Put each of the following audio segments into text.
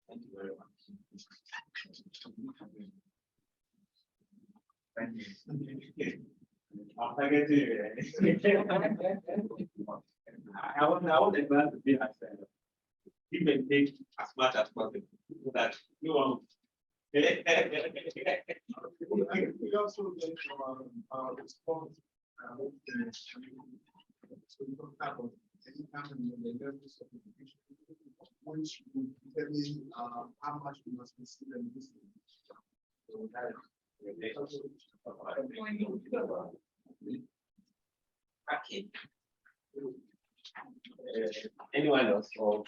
Thank you very much. Thank you. After getting I want the class to be as give and take as much as possible so that you want. We also get response so we don't have any time in the levels of education, which will determine how much we must consider in this. So that okay. Anyone else? Or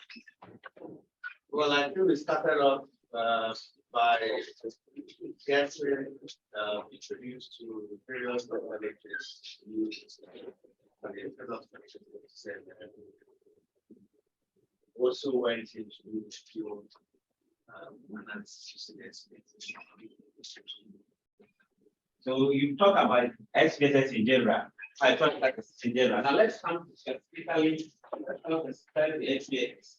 well, I think we started off by getting introduced to various technologies used for the also went into field analysis. So you talk about SPSS in general. I thought like in general. Now let's come specifically the SPSS.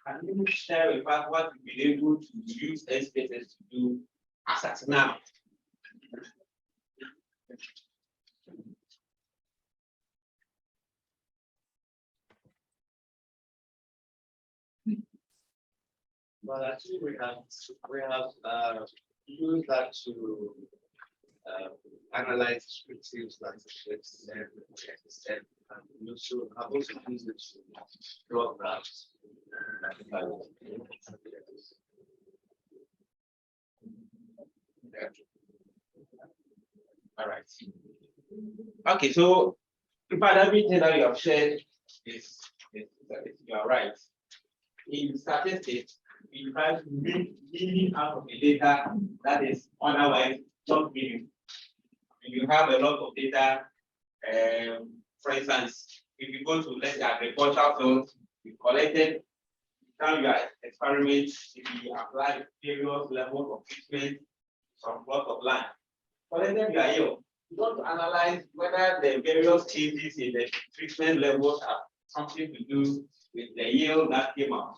Can you share with us what you've been able to use SPSS to do as at now? Well, actually, we have used that to analyze descriptives like and also have also used it to draw graphs. All right. Okay, so about everything that you have shared is you are right. In statistics, we try to make meaning out of the data that is otherwise not meaning. You have a lot of data. For instance, if you go to let's say agricultural field, you collected now your experiment, if you apply various levels of treatment, some plot of land, collected your yield. You want to analyze whether the various changes in the treatment levels have something to do with the yield that came out.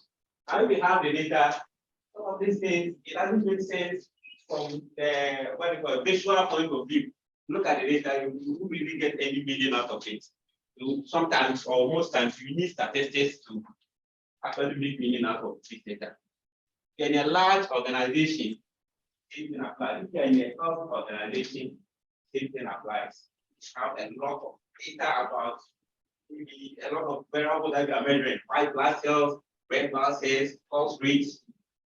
Now if we have the data, some of these things, it doesn't make sense from the what we call visual point of view. Look at the data, you won't really get any meaning out of it. So sometimes or most times you need statistics to actually make meaning out of this data. In a large organization, same thing applies. If you're in a health organization, same thing applies. You have a lot of data about maybe a lot of variables that you are measuring, white blood cells, red blood cells, pulse rates,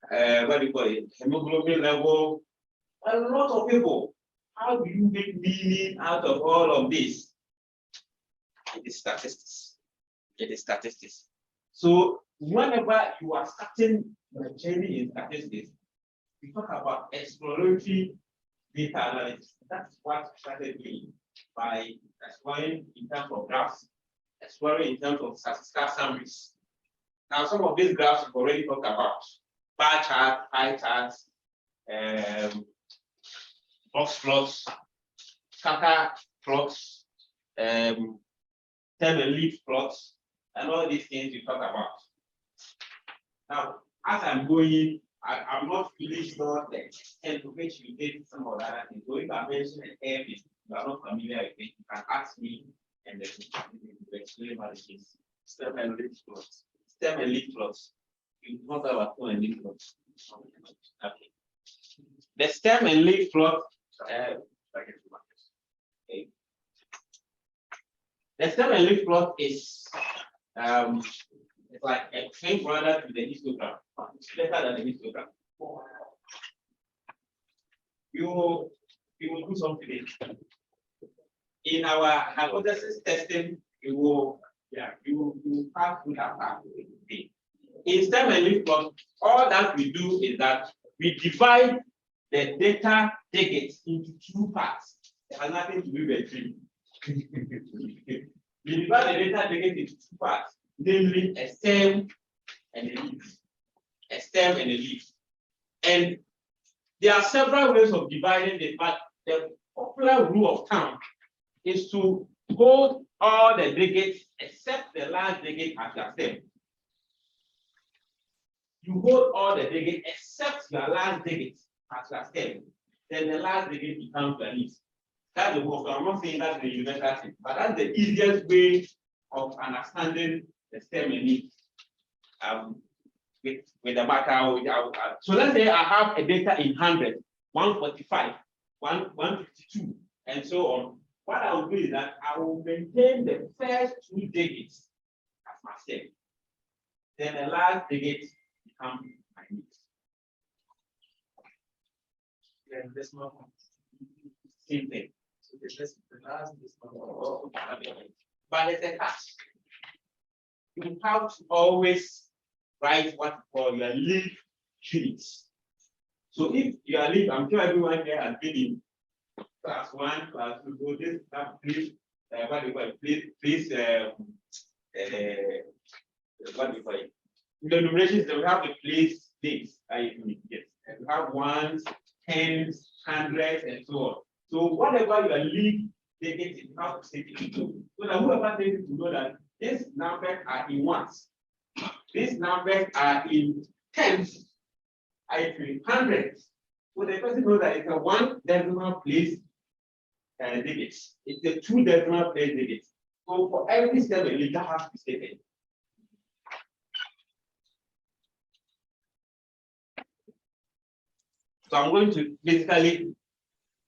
what do you call it, hemoglobin level, a lot of people. How do you make meaning out of all of this? It is statistics. It is statistics. So whenever you are starting your journey in statistics, we talk about exploratory data analysis. That's what we started doing by exploring in terms of graphs, exploring in terms of statistical summaries. Now, some of these graphs we've already talked about: bar chart, pie charts, box plots, scatter plots, stem and leaf plots, and all these things we talk about. Now, as I'm going, I'm not really sure the extent to which you did some of that. So if I mention an F, you are not familiar with it, you can ask me and then to explain what it is. Stem and leaf plots. Stem and leaf plots. You talk about stem and leaf plots. Okay. The stem and leaf plot. Okay. The stem and leaf plot is it's like a twin brother to the histogram. It's better than the histogram. You will do something. In our hypothesis testing, you will pass through that path. In stem and leaf plot, all that we do is that we divide the data tickets into two parts. It has nothing to do with the tree. We divide the data ticket into two parts, namely a stem and a leaf. A stem and a leaf. And there are several ways of dividing it, but the popular rule of thumb is to hold all the digits except the last digit as your stem. You hold all the digits except your last digit as your stem. Then the last digit becomes the leaf. That's the most. I'm not saying that's the universal thing, but that's the easiest way of understanding the stem and leaf. With the matter. So let's say I have a data in 100, 145, 152, and so on. What I will do is that I will maintain the first two digits as my stem. Then the last digit becomes my leaf. Then this one, same thing. So the last decimal. But there's a catch. You have to always write what we call your leaf units. So if your leaf, I'm sure everyone here has been in class 1, class 2, so this please, what do you call it? Please, what do you call it? In the numerations, we have the place things. Yes. We have ones, tens, hundreds, and so on. So whatever your leaf digits, you have to set it into. So that whoever takes it to know that these numbers are in ones. These numbers are in tens, are in hundreds. So the person knows that it's a 1 decimal place digits. It's a 2 decimal place digits. So for every step, that has to be stated. So I'm going to basically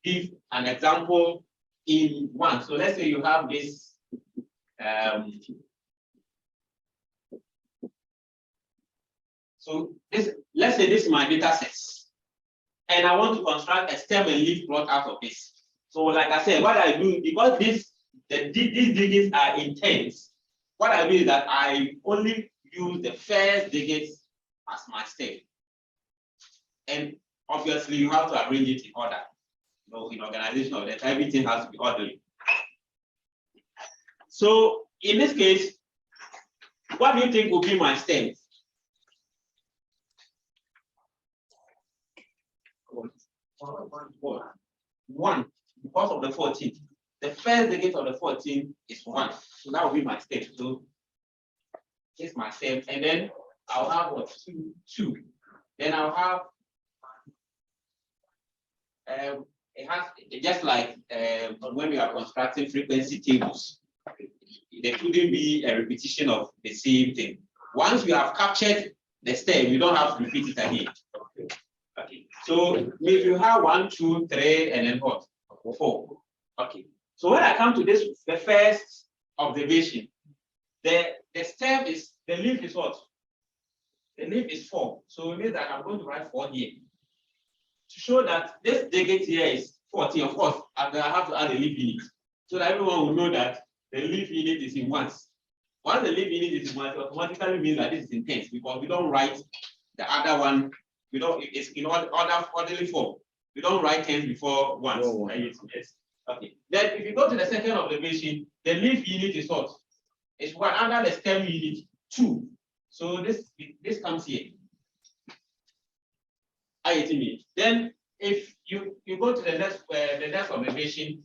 give an example in one. So let's say you have this. So this, let's say this is my data sets, and I want to construct a stem and leaf plot out of this. So like I said, what I do, because these digits are in tens, what I do is that I only use the first digits as my stem. And obviously you have to arrange it in order. You know, in organization of that, everything has to be orderly. So in this case, what do you think will be my stems? One, because of the 14. The first digit of the 14 is 1. So that will be my stem. So here's my stem. And then I'll have what? 2. Then I'll have it has just like when we are constructing frequency tables, there couldn't be a repetition of the same thing. Once you have captured the stem, you don't have to repeat it again. Okay. So if you have 1, 2, 3, and then what? 4. Okay. So when I come to this, the first observation, the stem is, the leaf is what? The leaf is 4. So it means that I'm going to write 4 here. To show that this digit here is 14, of course, I have to add a leaf unit. So that everyone will know that the leaf unit is in ones. Once the leaf unit is in ones, it automatically means that this is in tens, because we don't write the other one, we don't, it's in orderly form. We don't write tens before ones. Oh, yes. Okay. Then if you go to the second observation, the leaf unit is what? It's 1 under the stem unit 2. So this comes here. Then if you go to the next observation,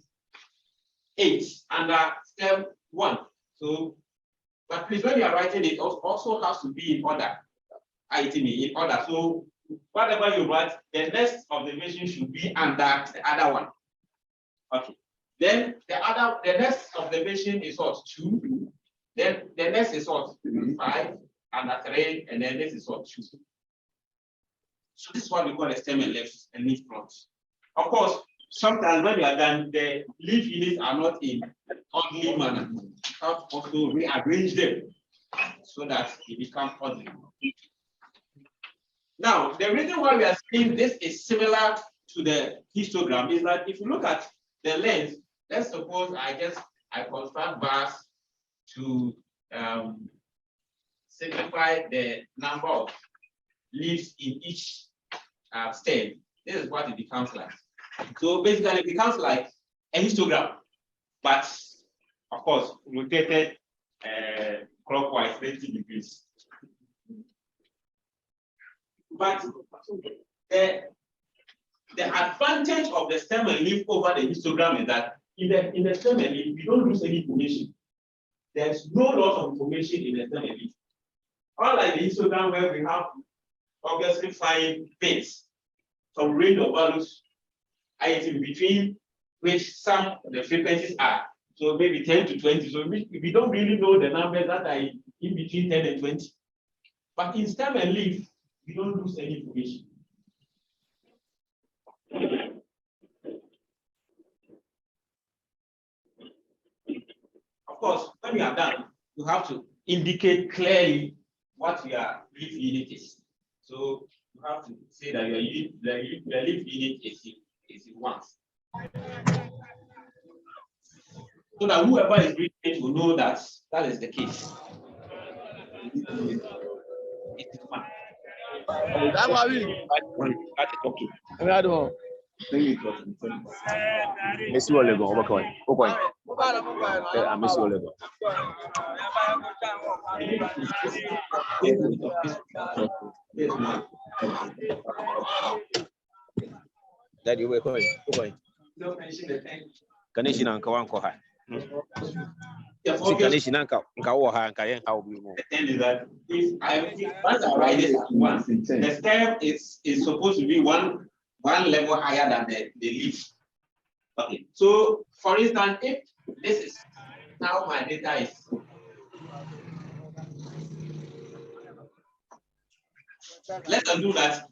8 under stem 1. So, but please, when you are writing it, also has to be in order. In order. So whatever you write, the next observation should be under the other one. Okay. Then the next observation is what? 2. Then the next is what? 5 under 3, and then this is what? 2. So this is what we call a stem and leaf plots. Of course, sometimes when you are done, the leaf units are not in orderly manner. You have to also rearrange them so that it becomes orderly. Now, the reason why we are saying this is similar to the histogram is that if you look at the length, let's suppose I construct bars to simplify the number of leaves in each stem. This is what it becomes like. So basically, it becomes like a histogram, but of course, rotated clockwise 90 degrees. But the advantage of the stem and leaf over the histogram is that in the stem and leaf, we don't lose any information. there's no lot of information in the stem and leaf. Unlike the histogram where we have obviously find bits, some range of values in between which some of the frequencies are. So maybe 10 to 20. So we don't really know the numbers that are in between 10 and 20. But in stem and leaf, we don't lose any information. Of course, when you are done, you have to indicate clearly what your leaf unit is. So you have to say that your leaf unit is once. So that whoever is reading it will know that that is the case. It is one. Messi wọlé gan ọbọ kan ó kọ yìí Messi wọlé gan. Daddy wẹ kọ yìí ó kọ yìí. Kaneshi na nka wa nkọ ha. Si Kaneshi na nka wọ ha nka yẹ nka obi mu. The thing is that once I write this at once, the stem is supposed to be one level higher than the leaf. Okay, so for instance, if this is how my data is, let's assume that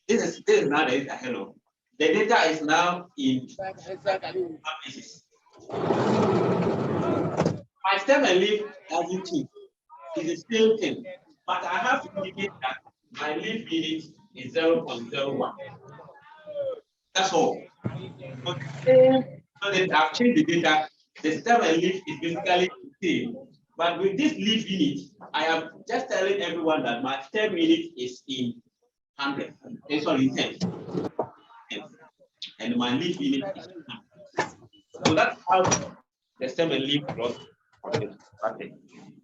this is now the data. Hello, the data is now in pieces. My stem and leaf doesn't change. It's the same thing, but I have to indicate that my leaf unit is 0.01. That's all. Okay. So that I've changed the data. The stem and leaf is basically the same. But with this leaf unit, I am just telling everyone that my stem unit is in 100. Sorry, in 10. And my leaf unit is in 100. So that's how the stem and leaf plot is started.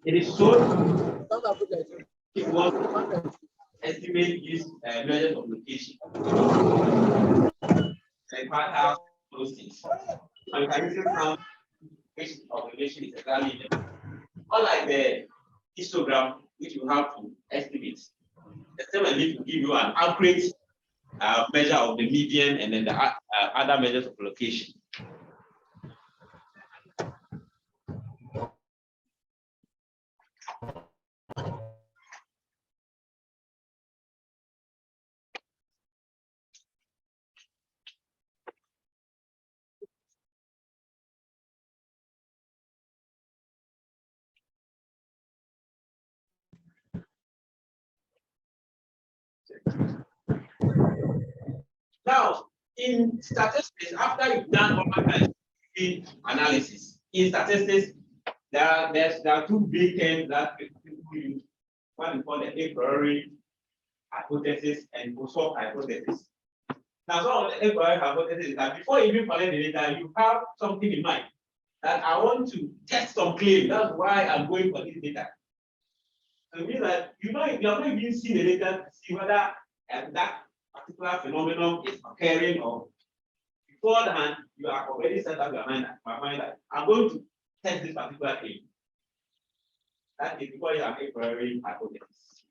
It is so if you want to estimate these measures of location. And part out those things. And you can easily count which observation is exactly there. Unlike the histogram, which you have to estimate, the stem and leaf will give you an accurate measure of the median and then the other measures of location. Now, in statistics, after you've done all analysis, in statistics, there are two big terms that people use. What we call the a priori hypothesis and post-hoc hypothesis. Now, some of the a priori hypothesis is that before you even collect the data, you have something in mind that I want to test some claim. That's why I'm going for this data. So it means that you have not even seen the data to see whether that particular phenomenon is occurring, or beforehand you are already set up your mind that I'm going to test this particular claim. That is because you have a priori hypothesis.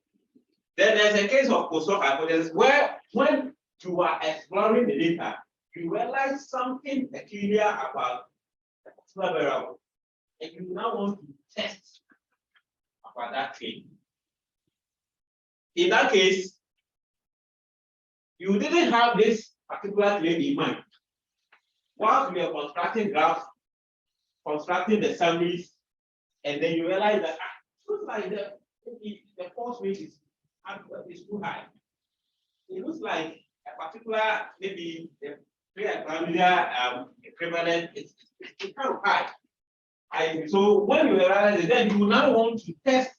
Then there's a case of post-hoc hypothesis where when you are exploring the data, you realize something peculiar about a particular variable, and you now want to test about that claim. In that case, you didn't have this particular claim in mind. Once we are constructing graphs, constructing the summaries, and then you realize that it looks like the false rate is too high. It looks like a particular, maybe the familiar equivalent is kind of high. So when you realize it, then you now want to test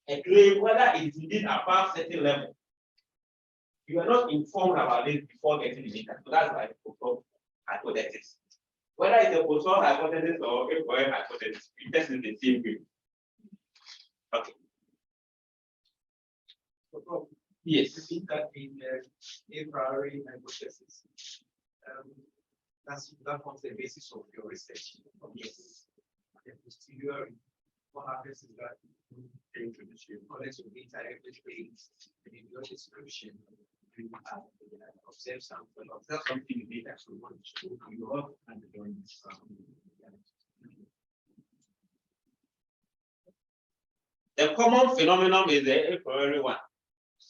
a claim whether it is indeed above certain level. You are not informed about this before getting the data. So that's why post-hoc hypothesis. Whether it's a post-hoc hypothesis or a priori hypothesis, we test it the same way. Okay. Yes. I think that in the a priori hypothesis, that forms the basis of your research. Yes. the posterior, what happens is that you collect your data every day, and in your description, you have observe something you did actually want to show you up and then the common phenomenon is there for everyone.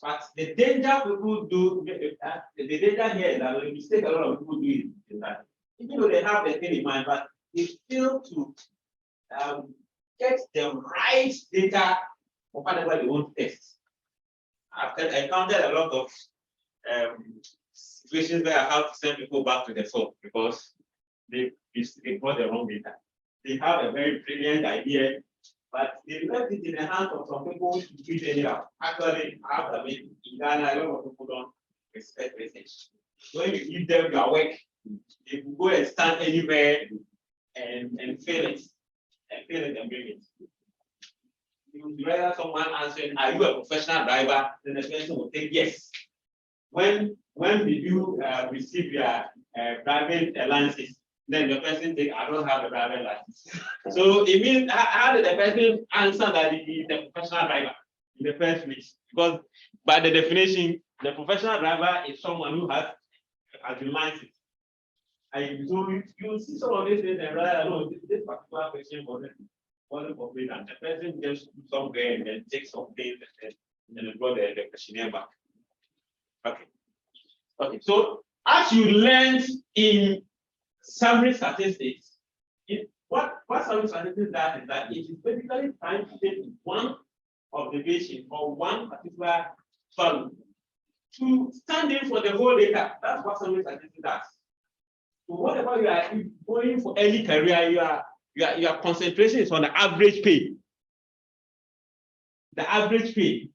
But the danger people do, the danger here is that the mistake a lot of people do is that even though they have the thing in mind, but they fail to get the right data for whatever they want to test. I've encountered a lot of situations where I have to send people back to the source because they got the wrong data. They have a very brilliant idea, but they left it in the hands of some people to do it anyhow. Actually, in Ghana, a lot of people don't respect research. When you give them your work, they will go and stand anywhere and fail it. And bring it. You would rather someone answering, are you a professional driver? Then the person will say yes. When did you receive your driving license? Then the person say, I don't have a driving license. So it means how did the person answer that he is a professional driver in the first place? Because by the definition, the professional driver is someone who has a license. And so you see some of these things and rather know this particular question wasn't complete, and the person just do somewhere and then take something and then brought the questionnaire back. Okay. So as you learned in summary statistics, what summary statistics does is that it is basically trying to take one observation or one particular value to stand in for the whole data. That's what summary statistics does. So whatever you are going for early career, your concentration is on the average pay. The average pay.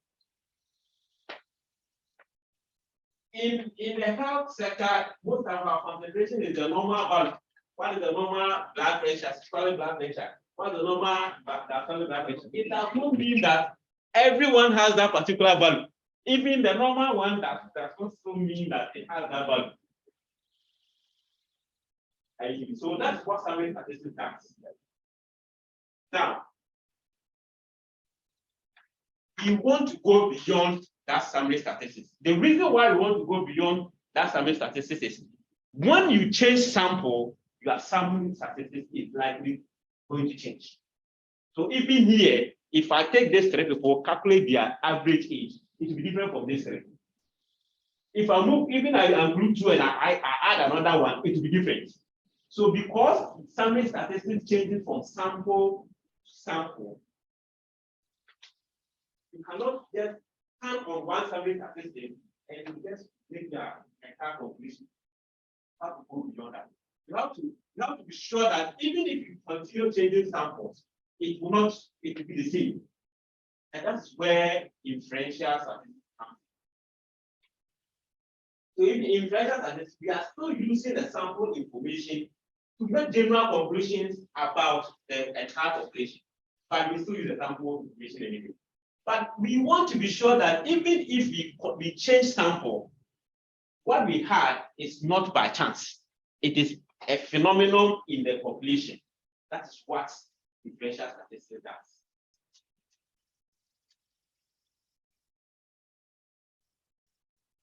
In the health sector, most of our concentration is the normal value. What is the normal blood pressure, systolic blood pressure? What is the normal diastolic blood pressure? It does not mean that everyone has that particular value. Even the normal one does also mean that it has that value. So that's what summary statistics does. Now, we want to go beyond that summary statistics. The reason why we want to go beyond that summary statistics is when you change sample, your summary statistics is likely going to change. So even here, if I take these three people, calculate their average age, it will be different from this three. If I move, even I group two and I add another one, it will be different. So because summary statistics changes from sample to sample, you cannot just come on one summary statistic and you just make your entire conclusion. You have to go beyond that. You have to be sure that even if you continue changing samples, it will be the same. And that's where inferential statistics come. So in inferential statistics, we are still using the sample information to make general conclusions about the entire population, but we still use the sample information anyway. But we want to be sure that even if we change sample, what we had is not by chance. It is a phenomenon in the population. That's what differential statistics does.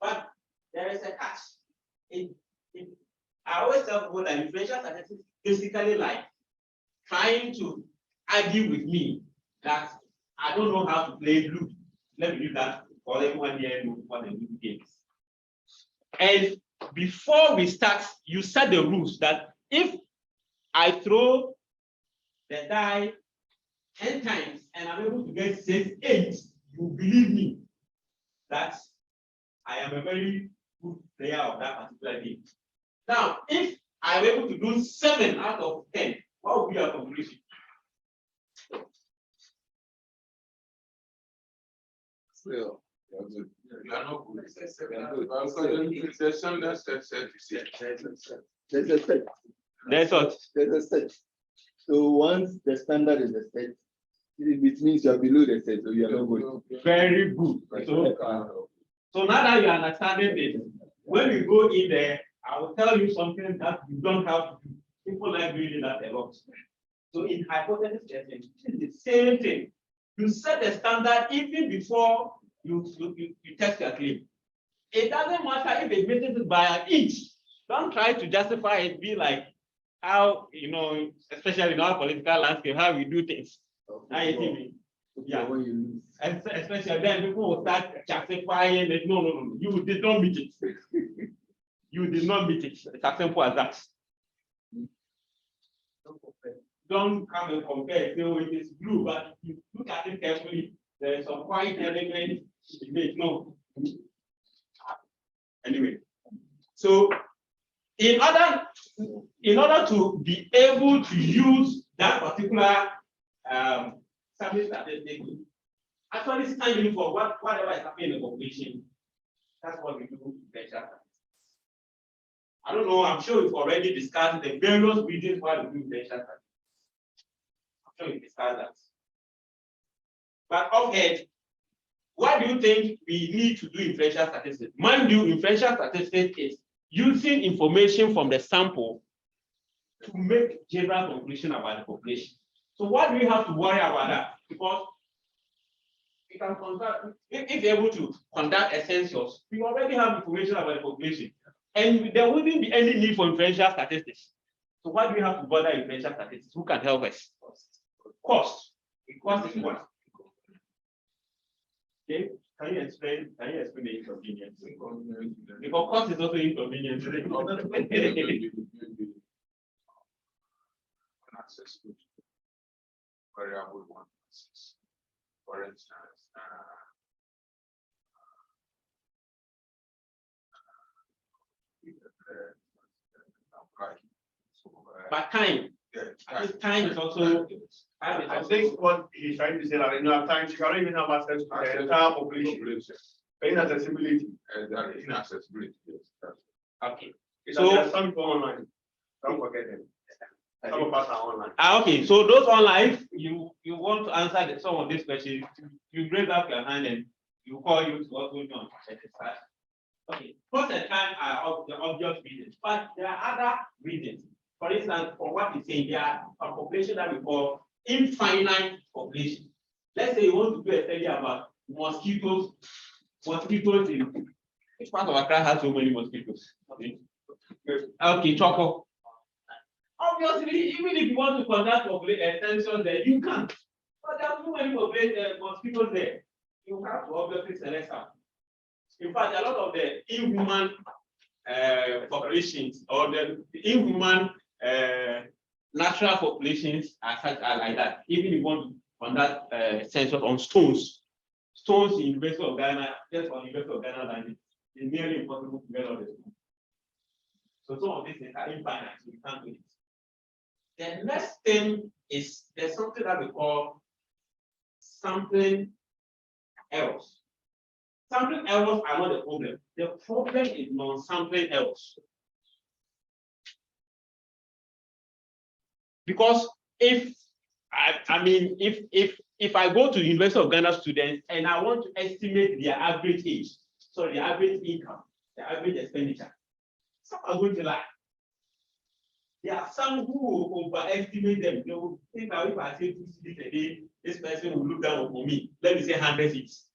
But there is a catch. I always tell people that differential statistics basically like trying to argue with me that I don't know how to play Blue. Let me do that for everyone here knows what the Blue game is. And before we start, you set the rules that if I throw the die 10 times and I'm able to get 8, you believe me that I am a very good player of that particular game. Now, if I'm able to do 7 out of 10, what will be your conclusion? Well, you are not good. There's what? There's a set. So once the standard is a set, it means you are below the set, so you are not good. Very good. So now that you are understanding this, when we go in there, I will tell you something that you don't have to do. People like doing that a lot. So in hypothesis testing, it is the same thing. You set a standard even before you test your claim. It doesn't matter if it misses it by an inch. Don't try to justify it. Be like how, especially in our political landscape, how we do things. Yeah. Especially then people will start justifying it. No. You did not meet it. You did not meet it. It's as simple as that. Don't come and compare. So it is blue, but if you look at it carefully, there is some white element. No. Anyway, so in order to be able to use that particular service statistic, actually standing for whatever is happening in the population, that's what we do in venture. I don't know, I'm sure we've already discussed the various reasons why we do venture. I'm sure we discussed that. But offhand, what do you think we need to do inferential statistics? Mind you, inferential statistics is using information from the sample to make general conclusion about the population. So what do we have to worry about that? Because we can conduct, if you're able to conduct a census, we already have information about the population. And there wouldn't be any need for inferential statistics. So what do we have to bother inferential statistics? Who can help us? Cost. Cost is what? Okay. Can you explain the inconvenience? Because cost is also inconvenience. Variable one. For instance, but time. Yeah, time is also. I think what he's trying to say that in your time, you cannot even have access to the entire population. Inaccessibility. Inaccessibility. Yes. Okay. So there are some people online. Don't forget them. Some of us are online. Okay, so those online, you want to answer some of these questions, you raise up your hand and you call you to what's going on. Okay, cost and time are the obvious reasons, but there are other reasons. For instance, for what we say, there are a population that we call infinite population. Let's say you want to do a study about mosquitoes. Mosquitoes in which part of Accra has so many mosquitoes? Okay, Choco. Obviously, even if you want to conduct population census there, you can. But there are too many mosquitoes there. You have to obviously select some. In fact, a lot of the inhuman populations or the inhuman natural populations are like that. Even if you want to conduct census on stones in University of Ghana, just on University of Ghana land, it's nearly impossible to get all the stones. So some of these things are infinite, so you can't do it. The next thing is there's something that we call sampling errors. Sampling errors are not the problem. The problem is non-sampling errors. Because if I go to University of Ghana students and I want to estimate their average age, so the average income, the average expenditure, some are going to lie. There are some who will overestimate them. They will think that if I say 2 cities a day, this person will look down upon me. Let me say 100 cities.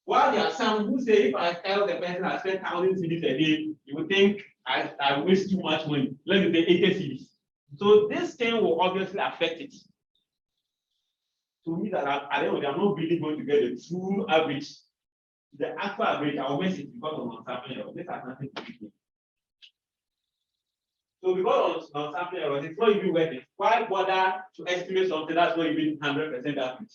While there are some who say if I tell the person I spend 1,000 cities a day, you will think I waste too much money. Let me say 80 cities. So this thing will obviously affect it. To me, that at the end of the day, I'm not really going to get the true average. The actual average, I will miss it because of non-sampling error. This has nothing to do with it. So because of non-sampling error, it's not even worth it. Why bother to estimate something that's not even 100% accurate?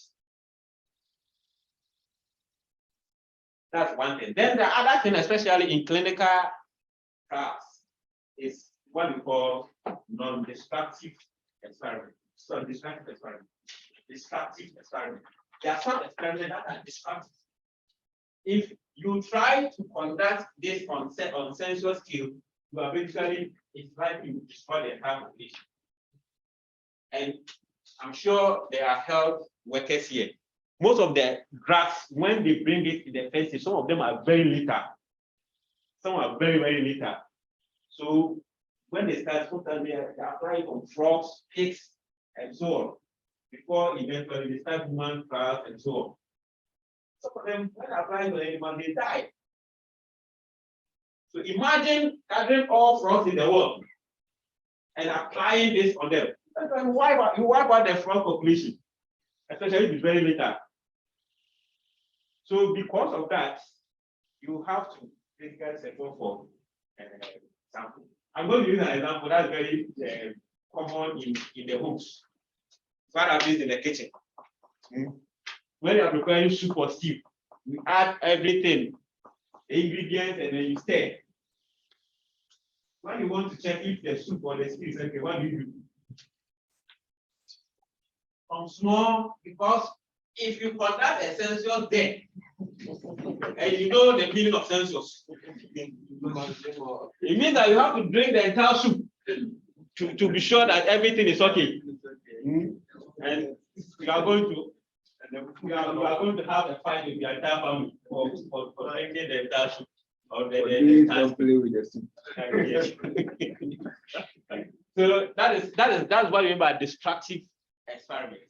That's one thing. Then the other thing, especially in clinical trials, is what we call non-destructive experiment. So destructive experiment. Destructive experiment. There are some experiments that are destructive. If you try to conduct this on census scale, you are basically it's likely to destroy the entire population. And I'm sure there are health workers here. Most of the drugs, when they bring it in the first stage, some of them are very lethal. Some are very, very lethal. So when they start, sometimes they apply it on frogs, pigs, and so on, before eventually they start human trials and so on. Some of them, when applying on anyone, they die. So imagine gathering all frogs in the world and applying this on them. That's why you wipe out the frog population, especially if it's very little. So because of that, you have to basically settle for sample. I'm going to use an example that's very common in the homes. What happens in the kitchen? When you are preparing soup or stew, you add everything, the ingredients, and then you stir. When you want to check if the soup or the stew is okay, what do you do? From small, because if you conduct a census there, and you know the meaning of census, it means that you have to drink the entire soup to be sure that everything is okay. And you are going to have a fight with your entire family for drinking the entire soup. Or Don't play with the soup. So that's what we mean by destructive experiments.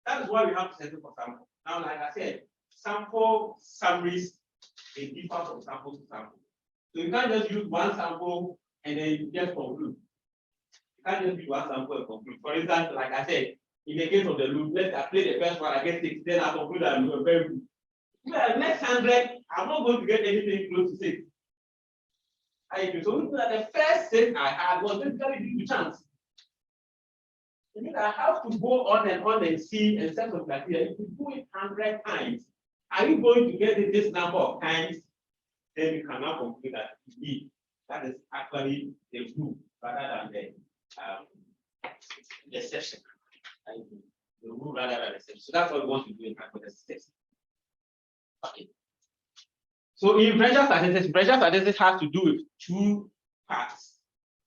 That is why we have to settle for sample. Now, like I said, sample summaries they differ from sample to sample. So you can't just use one sample and then you just conclude. You can't just use one sample and conclude. For instance, like I said, in the case of the loop, let's play the first one, I get 6, then I conclude that we were very good. Well, next 100, I'm not going to get anything close to 6. So the first 6 I had was basically due to chance. It means I have to go on and see and set of criteria. If you do it 100 times, are you going to get it this number of times? Then you cannot conclude that indeed that is actually the rule rather than the exception. The rule rather than the exception. So that's what we want to do in hypothesis testing. Okay. So inferential statistics has to do with 2 parts.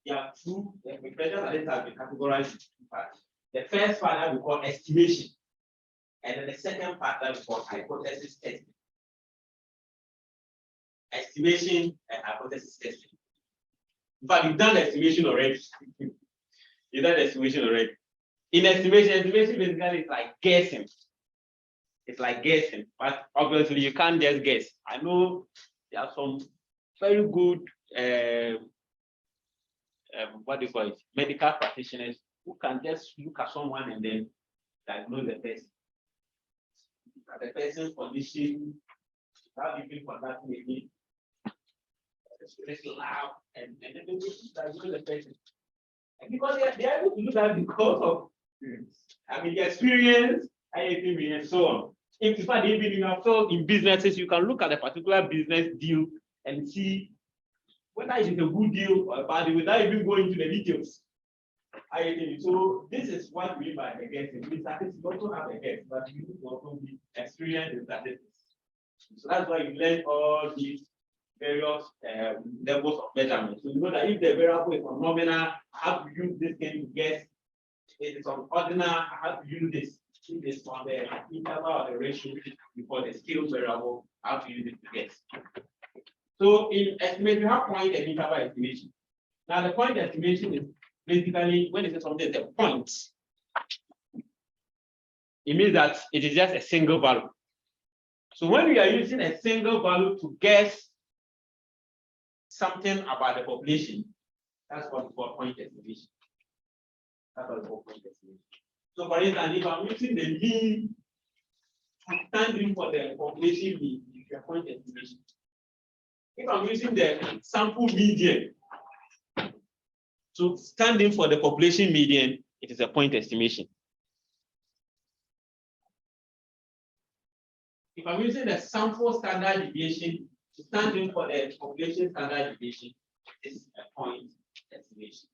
There are 2. The inferential statistics has been categorized into 2 parts. The first part that we call estimation, and then the second part that we call hypothesis testing. Estimation and hypothesis testing. But you've done the estimation already. You've done the estimation already. In estimation basically is like guessing. It's like guessing, but obviously you can't just guess. I know there are some very good what do you call it, medical practitioners who can just look at someone and then diagnose the person. The person's condition, how you feel for that maybe, it's loud, and then they diagnose the person. And because they are able to do that because of the experience, and so on. In fact, even in businesses, you can look at a particular business deal and see whether it is a good deal or a bad deal without even going into the details. So this is what we mean by the guessing. We statistics also have a guess, but you need to also be experienced in statistics. So that's why you learn all these various levels of measurement. So you know that if the variable is nominal, I have to use this thing to guess. If it's on ordinal, I have to use this. If it's on the interval or the ratio before the scale variable, I have to use it to guess. So in estimate, you have point and interval estimation. Now the point estimation is basically when it is something the point, it means that it is just a single value. So when we are using a single value to guess something about the population, that's what we call point estimation. That's what we call point estimation. So for instance, if I'm using the mean, I'm standing for the population mean, it's a point estimation. If I'm using the sample median, so standing for the population median, it is a point estimation. If I'm using the sample standard deviation, standing for the population standard deviation, this is a point estimation.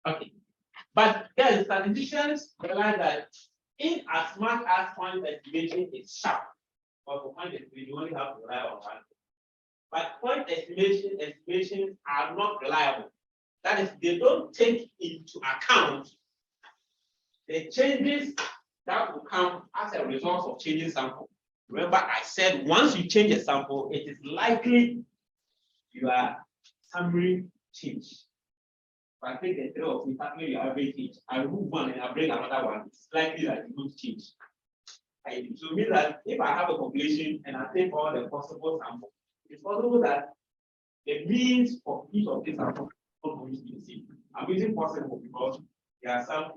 Okay, but then statisticians realize that in as much as point estimation is sharp, but for point estimation, you only have to rely on one. But point estimations are not reliable. That is, they don't take into account the changes that will come as a result of changing sample. Remember, I said once you change a sample, it is likely your summary change. If I take the 3 of you, calculate your average change, I remove one and I bring another one, it's likely that it won't change. So it means that if I have a population and I take all the possible samples, it's possible that the means for each of these samples is not going to be the same. I'm using possible because there are some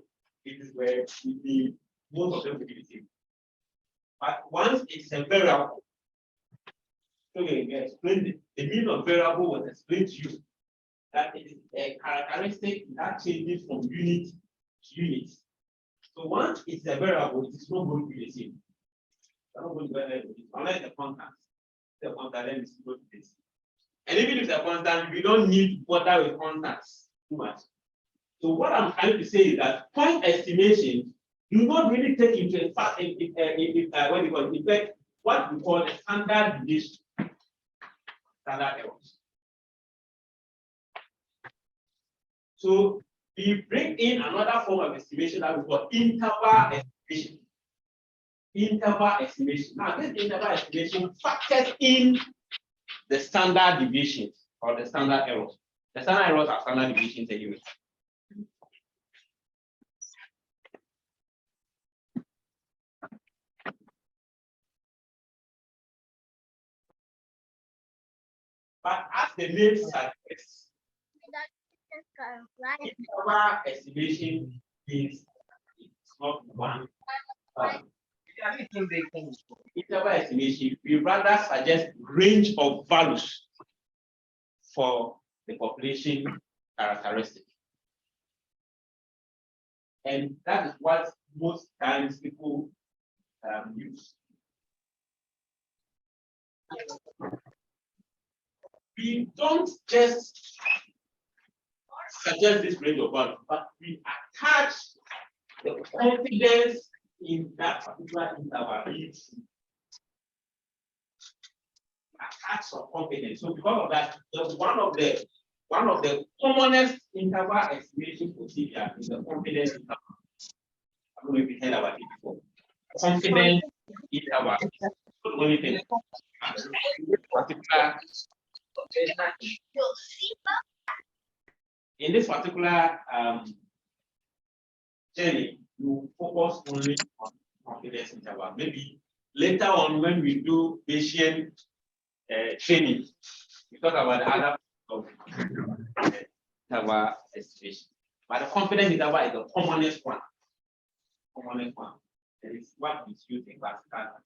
cases where most of them will be the same. But once it's a variable, okay, we explained it. The meaning of variable was explained to you that it is a characteristic that changes from unit to unit. So once it's a variable, it is not going to be the same. It's not going to be the same unless the constant. The constant then is going to be the same. And even if the constant, we don't need to bother with constants too much. So what I'm trying to say is that point estimation do not really take into effect what we call the standard deviation, standard errors. So we bring in another form of estimation that we call interval estimation. Interval estimation. Now, this interval estimation factors in the standard deviations or the standard errors. The standard errors are standard deviations anyway. But as the name suggests, interval estimation is not one. Interval estimation, we rather suggest range of values for the population characteristic. And that is what most times people use. We don't just suggest this range of values, but we attach the confidence in that particular interval. Attach some confidence. So because of that, one of the commonest interval estimation procedure is the confidence interval. I don't know if you heard about it before. Confidence interval. Not only thing. In this particular journey, you focus only on confidence interval. Maybe later on when we do Bayesian training, we talk about the other of interval estimation. But the confidence interval is the commonest one. Commonest one. That is what is used in classical.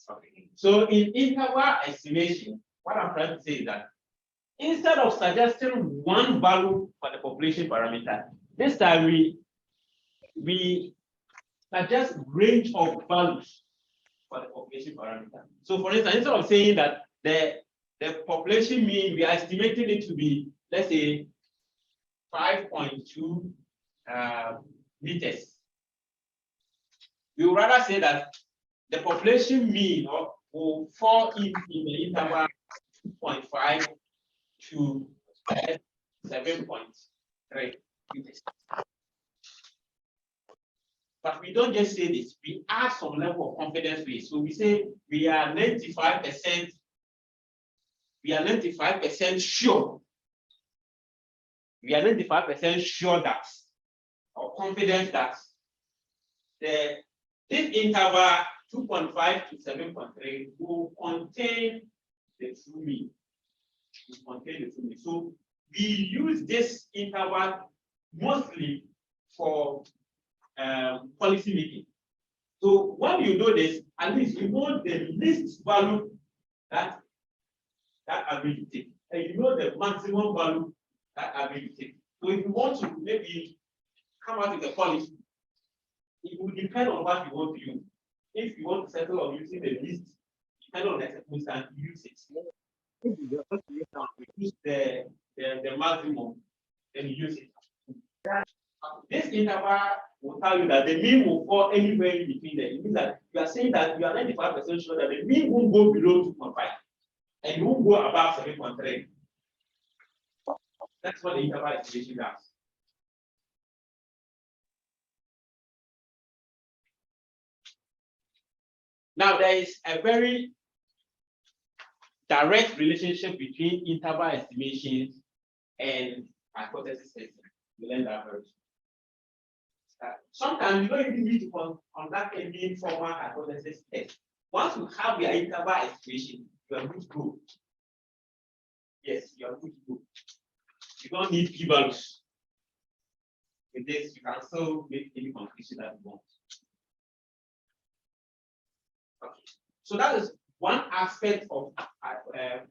Okay. So in interval estimation, what I'm trying to say is that instead of suggesting one value for the population parameter, this time we suggest range of values for the population parameter. So for instance, instead of saying that the population mean, we are estimating it to be, let's say, 5.2 meters. We would rather say that the population mean will fall in the interval 2.5 to 7.3 meters. But we don't just say this, we add some level of confidence rate. So we say we are 95%, we are 95% sure. We are 95% sure that, or confident that this interval 2.5 to 7.3 will contain the true mean. Will contain the true mean. So we use this interval mostly for policy making. So when you know this, at least you know the least value that average you take, and you know the maximum value that average you take. So if you want to maybe come out with a policy, it will depend on what you want to use. If you want to settle on using the least, depending on the circumstance, use it. If you use the maximum, then use it. this interval will tell you that the mean will fall anywhere in between them. It means that you are saying that you are 95% sure that the mean won't go below 2.5 and it won't go above 7.3. That's what the interval estimation does. Now, there is a very direct relationship between interval estimations and hypothesis testing. You learn that very soon. Sometimes you don't even need to conduct a mean formal hypothesis test. Once you have your interval estimation, you are good to go. Yes, you are good to go. You don't need p-values. With this, you can still make any conclusion that you want. Okay. So that is one aspect of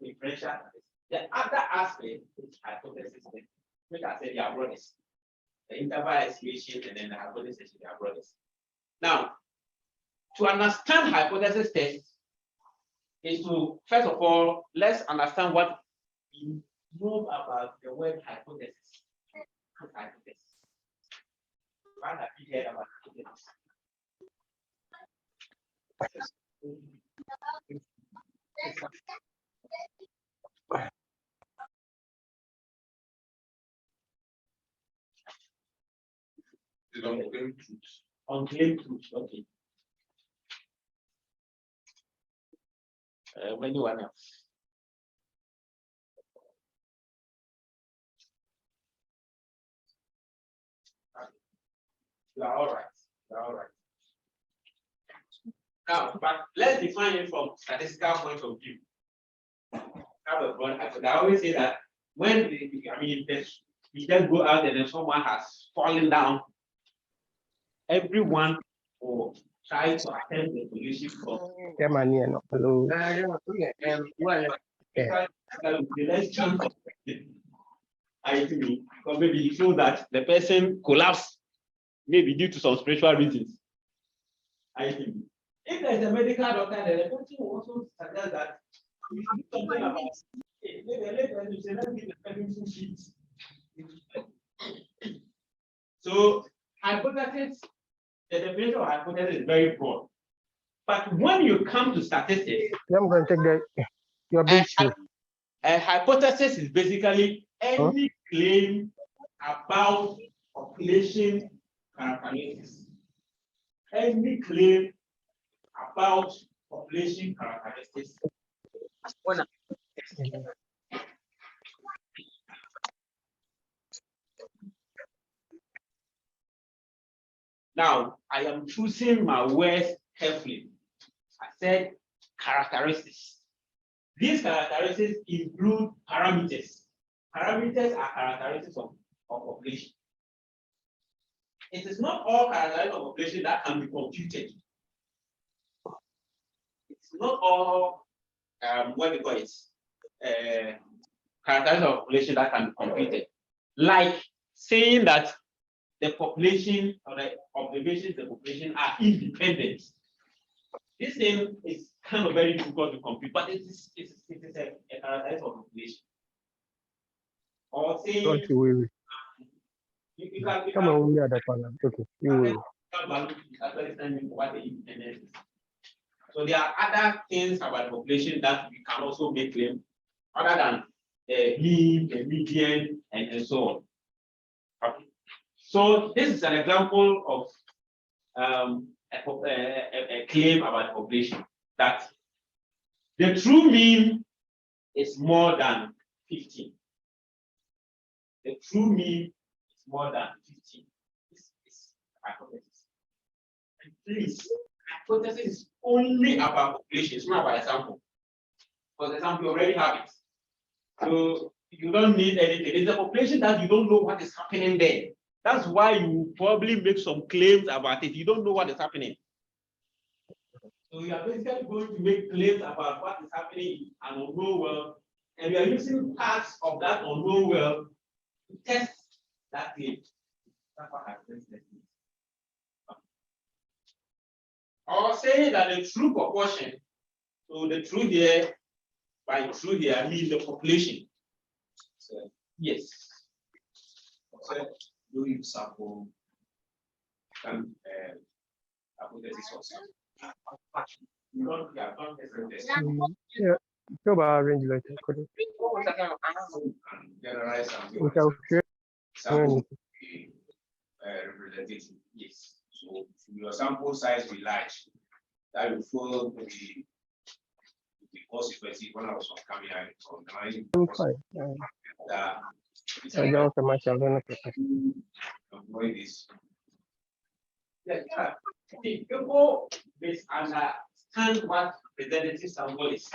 inferential analysis. The other aspect is hypothesis testing, which I said they are brothers. The interval estimation and then the hypothesis, they are brothers. Now, to understand hypothesis tests is to, first of all, let's understand what we know about the word hypothesis. Hypothesis. What have you heard about hypothesis? Unclaimed truth. Unclaimed truth, okay. Anyone else? You are all right. You are all right. Now, but let's define it from statistical point of view. I always say that when we just go out and then someone has fallen down, everyone will try to attempt the solution from. Hello. I think because maybe you feel that the person collapsed, maybe due to some spiritual reasons. I think if there's a medical doctor, then the person will also suggest that we should do something about it. Maybe a later you say, let's give the person some sheets. So hypothesis, the definition of hypothesis is very broad. But when you come to statistics, I'm going to take your big shoe. A hypothesis is basically any claim about population characteristics. Any claim about population characteristics. Now, I am choosing my words carefully. I said characteristics. These characteristics include parameters. Parameters are characteristics of population. It is not all characteristics of population that can be computed. It's not all what we call it characteristics of population that can be computed. Like saying that the population or the observations of the population are independent. This thing is kind of very difficult to compute, but it is a characteristic of population. Or saying Come on, we are the one. Okay, you will. So there are other things about the population that we can also make claim other than mean, the median, and so on. Okay. So this is an example of a claim about the population that the true mean is more than 15. The true mean is more than 15. This is hypothesis. And please, hypothesis is only about population, it's not about sample. For the sample, you already have it. So you don't need anything. It's a population that you don't know what is happening there. That's why you probably make some claims about it. You don't know what is happening. So you are basically going to make claims about what is happening in an unknown world, and you are using parts of that unknown world to test that claim. That's what hypothesis is. Or saying that the true proportion, so the true here, by true here, I mean the population. So, yes. So, do you sample can hypothesis also. You don't test. Yeah. So about range later. Could it? Generalize We shall share. sample representative. Yes. So your sample size will large. That will follow the consequences when I was coming out from the line. I'm fine. I don't so much. I don't know. Avoid this. Yeah. People misunderstand what representative sample is.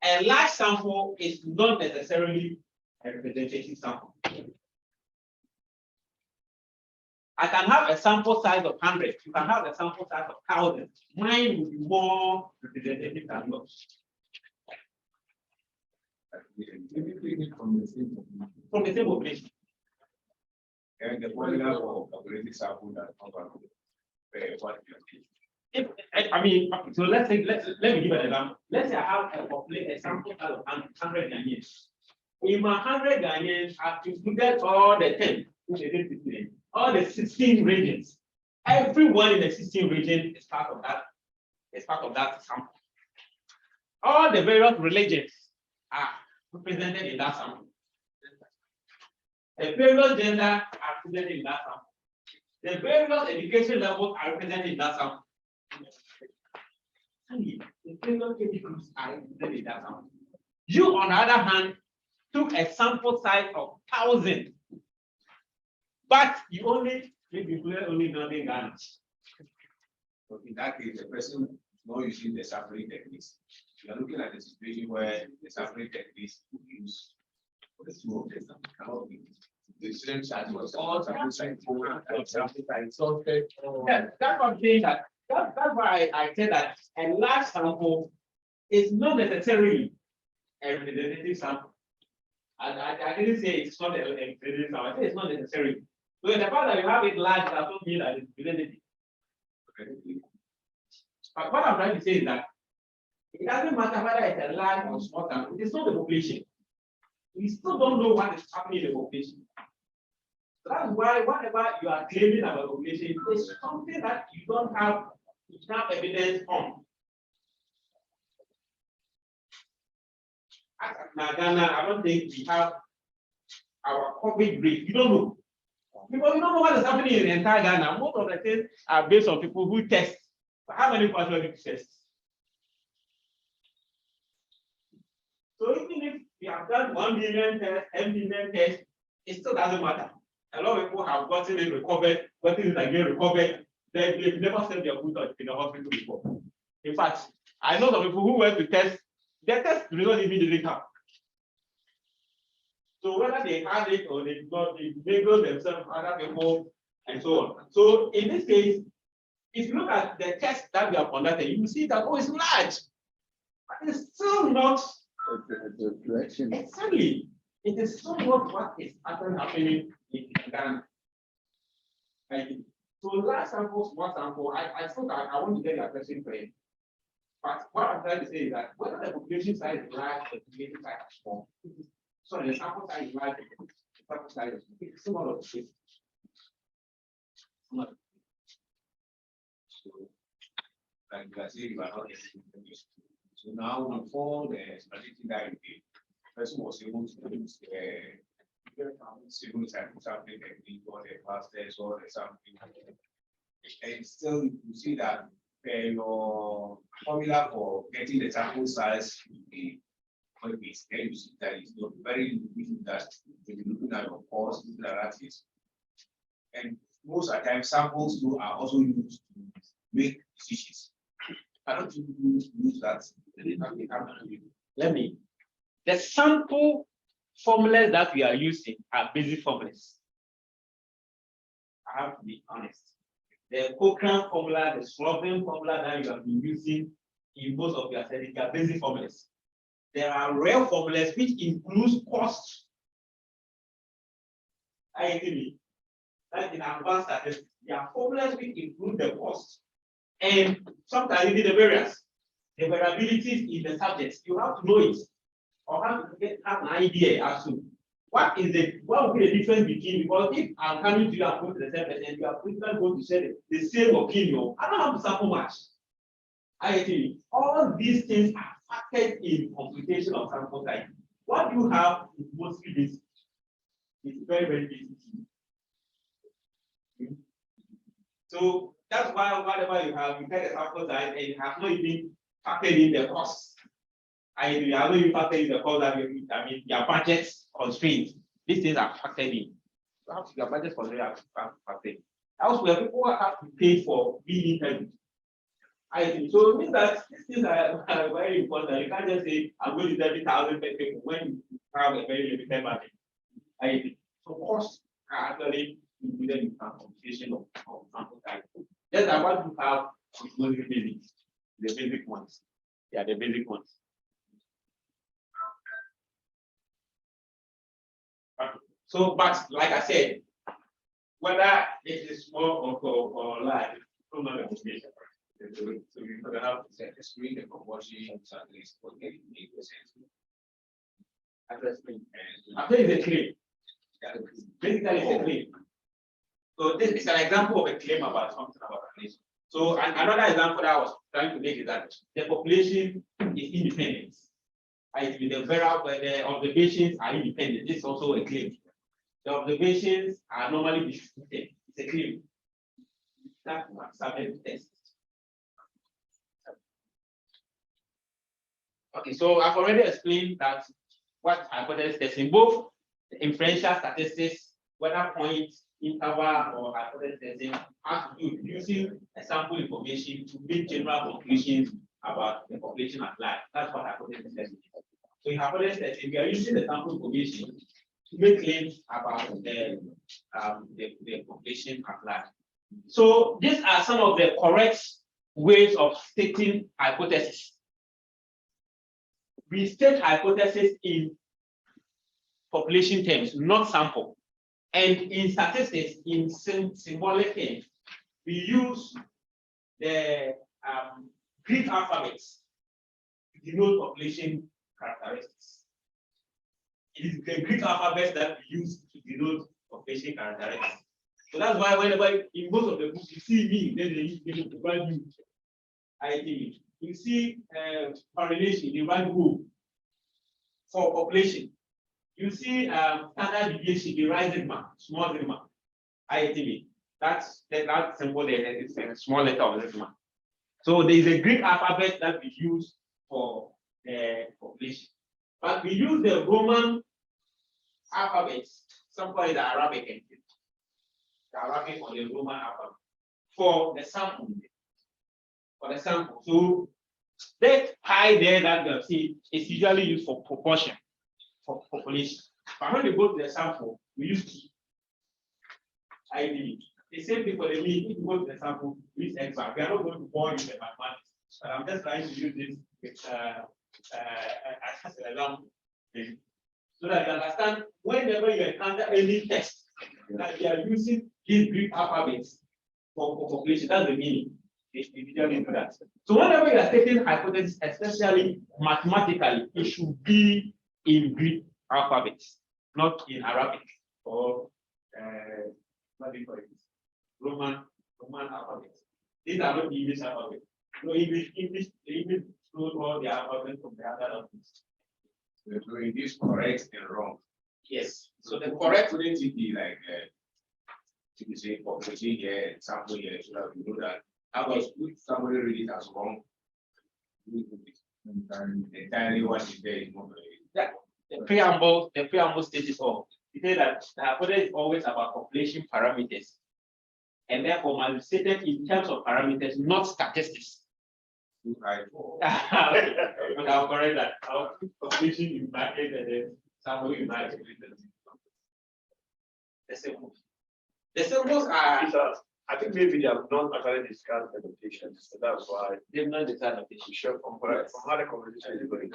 A large sample is not necessarily a representative sample. I can have a sample size of 100. You can have a sample size of 1,000. Mine will be more representative than yours. From the same population. And the formula for calculating sample that what I mean, so let me give an example. Let's say I have a sample size of 100 Ghanaians. In my 100 Ghanaians, I've included all the 10, all the 16 regions. Everyone in the 16 region is part of that sample. All the various religions are represented in that sample. The various gender are represented in that sample. The various education levels are represented in that sample. The various age groups are represented in that sample. You, on the other hand, took a sample size of 1,000, but you only included only Northern Ghana. So in that case, the person is not using the sampling techniques. You are looking at the situation where the sampling techniques will use for the two of them. The same size was all sample size. Yeah, that's what I'm saying. That's why I said that a large sample is not necessarily a representative sample. I didn't say it's not a representative sample. I said it's not necessary. So the fact that you have it large does not mean that it's representative. But what I'm trying to say is that it doesn't matter whether it's a large or small sample. It's not the population. We still don't know what is happening in the population. So that's why whatever you are claiming about the population is something that you don't have enough evidence on. Now, Ghana, I don't think we have our COVID rate. You don't know. Because you don't know what is happening in the entire Ghana. Most of the things are based on people who test. But how many people actually test? So even if we have done 1 million tests, 10 million tests, it still doesn't matter. A lot of people have gotten it recovered, gotten it again recovered. They've never sent their foot in the hospital before. In fact, I know some people who went to test, their test result even didn't come. So whether they had it or they did not, they label themselves, other people, and so on. So in this case, if you look at the test that we have conducted, you will see that it's large, but it's still not. Exactly. It is still not what is happening in Ghana. So large sample, small sample, I thought I want to get your question clear. But what I'm trying to say is that whether the population size is large, the population size is small. So the sample size is large, the sample size is small. So, like you are saying, you are not estimating. So now, before the explanation that you did, the person was able to use civil sampling technique or the fastest or the sampling. And still, you see that your formula for getting the sample size will be based. Then you see that it's not very easy that when you're looking at your course, and most of the time, samples too are also used to make decisions. I don't use that. The sample formulas that we are using are basic formulas. I have to be honest. The Cochrane formula, the Slovene formula that you have been using in most of your studies are basic formulas. There are real formulas which includes cost. I agree. That in advanced statistics, there are formulas which include the cost. And sometimes you need the variance, the variabilities in the subjects. You have to know it or have an idea as to what would be the difference between, because if I'm coming to you and going to the same person, you are going to share the same opinion. I don't have to sample much. I think all these things are factored in computation of sample size. What you have is mostly this. It's very, very basic. So that's why whatever you have, you get a sample size and you have not even factored in the cost. And you have not even factored in the cost that your budget constraints. These things are factored in. Your budget constraints are factored in. Elsewhere, people have to pay for being interviewed. I think so. It means that these things are very important. You can't just say, I'm going to 30,000 people when you have a very limited budget. I think so. Costs are actually included in the computation of sample size. Just that what you have is mostly basic, the basic ones. Yeah, the basic ones. So, but like I said, whether it is small or large, from my computation. So you could have to screen the proportion at least for getting 8%. After is a claim. Basically, it's a claim. So this is an example of a claim about something about a nation. So another example that I was trying to make is that the population is independent. The observations are independent. This is also a claim. The observations are normally distributed. It's a claim. That's subject to test. Okay, so I've already explained that what hypothesis testing, both the inferential statistics, whether point, interval, or hypothesis testing, has to do with using a sample information to make general conclusions about the population at large. That's what hypothesis testing is. So in hypothesis testing, we are using the sample information to make claims about the population at large. So these are some of the correct ways of stating hypothesis. We state hypothesis in population terms, not sample. And in statistics, in symbolic terms, we use the Greek alphabets to denote population characteristics. It is the Greek alphabet that we use to denote population characteristics. So that's why whenever in most of the books you see me, then they provide you ID. You see correlation, they write O for population. You see standard deviation, they write sigma, small sigma, IATB. That's that symbol there, it's a small letter of sigma. So there is a Greek alphabet that we use for the population. But we use the Roman alphabets, some call it the Arabic, the Arabic or the Roman alphabet, for the sample. So that pi there that you see is usually used for proportion for population. But when you go to the sample, we use T. ID. The same thing for the mean. If you go to the sample, we use X bar. We are not going to bore you with the mathematics. But I'm just trying to use this with, as an example. So that you understand whenever you encounter any text that you are using these Greek alphabets for population, that's the meaning. They usually do that. So whenever you are stating hypothesis, especially mathematically, it should be in Greek alphabets, not in Arabic or what do you call it? Roman alphabets. These are not the English alphabets. No English stole all the alphabets from the other alphabets. We're doing this correct and wrong. Yes. So the correct wouldn't it be like if you say population here, sample here, so that we know that if somebody read it as wrong, entirely what is there is not yeah. The preamble states it all. It says that the hypothesis is always about population parameters, and therefore must be stated in terms of parameters, not statistics. I'll correct that. I'll put population in bracket and then sample in bracket. The symbols. The symbols are. I think maybe they have not actually discussed the notations, so that's why They've not discussed notation. sure from how the conversation is going.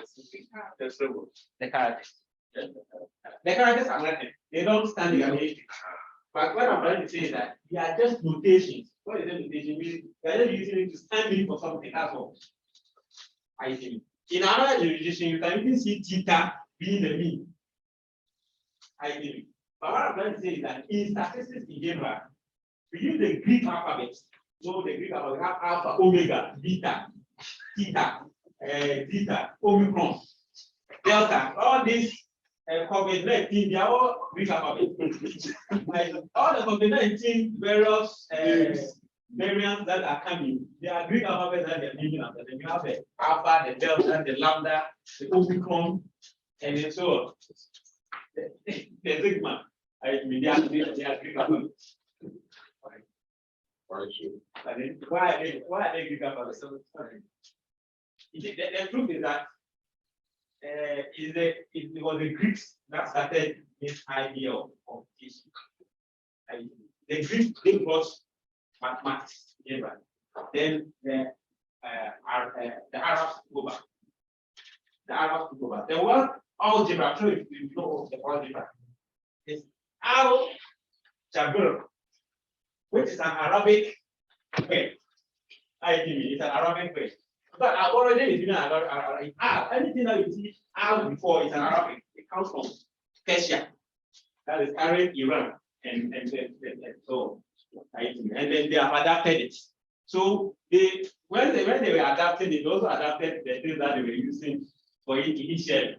The symbols. The characters. The characters are nothing. They don't stand in relation. But what I'm trying to say is that they are just notations. What is the notation? We are just using it to stand in for something. That's all. I think. In another jurisdiction, you can even see theta being the mean. ideally. But what I'm trying to say is that in statistics in general, we use the Greek alphabet. So the Greek alphabet, we have alpha, omega, beta, theta, zeta, omicron, delta. All these COVID-19, they are all Greek alphabet. Like, all the COVID-19 various variants that are coming, they are Greek alphabet that they're naming after. Then you have the alpha, the delta, the lambda, the omicron, and then so on. The sigma. I mean, they are Greek alphabet. Why are they Greek alphabet? The truth is that it was the Greeks that started this idea of competition. The Greeks brought mathematics, right? Then the Arabs go back. The word algebra, I'm sure if you know the algebra, is al-jabr, which is an Arabic word. It's an Arabic word. But our origin is even Arabic. Anything that you see al before is an Arabic. It comes from Persia. That is current Iran and so and then they have adapted it. So when they were adapting it, they also adapted the things that they were using for it initially.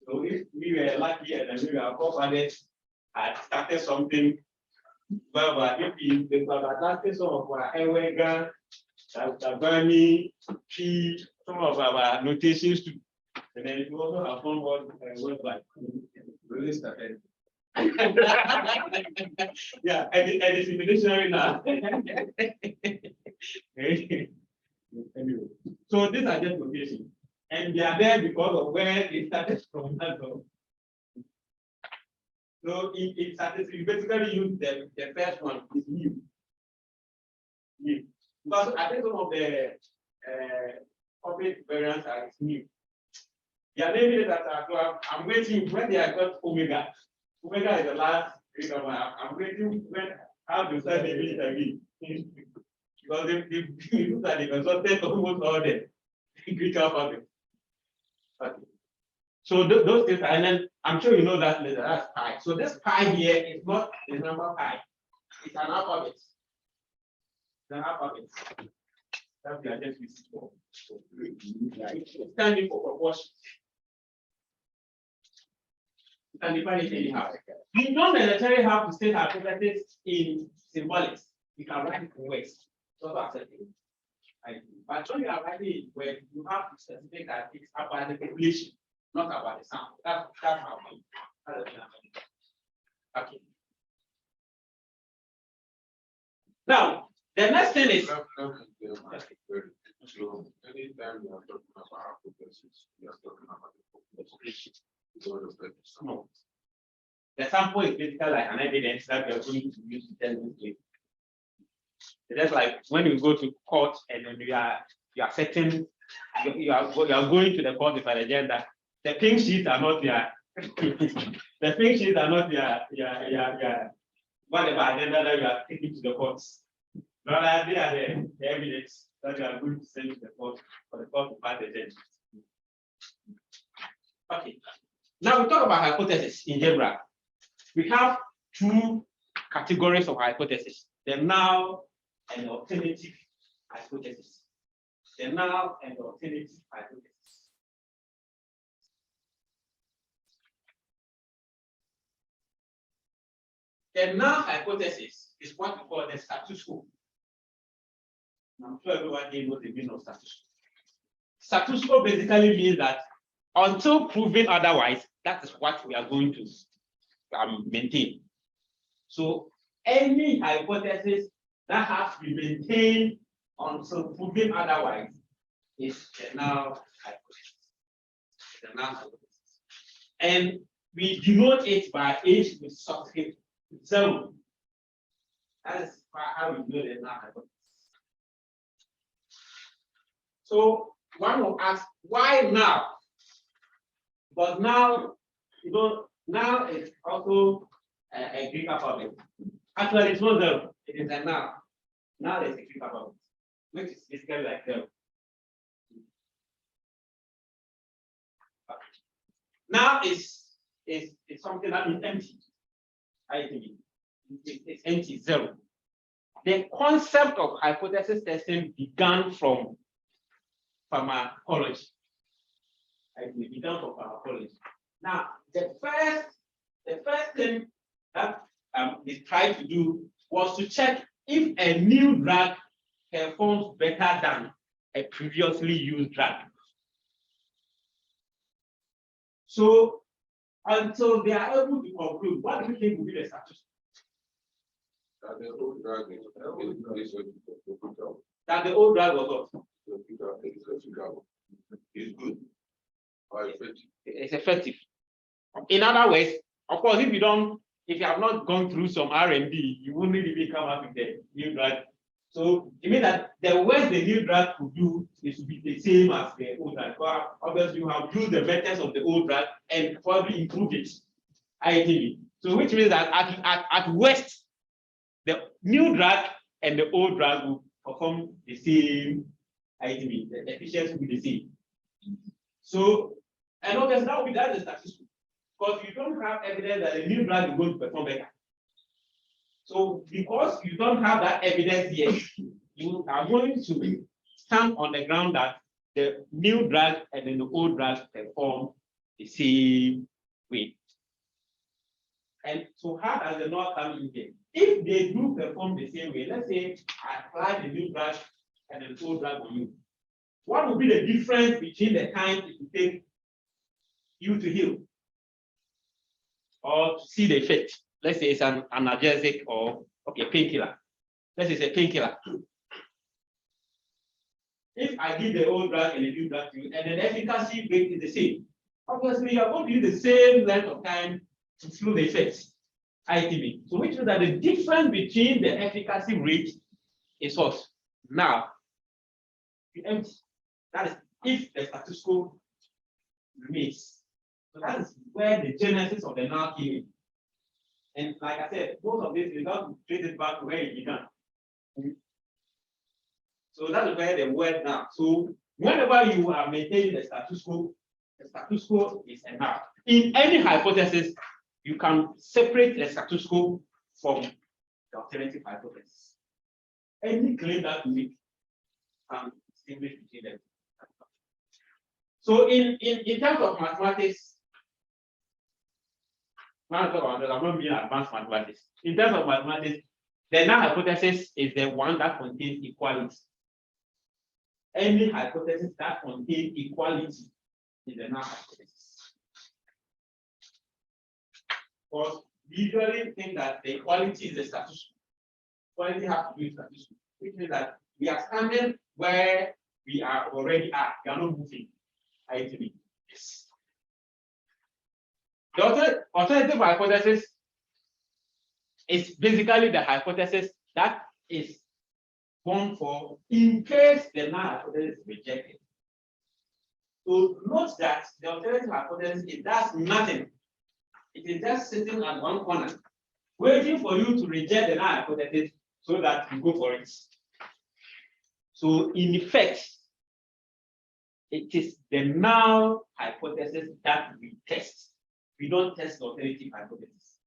So if we were lucky and then we were forefathers had started something, but if they could have adapted some of our Ewega, Tabani, P, some of our notations too. And then we also have found what like really started. Yeah, and it's in the dictionary now. Anyway, so these are just notations, and they are there because of where they started from. So it started. You basically use the first one is new. Because I think some of the public variants are new. They are naming it that I'm waiting when they are got omega. Omega is the last reason why I'm waiting how to start the visit again. Because they look at the consultant almost all the Greek alphabet. Okay. So those things, and then I'm sure you know that letter, that's pi. So this pi here is not the number pi, it's an alphabet. It's an alphabet. That we are just using for. Standing for proportion. You can define it anyhow. You don't necessarily have to state hypothesis in symbolics. You can write it in words. So accepted. But when you are writing it, where you have to specify that it's about the population, not about the sound. That's how we. Okay. Now, the next thing is. So anytime you are talking about hypothesis, you are talking about the population. No. The sample is basically like an evidence that we are going to use to tell this claim. It's just like when you go to court and then you are setting, you are going to the court with an agenda. The pink sheets are not there. The pink sheets are not there. Whatever agenda that you are taking to the courts. Rather, they are the evidence that you are going to send to the court for the court to pass the judgment. Okay. Now we talk about hypothesis in general. We have two categories of hypothesis: the null and the alternative hypothesis. The null and the alternative hypothesis. The null hypothesis is what we call the status quo. I'm sure everyone here knows the meaning of status quo. Status quo basically means that until proven otherwise, that is what we are going to maintain. So any hypothesis that has to be maintained until proven otherwise is the null hypothesis. The null hypothesis. And we denote it by H with subscript 0. That is how we know the null hypothesis. So one will ask, why now? But now, now it's also a Greek alphabet. Actually, it's not 0, it is a now. Now it's a Greek alphabet, which is basically like 0. Now is is something that is empty. I think it's empty, zero. The concept of hypothesis testing began from pharmacology. I think it began from pharmacology. Now, the first thing that they tried to do was to check if a new drug performs better than a previously used drug. So until they are able to conclude, what do you think will be the status? That the old drug That the old drug was what? is good. Or effective. It's effective. In other words, of course, if you have not gone through some R&D, you won't really come up with the new drug. So it means that the worst the new drug could do is to be the same as the old drug. But obviously, you have used the methods of the old drug and probably improved it. ITV. So which means that at worst, the new drug and the old drug will perform the same ITV. The efficiency will be the same. So, and obviously that will be the statistics. Because you don't have evidence that the new drug is going to perform better. So because you don't have that evidence yet, you are going to stand on the ground that the new drug and then the old drug perform the same way. And so how does the law come in here? If they do perform the same way, let's say I apply the new drug and the old drug on you. What would be the difference between the time it will take you to heal or to see the effect? Let's say it's an analgesic or painkiller. Let's say it's a painkiller. If I give the old drug and the new drug to you, and the efficacy rate is the same, obviously you are going to use the same length of time to feel the effects. ITB. So which means that the difference between the efficacy rate is what? Now, empty. That is if the status quo remains. So that is where the genesis of the null came in. And like I said, most of this is not trace back to where it began. So that is where the word now. So whenever you are maintaining the status quo is enough. In any hypothesis, you can separate the status quo from the alternative hypothesis. Any claim that you make can distinguish between them. So in terms of mathematics, I'm not being advanced mathematics. In terms of mathematics, the null hypothesis is the one that contains equality. Any hypothesis that contains equality is the null hypothesis. Because we usually think that the equality is the status quo. Equality has to do with status quo, which means that we are standing where we are already at. We are not moving. ITB. Yes. The alternative hypothesis is basically the hypothesis that is born for in case the null hypothesis is rejected. So note that the alternative hypothesis, it does nothing. It is just sitting at one corner, waiting for you to reject the null hypothesis so that you go for it. So in effect, it is the null hypothesis that we test. We don't test the alternative hypothesis.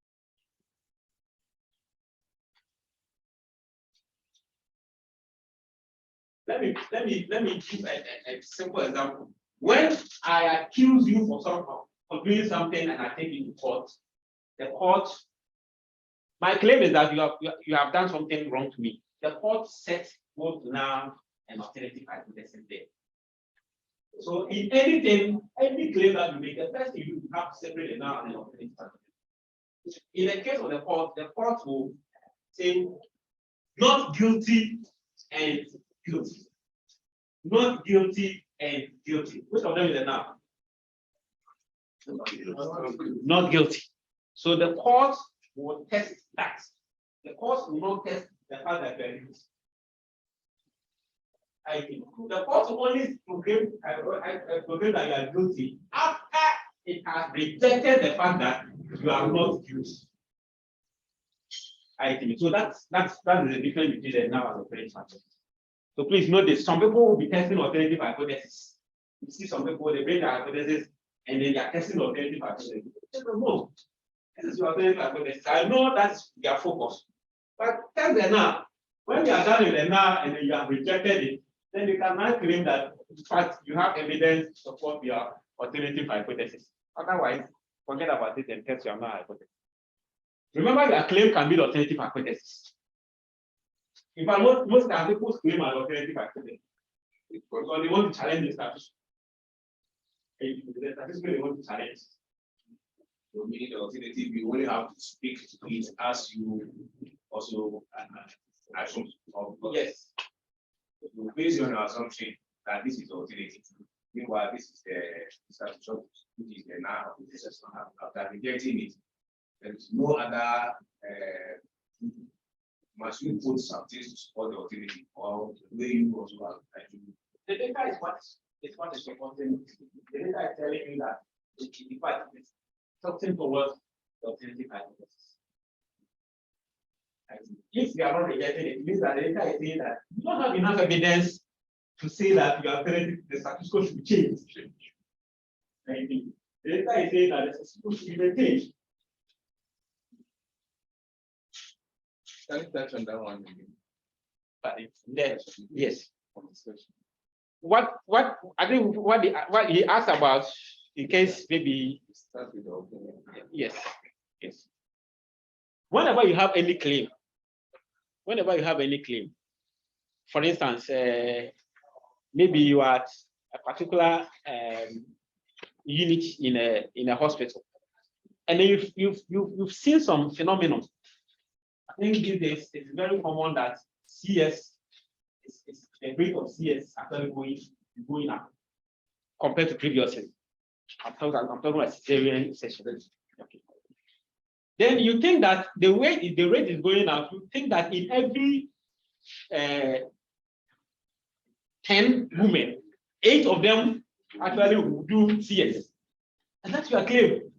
Let me give a simple example. When I accuse you for doing something and I take you to court, the court, my claim is that you have done something wrong to me. The court sets both null and alternative hypothesis there. So in anything, any claim that you make, the first thing you have to separate the null and alternative hypothesis. In the case of the court will say not guilty and guilty. Not guilty and guilty. Which of them is the null? Not guilty. So the court will test that. The court will not test the fact that you are guilty. The court will only proclaim that you are guilty after it has rejected the fact that you are not guilty. So that's the difference between the null and alternative hypothesis. So please note this: some people will be testing alternative hypothesis. You see some people they bring the hypothesis and then you are testing the alternative hypothesis. No, this is your alternative hypothesis. I know that's your focus. But tell them now, when you are done with it now and then you have rejected it, then you can now claim that in fact you have evidence to support your alternative hypothesis. Otherwise, forget about it and test your null hypothesis. Remember, your claim can be the alternative hypothesis. In fact, most people's claim are alternative hypothesis because they want to challenge the status. The status they want to challenge. So meaning the alternative, you only have to speak to it as you also assume. Yes. So based on your assumption that this is the alternative, meanwhile this is the status, which is the now. After rejecting it, there is no other. Must you put something to support the alternative, or the way you also have? The data is what is supporting. The data is telling you that in fact it's something towards the alternative hypothesis. If you are not rejecting it, it means that the data is saying that you don't have enough evidence to say that your alternative, the status quo should change. The data is saying that the status quo should be maintained. Can you touch on that one again? But then, yes. What I think what he asked about in case maybe yes. Whenever you have any claim, for instance, maybe you are at a particular unit in a hospital, and then you've seen some phenomenon. I think these days it's very common that CS is the rate of CS actually going up compared to previously. I'm talking about cesarean section. Okay. Then you think that the rate is going up, you think that in every 10 women, 8 of them actually will do CS. And that's your claim.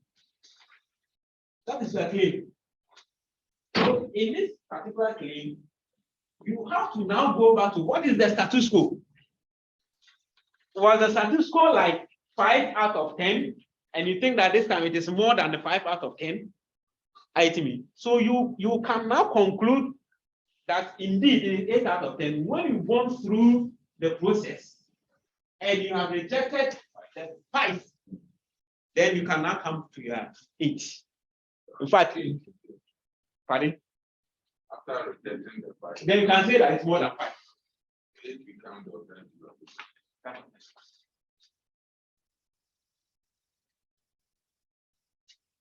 That is your claim. So in this particular claim, you have to now go back to what is the status quo. Was the status quo like 5 out of 10? And you think that this time it is more than the 5 out of 10? So you can now conclude that indeed it is 8 out of 10 when you've gone through the process and you have rejected the 5, then you can now come to your 8. In fact, pardon? After rejecting the 5, Then you can say that it's more than 5. it becomes the alternative.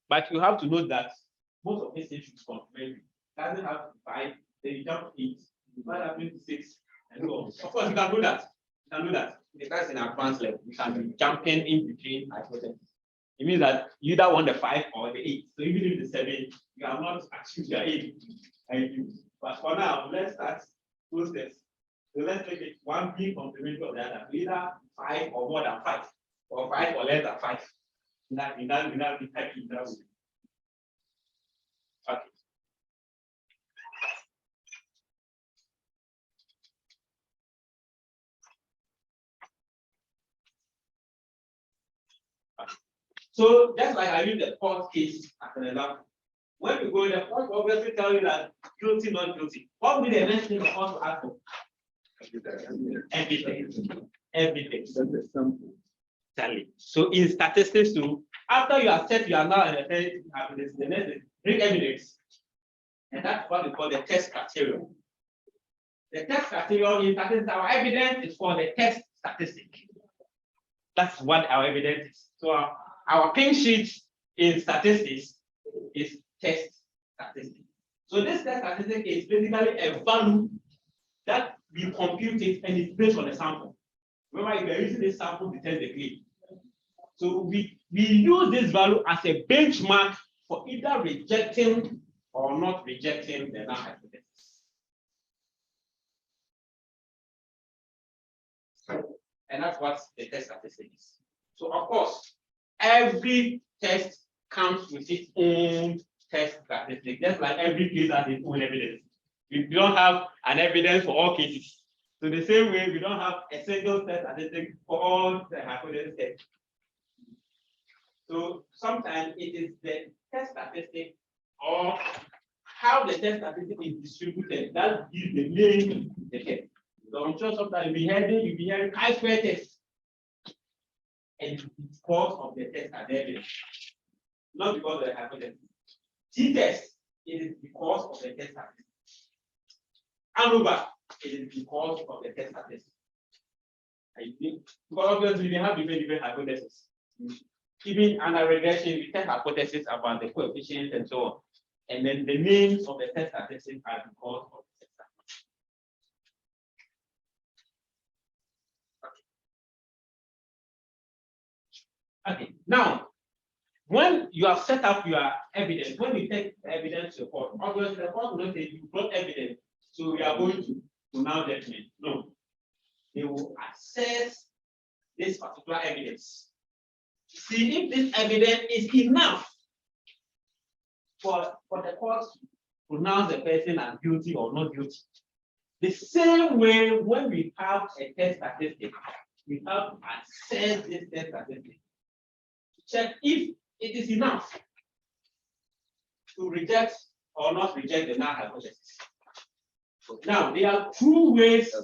But you have to know that most of these issues complementary. Doesn't have 5, then you jump 8, you might have 26, and so on. Of course, you can do that. You can do that. That's in advanced level. You can be jumping in between hypotheses. It means that you either want the 5 or the 8. So even if the 7, you are not achieved your 8. But for now, let's start process. So let's make it one being complementary of the other. Either 5 or more than 5, or 5 or less than 5. In that be typed in that way. Okay. So just like I used the court case as an example. When you go in the court, obviously tell you that guilty, not guilty. What will be the next thing the court will ask for? Everything. Exactly. So in statistics too, after you have said you are now in the next is bring evidence. And that's what we call the test criterion. The test criterion in statistics, our evidence is for the test statistic. That's what our evidence is. So our pin sheet in statistics is test statistic. So this test statistic is basically a value that we compute it and it's based on a sample. Remember, if we are using this sample to test the claim. So we use this value as a benchmark for either rejecting or not rejecting the null hypothesis. And that's what the test statistic is. So of course, every test comes with its own test statistic, just like every case has its own evidence. We don't have an evidence for all cases. So the same way, we don't have a single test statistic for all the hypothesis tests. So sometimes it is the test statistic or how the test statistic is distributed that gives the name of the test. So I'm sure sometimes you'll be hearing I-square test. And it's because of the test are there, not because of the hypothesis. T-test, it is because of the test statistic. ANOVA, it is because of the test statistic. I think, because obviously we have different hypotheses. Even under regression, we test hypotheses about the coefficients and so on. And then the names of the test statistics are because of the test statistics. Okay, now, when you have set up your evidence, when you take evidence report, obviously the report will not say you brought evidence, so we are going to now judgment. No, they will assess this particular evidence. See if this evidence is enough for the court to pronounce the person as guilty or not guilty. The same way when we have a test statistic, we have to assess this test statistic to check if it is enough to reject or not reject the null hypothesis. Now, there are two ways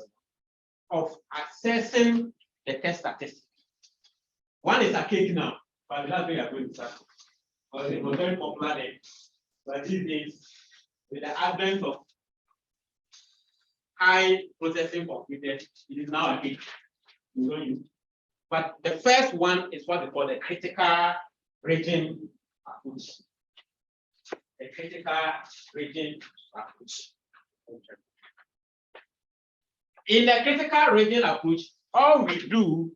of assessing the test statistic. One is archaic now, but that's where we are going to start. Because it was very popular then. But these days, with the advent of high processing computers, it is now archaic. But the first one is what they call the critical region approach. The critical region approach. In the critical region approach, all we do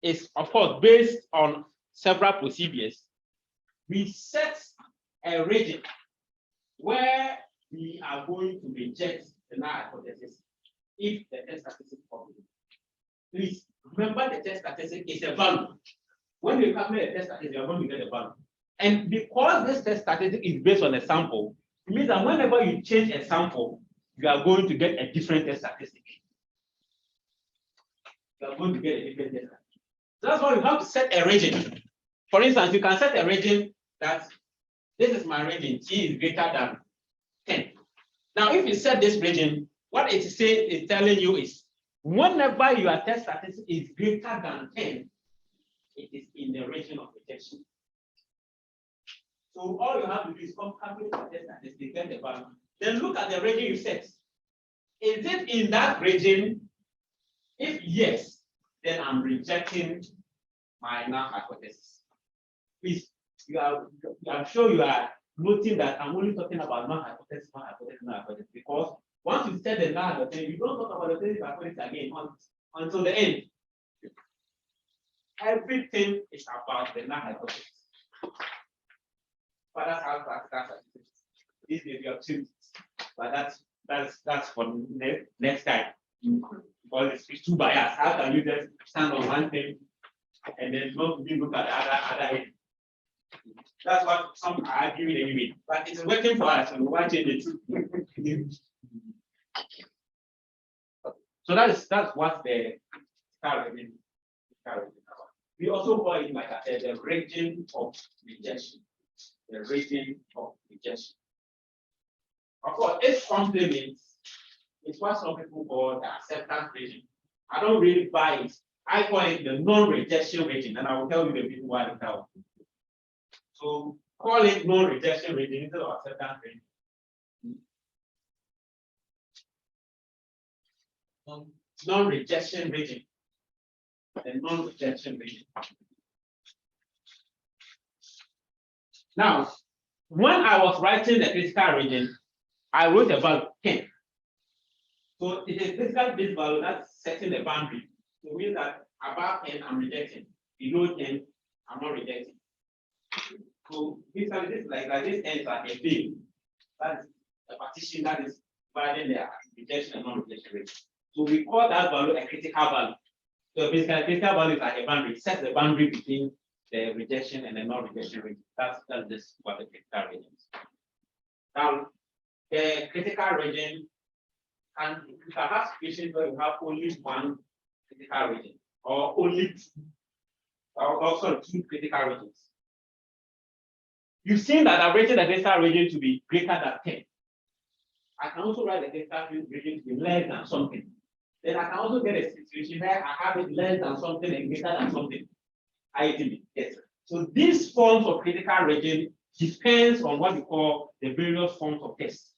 is, of course, based on several procedures. We set a region where we are going to reject the null hypothesis if the test statistic is possible. Please remember the test statistic is a value. When you calculate a test statistic, you are going to get a value. And because this test statistic is based on a sample, it means that whenever you change a sample, you are going to get a different test statistic. You are going to get a different test statistic. That's why you have to set a region. For instance, you can set a region that this is my region, T is greater than 10. Now, if you set this region, what it is telling you is whenever your test statistic is greater than 10, it is in the region of rejection. So all you have to do is calculate the test statistic, get the value. Then look at the region you set. Is it in that region? If yes, then I'm rejecting my null hypothesis. Please, I'm sure you are noting that I'm only talking about null hypothesis, because once you set the null hypothesis, you don't talk about the basic hypothesis again until the end. Everything is about the null hypothesis. But that's how this may be opportunities. But that's for next time. Because it's too biased. How can you just stand on one thing and then not even look at the other end? That's what some are arguing anyway. But it's working for us, and we want to change it. So that's what the current. We also call it, like I said, the region of rejection. The region of rejection. Of course, its complement is what some people call the acceptance region. I don't really buy it. I call it the non-rejection region, and I will tell you the reason why it's out. So call it non-rejection region instead of acceptance region. Non-rejection region. The non-rejection region. Now, when I was writing the critical region, I wrote about 10. So it is basically this value that's setting the boundary. So it means that above 10, I'm rejecting. Below 10, I'm not rejecting. So basically, this like this ends like a veil. That's a partition that is dividing the rejection and non-rejection rate. So we call that value a critical value. So basically, critical value is like a boundary. It sets the boundary between the rejection and the non-rejection rate. That's just what the critical region is. Now, the critical region, and you can have situations where you have only one critical region or only two, or also two critical regions. you've seen that I've rated the critical region to be greater than 10. I can also write the critical region to be less than something. Then I can also get a situation where I have it less than something and greater than something. Yes. So these forms of critical region depends on what we call the various forms of tests.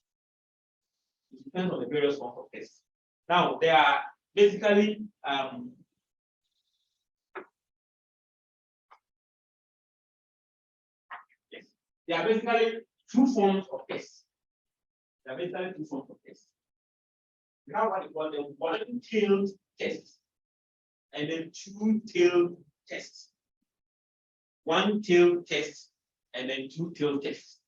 It depends on the various forms of tests. Now, there are basically yes, there are basically two forms of tests. There are basically two forms of tests. We have what we call the one-tailed test and then two-tailed tests. One-tailed test and then two-tailed tests.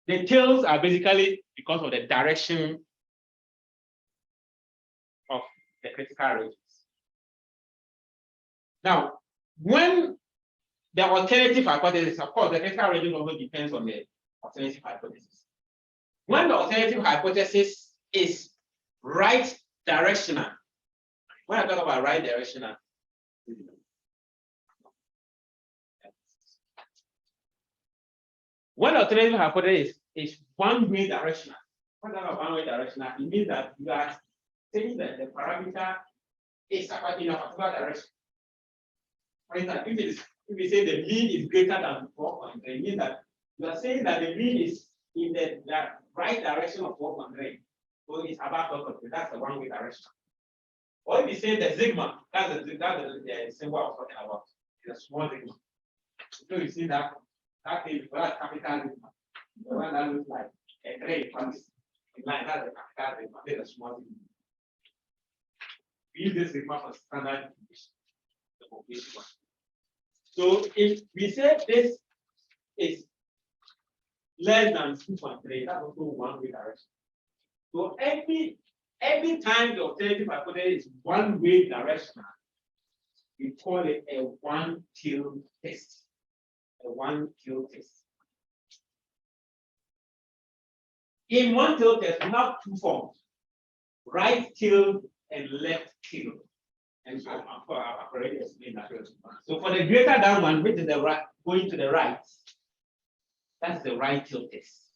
The tails are basically because of the direction of the critical regions. Now, when the alternative hypothesis, of course, the critical region also depends on the alternative hypothesis. When the alternative hypothesis is right directional, when I talk about right directional, when the alternative hypothesis is one-way directional, when I talk about one-way directional, it means that you are saying that the parameter is in a particular direction. For instance, if we say the mean is greater than 4.3, it means that you are saying that the mean is in the right direction of 4.3. So it's about 4.3. That's the one-way direction. Or if we say the sigma, that's the symbol I was talking about. It's a small sigma. So you see that is capital sigma. The one that looks like a 3 comes in line, that's the capital sigma. This is a small sigma. We use this sigma for standard deviation. So if we say this is less than 2.3, that's also one-way direction. So every time the alternative hypothesis is one-way directional, we call it a one-tailed test. A one-tailed test. In one-tailed test, we have two forms: right-tailed and left-tailed. And so I've already explained that. So for the greater than one, which is the right, going to the right, that's the right-tailed test.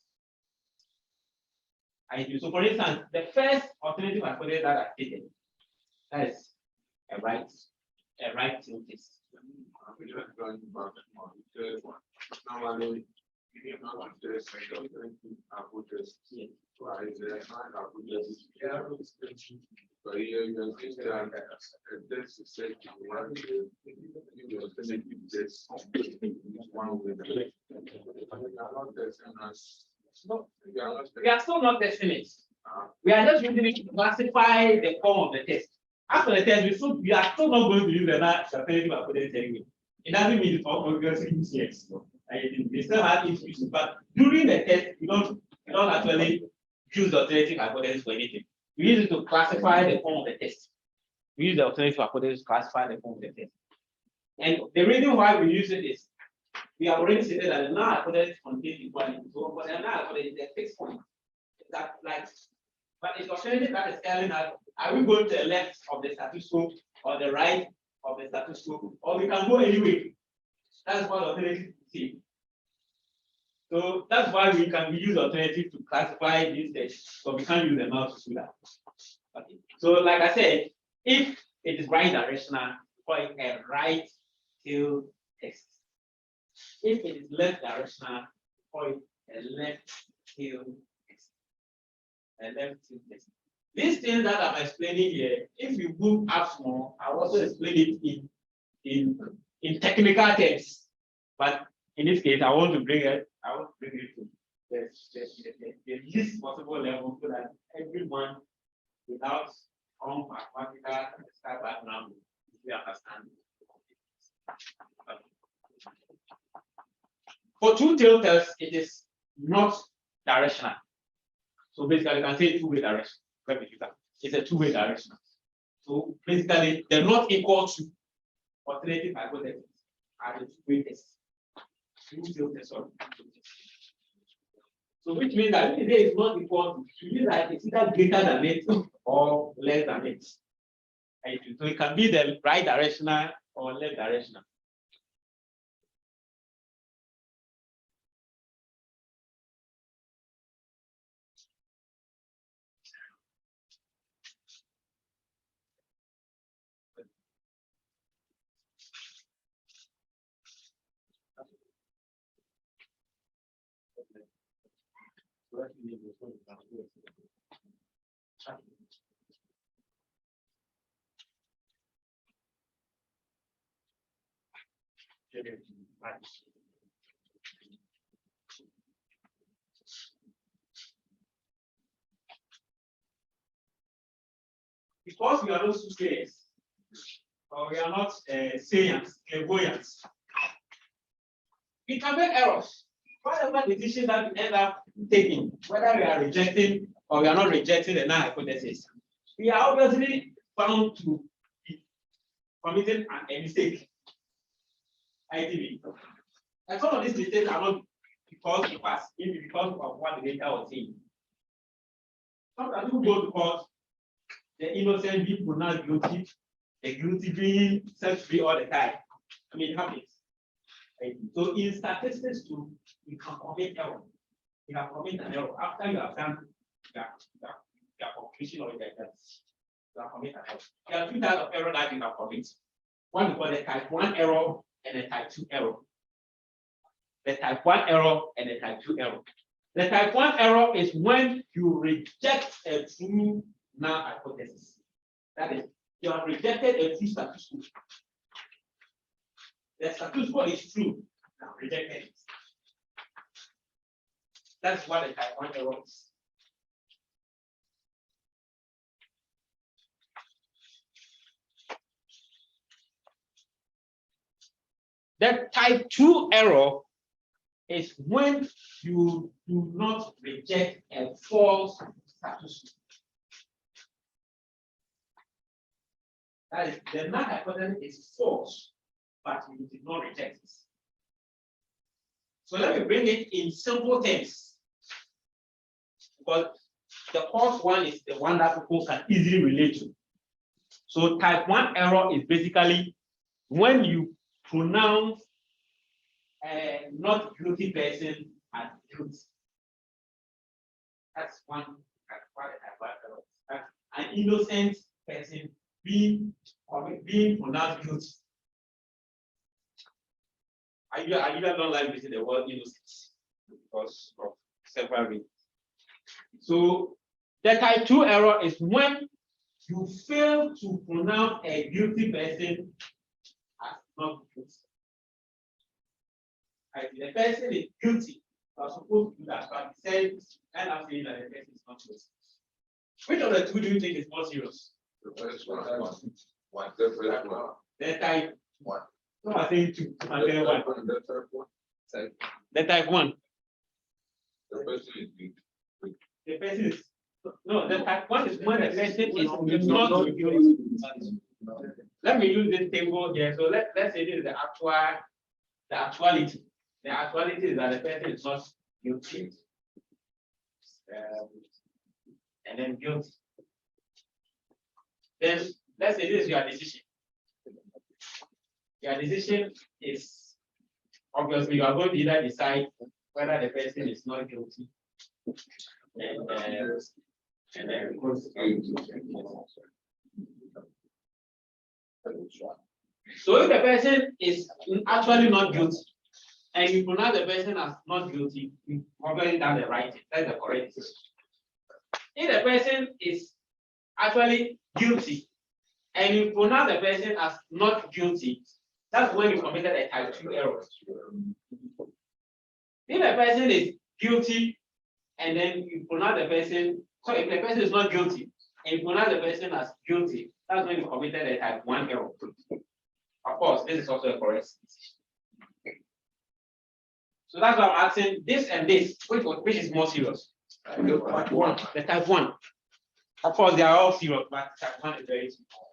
So for instance, the first alternative hypothesis that I stated, that is a right-tailed test. No, we are still not testing it. We are just using it to classify the form of the test. After the test, we are still not going to use the alternative hypothesis anyway. It doesn't mean it's all progressing yet. We still have issues, but during the test, we don't actually use the alternative hypothesis for anything. We use it to classify the form of the test. We use the alternative hypothesis to classify the form of the test. And the reason why we use it is we have already stated that the null hypothesis contains equality. So for the null hypothesis, the fixed point. That like, but it's alternative that is telling us, are we going to the left of the status quo or the right of the status quo, or we can go anyway. That's what alternative see. So that's why we can use alternative to classify these tests, but we can't use them now to do that. Okay. So like I said, if it is right directional, we call it a right-tailed test. If it is left directional, we call it a left-tailed test. A left-tailed test. These things that I'm explaining here, if you move up more, I'll also explain it in technical terms. But in this case, I want to bring it to the least possible level so that everyone without strong mathematical background will understand. For two-tailed tests, it is not directional. So basically, you can say two-way direction. It's a two-way direction. So basically, they're not equal to alternative hypothesis are the two-way tests. Two-tailed tests. So which means that if it is not equal to, it means that it's either greater than it or less than it. So it can be the right directional or left directional. Because we are not soothsayers, or we are not sayers, clairvoyants, we can make errors. Whatever decision that we end up taking, whether we are rejecting or we are not rejecting the null hypothesis, we are obviously found to be committing a mistake. ITV. And some of these mistakes are not because of us, maybe because of what the data was saying. Sometimes people go to court, the innocent being pronounced guilty, the guilty being set free all the time. I mean, it happens. Right? So in statistics too, you can commit error. You can commit an error after you have done your conclusion or your evidence. You have committed an error. There are two types of error that you can commit. One is called the type 1 error and the type 2 error. The type 1 error and the type 2 error. The type 1 error is when you reject a true null hypothesis. That is, you have rejected a true status quo. The status quo is true, you have rejected it. That's what the type 1 error is. The type 2 error is when you do not reject a false status quo. That is, the null hypothesis is false, but you did not reject it. So let me bring it in simple terms, because the first one is the one that people can easily relate to. So type 1 error is basically when you pronounce a not guilty person as guilty. That's one. That's what a type 1 error is. That's an innocent person being pronounced guilty. I don't like using the word innocent because of several reasons. So the type 2 error is when you fail to pronounce a guilty person as not guilty. The person is guilty, you are supposed to do that, but he said, and I'm saying that the person is not guilty. Which of the two do you think is more serious? The first one. The first one. The type 1. No, I think two. The third one. The third one. The type 1. The person is guilty. The person is no. The type 1 is when the person is not guilty. Let me use this table here. So let's say this is the actuality. The actuality is that the person is not guilty. And then guilty. Then let's say this is your decision. Your decision is obviously you are going to either decide whether the person is not guilty and then so if the person is actually not guilty and you pronounce the person as not guilty, you probably done the right thing. That's the correct thing. If the person is actually guilty and you pronounce the person as not guilty, that's when you committed a type 2 error. If a person is guilty and then you pronounce the person, so if the person is not guilty and you pronounce the person as guilty, that's when you committed a type 1 error. Of course, this is also a correct. So that's why I'm asking this and this, which is more serious? The type 1. Of course, they are all serious, but type 1 is very small.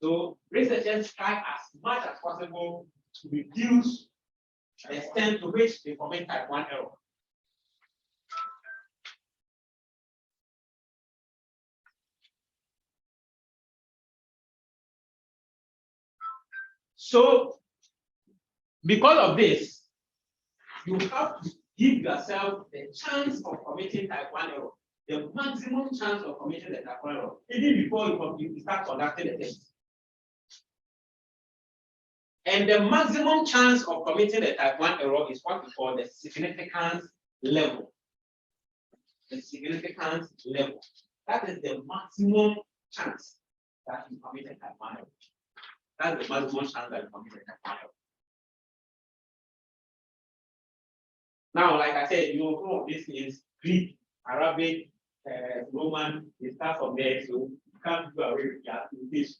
So researchers try as much as possible to reduce the extent to which they commit type 1 error. So because of this, you have to give yourself the chance of committing type 1 error, the maximum chance of committing the type 1 error, even before you start conducting the test. And the maximum chance of committing the type 1 error is what we call the significance level. the significance level. That is the maximum chance that you committed a minor. That's the maximum chance that you committed a minor. Now, like I said, some of these things, Greek, Arabic, Roman, they start from there, so you can't do away with this.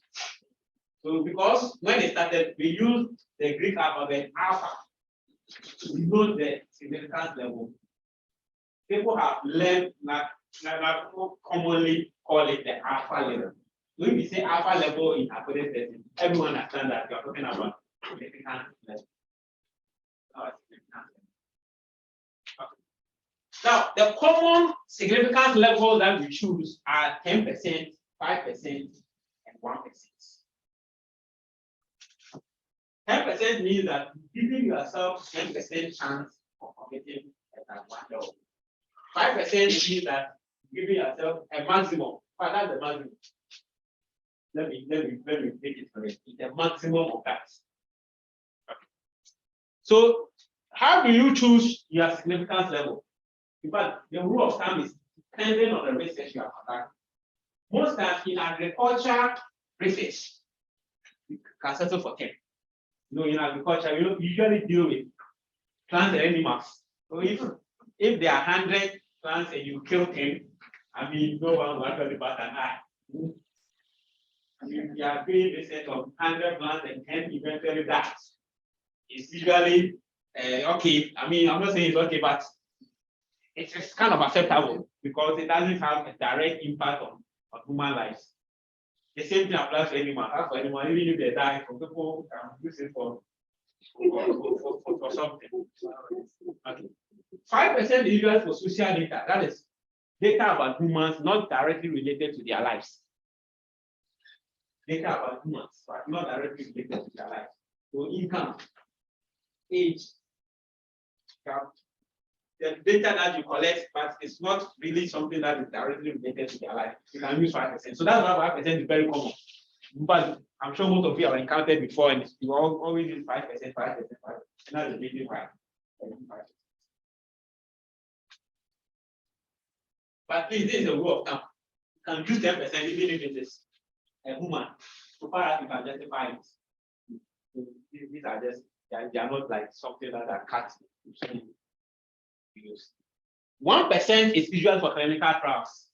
So because when they started, we used the Greek alphabet alpha to denote the significance level. People have learned that commonly call it the alpha level. So if you say alpha level in accordance setting, everyone understands that you are talking about significance level. Now, the common significance level that we choose are 10%, 5%, and 1%. 10% means that giving yourself 10% chance of committing at one level. 5% means that giving yourself a maximum. But that's the maximum. Let me take it correct. It's the maximum of that. So, how do you choose your significance level? In fact, the rule of thumb is depending on the research you have conducted. Most times in agriculture research, you can settle for 10. In agriculture, you usually deal with plants and animals. So if there are 100 plants and you kill 10, I mean, no one will actually bat an eye. I mean, we are doing research of 100 plants and 10 eventually dies. It's usually okay. I mean, I'm not saying it's okay, but it's kind of acceptable because it doesn't have a direct impact on human lives. The same thing applies to animals. As for animals, even if they die, people can use it for something. Okay. 5% is usually for social data. That is data about humans not directly related to their lives. Data about humans, but not directly related to their lives. So income, age, the data that you collect, but it's not really something that is directly related to their life. You can use 5%. So that's why 5% is very common. But I'm sure most of you have encountered before, and you always use 5%, 5%, 5%. That's the basic one. But please, this is a rule of thumb. You can use 10% even if it is a woman, so far as you can justify it. These are just, they are not like something that are cut. 1% is usual for clinical trials.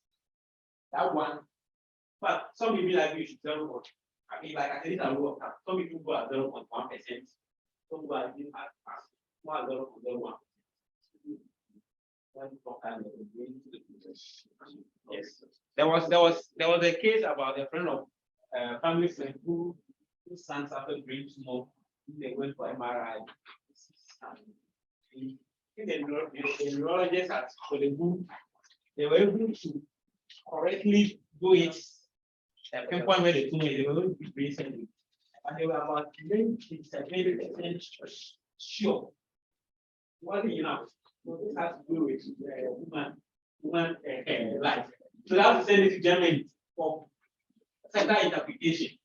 That one, but some people like you should 0. I mean, like I said, it's a rule of thumb. Some people go at 0.1%. Some go at 0.01. Yes, there was a case about a friend of family friend whose son suffered brain tumor. They went for MRI. The neurologist at Kolebu, they were able to correctly do it. At the point where the tumor is, they were able to be recently. And they were about 97% sure. What do you know? So this has to do with human life. So they have to send it to Germany for further interpretation.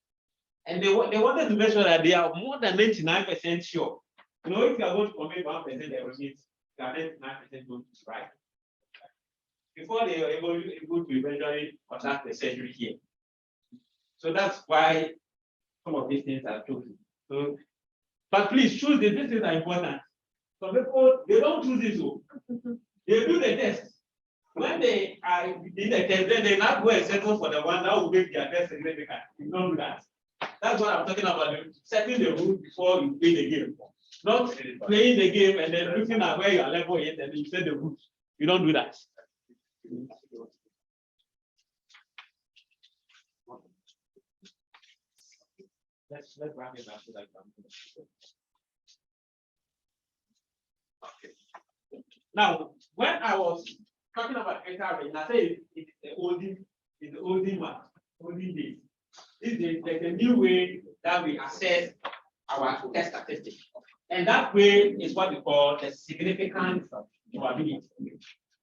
And they wanted to make sure that they are more than 99% sure. If you are going to commit 1%, they will need 99% going to right. Before they were able to eventually conduct the surgery here. So that's why some of these things are chosen. So, but please choose this. These things are important. Some people, they don't choose this. They do the test. When they are in the test, then they not go and settle for the one that will make their test significant. You don't do that. That's what I'm talking about. Setting the rule before you play the game. Not playing the game and then looking at where your level is and you set the rules. You don't do that. Let's wrap it up. Okay. Now, when I was talking about entering, I said it's the olden days. These days, there's a new way that we assess our test statistics. And that way is what we call the significance probability.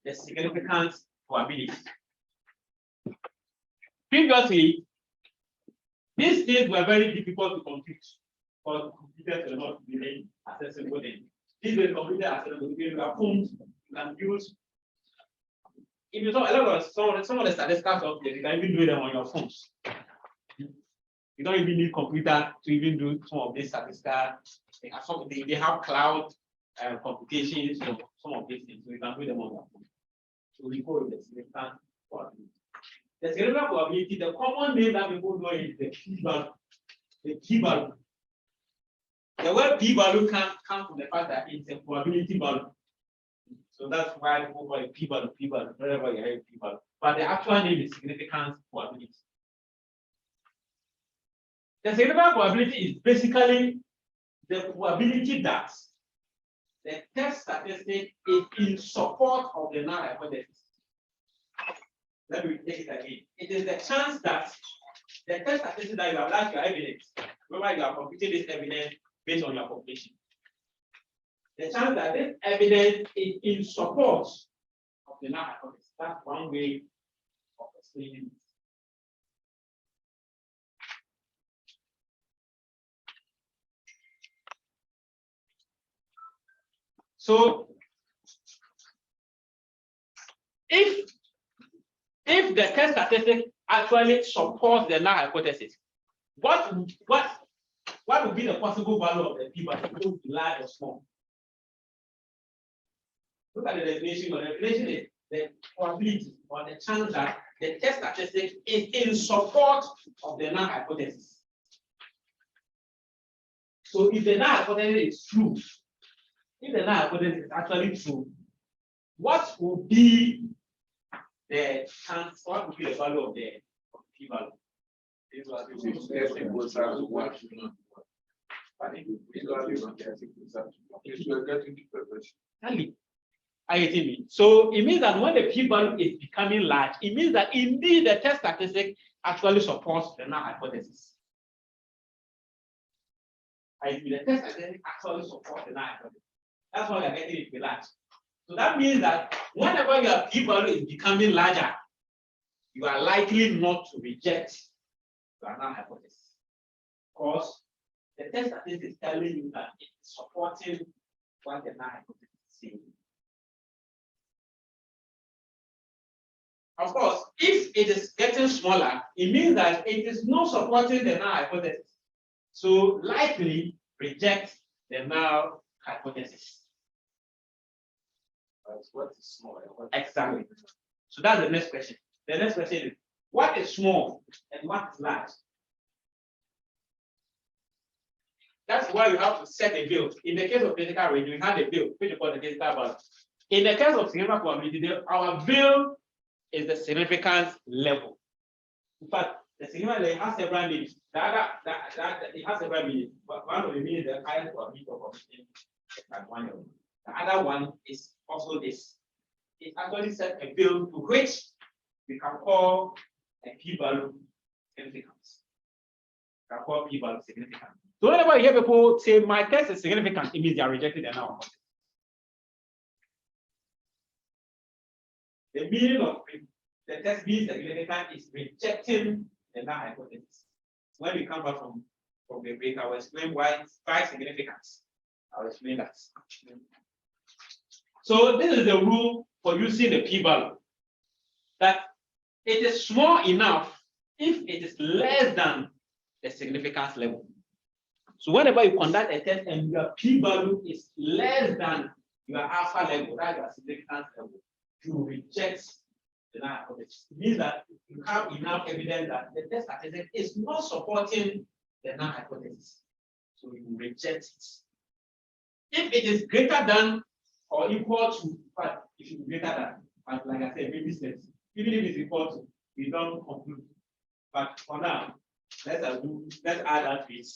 The significance probability. Previously, these things were very difficult to compute because computers were not really accessible then. These were computer accessible. You have phones, you can use if you saw a lot of some of the statistical software, you can even do them on your phones. You don't even need computer to even do some of these statistical. They have cloud computations, so some of these things, so you can do them on your phone. So we call it the significant probability. The significant probability, the common name that people know is the p-value. The p-value. The word p-value comes from the fact that it's a probability value. So that's why people call it p-value, wherever you have p-value. But the actual name is significant probability. The significant probability is basically the probability that the test statistic is in support of the null hypothesis. Let me take it again. It is the chance that the test statistic that you have like your evidence, whereby you are computing this evidence based on your population. The chance that this evidence is in support of the null hypothesis. That's one way of explaining it. So if the test statistic actually supports the null hypothesis, what would be the possible value of the p-value? It would be large or small. Look at the definition. The definition is the probability or the chance that the test statistic is in support of the null hypothesis. So if the null hypothesis is true, if the null hypothesis is actually true, what would be the chance? What would be the value of the p-value? So it means that when the p-value is becoming large, it means that indeed the test statistic actually supports the null hypothesis. The test statistic actually supports the null hypothesis. That's why you're getting it to be large. So that means that whenever your p-value is becoming larger, you are likely not to reject the null hypothesis. Because the test statistic is telling you that it's supporting what the null hypothesis is saying. Of course, if it is getting smaller, it means that it is not supporting the null hypothesis. So likely reject the null hypothesis. What is small? Exactly. So that's the next question. The next question is, what is small and what is large? That's why you have to set a bill. In the case of critical range, we have a bill, which is called the critical value. In the case of significant probability, our bill is the significance level. In fact, the significance level has several meanings. It has several meanings. But one of the meanings is the highest probability of omission and one of them. The other one is also this. It actually sets a bill to which we can call a p-value significant. We can call p-value significant. So whenever you hear people say my test is significant, it means they are rejected and now. The meaning of the test being significant is rejecting the null hypothesis. When we come back from the break, I will explain why it's by significance. I'll explain that. So this is the rule for using the p-value. That it is small enough if it is less than the significance level. So whenever you conduct a test and your p-value is less than your alpha level, that's your significance level, you reject the null hypothesis. It means that you have enough evidence that the test statistic is not supporting the null hypothesis. So you reject it. If it is greater than or equal to, but it should be greater than, but like I said, maybe steps. Even if it's equal to, we don't conclude. But for now, let's add that to it.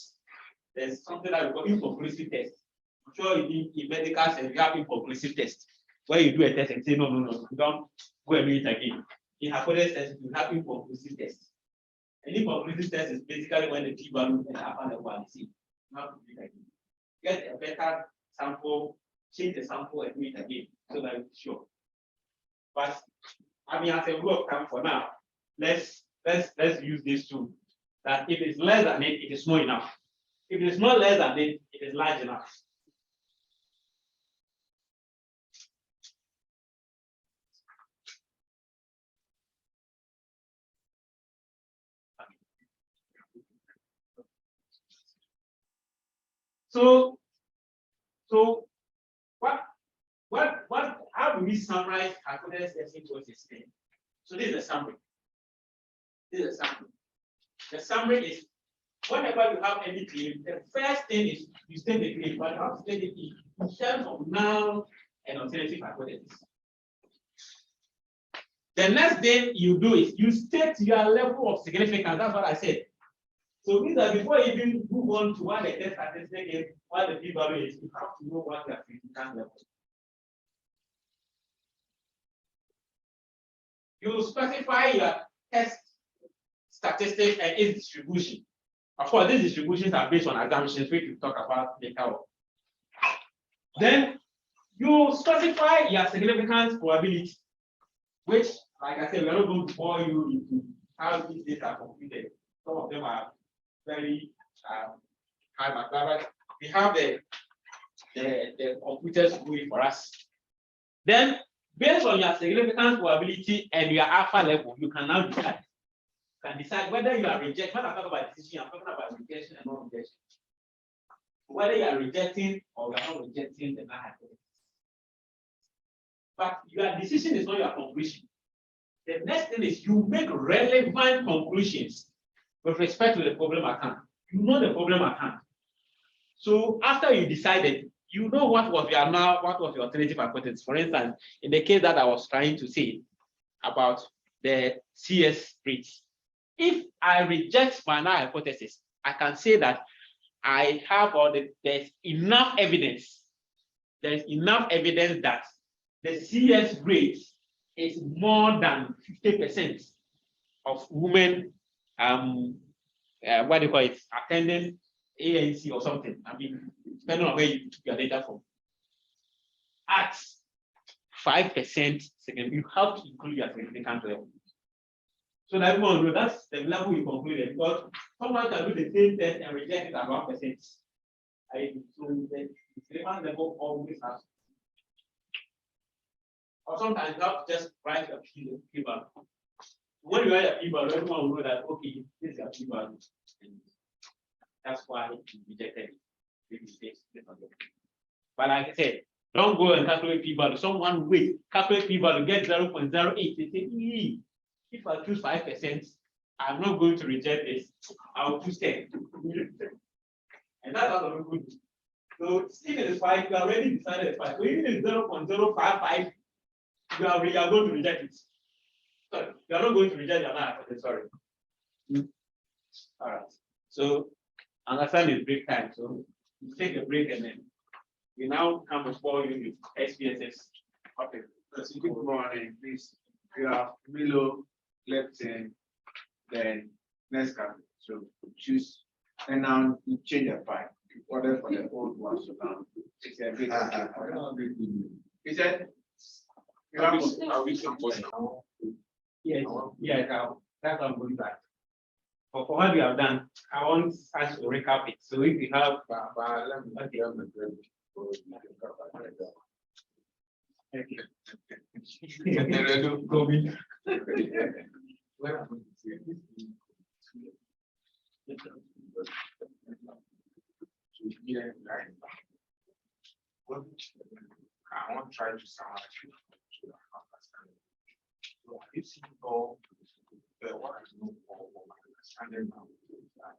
There's something that we call inconclusive test. I'm sure in medical sense, you have inconclusive test, where you do a test and say, no, you don't go and do it again. In hypothesis test, you have inconclusive test. An inconclusive test is basically when the p-value and alpha level are the same. You have to do it again. Get a better sample, change the sample and do it again, so that it's sure. But I mean, as a rule of thumb for now, let's use this tool. That if it's less than it is small enough. If it is not less than it is large enough. So how do we summarize calculated testing process? So this is a summary. The summary is whenever you have any claim, the first thing is you state the claim, but you have to state it in terms of noun and alternative hypothesis. The next thing you do is you state your level of significance. That's what I said. So these are before you even move on to what the test statistic is, what the p-value is, you have to know what your significance level is. You specify your test statistic and its distribution. Of course, these distributions are based on assumptions, which we talk about later. Then you specify your significance probability, which, like I said, we are not going to bore you into how these data are computed. Some of them are very high, but we have the computers do it for us. Then, based on your significance probability and your alpha level, you can now decide. You can decide whether you are rejecting. When I talk about decision, I'm talking about rejection and non-rejection. Whether you are rejecting or you are not rejecting the null hypothesis. But your decision is not your conclusion. The next thing is you make relevant conclusions with respect to the problem at hand. You know the problem at hand. So after you decided, you know what was your alternative hypothesis. For instance, in the case that I was trying to say about the CS rates, if I reject my null hypothesis, I can say that I have there's enough evidence. There's enough evidence that the CS rate is more than 50% of women what do you call it, attending ANC or something. I mean, depending on where you took your data from. At 5%, you have to include your significant level. So that everyone knows that's the level you concluded, because someone can do the same test and reject it at 1%. So the significant level always has. Or sometimes you have to just write a p-value. When you write a p-value, everyone will know that, okay, this is a p-value. That's why you rejected it. But like I said, don't go and calculate p-value. Someone wait, calculate p-value, get 0.08. They say, if I choose 5%, I'm not going to reject this. I'll choose 10. And that's what we could do. So if it is 5, you already decided 5. So even if it's 0.055, you are going to reject it. Sorry, you are not going to reject your hypothesis. Sorry. All right. So understand it's break time. So you take a break and then we now come before you with SPSS. Okay. Good morning, please. We have Milo, leptin, then next capital. So choose and now you change your file. Order for the old one. So now it's a bit. He said, Are we supposed to? Yes, that's what I'm going back. For what we have done, I want us to recap it. So if we have I want to try to summarize you. So you see all the what I know for understanding now is that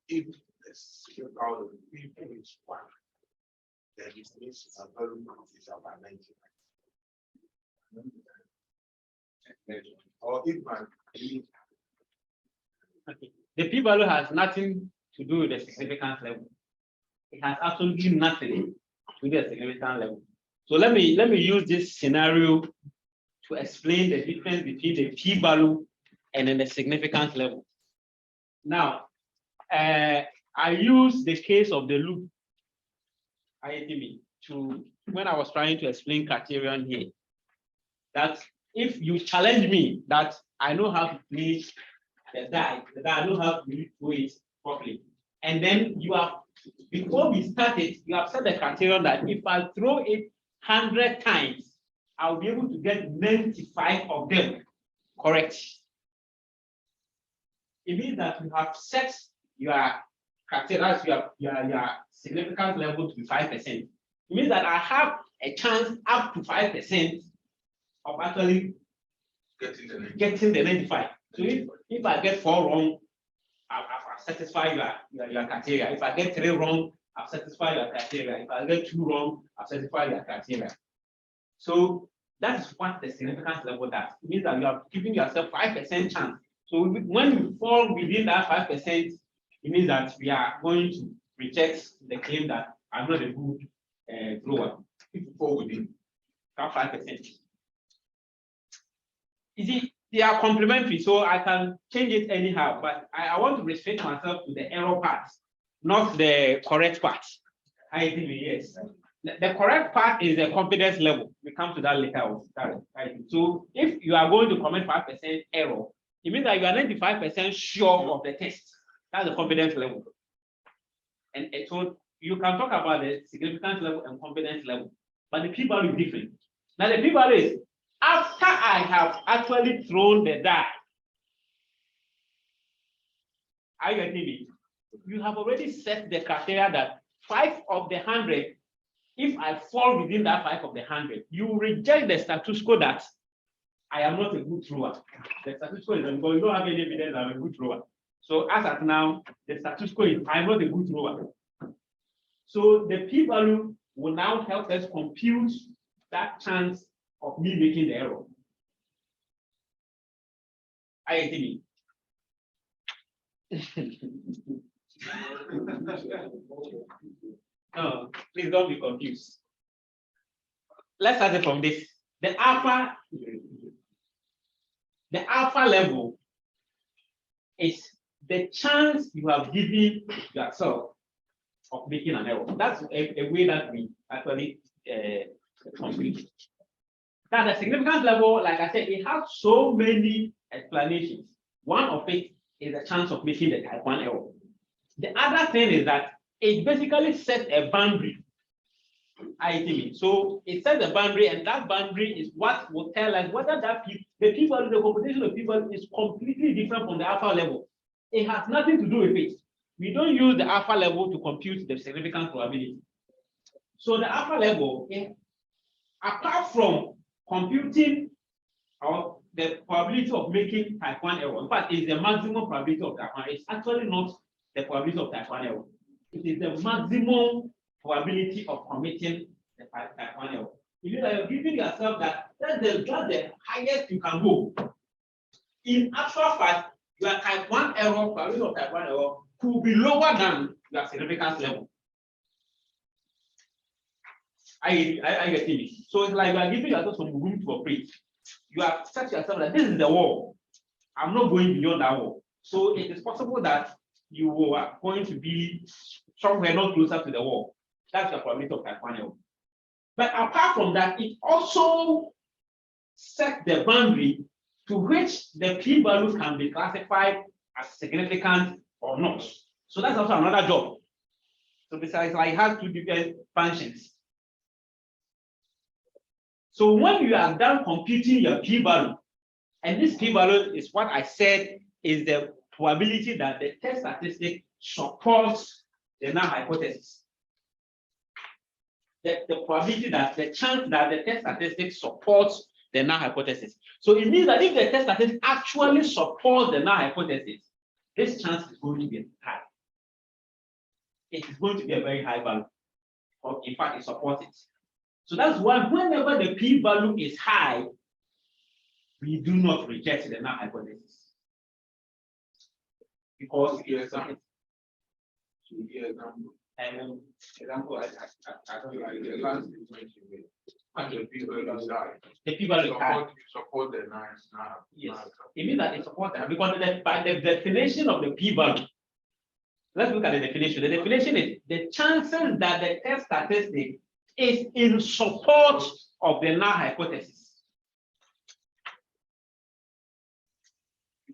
if the secure power of the people is 1, then it means it's a very is about 90. Or if my okay. The p-value has nothing to do with the significance level. It has absolutely nothing to do with the significance level. So let me use this scenario to explain the difference between the p-value and then the significance level. Now, I use the case of the loop IATB to when I was trying to explain criterion here. That if you challenge me that I know how to play the die, that I know how to do it properly, and then you have before we started, you have set the criterion that if I throw it 100 times, I'll be able to get 95 of them correct. It means that you have set your criteria, your significance level to be 5%. It means that I have a chance up to 5% of actually getting the 95. So if I get 4 wrong, I've satisfied your criteria. If I get 3 wrong, I've satisfied your criteria. If I get 2 wrong, I've satisfied your criteria. So that is what the significance level does. It means that you are giving yourself 5% chance. So when you fall within that 5%, it means that we are going to reject the claim that I'm not a good thrower. If you fall within that 5%. You see, they are complementary, so I can change it anyhow, but I want to restrict myself to the error part, not the correct part. I think yes. The correct part is the confidence level. We come to that later. So if you are going to commit 5% error, it means that you are 95% sure of the test. That's the confidence level. And so you can talk about the significance level and confidence level, but the p-value is different. Now the p-value is after I have actually thrown the die. Are you getting me? You have already set the criteria that 5 of the 100. If I fall within that 5 of the 100, you reject the status quo that I am not a good thrower. The status quo is because you don't have any evidence I'm a good thrower. So as at now, the status quo is I'm not a good thrower. So the p-value will now help us compute that chance of me making the error. Are you getting me? No, please don't be confused. Let's start it from this. The alpha level is the chance you have given yourself of making an error. That's a way that we actually compute. Now, the significance level, like I said, it has so many explanations. One of it is the chance of making the type 1 error. The other thing is that it basically sets a boundary. So it sets a boundary, and that boundary is what will tell us whether the p-value, the computation of p-value is completely different from the alpha level. It has nothing to do with it. We don't use the alpha level to compute the significance probability. So the alpha level, apart from computing the probability of making type 1 error, in fact, it's the maximum probability of type 1. It's actually not the probability of type 1 error. It is the maximum probability of committing the type 1 error. If you are giving yourself that's the highest you can go. In actual fact, your type 1 error, probability of type 1 error, could be lower than your significance level. I get it. So it's like you are giving yourself some room to operate. You have set yourself that this is the wall. I'm not going beyond that wall. So it is possible that you are going to be somewhere not closer to the wall. That's the probability of type 1 error. But apart from that, it also sets the boundary to which the p-value can be classified as significant or not. So that's also another job. So besides, it has 2 different functions. So when you are done computing your p-value, and this p-value is what I said is the probability that the test statistic supports the null hypothesis. The probability that the chance that the test statistic supports the null hypothesis. So it means that if the test statistic actually supports the null hypothesis, this chance is going to be high. It is going to be a very high value. Or in fact, it supports it. So that's why whenever the p-value is high, we do not reject the null hypothesis. Because example, I don't the p-value is high. Support the nice. Yes, it means that it supports that because by the definition of the p-value. Let's look at the definition. The definition is the chances that the test statistic is in support of the null hypothesis.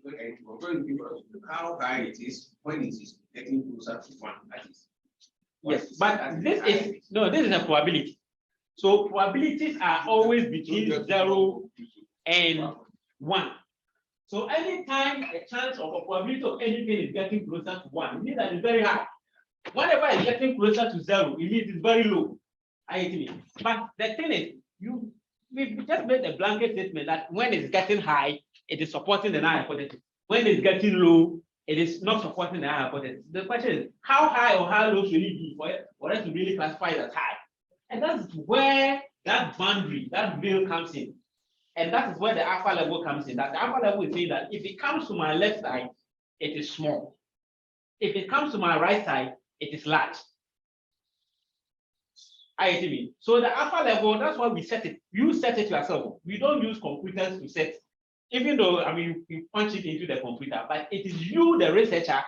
Okay, we're going to give us how high it is when it is getting closer to 1. That is. Yes, but this is a probability. So probabilities are always between 0 and 1. So anytime a chance of a probability of anything is getting closer to 1, it means that it's very high. Whenever it's getting closer to 0, it means it's very low. But the thing is, we just made a blanket statement that when it's getting high, it is supporting the null hypothesis. When it's getting low, it is not supporting the null hypothesis. The question is, how high or how low should it be for us to really classify it as high? And that's where that boundary, that veil comes in. And that is where the alpha level comes in. That the alpha level is saying that if it comes to my left side, it is small. If it comes to my right side, it is large. So the alpha level, that's why we set it. You set it yourself. We don't use computers to set, even though you punch it into the computer, but it is you, the researcher,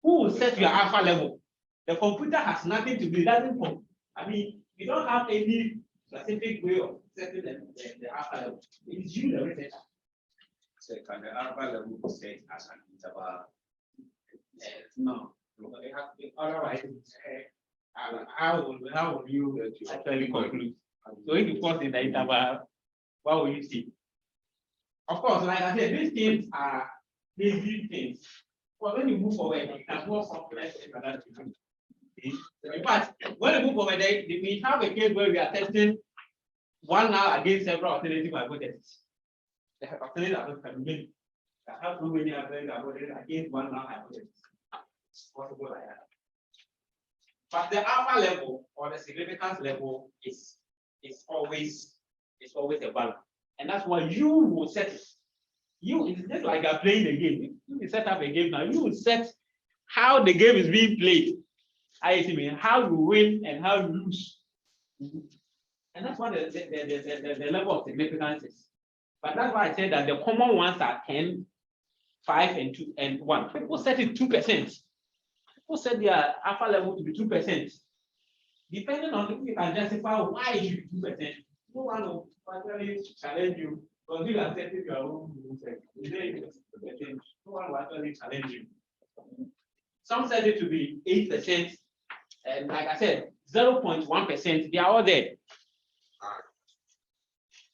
who will set your alpha level. The computer has nothing to do. It doesn't. You don't have any specific way of setting the alpha level. It is you, the researcher. So can the alpha level be set as an interval? No. Otherwise, how will you actually conclude? So if you put in the interval, what will you see? Of course, like I said, these things are basic things. But when you move forward, you can more complex. In fact, when you move forward, we have a case where we are testing one now against several alternative hypotheses. The alternative hypothesis can be have so many alternative hypotheses against one now hypothesis. It's possible like that. But the alpha level or the significance level is always a value. And that's why you will set it. It's just like you're playing the game. You set up a game now, you will set how the game is being played. How you win and how you lose. And that's what the level of significance is. But that's why I said that the common ones are 10, 5, and 2 and 1. People set it 2%. People set their alpha level to be 2%. Depending on if you can justify why it should be 2%, no one will actually challenge you because you are setting your own rules. No one will actually challenge you. Some set it to be 8%, and like I said, 0.1%, they are all there.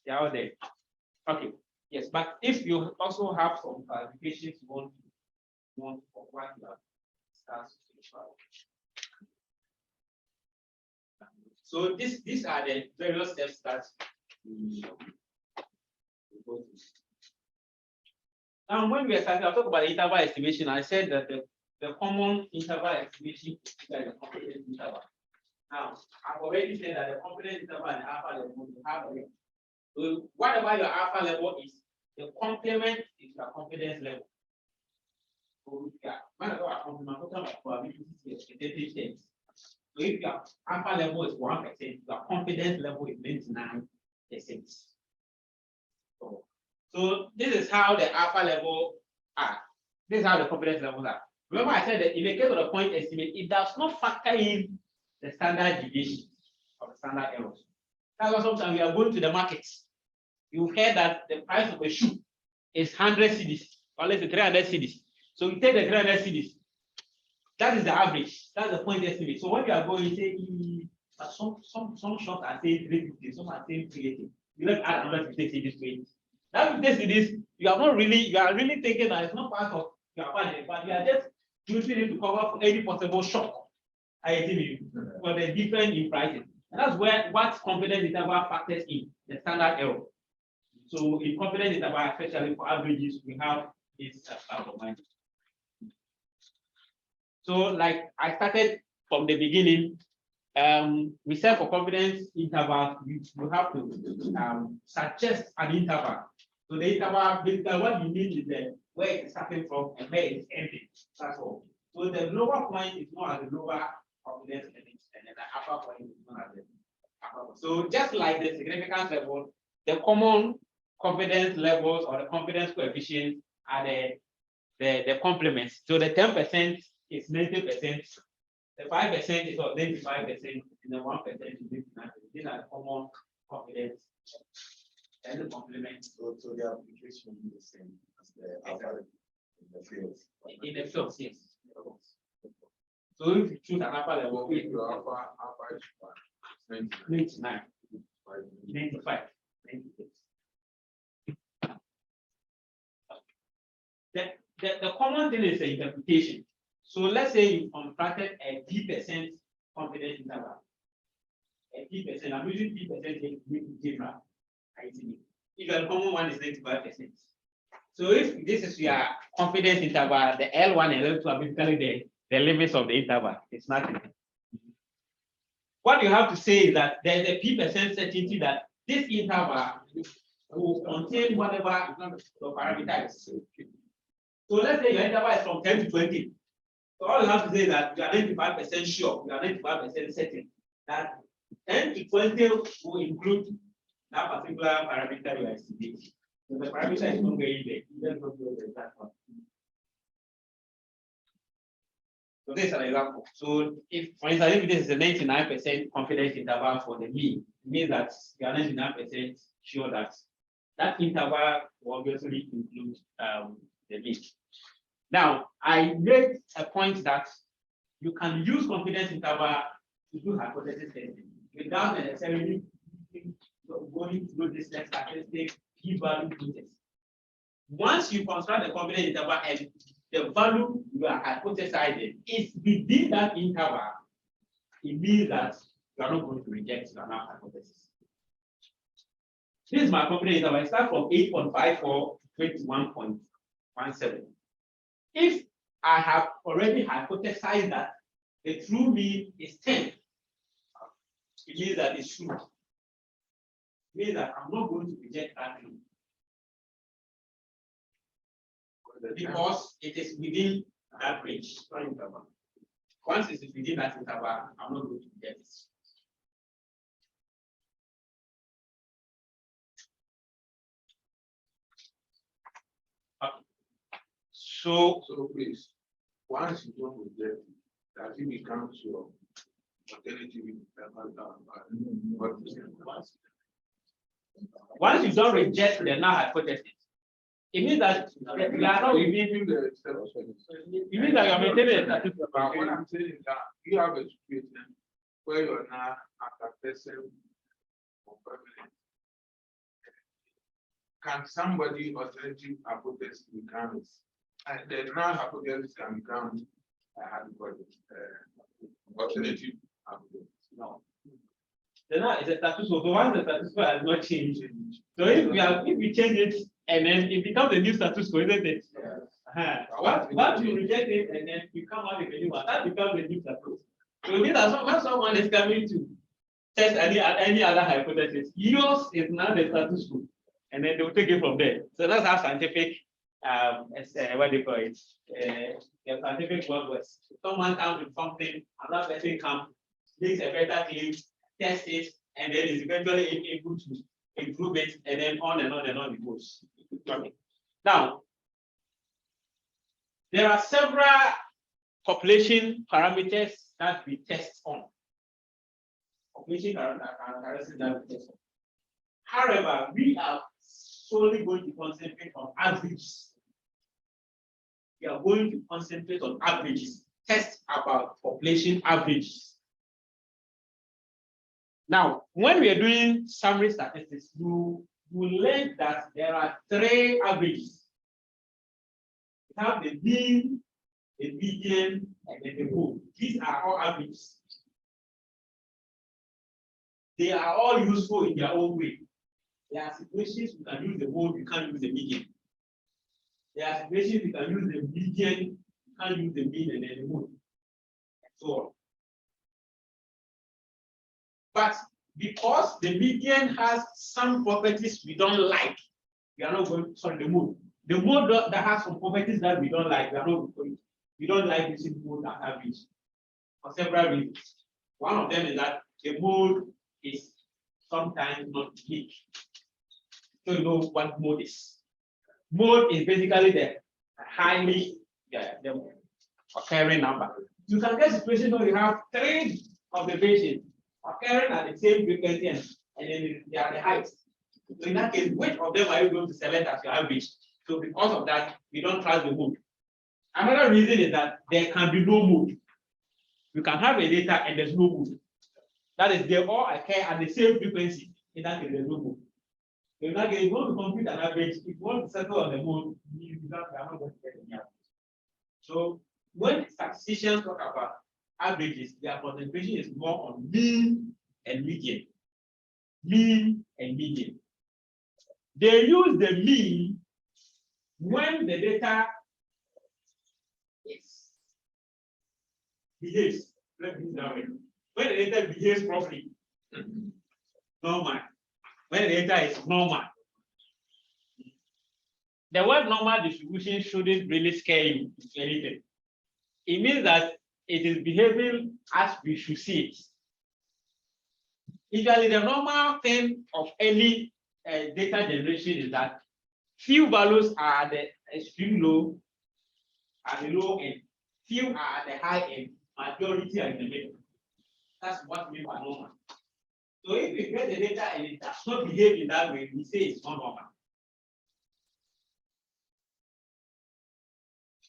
They are all there. Okay, yes, but if you also have some clarifications you want for what you have discussed. So these are the various steps that we go through. Now, when we are starting, I'll talk about the interval estimation. I said that the common interval estimation is the confidence interval. Now, I've already said that the confidence interval and the alpha level you have already. So whatever your alpha level is, the complement is your confidence level. So whenever I complement, I'm talking about probability percentage terms. So if your alpha level is 1%, your confidence level is 99%. So this is how the alpha level are. This is how the confidence levels are. Remember, I said that in the case of the point estimate, it does not factor in the standard deviation of the standard errors. That's why sometimes we are going to the markets. You heard that the price of a shoe is 100 cedis, or let's say 300 cedis. So you take the 300 cedis. That is the average. That's the point estimate. So when you are going, you say, some shops are saying 350, some are saying 380. You don't add 150 cedis to it. That 50 cedis, you are really thinking that it's not part of your budget, but you are just using it to cover for any possible shock. For the difference in prices. And that's where what confidence interval factors in the standard error. So in confidence interval, especially for averages, we have this out of mind. So like I started from the beginning, we said for confidence interval, you have to suggest an interval. So the interval, basically what you need is where it's starting from and where it's ending. That's all. So the lower point is known as the lower confidence limit, and then the upper point is known as the upper point. So just like the significance level, the common confidence levels or the confidence coefficients are the complements. So the 10% is 90%, the 5% is 95%, and the 1% is 99%. These are the common confidence. And the complement. So the application will be the same as the alpha in the fields. In the fields, yes. So if you choose an alpha level, If your alpha is 99, 95, 96. The common thing is the interpretation. So let's say you constructed a d% confidence interval. A d%, I'm using d% to make different. If the common one is 95%. So if this is your confidence interval, the L1 and L2 are basically the limits of the interval. It's nothing. What you have to say is that there's a p% certainty that this interval will contain whatever the parameter is. So let's say your interval is from 10 to 20. So all you have to say is that you are 95% sure, you are 95% certain that 10 to 20 will include that particular parameter you are estimating. So the parameter is not going there. You don't know the exact one. So this is an example. So if, for instance, if this is a 99% confidence interval for the mean, it means that you are 99% sure that that interval will obviously include the mean. Now, I made a point that you can use confidence interval to do hypothesis testing without necessarily going through this statistic p-value process. Once you construct the confidence interval and the value you are hypothesizing is within that interval, it means that you are not going to reject your hypothesis. This is my confidence interval. I start from 8.54 to 21.17. If I have already hypothesized that the true mean is 10, it means that it's true. It means that I'm not going to reject that mean. Because it is within that range. Once it is within that interval, I'm not going to reject it. So please, once you don't reject it, that it becomes your alternative. Once you don't reject the null hypothesis, it means that you are not leaving the it means that you are maintaining the status quo. What I'm saying is that you have a situation where you are now after testing for permanent. Can somebody alternative hypothesis become it? And the null hypothesis can become alternative hypothesis. No. The null is a status quo. So once the status quo has not changed, so if we change it and then it becomes a new status quo, isn't it? Yeah. Once you reject it and then you come out with a new one, that becomes a new status quo. So it means that when someone is coming to test any other hypothesis, yours is now the status quo, and then they'll take it from there. So that's how scientific what do you call it? The scientific work was. Someone comes with something, another person comes, makes a better claim, test it, and then is eventually able to improve it, and then on and on and on it goes. Okay. Now, there are several population parameters that we test on. Population characteristics that we test on. However, we are solely going to concentrate on averages. We are going to concentrate on averages, test about population averages. Now, when we are doing summary statistics, you learn that there are 3 averages. We have the mean, the median, and then the mode. These are all averages. They are all useful in their own way. There are situations you can use the mode, you can't use the median. There are situations you can use the median, you can't use the mean and then the mode. And so on. But because the median has some properties we don't like, we are not going, sorry, the mode. The mode that has some properties that we don't like, we are not going, we don't like using mode as average for several reasons. One of them is that the mode is sometimes not big. So you know what mode is. Mode is basically the highly the occurring number. You can get situations where you have 3 observations occurring at the same frequency and then they are the heights. So in that case, which of them are you going to select as your average? So because of that, we don't trust the mode. Another reason is that there can be no mode. You can have a data and there's no mode. That is, they all occur at the same frequency. In that case, there's no mode. So in that case, if you want to compute an average, if you want to settle on the mode, you are not going to get any average. So when statisticians talk about averages, their concentration is more on mean and median. Mean and median. They use the mean when the data behaves. Let me use that way. When the data behaves properly, normal. When the data is normal. The word normal distribution shouldn't really scare you into anything. It means that it is behaving as we should see it. Usually, the normal thing of any data generation is that few values are at the extreme low, at the low end, few are at the high end, majority are in the middle. That's what we mean by normal. So if we get the data and it does not behave in that way, we say it's not normal.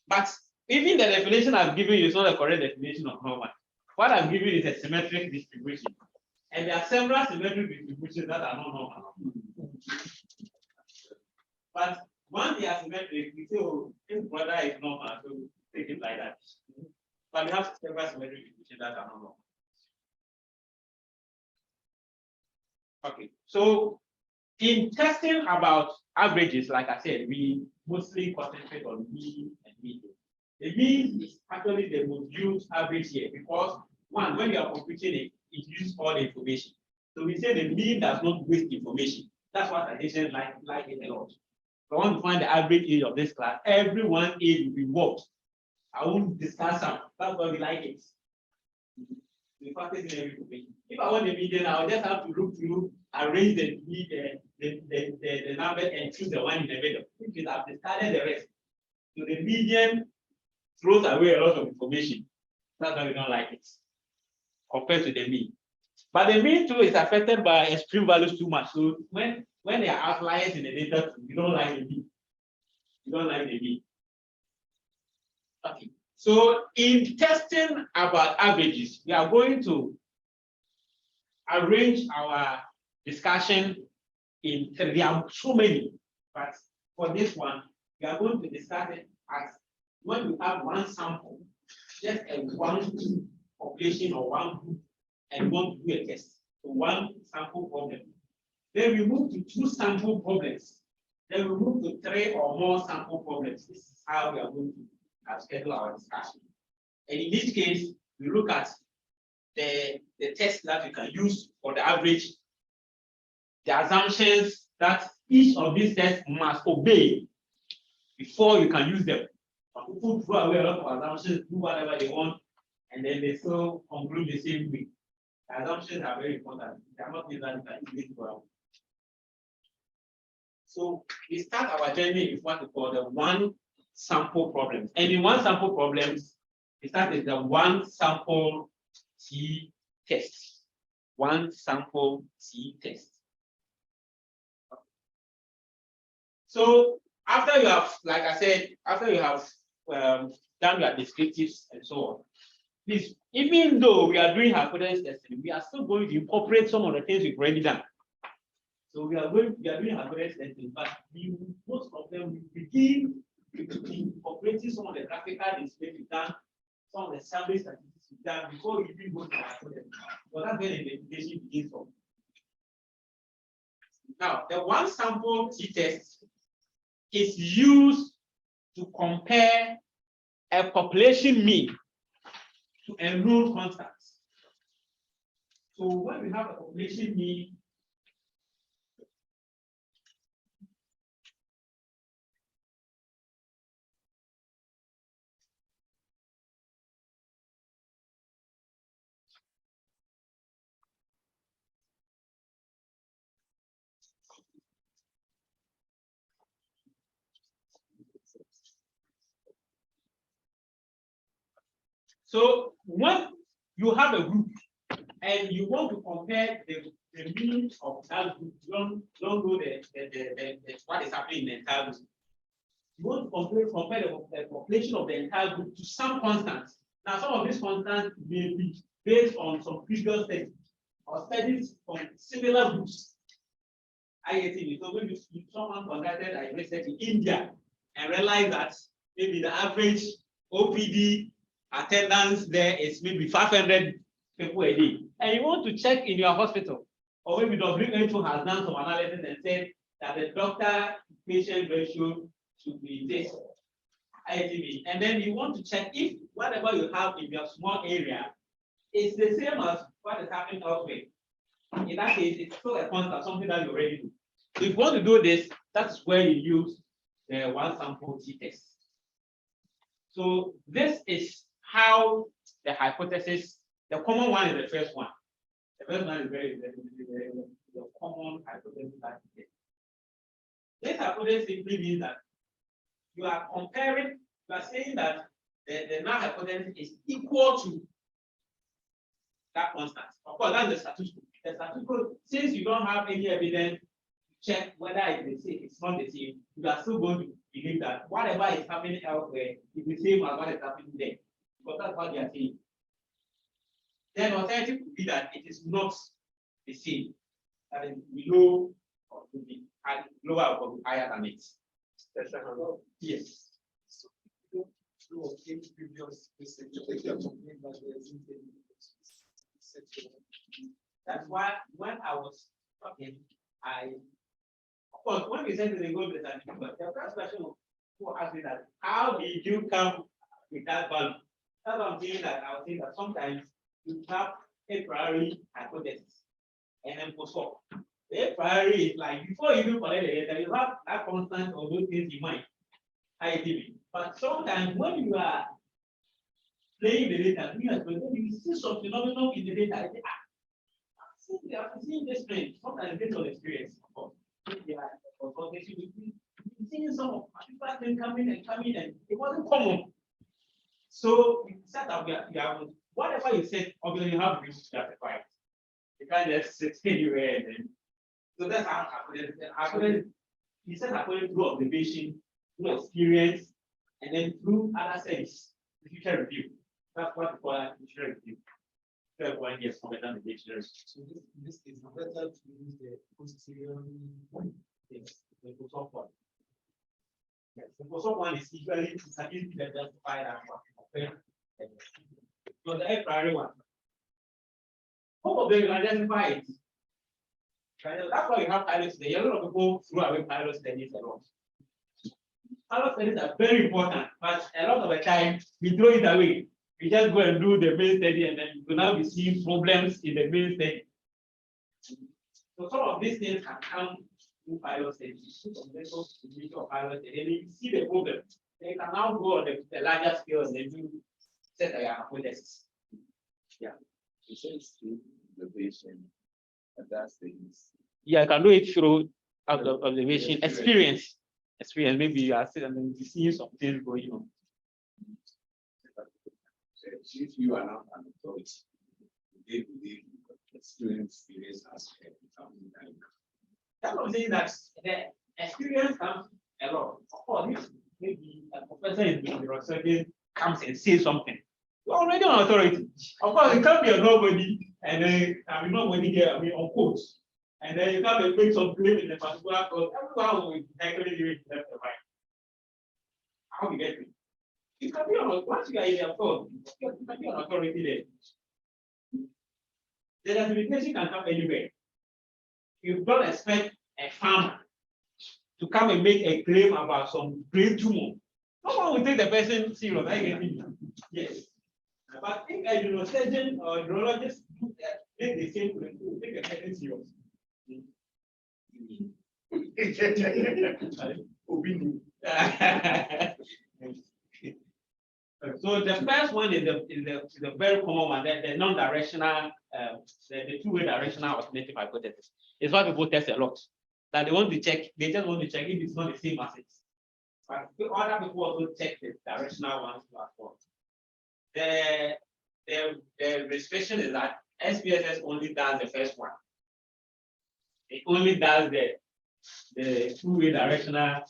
But even the definition I've given you is not a correct definition of normal. What I'm giving is a symmetric distribution. And there are several symmetric distributions that are not normal. But once they are symmetric, we say, oh, this brother is normal, so take it like that. But we have several symmetric distributions that are not normal. Okay, so in testing about averages, like I said, we mostly concentrate on mean and median. The mean is actually the most used average here because one, when you are computing it, it uses all the information. So we say the mean does not waste information. That's what statisticians like it a lot. If I want to find the average age of this class, everyone age will be what? I won't discuss some. That's why we like it. We practice in every information. If I want the median, I'll just have to look through, arrange the number and choose the one in the middle. Which is I've discarded the rest. So the median throws away a lot of information. That's why we don't like it compared to the mean. But the mean too is affected by extreme values too much. So when there are outliers in the data, you don't like the mean. You don't like the mean. Okay. So in testing about averages, we are going to arrange our discussion in three. There are so many, but for this one, we are going to discuss it as when we have one sample, just a one population or one group, and we want to do a test. So one sample problem. Then we move to two sample problems. Then we move to three or more sample problems. This is how we are going to schedule our discussion. And in this case, we look at the test that we can use for the average, the assumptions that each of these tests must obey before you can use them. But people throw away a lot of assumptions, do whatever they want, and then they still conclude the same way. The assumptions are very important. They are not things that you can easily throw away. So we start our journey with what we call the one sample problems. And in one sample problems, we start with the one sample T test. One sample T test. So after you have, like I said, after you have done your descriptives and so on, please, even though we are doing hypothesis testing, we are still going to incorporate some of the things we've already done. So we are doing hypothesis testing, but most of them will begin incorporating some of the graphical displays we've done, some of the survey statistics we've done before we even go to hypothesis. So that's where the investigation begins from. Now, the one sample t-test is used to compare a population mean to enrolled constants. So when we have a population mean, so when you have a group and you want to compare the mean of that group, don't know what is happening in the entire group. You want to compare the population of the entire group to some constants. Now, some of these constants may be based on some previous studies or studies from similar groups. I get it. So when someone conducted a research in India and realized that maybe the average OPD attendance there is maybe 500 people a day, and you want to check in your hospital, or maybe WHO has done some analysis and said that the doctor-patient ratio should be this ITV, and then you want to check if whatever you have in your small area is the same as what is happening elsewhere. In that case, it's still a constant, something that you already do. So if you want to do this, that's where you use the one sample t-test. So this is how the hypothesis, the common one is the first one. The first one is the common hypothesis that you get. This hypothesis simply means that you are comparing, you are saying that the null hypothesis is equal to that constant. Of course, that's the statistical. The statistical, since you don't have any evidence to check whether it's the same, it's not the same, you are still going to believe that whatever is happening elsewhere is the same as what is happening there. Because that's what they are saying. Then alternative could be that it is not the same. That is below or to be lower or higher than it. Yes. That's why when I was talking, of course, when we said that they go to the certificate, the first question who asked me that, how did you come with that value? That's what I'm saying that I was saying that sometimes you have a priori hypothesis and then post up. The priori is like before you even collect the data, you have that constant or those things in mind. ITV. But sometimes when you are playing the data, you see some phenomenon in the data. I've seen this trend, sometimes based on experience. Yeah, we've seen some people coming and it wasn't common. So we set up whatever you said, obviously you have to justify it. You can't just sit anywhere and then. So that's how happened. He said according through observation, through experience, and then through other sense, the future review. That's what we call future review. Everyone gets better than the dictionary. So this is better to use the posterior things, the posterior one. Yes, the posterior one is usually to justify that one. So the priori one. Most of them will identify it. That's why we have pilot studies. A lot of people throw away pilot studies a lot. Pilot studies are very important, but a lot of the time we throw it away. We just go and do the main study, and then you now be seeing problems in the main study. So some of these things can come through pilot studies. Pilot, and then you see the problem. They can now go on the larger scale and then do set their hypothesis. Yeah. It says through observation, and that's things. Yeah, I can do it through observation, experience. Maybe you are seeing some things going on. If you are not an authority, they believe experience aspect. That's what I'm saying, that the experience comes a lot. Of course, maybe a professor in the research comes and says something. You're already an authority. Of course, it can't be a nobody, and then nobody here, on quotes. And then you come and make some claim in the particular code. Everyone will actually do it left and right. How you get it? You can be on once you are in the authority, you can be an authority there. The justification can come anywhere. You don't expect a farmer to come and make a claim about some brain tumor. No one will take the person serious. I get it. Yes. But if a neurosurgeon or a neurologist make the same claim, you will take the person serious. So the first one is the very common one, the non-directional, the two-way directional alternative hypothesis. It's what people test a lot. That they want to check, they just want to check if it's not the same as it. But other people also check the directional ones as well. The restriction is that SPSS only does the first one. It only does the two-way directional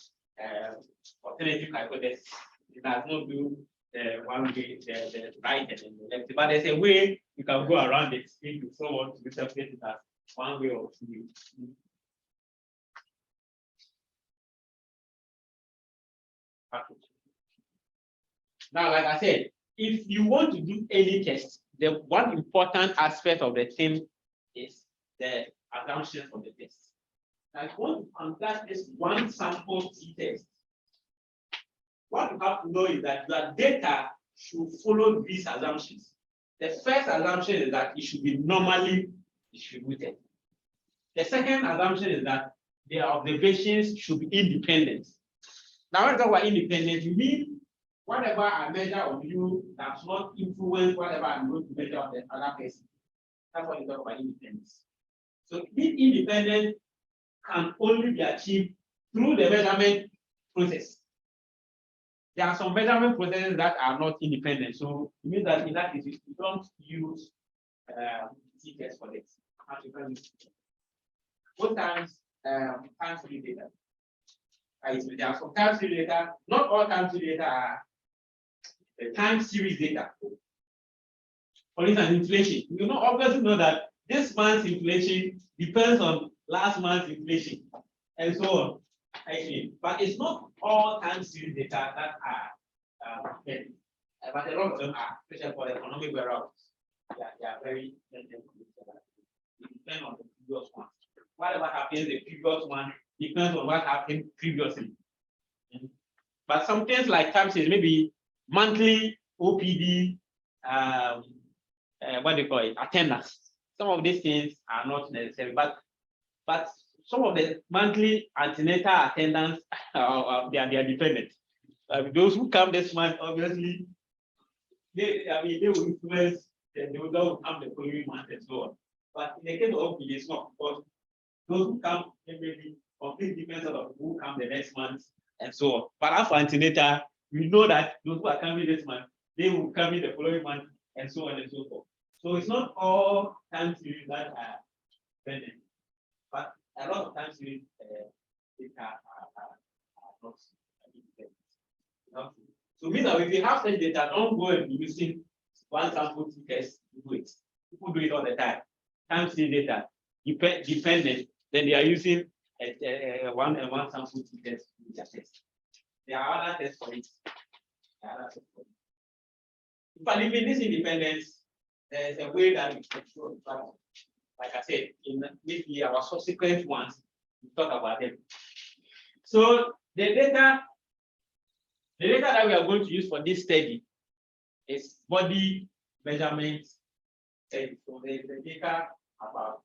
alternative hypothesis. It does not do the one way, the right and the left. But there's a way you can go around it if you so want to interpret it as one way or two ways. Now, like I said, if you want to do any test, the one important aspect of the thing is the assumption of the test. Now, if you want to conduct this one sample t-test, what you have to know is that your data should follow these assumptions. The first assumption is that it should be normally distributed. The second assumption is that the observations should be independent. Now, when I talk about independent, you mean whatever I measure of you does not influence whatever I'm going to measure of the other person. That's what you talk about independence. So being independent can only be achieved through the measurement process. There are some measurement processes that are not independent. So it means that in that case, you don't use t-test for this. Most times, time series data. There are some time series data. Not all time series data are time series data. For instance, inflation. You know, obviously know that this month's inflation depends on last month's inflation, and so on. Actually, but it's not all time series data that are but a lot of them are, especially for the economic variables. They are very depend on the previous one. Whatever happens the previous one depends on what happened previously. But some things like time series, maybe monthly OPD, what do you call it, attendance. Some of these things are not necessary, but some of the monthly antenatal attendance they are dependent. Those who come this month, obviously, they will influence, they will not come the following month and so on. But in the case of OPD, it's not, because those who come maybe completely depends on who come the next month and so on. But as for antenatal, we know that those who are coming this month, they will come in the following month and so on and so forth. So it's not all time series that are dependent, but a lot of time series data are not independent. So means that if you have such data, don't go and be using one sample t-test to do it. People do it all the time. Time series data dependent, then they are using one sample t-test to their test. There are other tests for it. But even this independence, there is a way that we control. Like I said, in maybe our subsequent ones, we talk about them. So the data that we are going to use for this study is body measurement study. So there is the data about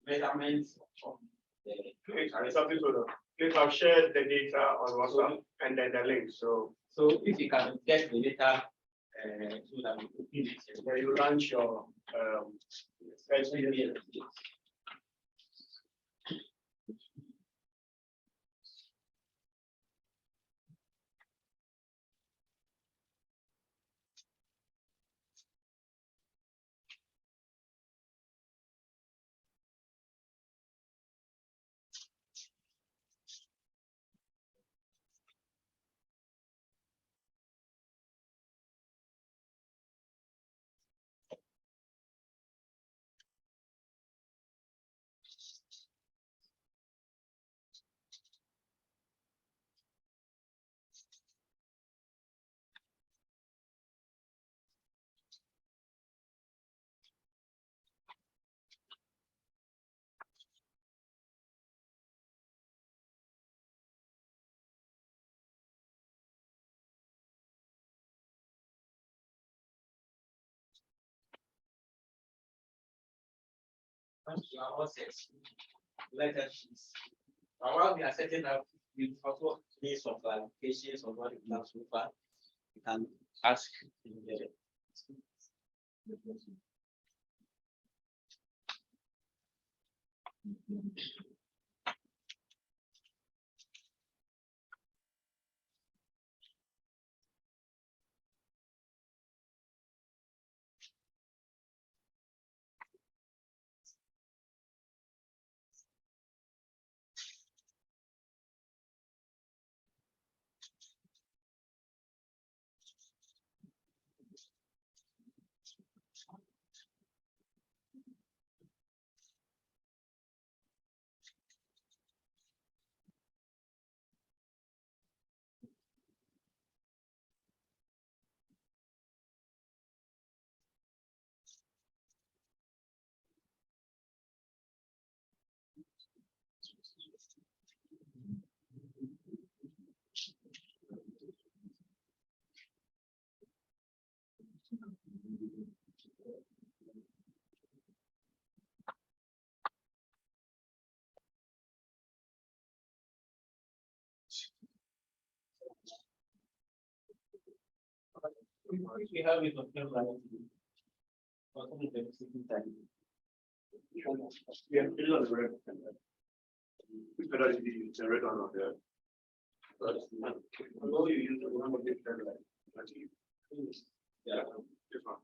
measurements of the. Please have shared the data on WhatsApp and then the link. So if you can get the data so that we can finish it. when you launch your Letter sheets. While we are setting up, we also need some clarifications on what we have so far. You can ask in the We have it on camera. Yeah, it's on the red. We better use the red one on there. Although you use the one of the red light. Yeah, this one.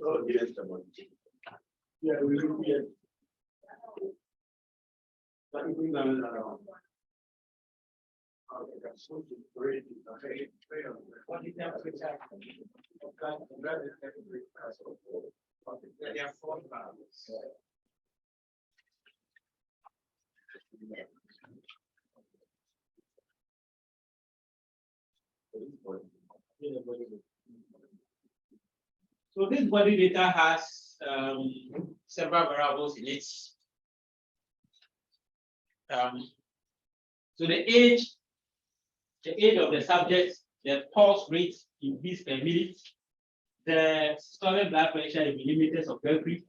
Oh, yes. Yeah, we will be. Let me bring them around. Okay, that's so great. Okay, what did that put that? They are 4 pounds. So this body data has several variables in it. So the age of the subject, the pulse rate in beats per minute, the systolic blood pressure in millimeters of mercury,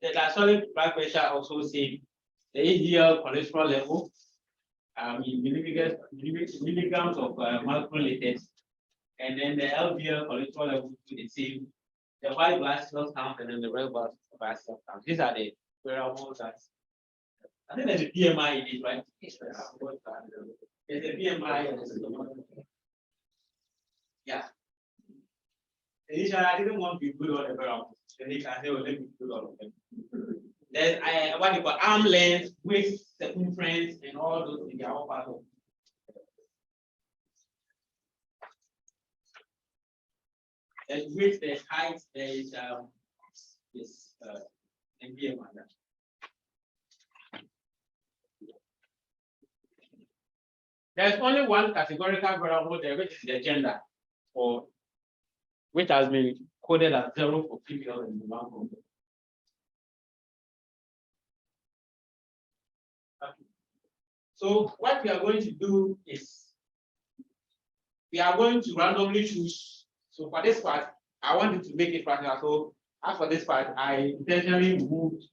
the diastolic blood pressure also same, the HDL cholesterol level in milligrams of mercury liters, and then the LDL cholesterol level to the same, the white blood cell count, and then the red blood cell count. These are the variables that I think there's a BMI in it, right? There's a BMI. Yeah. Initially, I didn't want to put all the variables. Then they can say, well, let me put all of them. Then what you call arm length, waist circumference, and all those things are all part of. There's width, there's height, there's and BMI. There's only one categorical variable there, which is the gender, or which has been coded as 0 for female and 1 for male. Okay. So what we are going to do is we are going to randomly choose. So for this part, I wanted to make it practical. So as for this part, I intentionally moved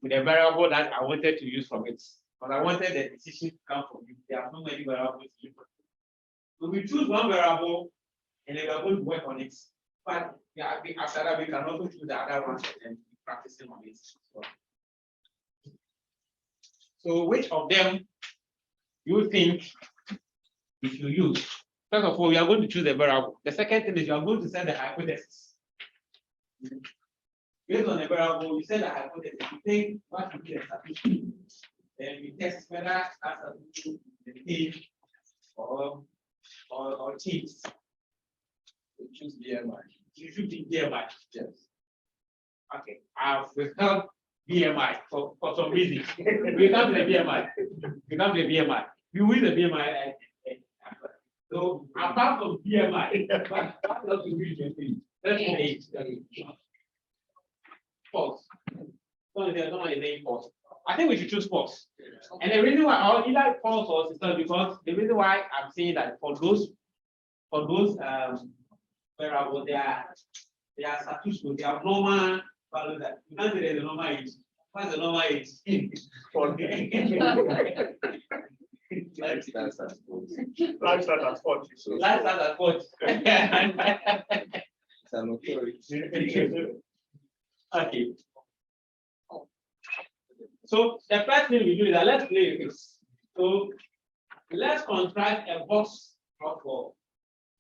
with a variable that I wanted to use from it. But I wanted the decision to come from you. There are so many variables. So we choose one variable and then we are going to work on it. But yeah, after that, we can also choose the other ones and be practicing on it. So which of them you think we should use? First of all, we are going to choose a variable. The second thing is you are going to set the hypothesis. Based on the variable, you set the hypothesis. You think what would be the solution. Then we test whether that's the thing or cheats. We choose BMI. You should be BMI. Yes. Okay. I've withheld BMI for some reason. We come to the BMI. We come to the BMI. You win the BMI. So apart from BMI, what else do we do? Let's say false. Somebody saying false. I think we should choose false. And the reason why I'll either false or system, because the reason why I'm saying that for those variables, they are statistical, they are normal values that you can't say there's a normal age. What's the normal age? Life starts at 40. Life starts at 40. So Life starts at 40. It's an authority. Okay. So the first thing we do is that let's play with this. So let's construct a box for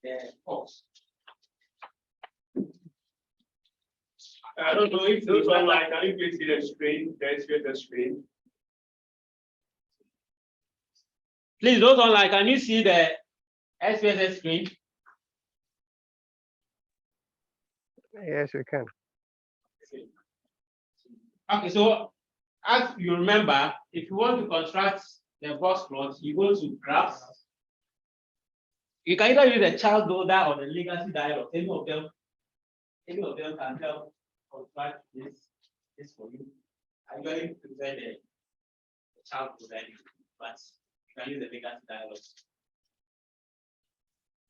the box. I don't know if those online, can you please see the screen? The screen. Please, those online, can you see the SPSS screen? Yes, we can. Okay, so as you remember, if you want to construct the box plot, you go to graphs. You can either use the child builder or the legacy dialog, any of them any of them can help construct this for you. I usually present the child design, but you can use the legacy dialogue.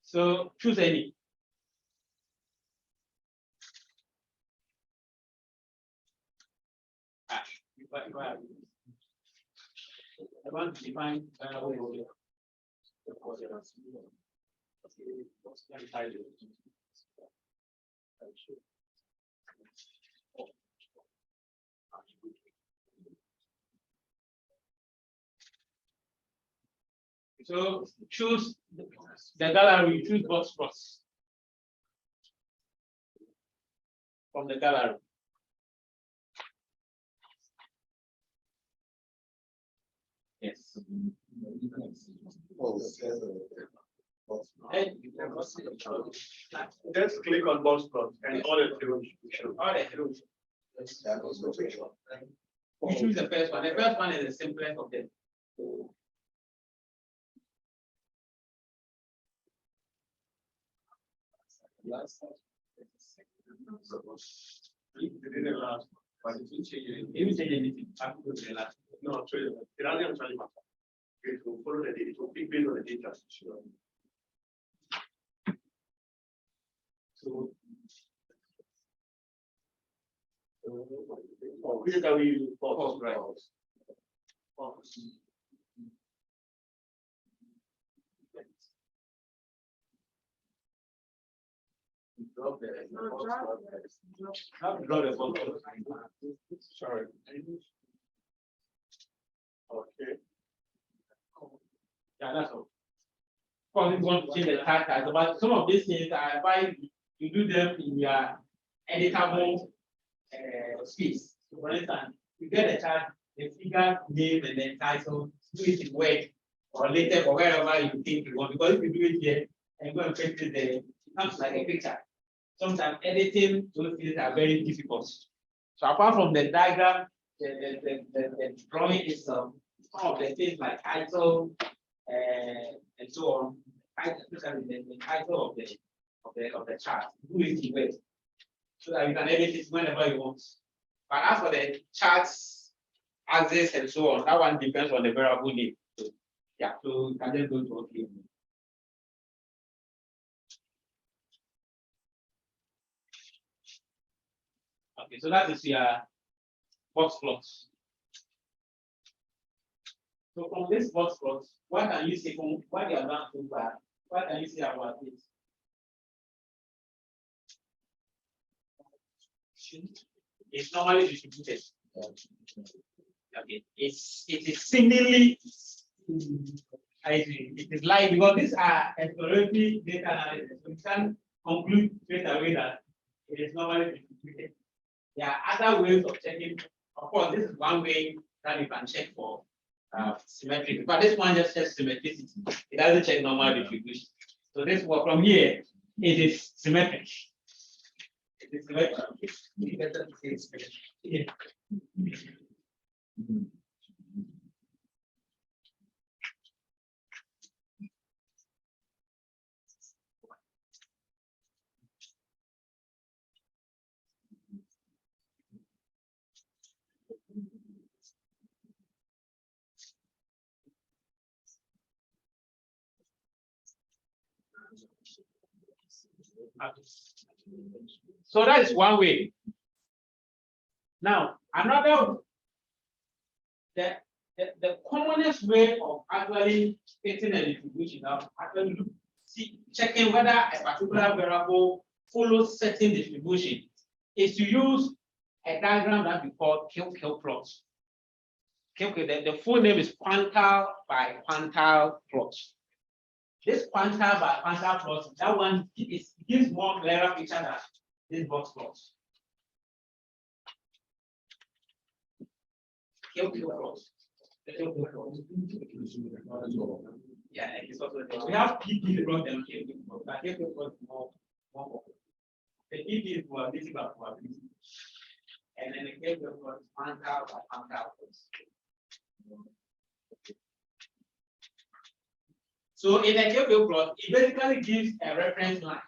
So choose any. I want to define so choose the gallery, choose box plots from the gallery. Yes. Just click on box plot and all the fields will show. All the fields. You choose the first one. The first one is the simplest of them. But if you change it, If you change anything, I will go to the last. no, it doesn't actually matter. It will follow the data, it will be based on the data. So, which is that we use for right? Drop the Sorry. Okay. yeah, that's all. Of course, if you want to change the title, but some of these things are why you do them in your editable space. So for instance, you get a chart, the figure, name, and then title, do it in Word or later or wherever you think you want. Because if you do it here and go and paste it there, it comes like a picture. Sometimes editing those things are very difficult. So apart from the diagram, the drawing is some of the things like title and so on. The title of the chart, do it in Word, so that you can edit it whenever you want. But as for the charts, axis and so on, that one depends on the variable name. So, yeah, so you can just go to OK. Okay, so that is your box plots. So from this box plots, what can you see from what you have done so far? What can you see about it? It's normally distributed. Okay, it is singly. It is like because these are exploratory data analysis, so we can conclude straight away that it is normally distributed. There are other ways of checking. Of course, this is one way that you can check for symmetry, but this one just checks symmetricity. It doesn't check normal distribution. So this one from here, it is symmetric. It is symmetric. Yeah. So that is one way. Now, another, the commonest way of actually getting a distribution of actually checking whether a particular variable follows certain distribution is to use a diagram that we call kill plot. The full name is quantile by quantile plot. This quantile by quantile plot, that one gives more clearer picture than this box plot. Kill plot. Yeah, it's also we have PP plot and kill plot, but kill plot is more. The PP is for visible probability, and then the kill plot is quantile by quantile plot. So in a kill plot, it basically gives a reference line.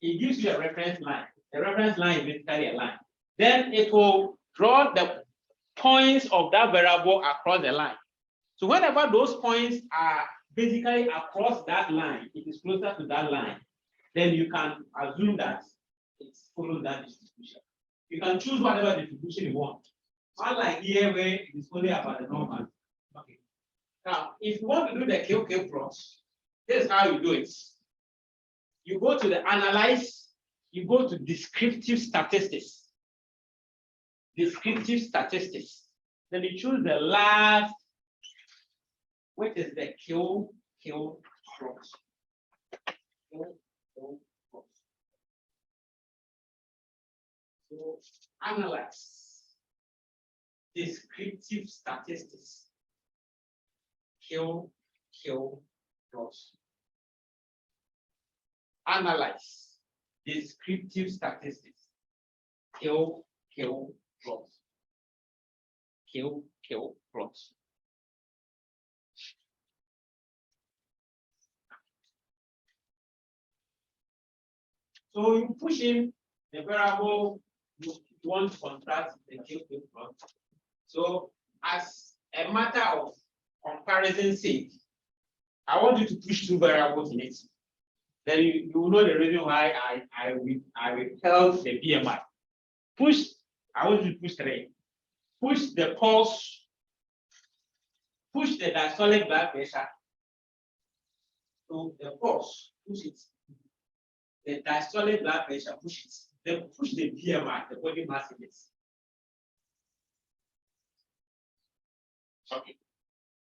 it gives you a reference line. The reference line is basically a line. Then it will draw the points of that variable across the line. So whenever those points are basically across that line, it is closer to that line, then you can assume that it follows that distribution. You can choose whatever distribution you want. Unlike here where it is only about the normal. Okay. Now, if you want to do the KOK plot, this is how you do it. You go to the analyze, you go to descriptive statistics. Descriptive statistics. Then you choose the last, which is the KOK plot. So analyze descriptive statistics. KOK plots. Analyze descriptive statistics. KOK plots. KOK plots. So you push in the variable you want to contrast the KOK plot. So as a matter of comparison sake, I want you to push two variables in it. Then you will know the reason why I withheld the BMI. Push, I want you to push 3. Push the pulse, push the diastolic blood pressure. So the pulse, push it. The diastolic blood pressure, push it. Then push the BMI, the body mass index. Okay.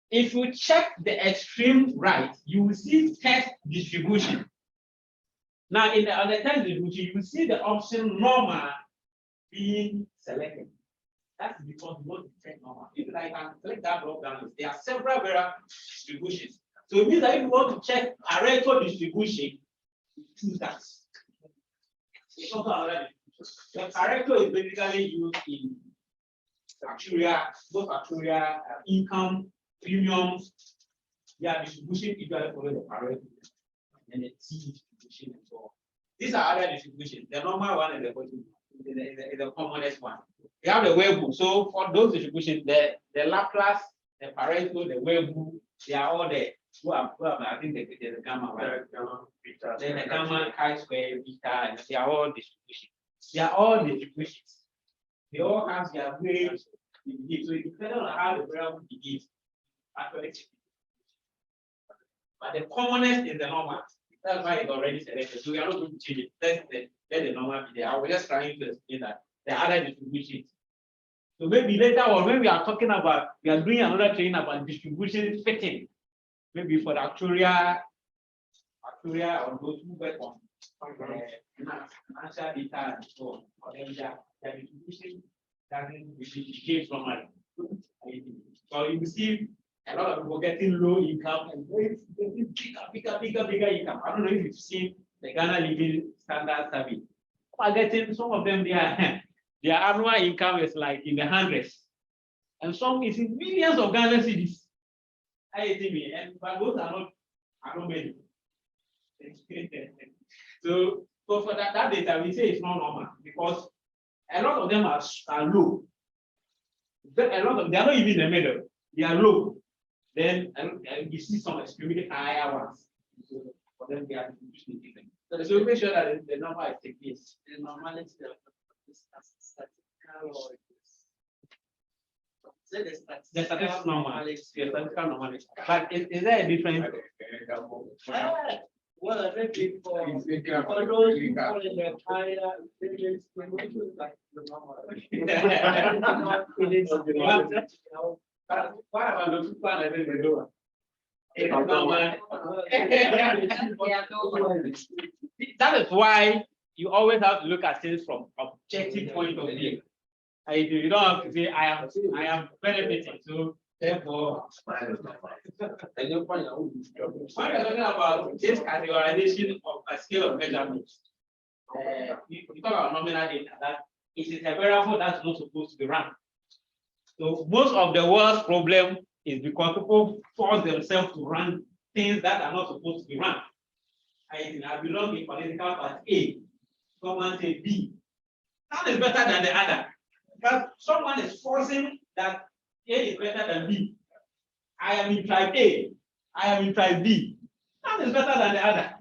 If you check the extreme right, you will see test distribution. Now, in the other test distribution, you will see the option normal being selected. That's because you want to check normal. If I can click that drop down, there are several variable distributions. So it means that if you want to check Pareto distribution, you choose that. It's also another distribution. The Pareto is basically used in actuarial, both actuarial income, premiums, their distribution usually follow the Pareto and the T distribution and so on. These are other distributions. The normal one and the bottom is the commonest one. We have the Weibull. So for those distributions, the Laplace, the Pareto, the Weibull, they are all there. I think there's a gamma, right? Then the gamma, chi-square, beta, and they are all distributions. They are all distributions. They all have their ways. So it depends on how the variable behaves. But the commonest is the normal. That's why it's already selected. So we are not going to change it. Let the normal be there. I was just trying to explain that the other distributions. So maybe later on, when we are talking about, we are doing another training about distribution fitting. Maybe for the actuarial or those who work on financial data and so on. Or then the distribution doesn't really behave normally. So you see a lot of people getting low income and getting bigger income. I don't know if you've seen the Ghana Living Standard Survey. Getting some of them, their annual income is like in the hundreds, and some is in millions of Ghana cedis. But those are not many. So for that data, we say it's not normal because a lot of them are low. A lot of they are not even in the middle. They are low. Then you see some extremely higher ones. So for them, they are different. So make sure that the number is the case. The normality is statistical or the statistical normality. But is there a difference? Well, maybe for those people in the higher stages, we would do like the normal. What about those people that they do? That is why you always have to look at things from objective point of view. You don't have to say I am benefiting. So therefore, when you're talking about this categorization of a scale of measurement, you talk about nominal data, that it is a variable that's not supposed to be run. So most of the world's problem is because people force themselves to run things that are not supposed to be run. I belong in political party A. Someone say B. None is better than the other. But someone is forcing that A is better than B. I am in tribe A. I am in tribe B. None is better than the other.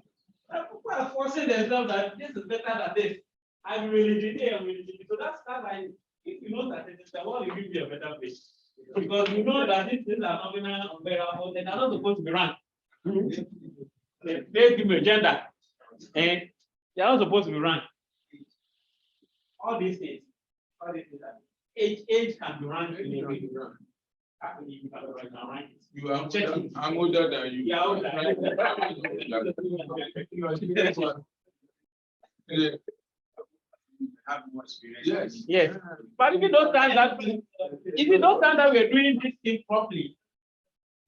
People are forcing themselves that this is better than this. I'm religion A, I'm religion B. So that's why if you know that it is the world, will give you a better place. Because you know that these things are nominal, unbearable, they are not supposed to be ranked. They give me a gender. And they are not supposed to be ranked. All these things are age can be ranked in a way. You are I'm older than you. Yeah, older. Have more experience. Yes. Yes. But if you don't stand that, we're doing this thing properly,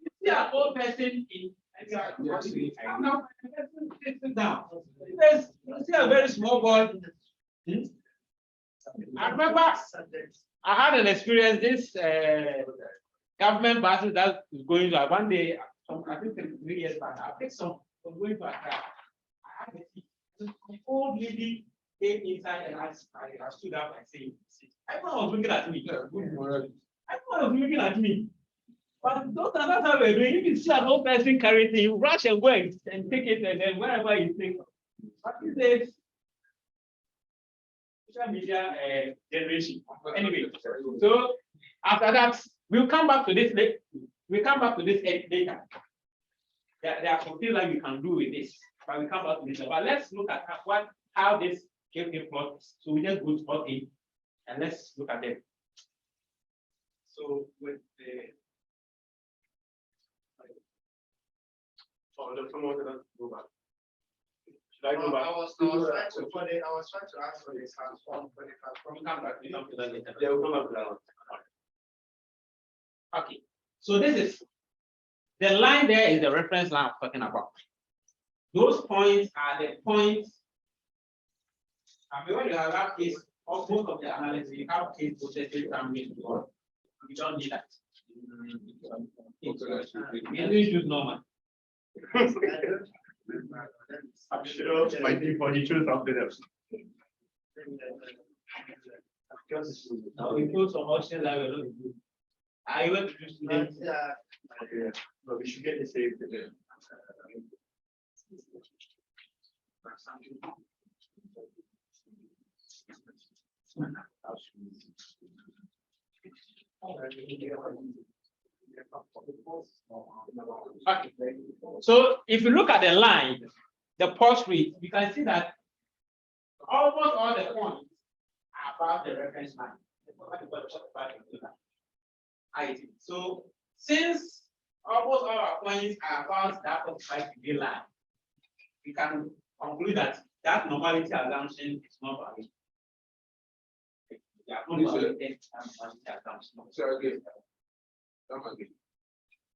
you see an old person in sit down. You see a very small boy. I remember I had an experience this government buses that is going to one day, I think 3 years back. I picked some from going to Accra. I had an old lady came inside and I stood up and said, everyone was looking at me. Everyone was looking at me. But that's how we're doing. If you see an old person carrying it, you rush and go and take it, and then wherever you think. But these days, social media generation. Anyway, so after that, we'll come back to this later. We'll come back to this later. There are some things that we can do with this, but we'll come back to this. But let's look at how this came plot. So we just go to plot A and let's look at them. So with the someone that go back. Should I go back? I was trying to ask for this transform for the transform. We'll come back. We'll come to that later. Yeah, we'll come back to that one. Okay. So this is the line there is the reference line I'm talking about. Those points are the points. I mean, when you have that case, most of the analysis, you have case processes and we don't need that. We only use normal. I'm sure my default you choose something else. Now we put some options that we don't do. I went to do students. But we should get the same thing. Okay. So if you look at the line, the pulse rate, you can see that almost all the points are above the reference line. So since almost all our points are about that 45-degree line, we can conclude that that normality assumption is not valid.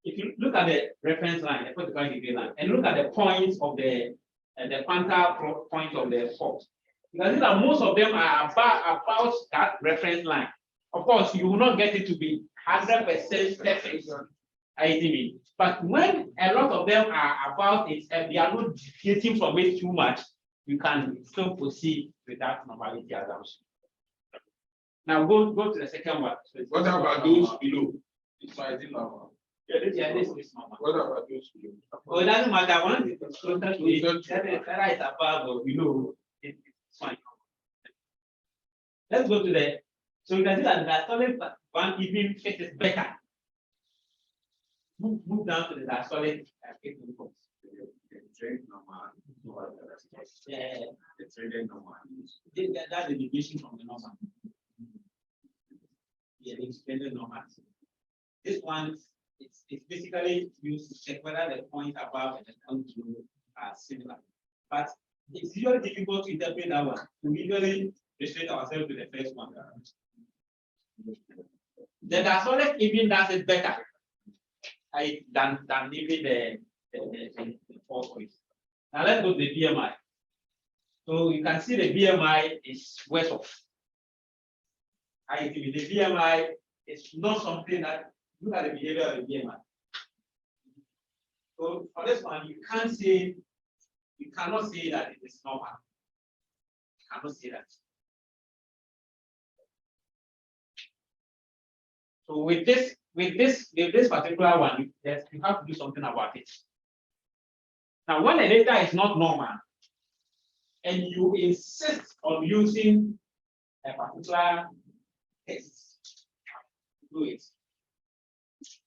If you look at the reference line, the 45-degree line, and look at the points of the quantile point of the fault, you can see that most of them are about that reference line. Of course, you will not get it to be 100% perfect, but when a lot of them are about it and they are not deviating from it too much, you can still proceed with that normality assumption. Now go to the second one. What about those below? It's normal. Yeah, this is normal. What about those below? Oh, it doesn't matter. Once it is closer to it, whether it's above or below, it's fine. Let's go to the. So you can see that the solid one even fit is better. Move down to the solid glucose. Yeah, it's really normal. That's the deviation from the normal. Yeah, it's very normal. This one it's basically used to check whether the point above and the point below are similar. But it's usually difficult to interpret that one. We usually restrict ourselves to the first one. Then the solid even does it better than even the fourth point. Now let's go to the BMI. So you can see the BMI is worse off. The BMI is not something that look at the behavior of the BMI. So for this one, you can't say you cannot say that it is normal. You cannot say that. So with this particular one, yes, you have to do something about it. Now, when the data is not normal, and you insist on using a particular test, do it.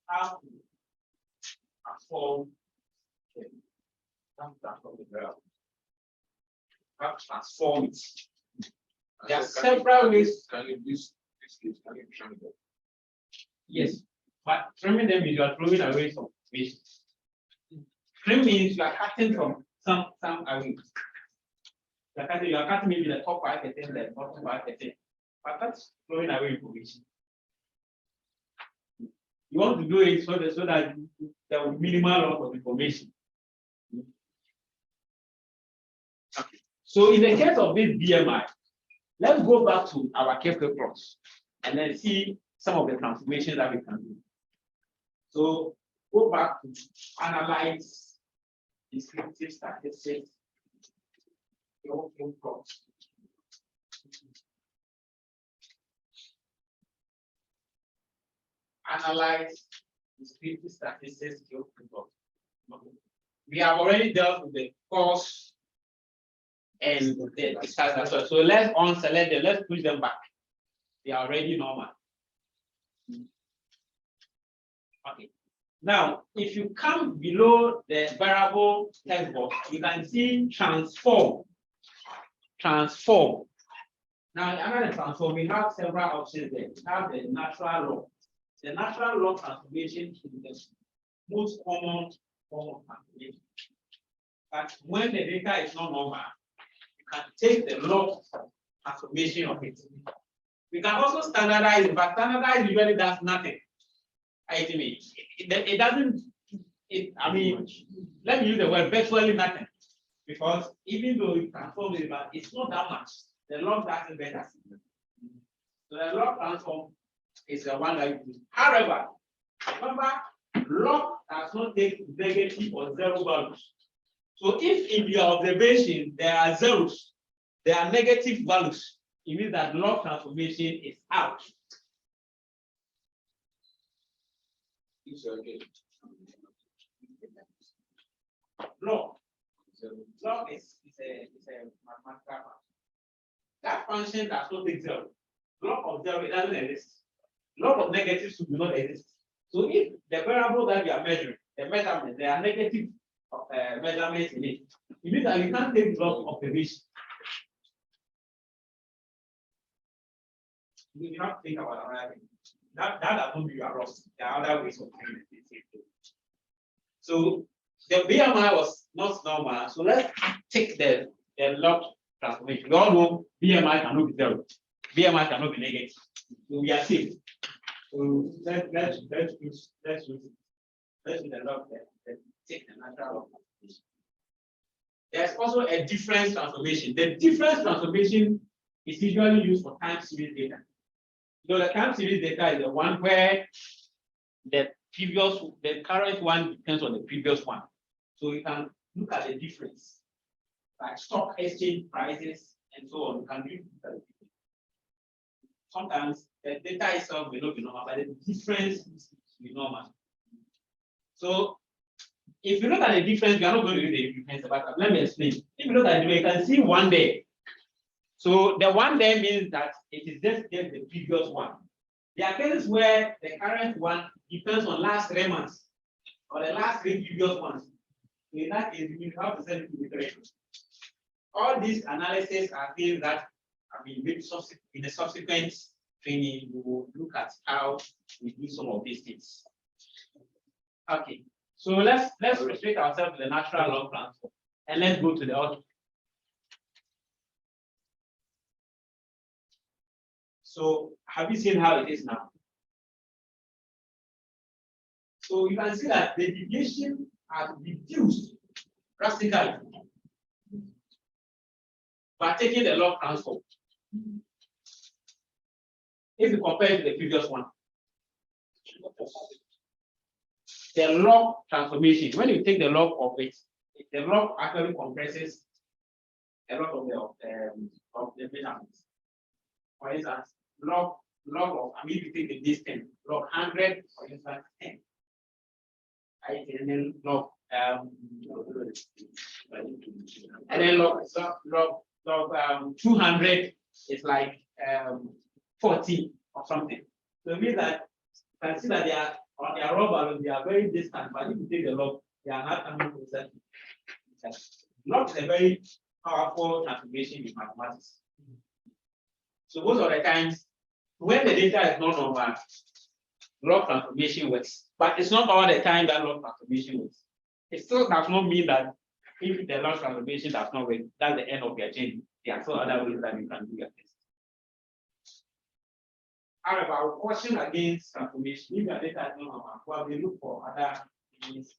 How to transform the graph. How to transform it. There are several ways. Can you use this case? Can you trim them? Yes, but trimming them means you are throwing away some information. Trim means you are cutting from some away. You are cutting maybe the top 5%, the bottom 5%, but that's throwing away information. You want to do it so that there will be minimal loss of information. Okay. So in the case of this BMI, let's go back to our careful plots and then see some of the transformations that we can do. So go back to analyze descriptive statistics. Plots. Analyze descriptive statistics. We have already dealt with the cost and the disaster. So let's unselect them, let's push them back. They are already normal. Okay. Now, if you come below the variable text box, you can see transform. Transform. Now, under the transform, we have several options there. We have the natural log. The natural log transformation is the most common form of transformation. But when the data is not normal, you can take the log transformation of it. We can also standardize it, but standardize usually does nothing. It doesn't, I mean, let me use the word virtually nothing. Because even though you transform it, but it's not that much. The log doesn't better. So the log transform is the one that you use. However, remember, log does not take negative or zero values. So if in your observation there are zeros, there are negative values, it means that log transformation is out. Log is a mathematical function. That function does not take zero. Log of zero, it doesn't exist. Log of negatives do not exist. So if the variable that we are measuring, the measurement, there are negative measurements in it, it means that you can't take log of the base. You have to think about another thing. That does not be your loss. There are other ways of doing it. So the BMI was not normal. So let's take the log transformation. We all know BMI cannot be zero. BMI cannot be negative. So we are safe. So let's use the log there. Take the natural log transformation. There's also a difference transformation. The difference transformation is usually used for time series data. So the time series data is the one where the current one depends on the previous one. So you can look at the difference, like stock exchange prices and so on. You can do sometimes the data itself may not be normal, but the difference will be normal. So if you look at the difference, we are not going to do the difference, but let me explain. If you look at it, you can see one there. So the one there means that it is just the previous one. There are cases where the current one depends on last 3 months or the last 3 previous ones. So in that case, you have to send it to the correct. All these analyses are things that maybe in the subsequent training, we will look at how we do some of these things. Okay, so let's restrict ourselves to the natural log transform and let's go to the auto. So have you seen how it is now? So you can see that the deviation has reduced drastically by taking the log transform. If you compare it to the previous one, the log transformation, when you take the log of it, the log actually compresses a lot of the measurements. For instance, log of, I mean, if you take the distance, log 100, for instance, 10. Right? And then log and then log 200 is like 40 or something. So it means that you can see that they are on their raw values, they are very distant, but if you take the log, they are not coming closer. Log is a very powerful transformation in mathematics. So most of the times, when the data is not normal, log transformation works. But it's not all the time that log transformation works. It still does not mean that if the log transformation does not work, that's the end of your journey. There are still other ways that you can do your test. However, I would caution against transformation. If your data is not normal, well, we look for other means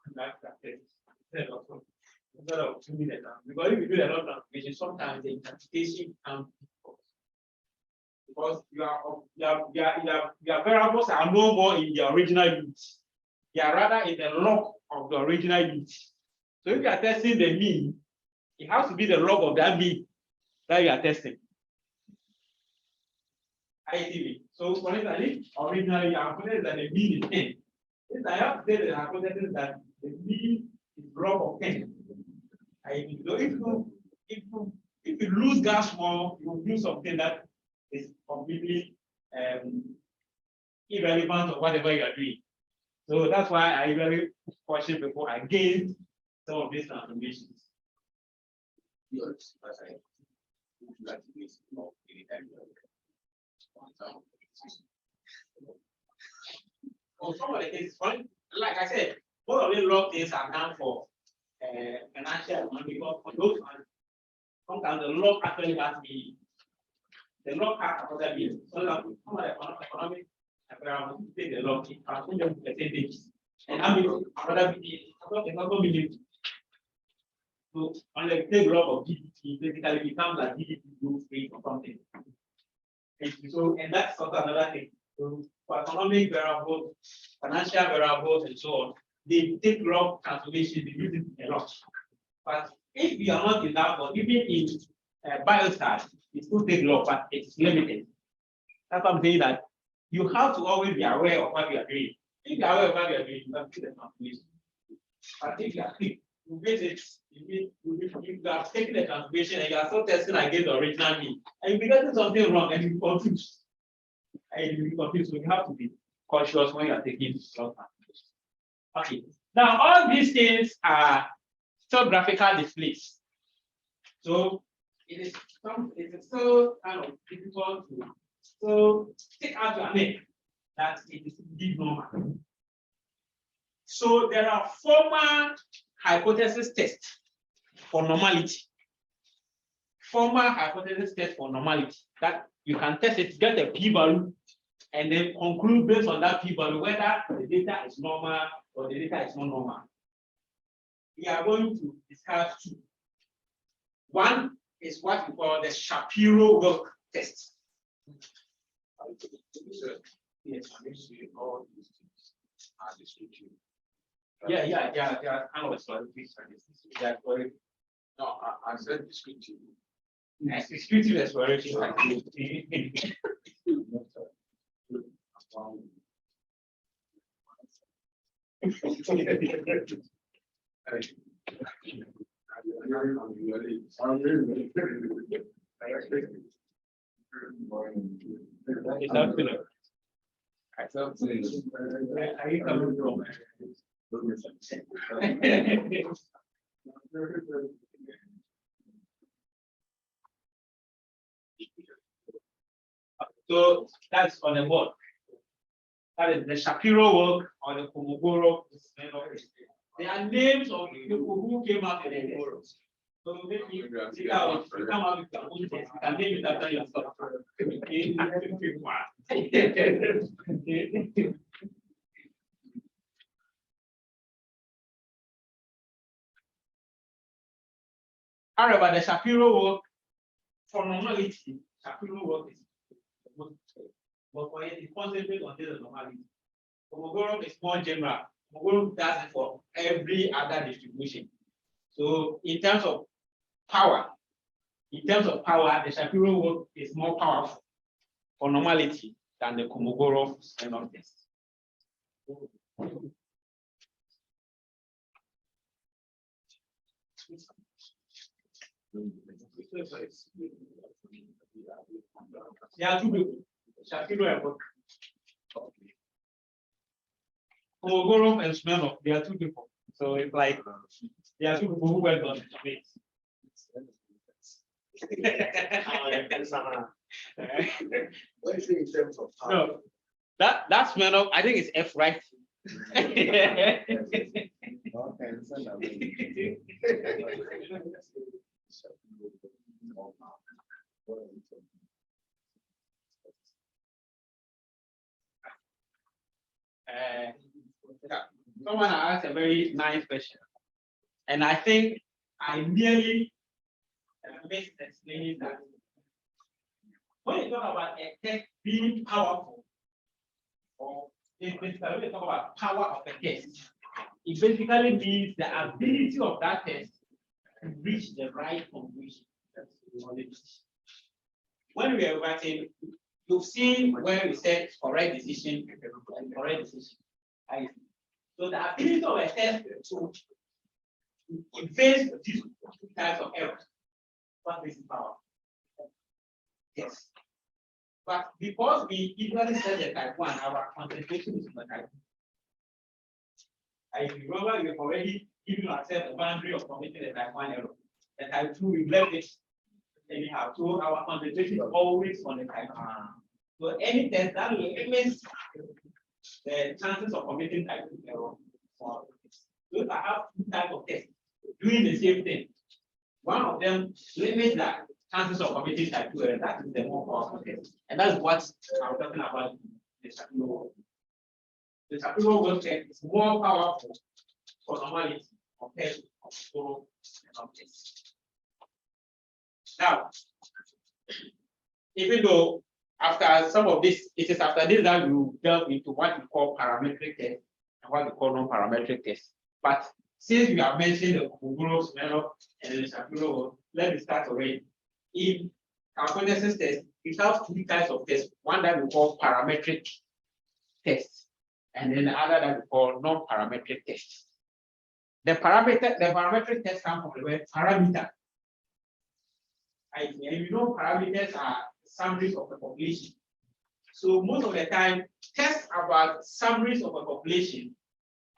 instead of doing the transformation. Because if you do the log transformation, sometimes the interpretation can be false. Because your variables are no more in the original unit. They are rather in the log of the original unit. So if you are testing the mean, it has to be the log of that mean that you are testing. ITV. So for instance, originally your hypothesis that the mean is 10. If I have to say the hypothesis that the mean is log of 10. So if you lose gas more, you will do something that is completely irrelevant of whatever you are doing. So that's why I really caution people against some of these transformations. Oh, some of the cases, like I said, most of the log things are done for financial money, because for those ones, sometimes the log actually has meaning. The log has another meaning. So that some of the economic take the log, it transform them to percentages. And that means another meaning. So on the take log of GDP, basically becomes like GDP growth rate or something. So, and that's also another thing. So for economic variables, financial variables, and so on, they take log transformation, they use it a lot. But if you are not in that, or even in biostats, it still take log, but it's limited. That's what I'm saying, that you have to always be aware of what you are doing. If you are aware of what you are doing, you have to do the transformation. But if you are quick, you get it, you have taken the transformation and you are still testing against the original mean, and you'll be getting something wrong and you'll be confused. And you'll be confused, so you have to be cautious when you are taking this transformation. Okay. Now all these things are still graphical displays. So it is still kind of difficult to take out your neck that it is indeed normal. So there are formal hypothesis tests for normality. Formal hypothesis test for normality that you can test it, get a p-value, and then conclude based on that p-value whether the data is normal or the data is not normal. We are going to discuss two. One is what we call the Shapiro-Wilk test. Yes. Yeah. Kind of a No, I said descriptive. Descriptive exploration. Are you coming from? So that's on the board. That is the Shapiro-Wilk or the Komogoro. They are names of people who came out in the world. So maybe you come out with your own test. You can name it after yourself. However, the Shapiro-Wilk for normality, Shapiro-Wilk is but for it, it concentrates on the normality. Komogoro is more general. Homogorous does it for every other distribution. So in terms of power, the Shapiro work is more powerful for normality than the Kolmogorov Smirnov test. There are two people, Shapiro and Book. Kolmogorov and Smirnov, they are two people. So it's like there are two people who went on the debate. What is it in terms of power? No, that's Smirnov, I think it's F, right? Someone asked a very nice question, and I think I nearly missed explaining that. When you talk about a test being powerful, or when you talk about power of a test, it basically means the ability of that test to reach the right conclusion. When we are writing, you've seen where we said correct decision and correct decision. So the ability of a test to face these two types of errors, what is power? Yes. But because we usually set the type 1, our concentration is the type 2. If you remember, we've already given ourselves a boundary of committing the type 1 error. The type 2, we left it anyhow. So our concentration is always on the type 1. So any test that limits the chances of committing type 2 error. So I have two types of tests doing the same thing. One of them limits that chances of committing type 2 error. That is the more powerful test. And that's what I'm talking about the Shapiro work. The Shapiro work test is more powerful for normality compared to Shapiro test. Now, even though after some of this, it is after this that we will delve into what we call parametric test and what we call non-parametric test. But since we have mentioned the Kolmogorov, Smirnov, and the Shapiro work, let me start already. In hypothesis test, we have two types of tests. One that we call parametric test, and then the other that we call non-parametric test. The parametric test comes from the word parameter. And you know parameters are summaries of the population. So most of the time, tests about summaries of a population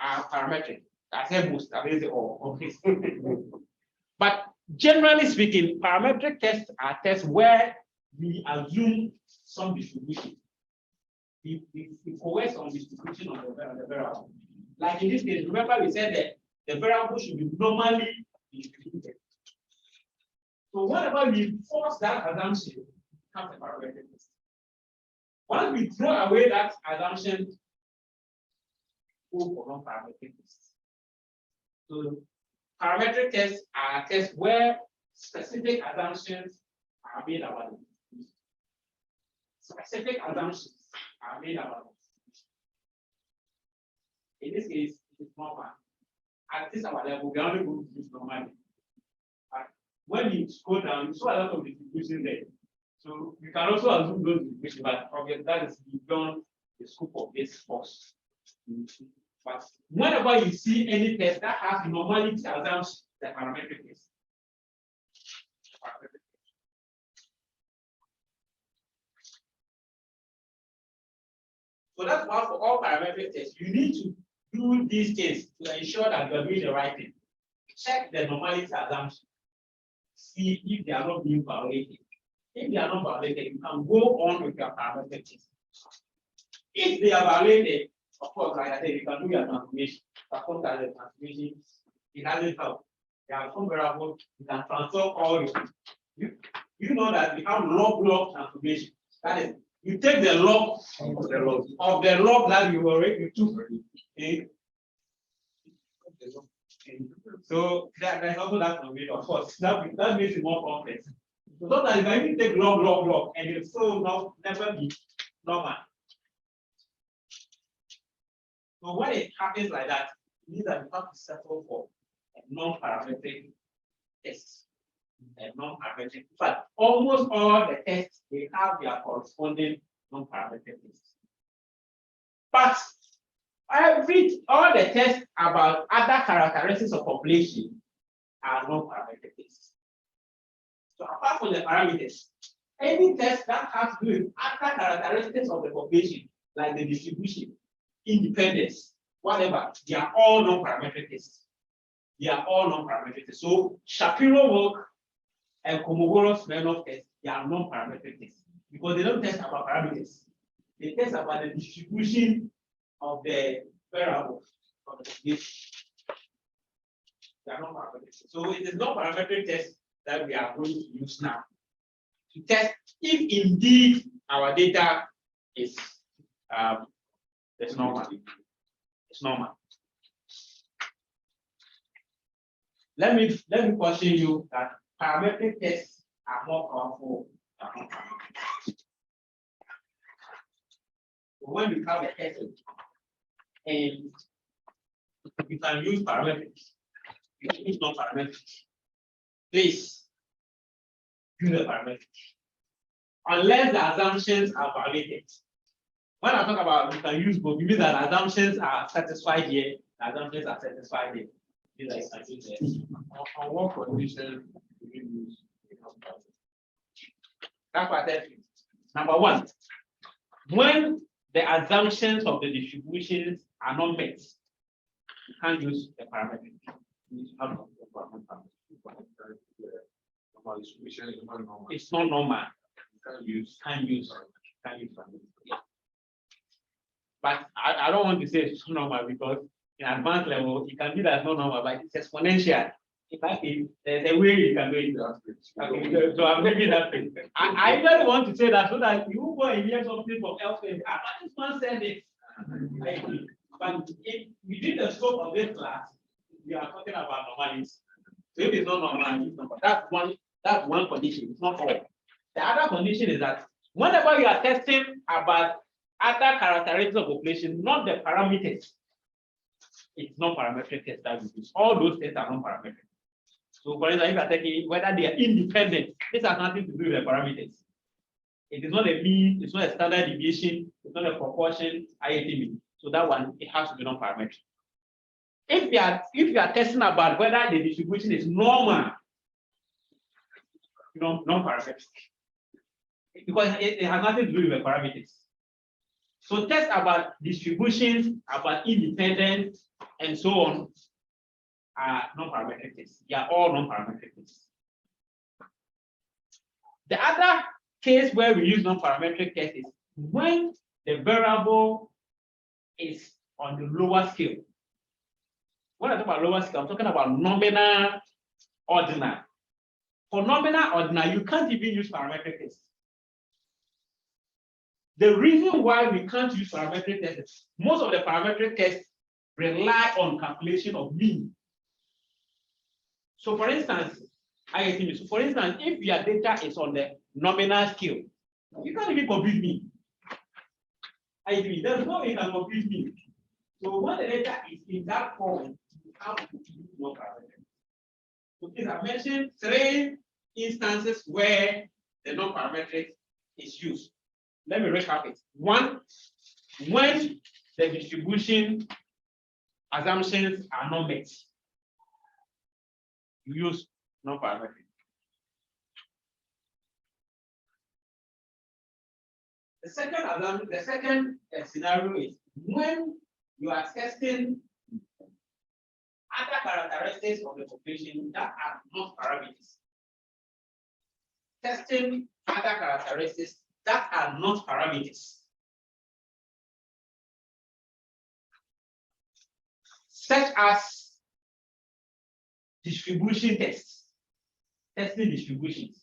are parametric. I say most, I mean all. But generally speaking, parametric tests are tests where we assume some distribution. We coerce on distribution of the variable. Like in this case, remember we said that the variable should be normally distributed. So whenever we force that assumption, it becomes a parametric test. Once we throw away that assumption, go for non-parametric tests. So parametric tests are tests where specific assumptions are made about it. Specific assumptions are made about it. In this case, it is normal. At this our level, we are only going to use normality. But when you scroll down, you saw a lot of distribution there. So you can also assume those distributions, but obviously that is beyond the scope of this course. But whenever you see any test that has normality assumptions, the parametric test. So that's why for all parametric tests, you need to do these things to ensure that you are doing the right thing. Check the normality assumption. See if they are not being violated. If they are not violated, you can go on with your parametric test. If they are violated, of course, like I said, you can do your transformation. Perform that transformation, it doesn't help. There are some variables you can transfer all you know that we have log transformation. That is, you take the log of the log that you already took. Okay? So there's also that transformation, of course. That makes it more complex. So sometimes if I even take log, and it's so never be normal. So when it happens like that, it means that you have to settle for a non-parametric test. A non-parametric. But almost all the tests, they have their corresponding non-parametric tests. But all the tests about other characteristics of population are non-parametric tests. So apart from the parameters, any test that has to do with other characteristics of the population, like the distribution, independence, whatever, they are all non-parametric tests. They are all non-parametric tests. So Shapiro work and Komogorov-Smirnov test, they are non-parametric tests because they don't test about parameters. They test about the distribution of the variables of the population. They are non-parametric. So it is not parametric test that we are going to use now to test if indeed our data is normal. It's normal. Let me caution you that parametric tests are more powerful than non-parametric. When we have a test and we can use parametrics, you can use non-parametrics. Please use the parametrics. Unless the assumptions are validated. When I talk about we can use both, it means that assumptions are satisfied here, the assumptions are satisfied here. On what condition do you use? That's what I said. Number one, when the assumptions of the distributions are not met, you can't use the parametric. It's not normal. Can't use. But I don't want to say it's normal because in advanced level, it can be that it's not normal, but it's exponential. In fact, there's a way you can do it. Okay, so I'm making that thing. I really want to say that so that you go and hear something from elsewhere. This one said it. But if within the scope of this class, we are talking about normality. So if it's not normal, that's one condition. It's not all. The other condition is that whenever you are testing about other characteristics of population, not the parameters, it's not parametric test that we use. All those tests are non parametric. So, for instance, if you are taking whether they are independent, this has nothing to do with the parameters. It is not a mean, it's not a standard deviation, it's not a proportion, IATB. So that one, it has to be non parametric. If you are testing about whether the distribution is normal, non-parametric, because it has nothing to do with the parameters. So tests about distributions, about independence, and so on are non-parametric tests. They are all non-parametric tests. The other case where we use non-parametric tests is when the variable is on the lower scale. When I talk about lower scale, I'm talking about nominal, ordinal. For nominal, ordinal, you can't even use parametric tests. The reason why we can't use parametric tests is most of the parametric tests rely on calculation of mean. So for instance, if your data is on the nominal scale, you can't even compute mean. There's no way you can compute mean. So when the data is in that form, you have to use no parametric. So please, I mentioned 3 instances where the non-parametric is used. Let me recap it. 1, when the distribution assumptions are not met, you use non-parametric. The second scenario is when you are testing other characteristics of the population that are not parameters. Testing other characteristics that are not parameters. Such as distribution tests, testing distributions,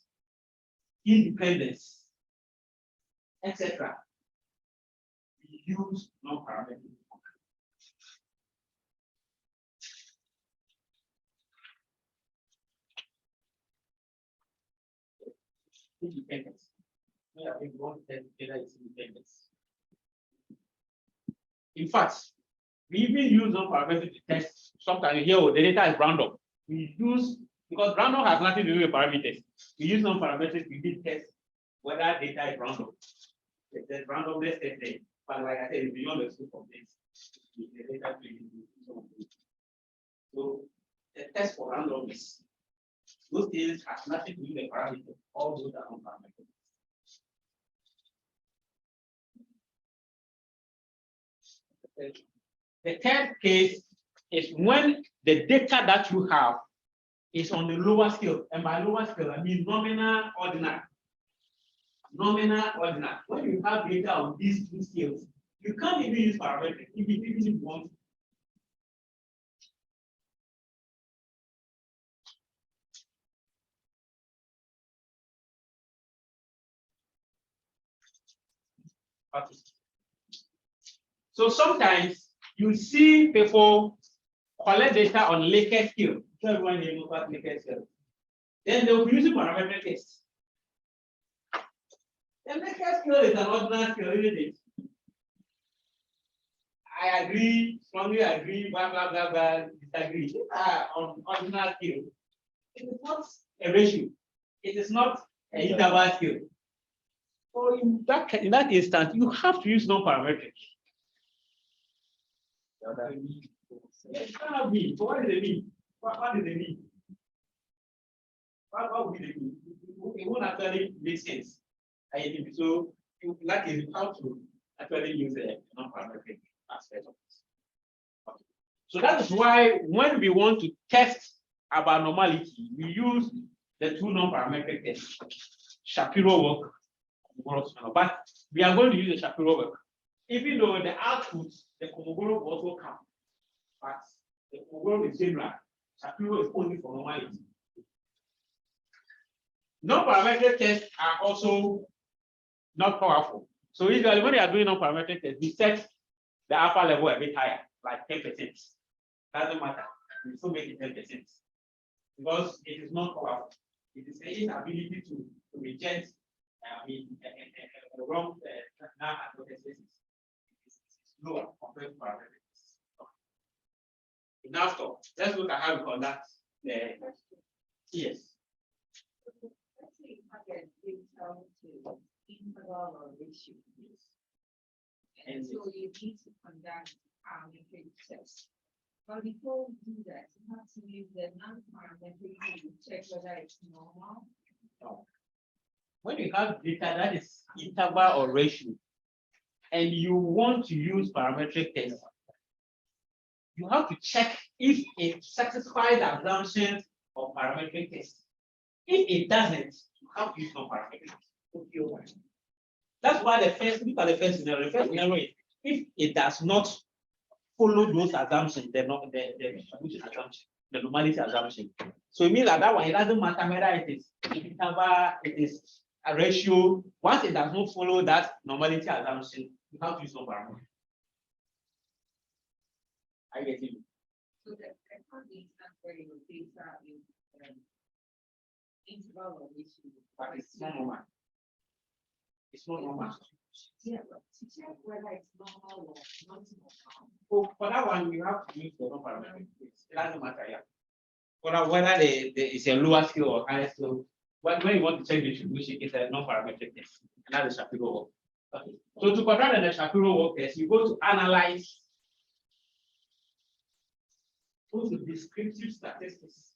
independence, etc. We use non-parametric. Independence. We have been going to test data is independence. In fact, We even use non-parametric to test. Sometimes you hear, oh, the data is random. We use, because random has nothing to do with parameters. We use non-parametric to did test whether data is random. There's randomness test there. But like I said, it's beyond the scope of this. The data so the test for randomness, those things have nothing to do with the parameter. All those are non-parametric. The third case is when the data that you have is on the lower scale. And by lower scale, I mean nominal, ordinal. Nominal, ordinal. When you have data on these two scales, you can't even use parametric if you even want. Okay. So sometimes you see people collect data on Likert scale. So everyone knows what Likert scale. Then they will be using parametric tests. The Likert scale is an ordinal scale, isn't it? I agree, strongly agree, blah, blah, blah, blah, disagree. These are on ordinal scale. It is not a ratio. It is not an interval scale. So in that instance, you have to use non-parametric. It cannot be. So what does it mean? What does it mean? What would it mean? It won't actually make sense. So that is how to actually use a non-parametric aspect of this. Okay. So that is why when we want to test about normality, we use the two non-parametric tests, Shapiro work, but we are going to use the Shapiro work. Even though the output, the Komogoro will also come, but the Komogoro is general. Shapiro is only for normality. Non-parametric tests are also not powerful. So usually when you are doing non-parametric tests, we set the alpha level a bit higher, like 10%. Doesn't matter. We still make it 10% because it is not powerful. It is the inability to reject the wrong hypothesis is lower compared to parametrics. Now stop. Let's look at how we conduct the yes. Let's say you have a data to interval or ratio. And so you need to conduct parametric tests. But before we do that, you have to use the non-parametric to check whether it's normal. No. When you have data that is interval or ratio, and you want to use parametric tests, you have to check if it satisfies the assumptions of parametric tests. If it doesn't, you have to use non-parametric. That's why the first look at the first scenario. The first scenario is if it does not follow those assumptions, the assumption, the normality assumption. So it means that one, it doesn't matter whether it is interval, it is a ratio. Once it does not follow that normality assumption, you have to use non-parametric. I get you. So that can't be where your data is interval or ratio. But it's not normal. It's not normal. Yeah, but to check whether it's normal or not normal. So for that one, you have to use the non-parametric. It doesn't matter, yeah. Whether it's a lower scale or higher scale, when you want to check the distribution, it's a non-parametric test. And that's the Shapiro work. Okay. So to conduct the Shapiro work test, you go to analyze. Go to descriptive statistics.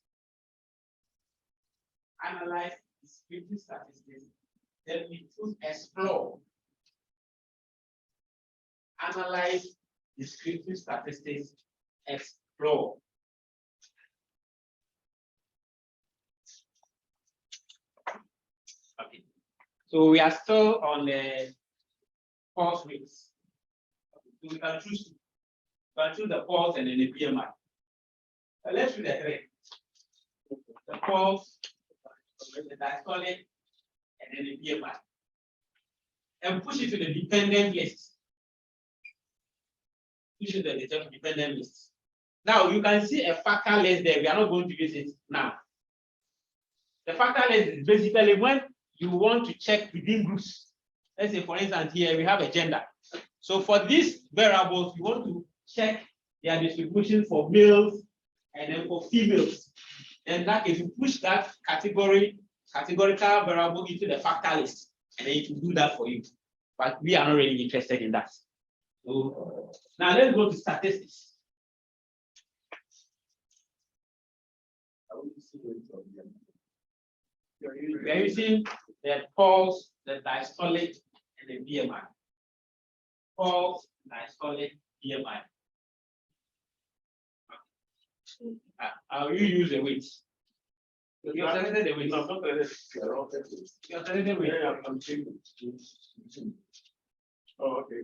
Analyze descriptive statistics. Then we choose explore. Analyze descriptive statistics. Explore. Okay. So we are still on the false rates. So we can choose the false and then the PMI. Let's do the three. The false, the diastolic, and then the PMI. And push it to the dependent list. Push it to the dependent list. Now you can see a factor list there. We are not going to use it now. The factor list is basically when you want to check within groups. Let's say, for instance, here we have a gender. So for these variables, you want to check their distribution for males and then for females. And that if you push that categorical variable into the factor list, and then it will do that for you. But we are not really interested in that. So now let's go to statistics. We are using the pulse, the diastolic, and the BMI. Pulse, diastolic, BMI. You use the weights. You are telling the weight. No, not the you are telling the weight. Oh, okay.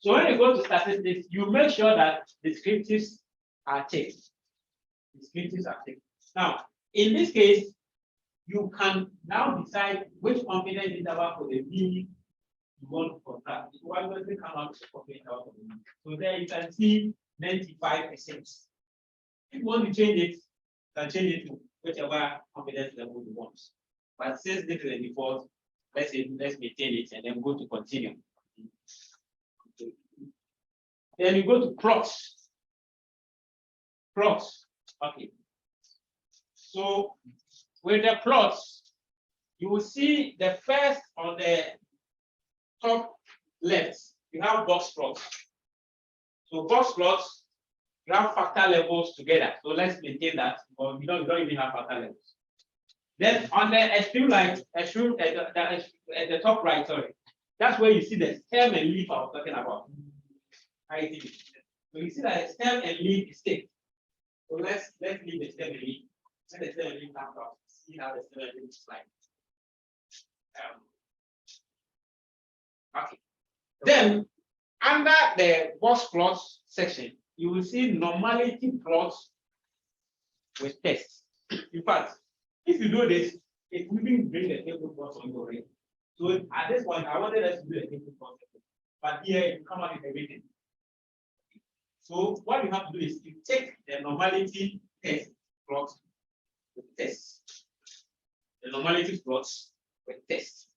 So when you go to statistics, you make sure that descriptives are checked. Descriptives are checked. Now, in this case, you can now decide which confidence interval for the mean you want to contract. It will obviously come out with the confidence interval for the mean. So there you can see 95%. If you want to change it, you can change it to whichever confidence level you want. But since this is a default, let's maintain it and then go to continue. Then you go to plots. Plots. Okay. So with the plots, you will see the first on the top left, you have box plots. So box plots, you have factor levels together. So let's maintain that, but we don't even have factor levels. Then on the extreme right, at the top right, sorry, that's where you see the stem and leaf I was talking about. So you see that the stem and leaf is thick. So let's leave the stem and leaf. Let the stem and leaf come out. See how the stem and leaf looks like. Okay. Then under the box plots section, you will see normality plots with tests. In fact, if you do this, it will even bring the table plots on your rate. So at this point, I wanted us to do a table plot, but here you come out with everything. So what you have to do is you take the normality test plot with tests. The normality plots with tests.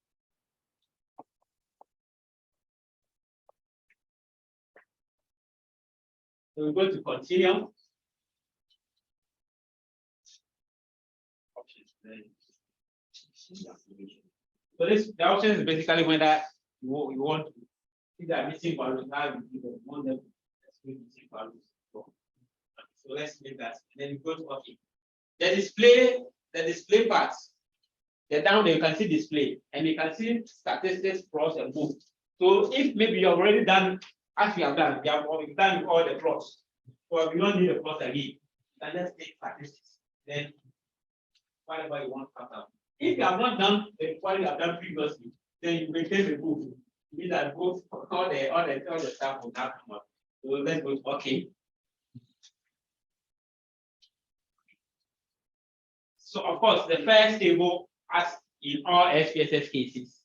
So we're going to continue. So this the option is basically whether you want to see the missing values. Now you want them to missing values. So let's make that. And then you go to okay. The display parts. Then down there you can see display and you can see statistics, plots, and book. So if maybe you've already done as we have done, we've done all the plots. So we don't need the plots again. Then let's take statistics. Then whatever you want to cut out. If you have not done what you have done previously, then you maintain the book. You need that book all the stuff will not come up. So let's go to okay. So of course, the first table, as in all SPSS cases,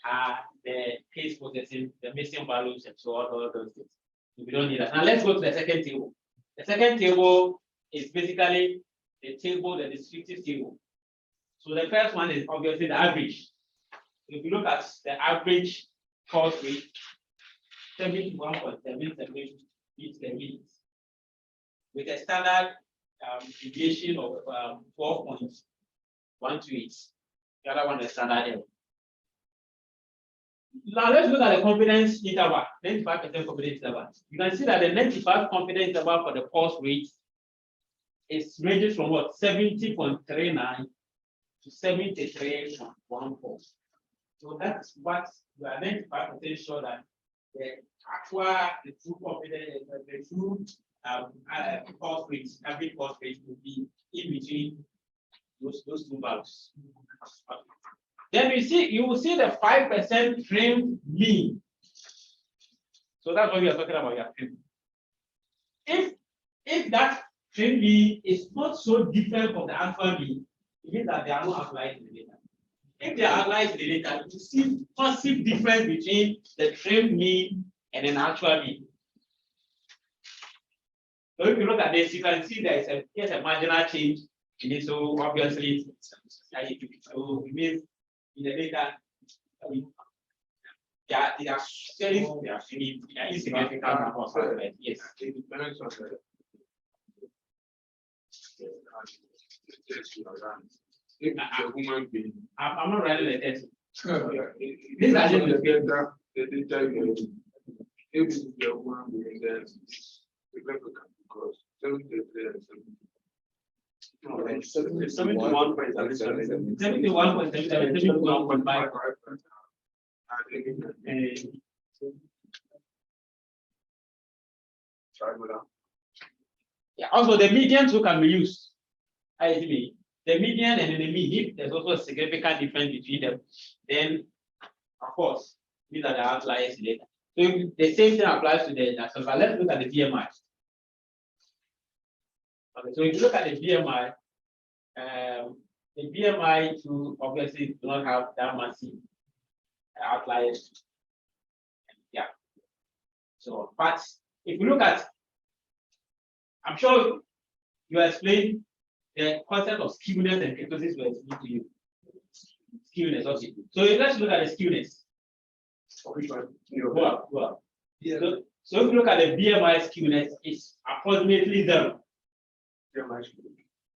are the case processing, the missing values, and so on, all those things. So we don't need that. Now let's go to the second table. The second table is basically the table, the descriptive table. So the first one is obviously the average. If you look at the average cost rate, 71.77 beats the mean, with a standard deviation of 12.128. The other one is standard error. Now let's look at the confidence interval, 95% confidence interval. You can see that the 95 confidence interval for the pulse rate is ranges from what 70.39 to 73.14. So that's what we are 95% sure that the true confidence, the true pulse rate, average pulse rate will be in between those two values. Then you will see the 5% trim mean. So that's what we are talking about here. If that trim mean is not so different from the actual mean, it means that they are not outliers in the data. If they are outliers in the data, you see massive difference between the trim mean and an actual mean. So if you look at this, you can see there is a marginal change in it. So obviously, so it means in the data, they are insignificant numbers, but yes. It depends on the. If a human being. I'm not writing a test. This is actually the data if it's the human being, then it's significant because 71.77, 71.5. Yeah, also the median too can be used. Ideally, the median and the mean, if there's also a significant difference between them, then of course, these are the outliers later. So the same thing applies to the national, but let's look at the BMI. Okay, so if you look at the BMI, too obviously do not have that massive outliers. Yeah. So, but if you look at, I'm sure you explained the concept of skewness and ketosis were explained to you. Skewness, okay. So let's look at the skewness. Go up. Yeah. So if you look at the BMI skewness, it's approximately 0.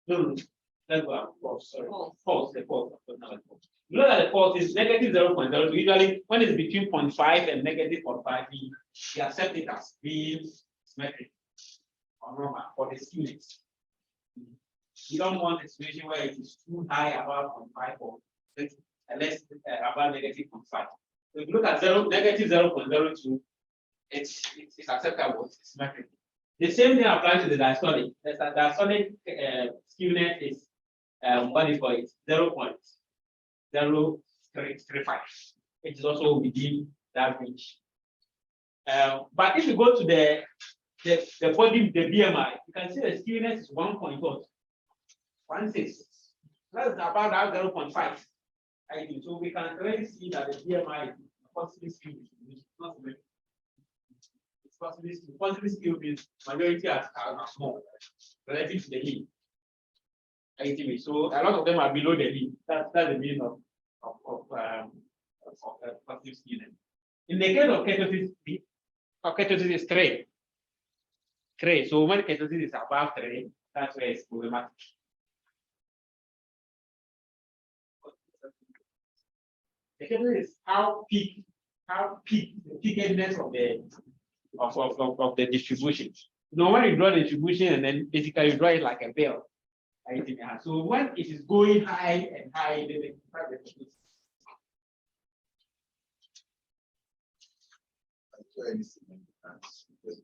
No, let's go up. False, sorry. False, the false. Look at the false is negative 0.0. Usually, when it's between 0.5 and negative 0.5, we accept it as being symmetric or normal for the skewness. You don't want a situation where it is too high above 0.5 or less above negative 0.5. So if you look at negative 0.02, it's acceptable, it's symmetric. The same thing applies to the diastolic. The diastolic skewness is what do you call it? 0.0335, which is also within that range. But if you go to the body, the BMI, you can see the skewness is 1.16. That's about that 0.5. So we can clearly see that the BMI is possibly skewed. It's possibly skewed. Possibly skewed means majority are small relative to the mean. So a lot of them are below the mean. That's the mean of positive skewness. In the case of ketosis, is 3. So when ketosis is above 3, that's where it's problematic. The ketosis is how peak the peakedness of the distribution. When you draw the distribution and then basically you draw it like a bell. So when it is going high and high, then the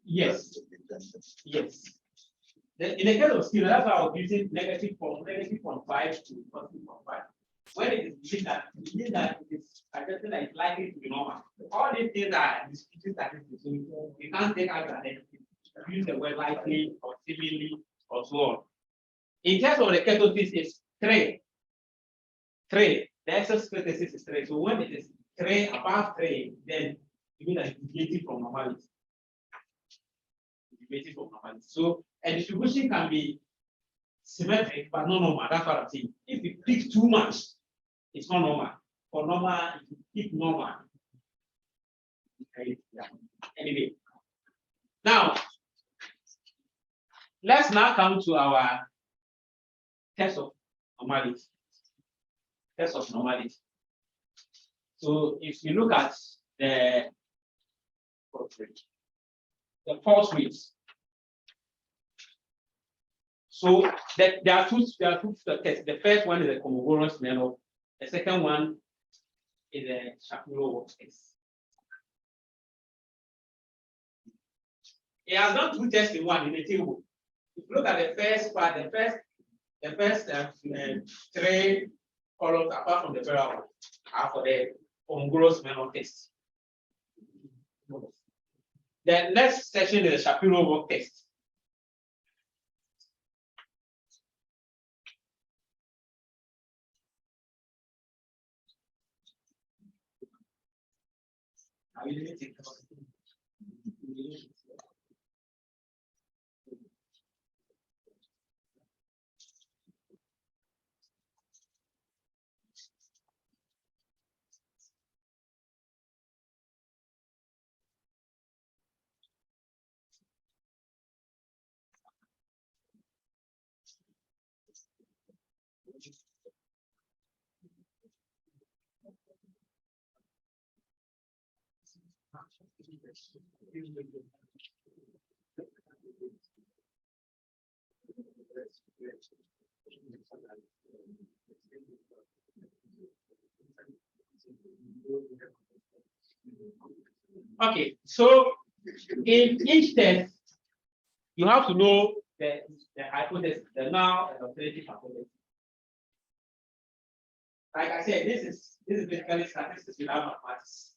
yes. In the case of skill, that's why I was using negative 0.5 to positive 0.5. When it is mean that it is suggesting that it's likely to be normal. All these things are disputed statistics, so you can't take out that use the word likely or seemingly or so on. In terms of the ketosis, it's 3. The excess ketosis is 3. So when it is 3 above 3, then you mean that it's deviating from normality. So a distribution can be symmetric but not normal. That's what I'm saying. If it peaks too much, it's not normal. For normal, it will peak normal. Okay. Yeah. Anyway, now let's now come to our test of normality. So if you look at the false rates. So there are two tests. The first one is a congruence method. The second one is a Shapiro test. It has done 2 tests in one in the table. If you look at the first part, the first 3 columns apart from the variable are for the congruence method test. The next section is the Shapiro work test. I will take Okay, so in each test, you have to know the hypothesis, the null and alternative hypothesis. Like I said, this is basically statistics without mathematics.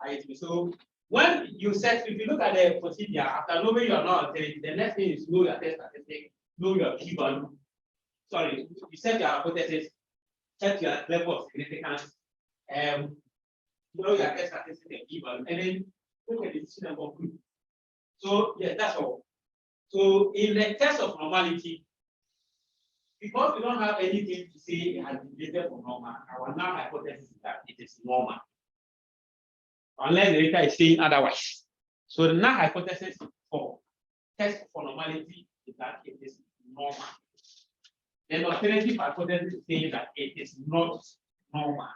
Right? So when you set, if you look at the procedure, after knowing your null alternative, the next thing is know your test statistic, know your p-value. Sorry, you set your hypothesis, set your level of significance, know your test statistic and p-value, and then look at the decision and conclude. So yes, that's all. So in the test of normality, because we don't have anything to say it has been dated for normal, our null hypothesis is that it is normal. Unless the data is saying otherwise. So the null hypothesis for test for normality is that it is normal. The alternative hypothesis is saying that it is not normal.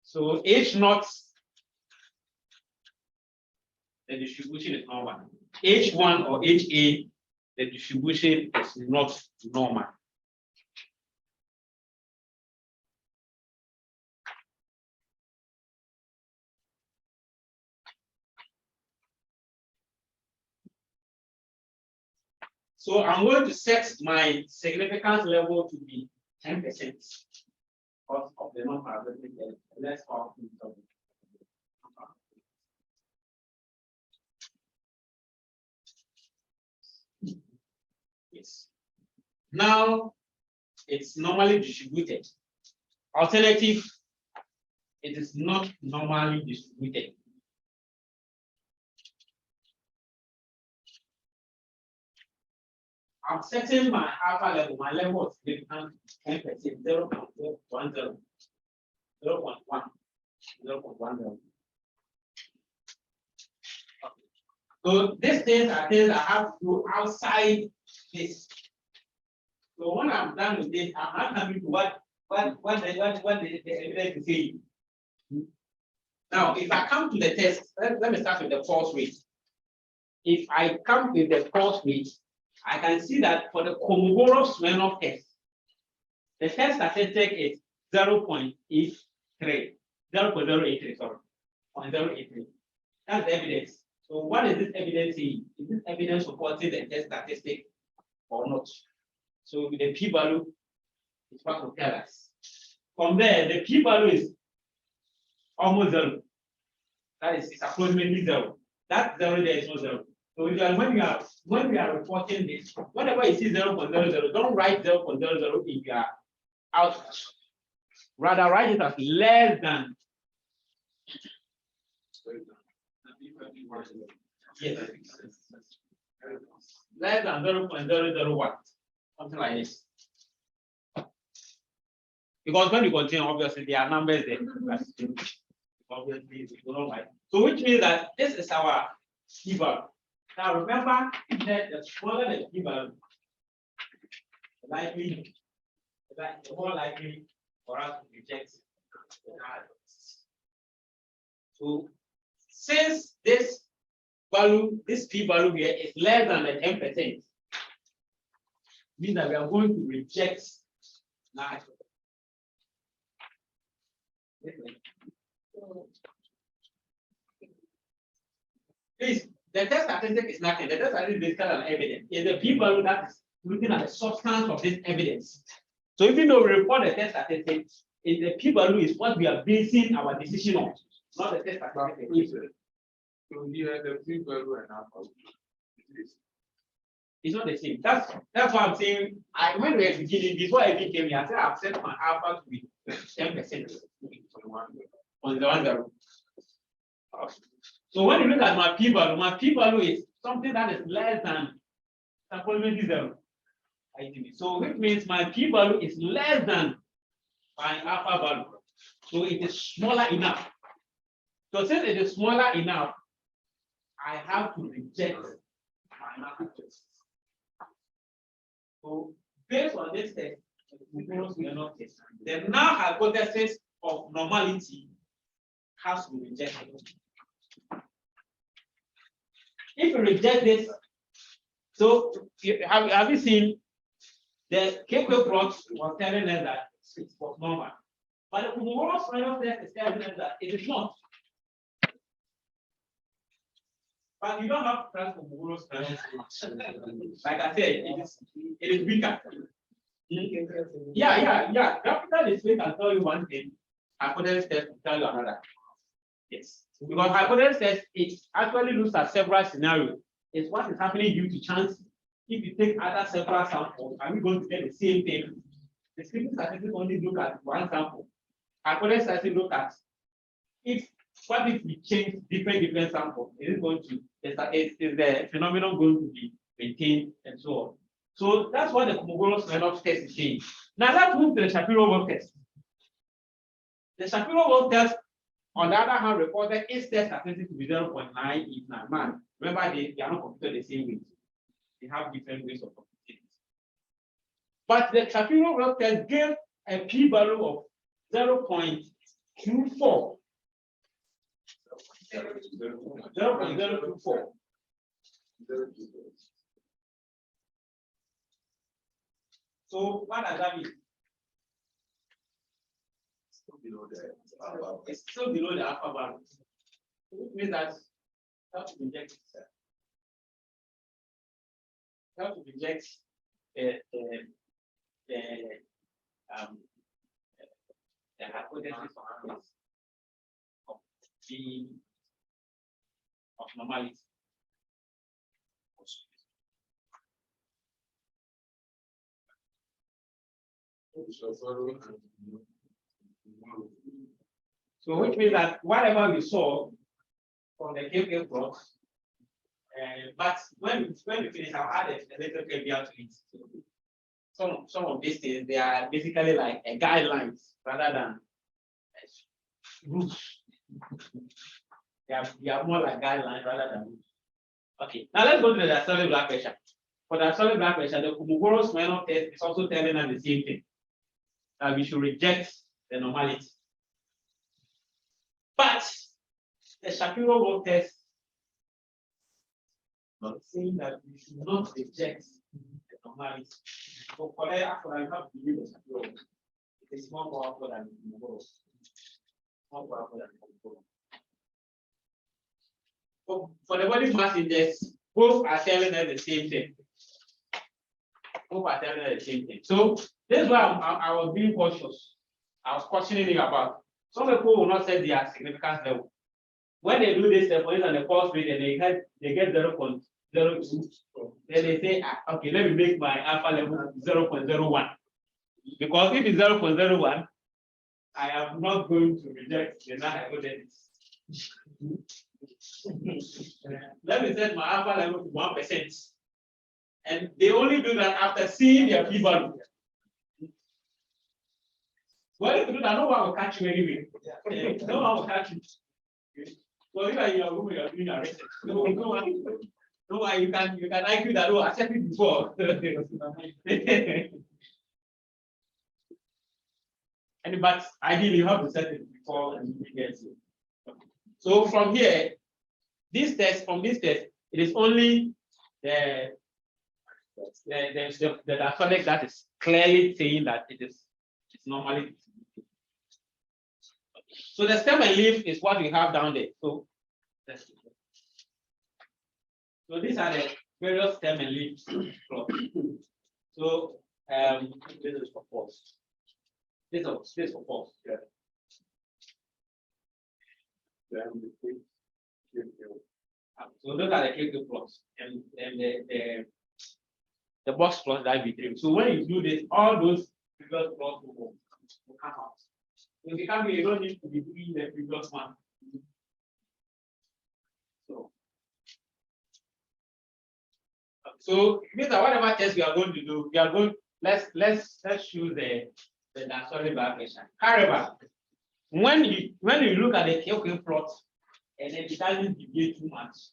So H naught, the distribution is normal. H1 or HA, the distribution is not normal. So I'm going to set my significance level to be 10% of the non-parametric less powerful. Yes. Now it's normally distributed. Alternative, it is not normally distributed. I'm setting my alpha level, my level of significance 10%, 0.10, 0.1, 0.10. So these things are things I have to do outside this. So when I'm done with this, I'm not coming to what the evidence is saying. Now, if I come to the test, let me start with the false rate. If I come with the false rate, I can see that for the Kolmogorov-Smirnov test, the test statistic is 0.83, 0.083, sorry, 0.083. That's the evidence. So what is this evidence saying? Is this evidence supporting the test statistic or not? So the p-value is what will tell us. From there, the p-value is almost 0. That is, it's approximately 0. That 0 there is not 0. So when we are reporting this, whenever you see 0.00, don't write 0.00 if you are out. Rather write it as less than. Yes. Less than 0.001, something like this. Because when you continue, obviously there are numbers there. Obviously, you don't like. So which means that this is our p-value. Now remember that the smaller the p-value, the more likely for us to reject the analysis. So since this value, this p-value here is less than the 10%, means that we are going to reject now. Please, the test statistic is nothing. The test statistic is basically an evidence. It's the p-value that is looking at the substance of this evidence. So even though we report the test statistic, the p-value is what we are basing our decision on, not the test statistic. So here the p-value and alpha. It's not the same. That's why I'm saying. When we were beginning, before I came here, I said I've set my alpha to be 10% on the 1 0. So when you look at my p-value is something that is less than approximately 0. So which means my p-value is less than my alpha value. So it is smaller enough. So since it is smaller enough, I have to reject my alpha. So based on this test, the null hypothesis of normality has to be rejected. If you reject this, so have you seen the KQ plot was telling us that it was normal, but the Kumura's final test is telling us that it is not. But you don't have to trust Kumura's final test. Like I said, it is weaker. Yeah. Graphical display can tell you one thing, hypothesis test will tell you another. Yes, because hypothesis test, it actually looks at several scenarios. It's what is happening due to chance. If you take other several samples, are we going to get the same thing? The screening statistics only look at one sample. Hypothesis statistics look at if we change different samples, is the phenomenon going to be maintained and so on. So that's what the Kumogoro-Smirnov test is saying. Now let's move to the Shapiro-Wilk test. The Shapiro-Wilk test, on the other hand, reported its test statistic to be 0.989. Remember, they are not computed the same way. They have different ways of computing. But the Shapiro-Wilk test gave a p-value of 0.24. 0.024. So what does that mean? It's still below the alpha value. Which means that you have to reject itself. You have to reject the hypothesis of normality. So which means that whatever we saw from the KK plot, but when we finish, I'll add a little caveat to it. Some of these things, they are basically like guidelines rather than rules. They are more like guidelines rather than rules. Okay, now let's go to the diastolic blood pressure. For the diastolic blood pressure, the Kumogoro-Smirnov test is also telling us the same thing. That we should reject the normality. But the Shapiro-Wilk test not saying that we should not reject the normality. So for that, actually, I have to believe the Shapiro-Wilk. It is more powerful than the Kumogoro. More powerful than the Kumogoro. For the body mass index, both are telling us the same thing. Both are telling us the same thing. So this is why I was being cautious. I was questioning about. Some people will not set their significance level. When they do this, for instance, the false rate, and they get 0.02, then they say, okay, let me make my alpha level 0.01. Because if it's 0.01, I am not going to reject the non-hypothesis. Let me set my alpha level to 1%. And they only do that after seeing their p-value. Well, if you do that, no one will catch you anyway. No one will catch you. So if you are in your room, you are doing a research. No one, you can argue that, oh, I said it before. But ideally, you have to set it before and you get it. So from here, from this test, it is only the diastolic that is clearly saying that it's normally. So the stem and leaf is what we have down there. So these are the various stem and leaf plots. So this is for false. This is for false. Yeah. So those are the KQ plots and the box plots that we drew. So when you do this, all those previous plots will come out. If you come here, you don't need to be doing the previous one. So means that whatever test we are going to do, we are going. Let's choose the diastolic blood pressure. However, when you look at the KQ plot and it doesn't deviate too much,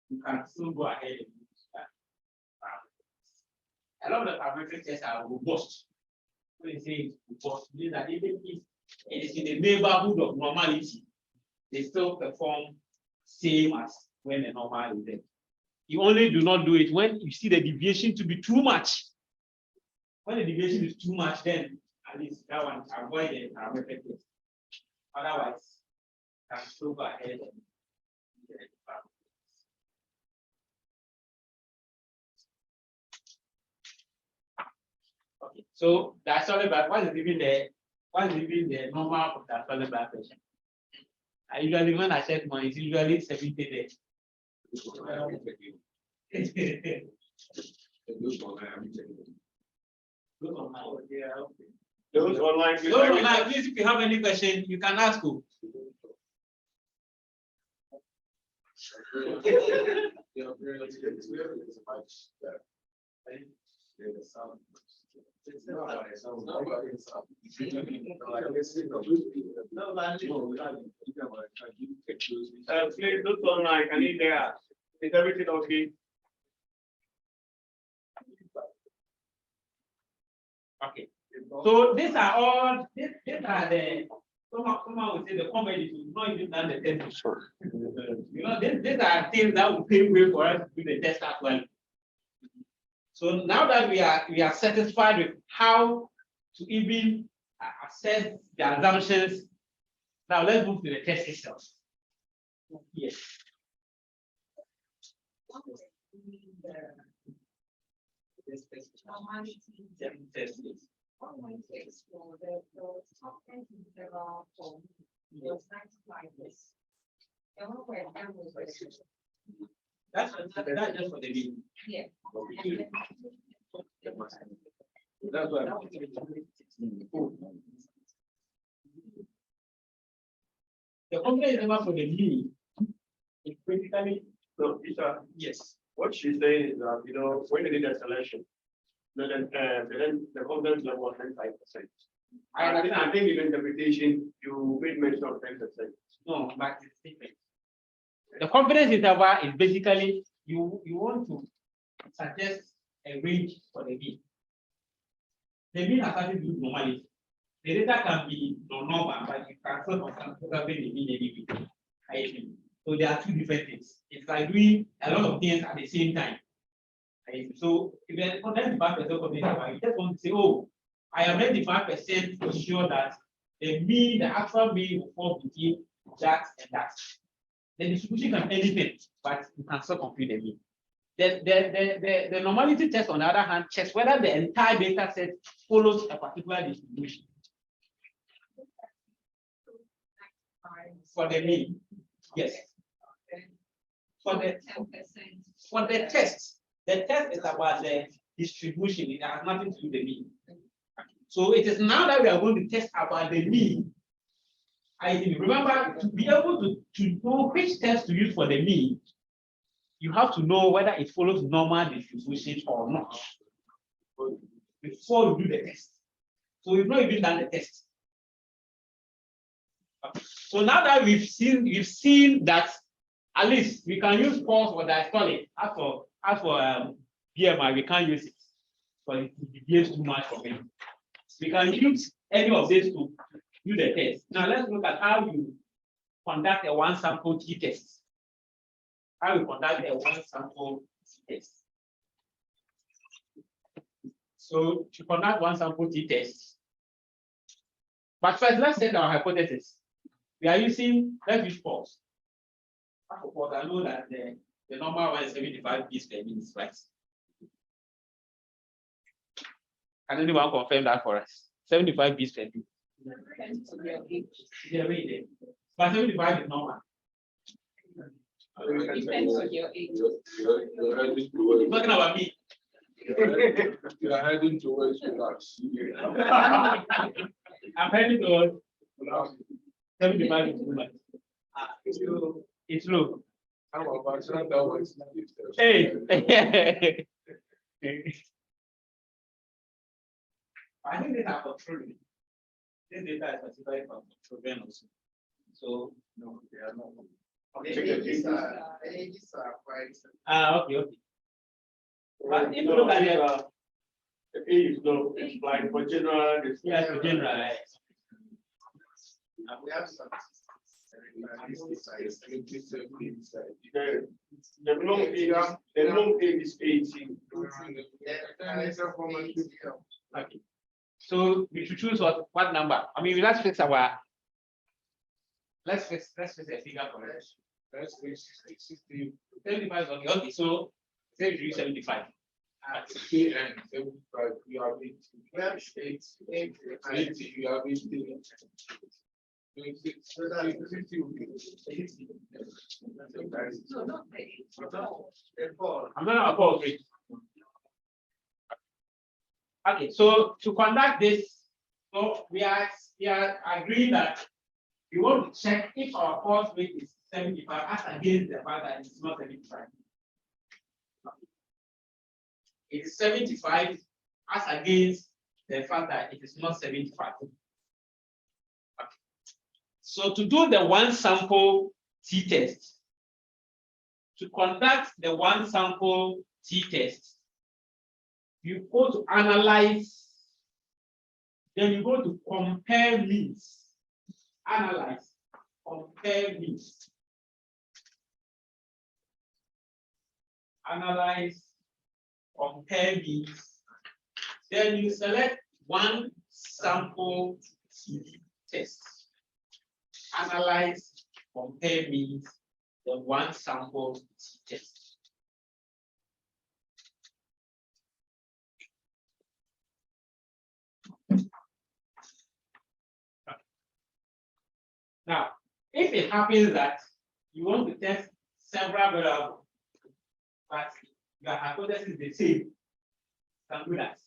you can still go ahead and use that. a lot of parametric tests are robust. When they say robust, means that even if it is in the neighborhood of normality, they still perform same as when the normal is there. You only do not do it when you see the deviation to be too much. When the deviation is too much, then at least that one avoid the parametric test. Otherwise, can still go ahead and okay. So the solid blood, what is even the normal of the solid blood pressure? I usually when I check mine, it's usually 70 there. Those online. Please, if you have any question, you can ask. Please look online. I need there. Is everything okay? Okay. So these are all these are the someone would say the comedy to not even done the test. You know, these are things that will pave way for us to do the test as well. So now that we are satisfied with how to even assess the assumptions, now let's move to the test itself. Yes. That's just for the meeting. Yeah. That's what the confidence interval for the mean is basically So, Peter, yes. what she's saying is that, you know, when you did a selection, then the confidence level was 95%. I think in interpretation, you made mention of 10%. No, but it's different. The confidence interval is basically you want to suggest a range for the mean. The mean has nothing to do with normality. The data can be non-normal, but you can still consider the mean anyway. So there are two different things. It's like doing a lot of things at the same time. So if there's 95% confidence interval, you just want to say, oh, I am 95% sure that the actual mean will fall between that and that. The distribution can be anything, but you can still compute the mean. The normality test, on the other hand, checks whether the entire data set follows a particular distribution. For the mean, yes. For the test is about the distribution. It has nothing to do with the mean. So it is now that we are going to test about the mean. I remember to be able to know which test to use for the mean, you have to know whether it follows normal distribution or not before you do the test. So we've not even done the test. So now that we've seen that at least we can use pulse or diastolic. As for BMI, we can't use it because it deviates too much from it. We can use any of these to do the test. Now let's look at how you conduct a one sample T test. How we conduct a one sample T test. So to conduct one sample T test. But first, let's set our hypothesis. We are using, let's use pulse. Of course, I know that the normal one is 75 beats per minute, right? Can anyone confirm that for us? 75 beats per minute. Yeah, wait, but 75 is normal. Depends on your age. You're heading towards. Talking about me. You are heading towards relax. I'm heading towards 75 is too much. It's low. Hey. I think these are controlling. This data is specified for controlling also. So no, they are not. Okay. Ages are quite. Okay. But if you look at The A is low, it's like for general. Yeah, for general. We have some. The minimum A is 18. Okay. So we should choose what number? I mean, let's fix a figure for it. That's 60. 75 is okay. Okay, so say we use 75. And 75, you have 80. You have 80, you have 80. 60 will be 80. No, not the. I'm gonna oppose it. Okay, so to conduct this, so we are agreeing that we want to check if our force weight is 75 as against the fact that it's not 75. It is 75 as against the fact that it is not 75. Okay. So to do the one sample t-test, to conduct the one sample t-test, you go to analyze, then you go to compare means. Analyze, compare means. Analyze, compare means. Then you select one sample t-test. Analyze, compare means, then one sample t-test. Now, if it happens that you want to test several variables, but your hypothesis is the same, you can do that.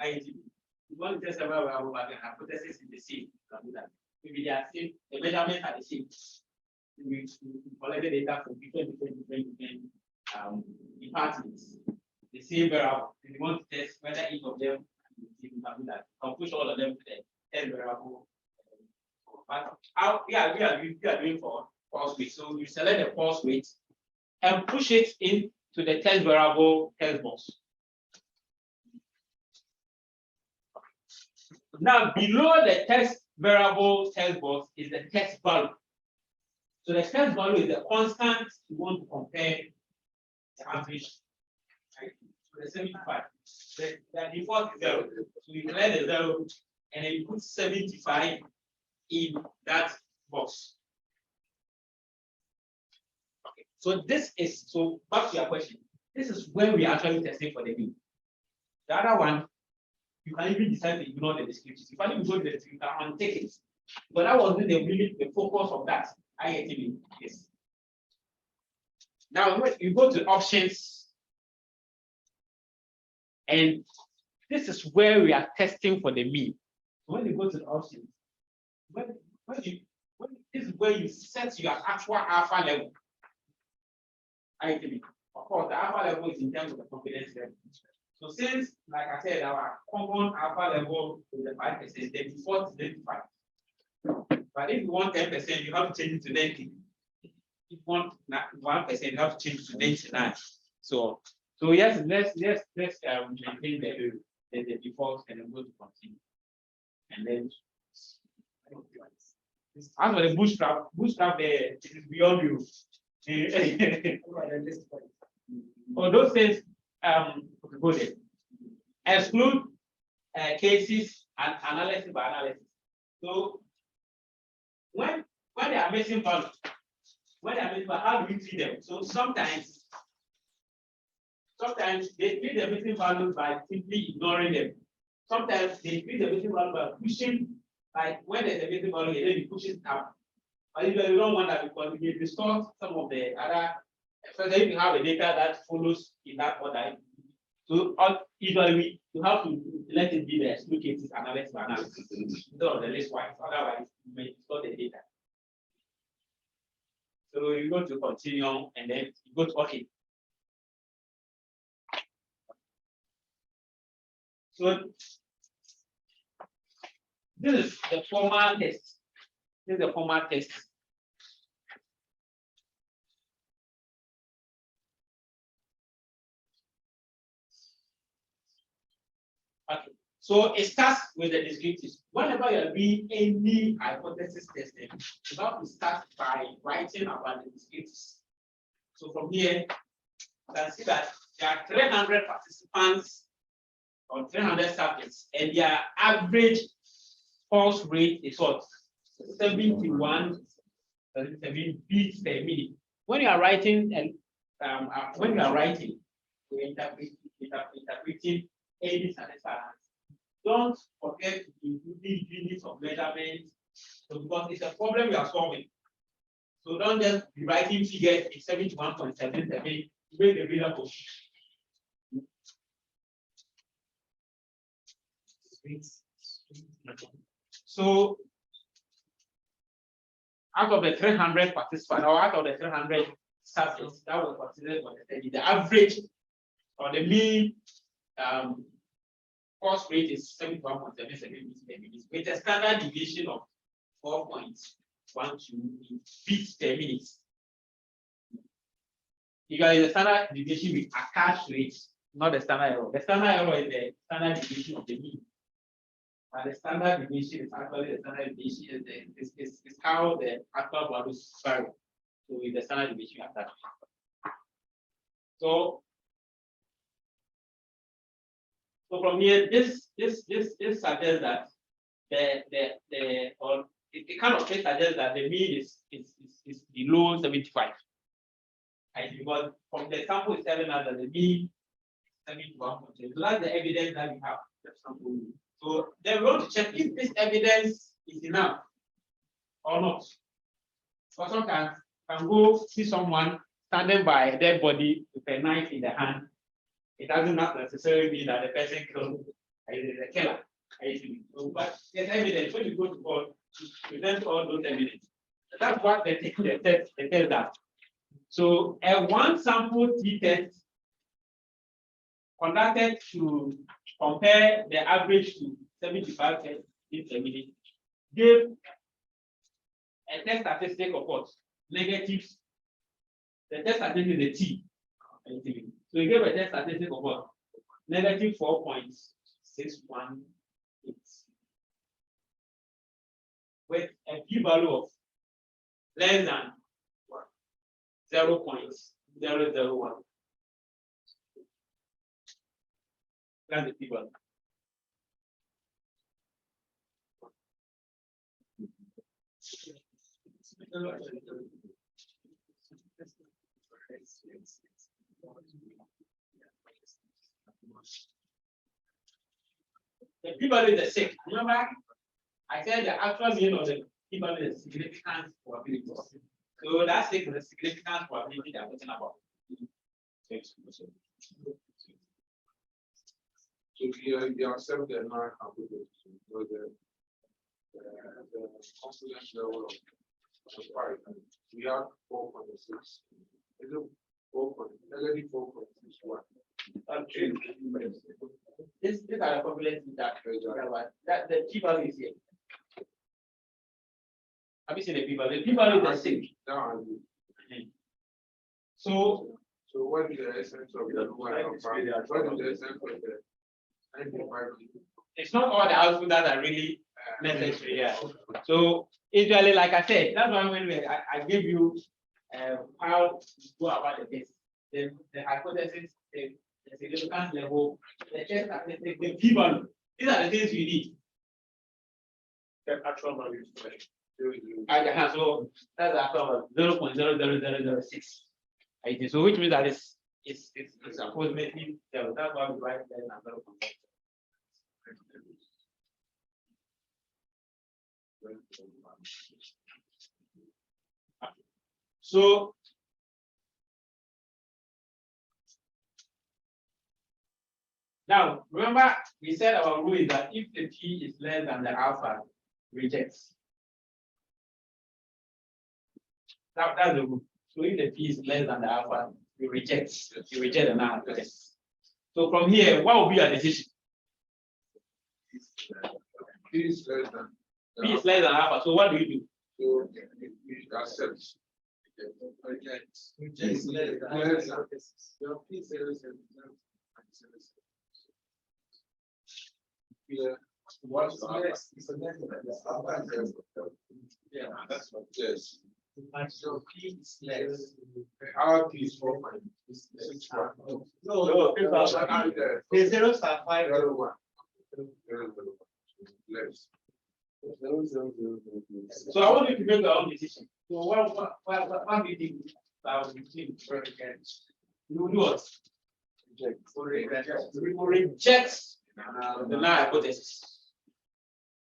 You want to test several variables, but your hypothesis is the same, you can do that. Maybe they are same, the measurements are the same. We collect the data from different departments. The same variable. If you want to test whether each of them, you can do that. You can push all of them to the 10 variable. But we are doing for force weight. So you select the force weight and push it into the test variable test box. Now below the test variable test box is the test value. So the test value is the constant you want to compare the average. Right? So the 75. The default is 0. So you select the 0 and then you put 75 in that box. Okay. So this is, so back to your question. This is where we are actually testing for the mean. The other one, you can even decide to ignore the descriptions. If I didn't go to the description, you can untake it. But that wasn't the focus of that. I get it. Yes. Now you go to options, and this is where we are testing for the mean. When you go to the options, this is where you set your actual alpha level. Of course, the alpha level is in terms of the confidence level. So since, like I said, our common alpha level is the 5%, the default is 95. But if you want 10%, you have to change it to 90. If you want 1%, you have to change it to 99. So yes, let's maintain the default and then go to continue. And then as for the bootstrap there, it is beyond you. For those things, go there. Exclude cases and analysis by analysis. So when they are missing values, how do we treat them? So sometimes they treat the missing values by simply ignoring them. Sometimes they treat the missing value by pushing, like when there's a missing value, then you push it up. But usually you don't want that because it restores some of the other, especially if you have a data that follows in that order. So usually you have to let it be the exclude cases analysis by analysis instead of the list wise. Otherwise, you may store the data. So you go to continue and then you go to OK. So this is the formal test. This is the formal test. Okay. So it starts with the descriptives. Whenever you are doing any hypothesis testing, you have to start by writing about the descriptives. So from here, you can see that there are 300 participants or 300 subjects, and their average false rate is what? 71 beats per minute. When you are writing and you're interpreting any statistics, don't forget to include units of measurement, so because it's a problem you are solving. So don't just be writing figures in 71.77 to make the reader confused. So out of the 300 participants, or out of the 300 subjects that were considered for the study, the average or the mean course rate is 71.77 with a standard deviation of 4.12 beats per minute. You got the standard deviation with attached rates, not the standard error. The standard error is the standard deviation of the mean. And the standard deviation is actually the standard deviation is how the actual values vary. So with the standard deviation attached. So from here, this suggests that it kind of suggests that the mean is below 75. Right? Because from the sample is telling us that the mean is 71.2. So that's the evidence that we have. So then we want to check if this evidence is enough or not. Because sometimes you can go see someone standing by a dead body with a knife in the hand. It doesn't necessarily mean that the person killed the killer. But there's evidence when you go to court to present all those evidence. That's what the test does. So a one sample t-test conducted to compare the average to 75 tests in a minute gave a test statistic of what? Negatives. The test statistic is a T. So we gave a test statistic of what? Negative 4.618 with a p-value of less than 0.001. That's the p-value. The p-value is the same. Remember, I said the actual mean of the p-value is significant probability. So that's the significant probability that I'm talking about. So you accept the non-hypothesis, so the confidence level of 5. We have 4.6. Negative 4.61. These are the probabilities that the p-value is here. Have you seen the p-value? The p-value is the same. So what is the essence of the what is the essence of the 95? it's not all the outputs that are really necessary. Yeah. So usually, like I said, that's why when I give you how to go about the test, the hypothesis, the significance level, the test statistic, the p-value. These are the things you need. The actual values. So that's the actual 0.00006. Right? So which means that it's approximately 0. That's why we write that number. So now remember we said our rule is that if the p is less than the alpha, rejects. That's the rule. So if the p is less than the alpha, you reject the analysis. So from here, what will be your decision? P is less than. P is less than alpha. So what do you do? So we accept. What's next? Yeah, that's what it is. So P is less. Our P is 4. No, the zeros are 5. Less. So I want you to make your own decision. So what do you think? You will do what? You will reject the null hypothesis.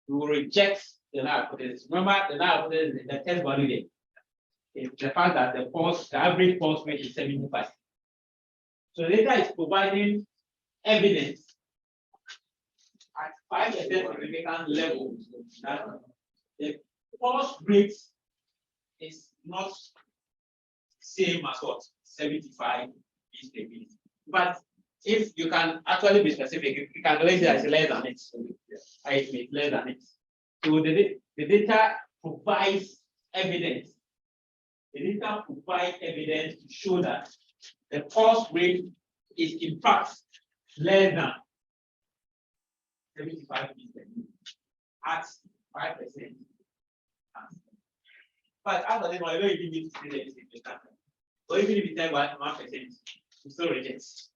You will reject the null hypothesis. Remember, the null hypothesis is the test value there. It's the fact that the average false rate is 75. So data is providing evidence at 5% significant level that the false rate is not same as what 75 is stability. But if you can actually be specific, you can calculate it as less than it. I mean less than it. So the data provides evidence. The data provides evidence to show that the false rate is in fact less than 75% at 5%. But after that, I don't even need to say that it's important. Or even if it's 1%, it still rejects.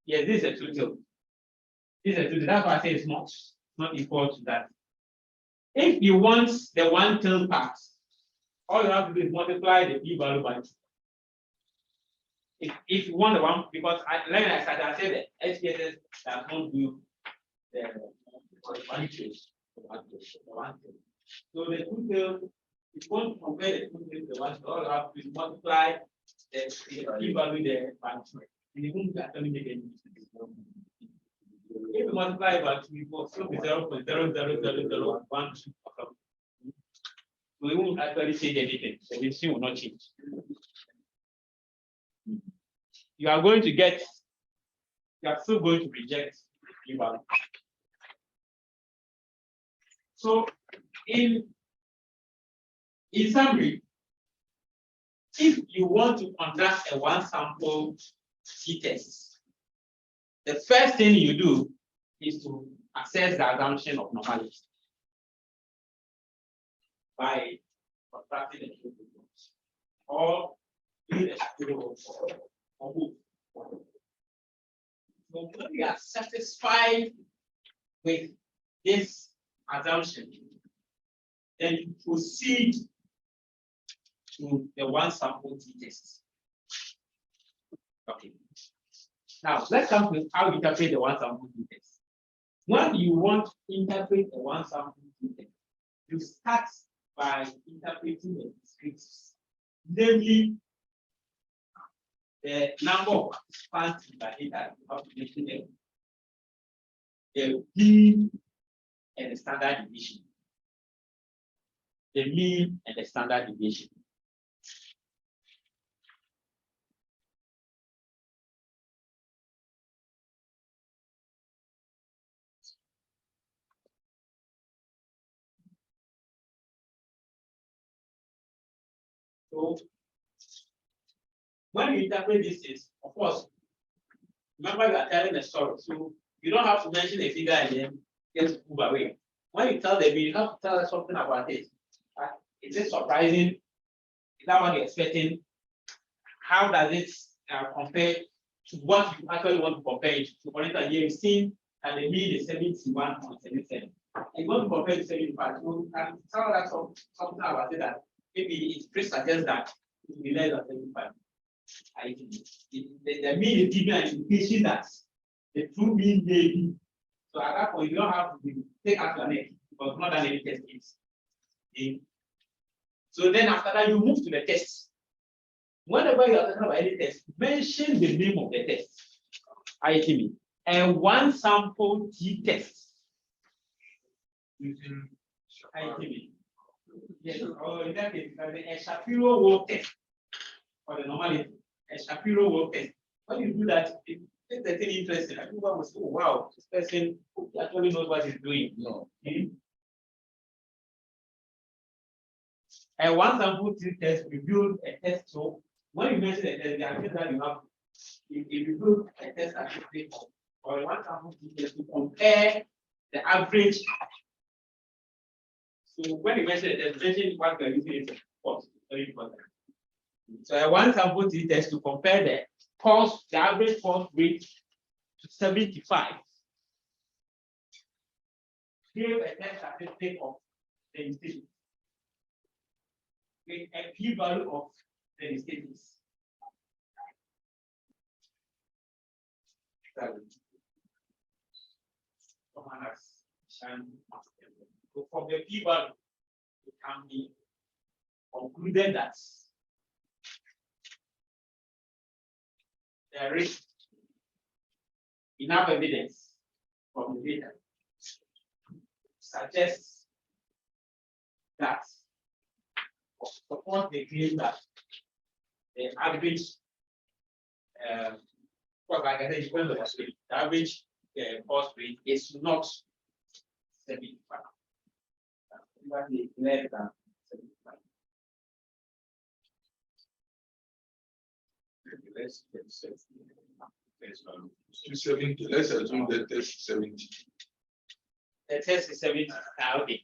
Yes, this is a two-tail. This is a two-tail. That's why I say it's not equal to that. If you want the one-tail part, all you have to do is multiply the p-value by 2. If you want the one, because like I said that SPSS does not do the one tail. So the two tail, if you want to compare the two tails, the one, all you have to do is multiply the p-value there by 2. And you won't actually make any mistake. If you multiply by 2, you will still be 0.00001. So it won't actually change anything. So the machine will not change. You are going to get, you are still going to reject the p-value. So in summary, if you want to conduct a one sample t-test, the first thing you do is to assess the assumption of normality by subtracting the two groups or doing a zero or both. So when you are satisfied with this assumption, then you proceed to the one sample t-test. Okay. Now let's come to how you interpret the one sample t-test. When you want to interpret the one sample t-test, you start by interpreting the descriptors, namely the number of participants in the data calculation, the mean and the standard deviation. The mean and the standard deviation. So when you interpret this is, of course, remember you are telling a story, so you don't have to mention a figure and then just move away. When you tell them, you have to tell us something about it. Is it surprising? Is that what you're expecting? How does it compare to what you actually want to compare it to? For instance, you've seen that the mean is 71.77. You want to compare to 75. So and tell us something about it that maybe it pre-suggests that it will be less than 75. The mean is given an indication that the true mean may be. So at that point, you don't have to take out your neck because not that any test is. Okay. So then after that, you move to the test. Whenever you are talking about any test, mention the name of the test. ITV. And one sample t-test. Using ITV. Yes, or in that case, a Shapiro work test. Or the normal a Shapiro work test. When you do that, it's the thing interesting. Everyone will say, oh, wow, this person actually knows what he's doing. No. Okay. And one sample t-test revealed a test when you mention the test, there are things that you have. If you do a test statistic or one sample test to compare the average. So when you mention the test, mention what you are using is very important. So I want sample test to compare the average false rate to 75. Give a test statistic of the institution with a p-value of the institution. So from the p-value, it can be concluded that there is enough evidence from the data suggests that support the claim that the average well, like I said, the average cost rate is not 75. Less than 75. Let's assume the test is 70. The test is 70. Okay.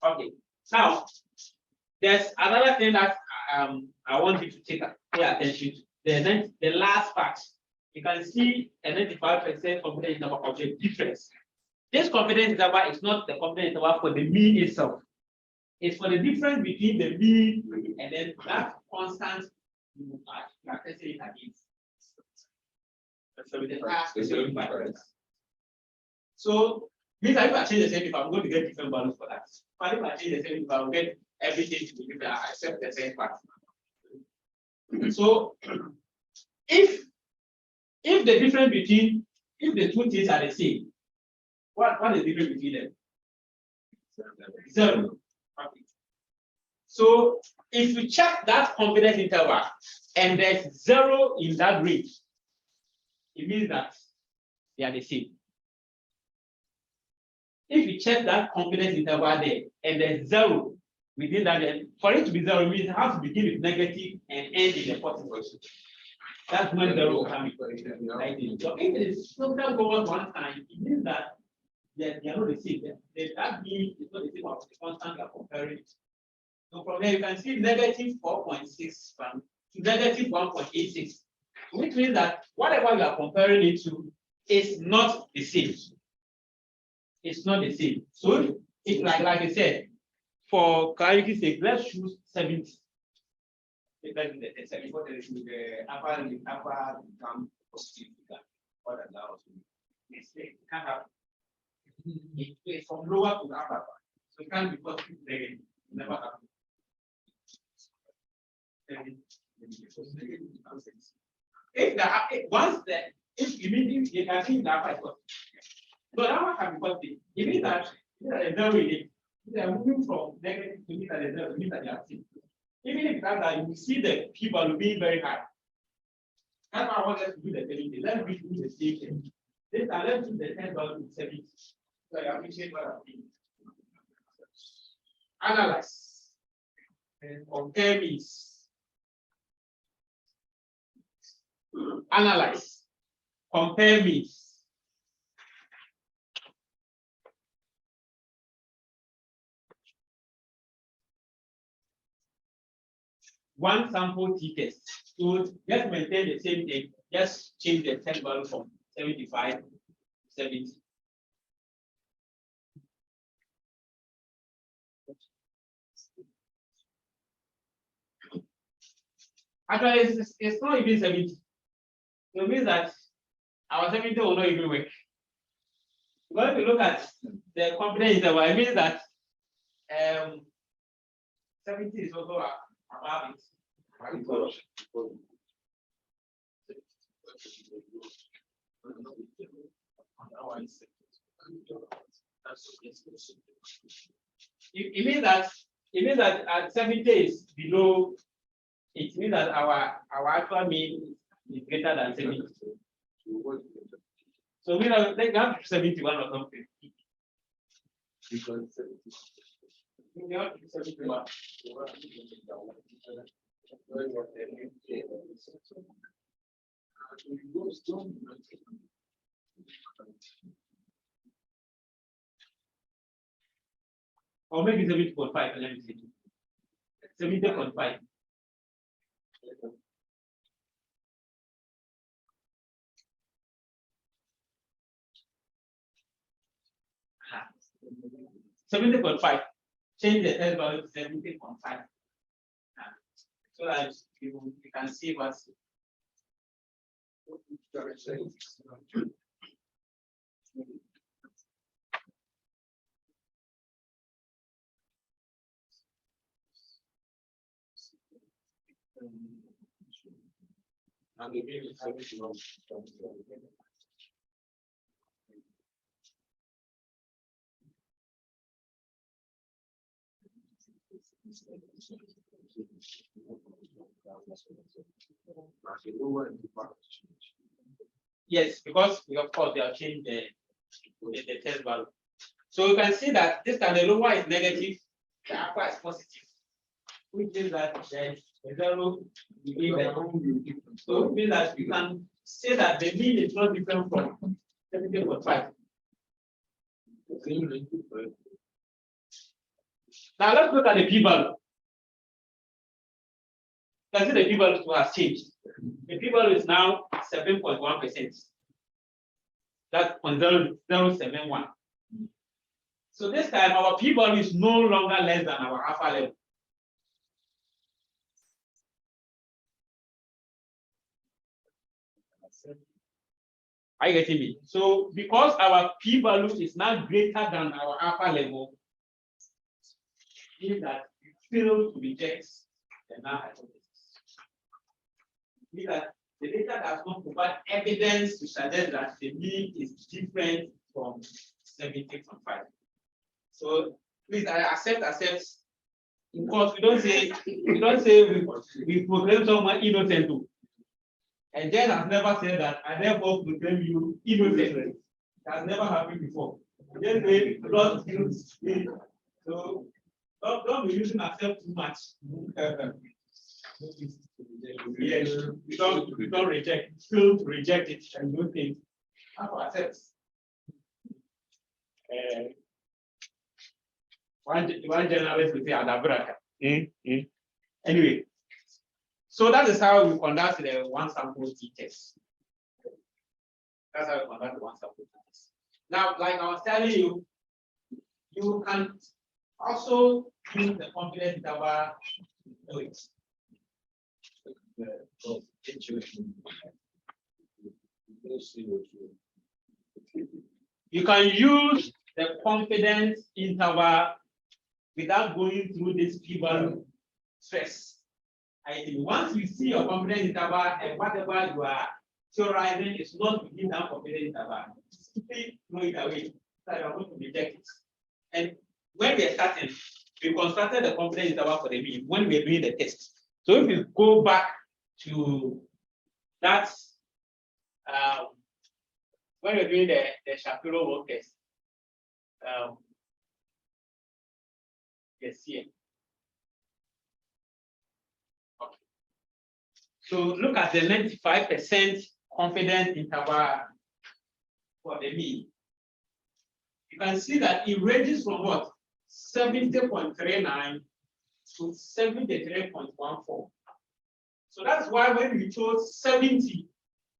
Okay. Now, there's another thing that I want you to pay attention to. The last part, you can see a 95% confidence interval of the difference. This confidence interval is not the confidence interval for the mean itself. It's for the difference between the mean and then that constant you are testing it against. So means if I change the same, if I'm going to get different values for that. But if I change the same, if I will get everything to be different, I accept the same part. So if the difference between if the two things are the same, what is the difference between them? 0. Okay. So if you check that confidence interval and there's 0 in that range, it means that they are the same. If you check that confidence interval there and there's 0 within that, for it to be 0, it means it has to begin with negative and end in a positive. That's when 0 will come in. So if it is total over one time, it means that they are not the same. That means it's not the same as the constant you are comparing. So from there you can see negative 4.6 to negative 1.86, which means that whatever you are comparing it to is not the same. It's not the same. So it's like I said, for clarity's sake, let's choose 70. Let's do the 70. What is the upper become positive? What allows It can't happen. It's from lower to upper. So it can't be positive negative. Never happen. If immediately you can see the upper is positive. So that one can be positive. It means that there is 0 in it. They are moving from negative to mean that there's 0, it means that they are same. Even if that you will see the people being very high. That's why I want us to do the same thing. Let's do the same thing. Let's do the 10 value with 70. So I appreciate what I'm doing. Analyze and compare these. Analyze, compare these. One sample t-test. So just maintain the same thing. Just change the 10 value from 75 to 70. Actually, it's not even 70. So it means that our 70 will not even work. When we look at the confidence interval, it means that 70 is also above it. It means that at 70 is below. It means that our actual mean is greater than 70. So we have 71 or something. Because We have 71. Or maybe 70.5, let me see. 70.5. Ah, 70.5. Change the test value to 70.5. So that you can see what's And the mean is 71. yes, because we of course they have changed the test value. So you can see that this time the lower is negative, the upper is positive, which means that there is a zero within the. So it means that you can say that the mean is not different from 70.5. Now let's look at the p-value. You can see the p-value has changed. The p-value is now 7.1%. That's 0.0071. So this time our p-value is no longer less than our alpha level. Are you getting me? So because our p-value is now greater than our alpha level, means that we fail to reject the null hypothesis. Means that the data does not provide evidence to suggest that the mean is different from 70.5. So please accept. Because we don't say we proclaim someone innocent too. And Jen has never said that I therefore proclaim you innocent. It has never happened before. Just say not guilty. So don't be using accept too much. Yes, we don't reject, still reject it and do things. Have to accept. One journalist will say Adabraka. Anyway, so that is how we conduct the one sample t test. That's how we conduct the one sample t test. Now, like I was telling you, you can also use the confidence interval to do it. You can use the confidence interval without going through this p-value stress. Once you see your confidence interval and whatever you are theorizing is not within that confidence interval, simply throw it away. So you are going to reject it. And when we are starting, we constructed the confidence interval for the mean when we are doing the test. So if you go back to that, when you're doing the Shapiro work test, yes, here. Okay. So look at the 95% confidence interval for the mean. You can see that it ranges from what? 70.39 to 73.14. So that's why when we chose 70,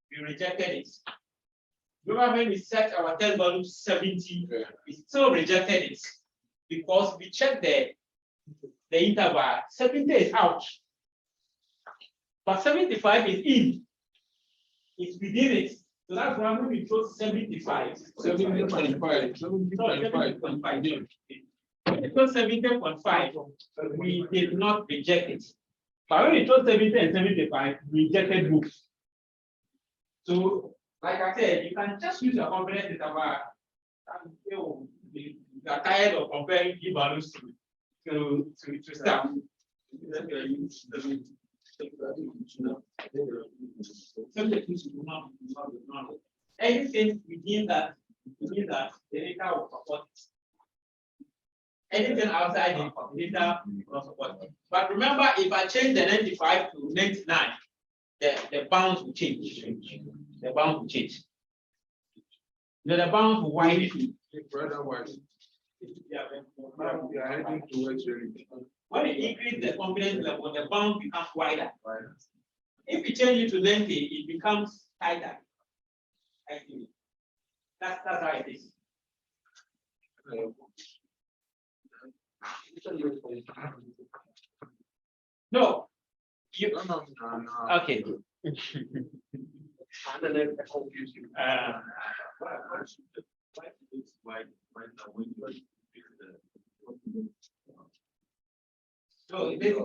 we rejected it. Remember when we set our test value to 70, we still rejected it because we checked the interval. 70 is out, but 75 is in. It's within it. So that's why when we chose 75. 70.5. 70.5. When we chose 70.5, we did not reject it. But when we chose 70 and 75, we rejected both. So, like I said, you can just use your confidence interval. You are tired of comparing key values to stuff. anything within that, the data will support it. Anything outside the data will support it. But remember, if I change the 95 to 99, the bounds will change. The bounds will change. The bounds will widen. When you increase the confidence level, the bound becomes wider. If you change it to lengthy, it becomes tighter. That's how it is. No. Okay. So basically,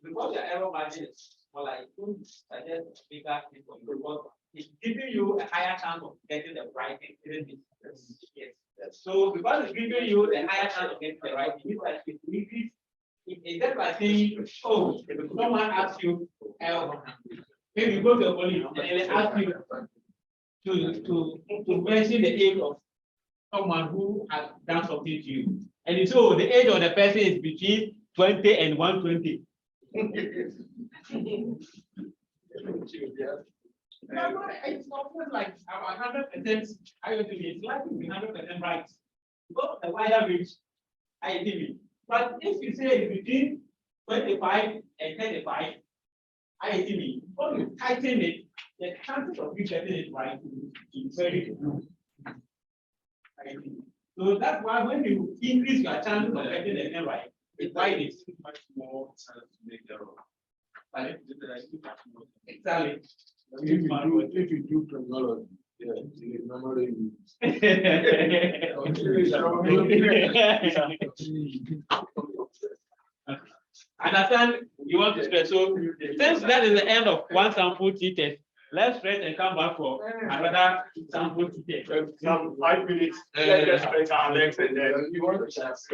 because the error margin is more like suggest bigger people, because it's giving you a higher chance of getting the right thing, isn't it? Yes. So because it's giving you the higher chance of getting the right thing, it's like it's just like saying, oh, if someone asks you, maybe you go to a police and they ask you to mention the age of someone who has done something to you. And so the age of the person is between 20 and 120. It's often like about 100%. I would be likely to be 100% right. Go a wider range, ITV. But if you say it's between 25 and 35, ITV, when you tighten it, the chances of you getting it right is very low. So that's why when you increase your chances of getting the thing right, it's why it's much more chance to make the wrong. Exactly. If you do criminology, yeah, it's normally Understand you want to stress. So since that is the end of one sample t-test, let's stress and come back for another sample t-test. Some 5 minutes. Let's stretch our legs and then you want to chance.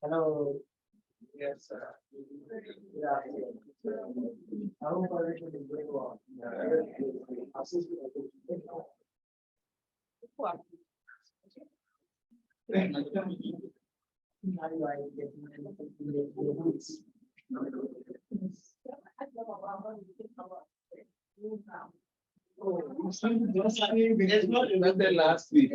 Hello. Yes, sir. Yeah. I don't know if it's very well. It's not remember last week.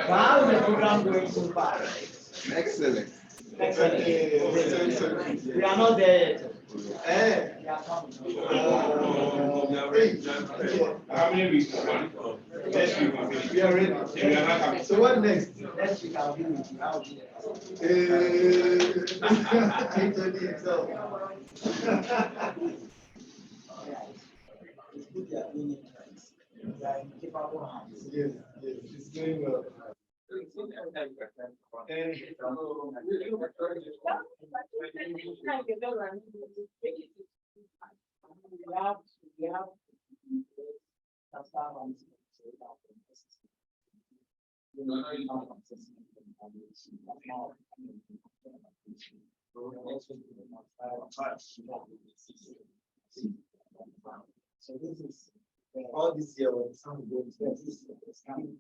Wow, the program going so far. Excellent. Excellent. We are not there yet. We are coming. How many weeks? Next week we'll finish. We are ready. We are not coming. So what next? Next week I'll be with you. I'll be there. He told you himself. It's good they are doing it right. They are in capable hands. Yes, yes, it's doing well. We have so this is all this year when some going to this is coming.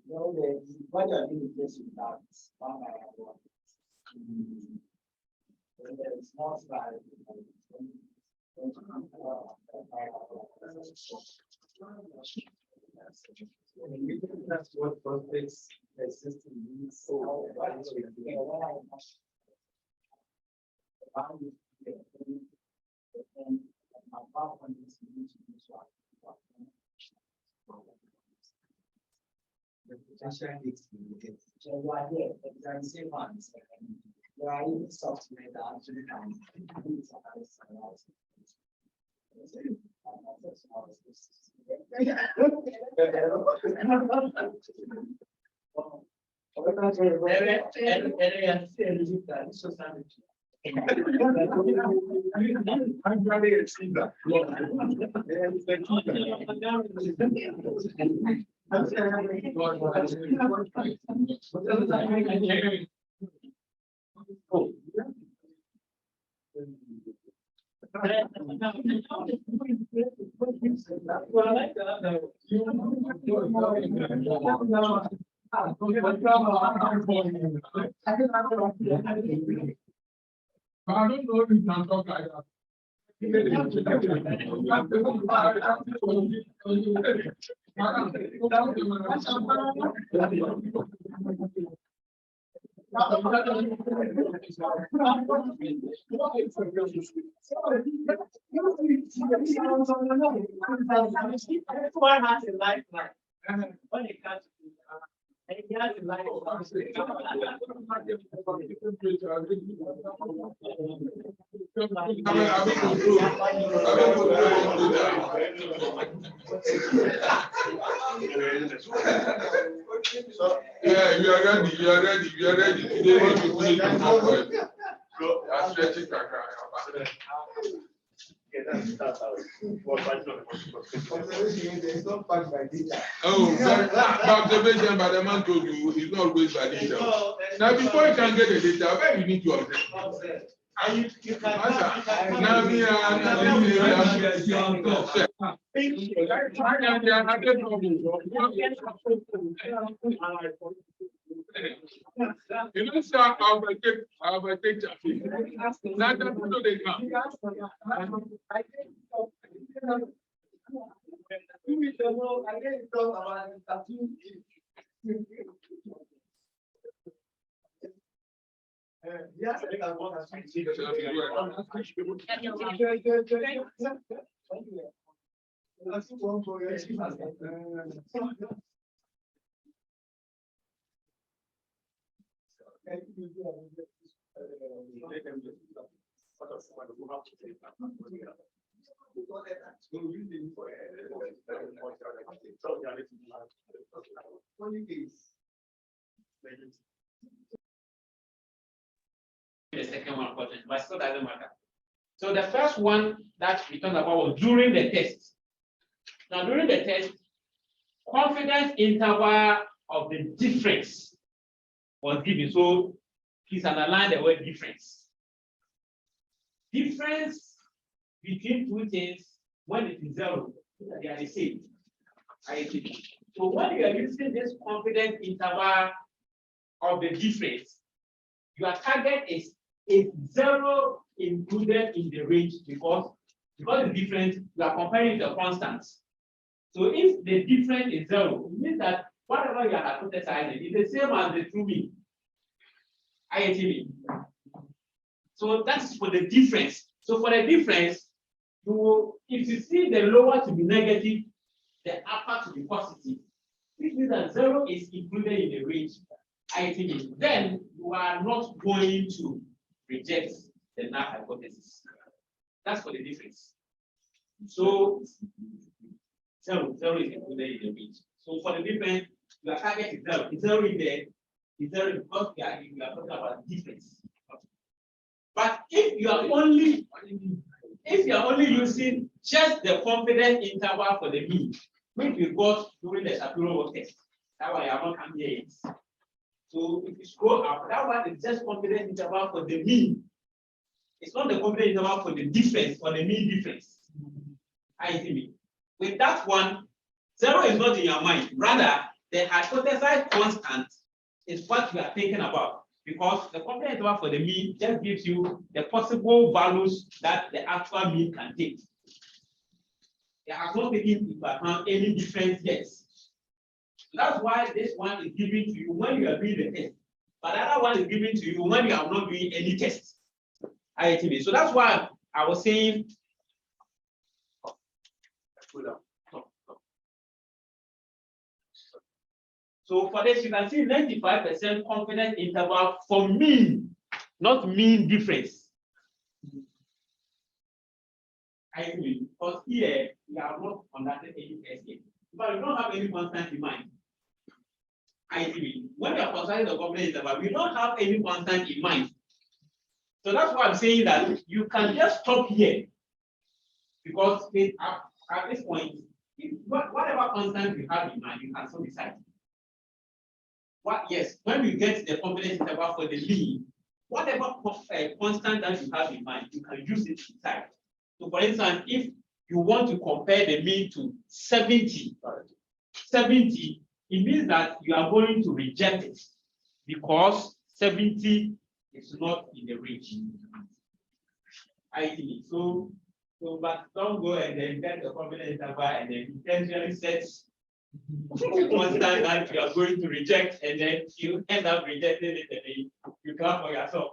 You know, what you are doing is without one by one. When there is more slide. That's what prospects the system needs. So what is the potential needs to be hit. So you are here, exactly same ones. There are even software that actually can I'm glad to see that. I don't know if you can talk like that. So, yeah, you are ready. You are ready. You are ready. Today want to finish the conference. So, I stretch it. Oh, but observation by the man told you it's not always by data. Now, before you can get the data, where you need to observe. You know, sir, I'll take traffic. Let them know they come. Yes, The second one, but still doesn't matter. So the first one that we talked about was during the test. Now, during the test, confidence interval of the difference was given. So please underline the word difference. Difference between two things when it is zero, they are the same. So when you are using this confidence interval of the difference, your target is zero included in the range because the difference, you are comparing the constants. So if the difference is zero, it means that whatever you are hypothesizing is the same as the true mean. So that's for the difference. So for the difference, if you see the lower to be negative, the upper to be positive, which means that zero is included in the range. Then you are not going to reject the null hypothesis. That's for the difference. So zero is included in the range. So for the difference, your target is zero. Is zero in there? Is zero because we are talking about difference. But if you are only using just the confidence interval for the mean, which we got during the Shapiro test, that one I have not come here yet. So if you scroll up, that one is just confidence interval for the mean. It's not the confidence interval for the difference or the mean difference. With that one, zero is not in your mind. Rather, the hypothesized constant is what you are thinking about. Because the confidence interval for the mean just gives you the possible values that the actual mean can take. They have not taken into account any difference yet. That's why this one is given to you when you are doing the test. But the other one is given to you when you are not doing any test. So that's why I was saying. So for this, you can see 95% confidence interval for mean, not mean difference. Because here we have not conducted any test yet. But we don't have any constant in mind. When we are considering the confidence interval, we don't have any constant in mind. So that's why I'm saying that you can just stop here. Because at this point, whatever constant you have in mind, you can still decide. When we get the confidence interval for the mean, whatever constant that you have in mind, you can use it inside. So for instance, if you want to compare the mean to 70, it means that you are going to reject it because 70 is not in the range. But don't go and then get the confidence interval and then intentionally set constant that you are going to reject, and then you end up rejecting it and then you clap for yourself.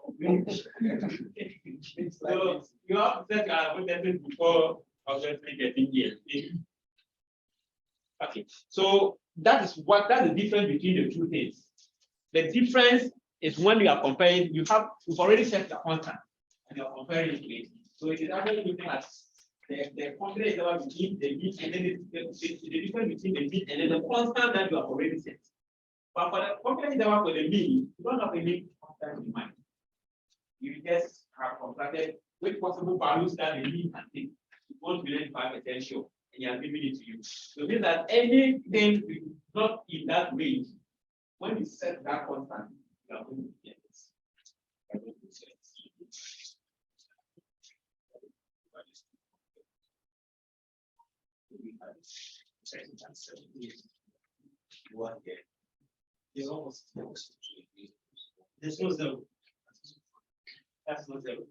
So you have to set your hypothesis before obviously getting here. Okay, so that's the difference between the two things. The difference is when you are comparing, you've already set the constant and you're comparing it with it. So it is actually looking at the confidence interval between the mean and then the difference between the mean and then the constant that you have already set. But for the confidence interval for the mean, you don't have any constant in mind. You just have constructed with possible values that the mean can take. You want to be 95% sure, and you are giving it to you. So it means that anything not in that range, when you set that constant, you are going to get this. 1 year. It's almost. There's no zero. That's not zero.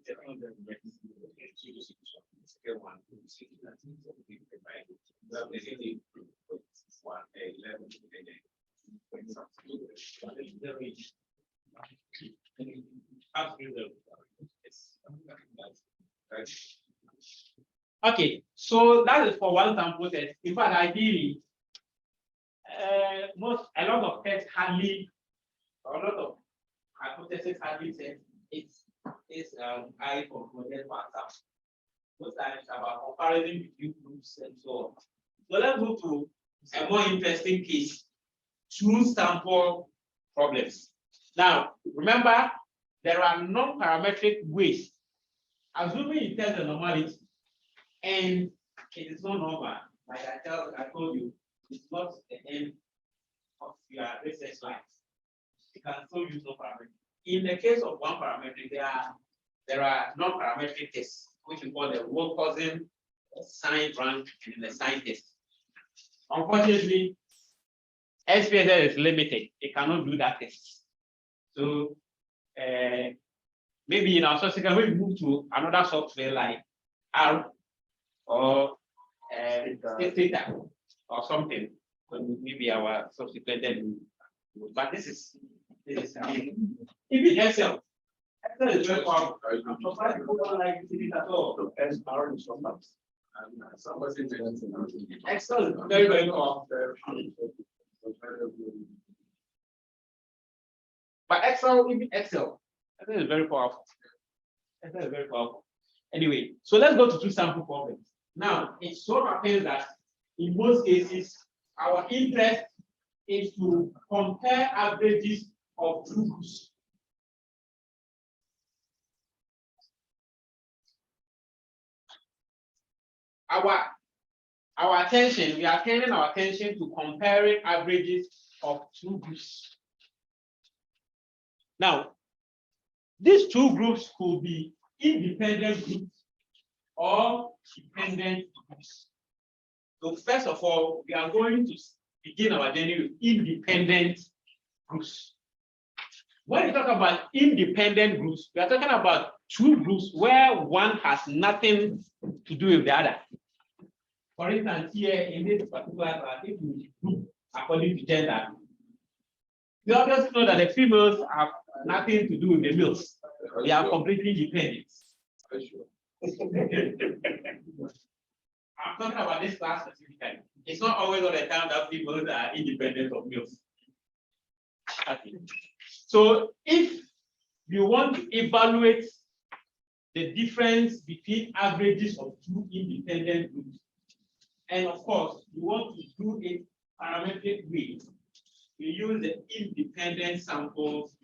Okay, so that is for one sample test. In fact, ideally, a lot of tests hardly, a lot of hypothesis hardly said it's I for model WhatsApp. Most times about comparison between groups and so on. So let's move to a more interesting case: true sample problems. Now, remember, there are non-parametric ways. Assuming you test the normality, and it is not normal, like I told you, it's not the end of your research life. You can still use no parametric. In the case of one parametric, there are non-parametric tests, which we call the Wilcoxon sign rank and the sign test. Unfortunately, SPSS is limited. It cannot do that test. So maybe in our subsequent, we move to another software like R or Theta or something. So maybe our subsequent then. But this is even Excel. Excel is very powerful. I'm surprised people don't like it at all. SR is sometimes. Excel is very, very powerful. But Excel, even Excel is very powerful. Excel is very powerful. Anyway, so let's go to two sample problems. Now, it so happens that in most cases, our interest is to compare averages of two groups. Our attention, we are turning our attention to comparing averages of two groups. Now, these two groups could be independent groups or dependent groups. So first of all, we are going to begin our journey with independent groups. When we talk about independent groups, we are talking about two groups where one has nothing to do with the other. For instance, here in this particular class, if we group according to gender, we obviously know that the females have nothing to do with the males. They are completely dependent. I'm talking about this class specifically. It's not always all the time that females are independent of males. Okay. So if you want to evaluate the difference between averages of two independent groups, and of course, you want to do it parametric way, you use the independent samples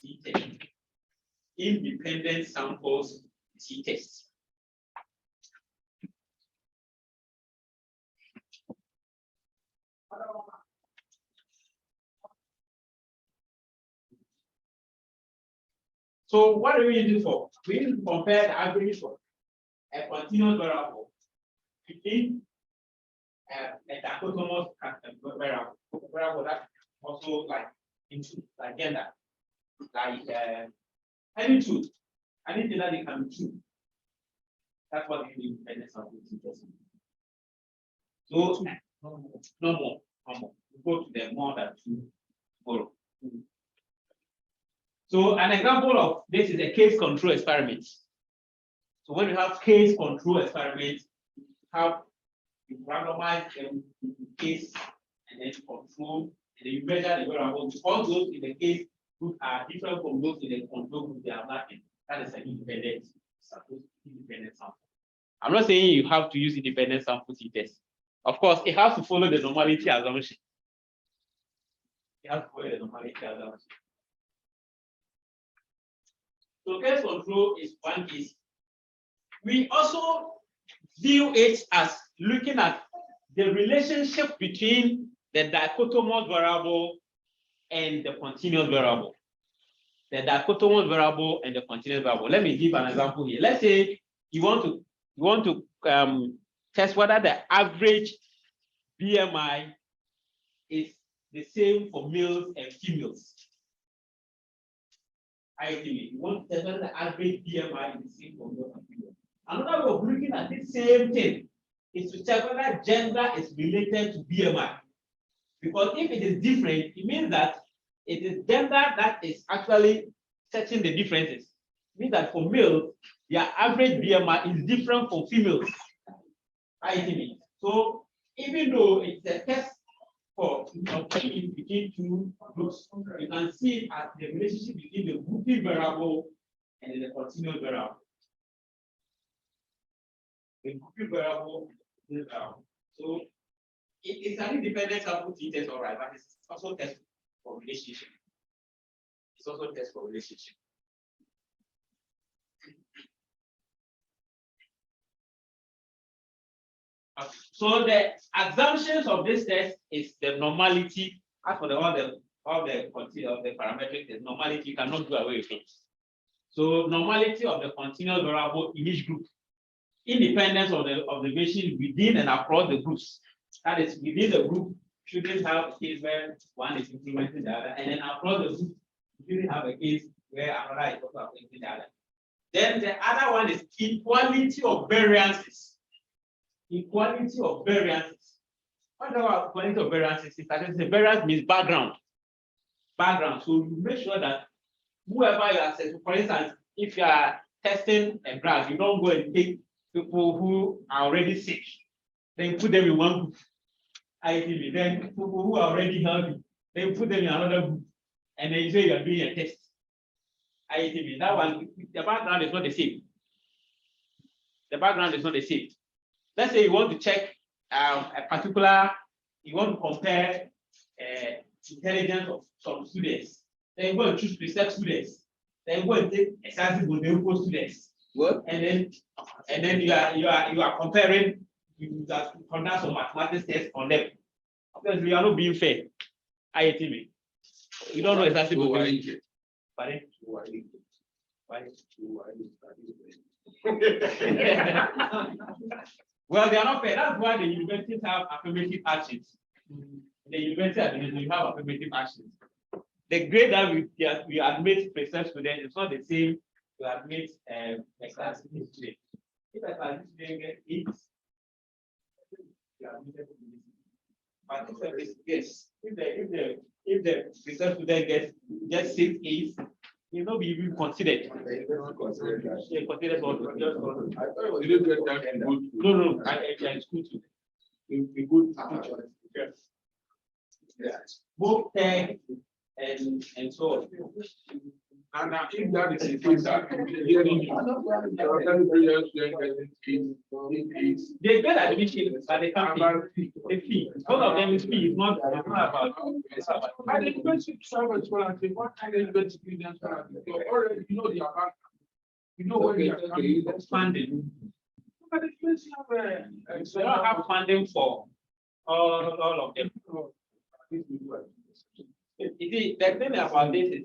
t-test. Independent samples t-test. So what do we use it for? We need to compare the average of a continuous variable between a dichotomous variable that also like into like gender, like anything that they can be true. That's what we need independent sample t-test. So no more. We go to the more than two tomorrow. So an example of this is a case control experiment. So when you have case control experiments, you randomize them into case and then control, and then you measure the variables. All those in the case group are different from those in the control group. They are nothing. That is an independent sample. I'm not saying you have to use independent sample t-test. Of course, it has to follow the normality assumption. It has to follow the normality assumption. So case control is one case. We also view it as looking at the relationship between the dichotomous variable and the continuous variable. The dichotomous variable and the continuous variable. Let me give an example here. Let's say you want to test whether the average BMI is the same for males and females. Ideally, you want to tell whether the average BMI is the same for males and females. Another way of looking at this same thing is to check whether gender is related to BMI. Because if it is different, it means that it is gender that is actually setting the differences. It means that for males, their average BMI is different from females. Ideally. So even though it's a test for comparing between two groups, you can see it as the relationship between the grouping variable and the continuous variable. The grouping variable is so it's an independent sample test, all right, but it's also test for relationship. It's also test for relationship. So the assumptions of this test is the normality. As for all the parametric test, normality, you cannot do away with it. So normality of the continuous variable in each group, independence of the observation within and across the groups. That is, within the group, shouldn't have a case where one is implementing the other, and then across the group, you shouldn't have a case where another is also implementing the other. Then the other one is equality of variances. Equality of variances. What about equality of variances? The variance means background. Background. So you make sure that whoever you are assessing, for instance, if you are testing a graph, you don't go and take people who are already sick, then put them in one group. Ideally, then people who are already healthy, then put them in another group, and then you say you are doing a test. Ideally, that one, the background is not the same. The background is not the same. Let's say you want to check a particular, you want to compare intelligence of some students. Then you go and choose preset students. Then you go and take example with students. What? And then you are comparing, you conduct some mathematics test on them. Because you are not being fair. IATB. You don't know exactly what you do. Well, they are not fair. That's why the universities have affirmative actions. The university you have affirmative actions. The grade that we admit present students is not the same to admit a class student. If a class student gets 8, you are admitted to this. But yes, if the present student gets 6 A's, he will not be even considered. Yeah, considered for just for. I thought it was you didn't get that good. No, I school too. We good. Yes. Yes. Both tech and so on. And now, if that is the case, that they get admission, but they can't pay the fee. Both of them is fee. It's not about. I didn't go to travel as well. I think what kind of university that's already you know the account. You know where you are Funding. But the university have They don't have funding for all of them. You see, the thing about this is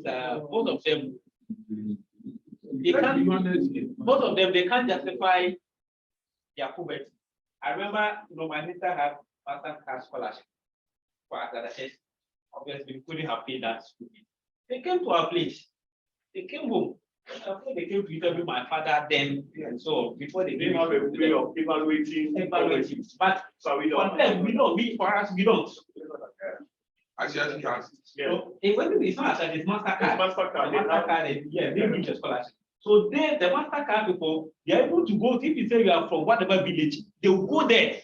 both of them, they can't, both of them, they can't justify their poverty. I remember, my sister had master's class scholarship for academics. Obviously, we couldn't have paid that school fee. They came to our place. They came home. They came to interview my father then, and so before they They have a way of evaluating. But so we for don't. them, we don't. For us, we don't. as you can. So it's not as it's MasterCard. MasterCard. MasterCard, yeah, they give the scholarship. So the MasterCard people, they are able to go, if you say you are from whatever village, they will go there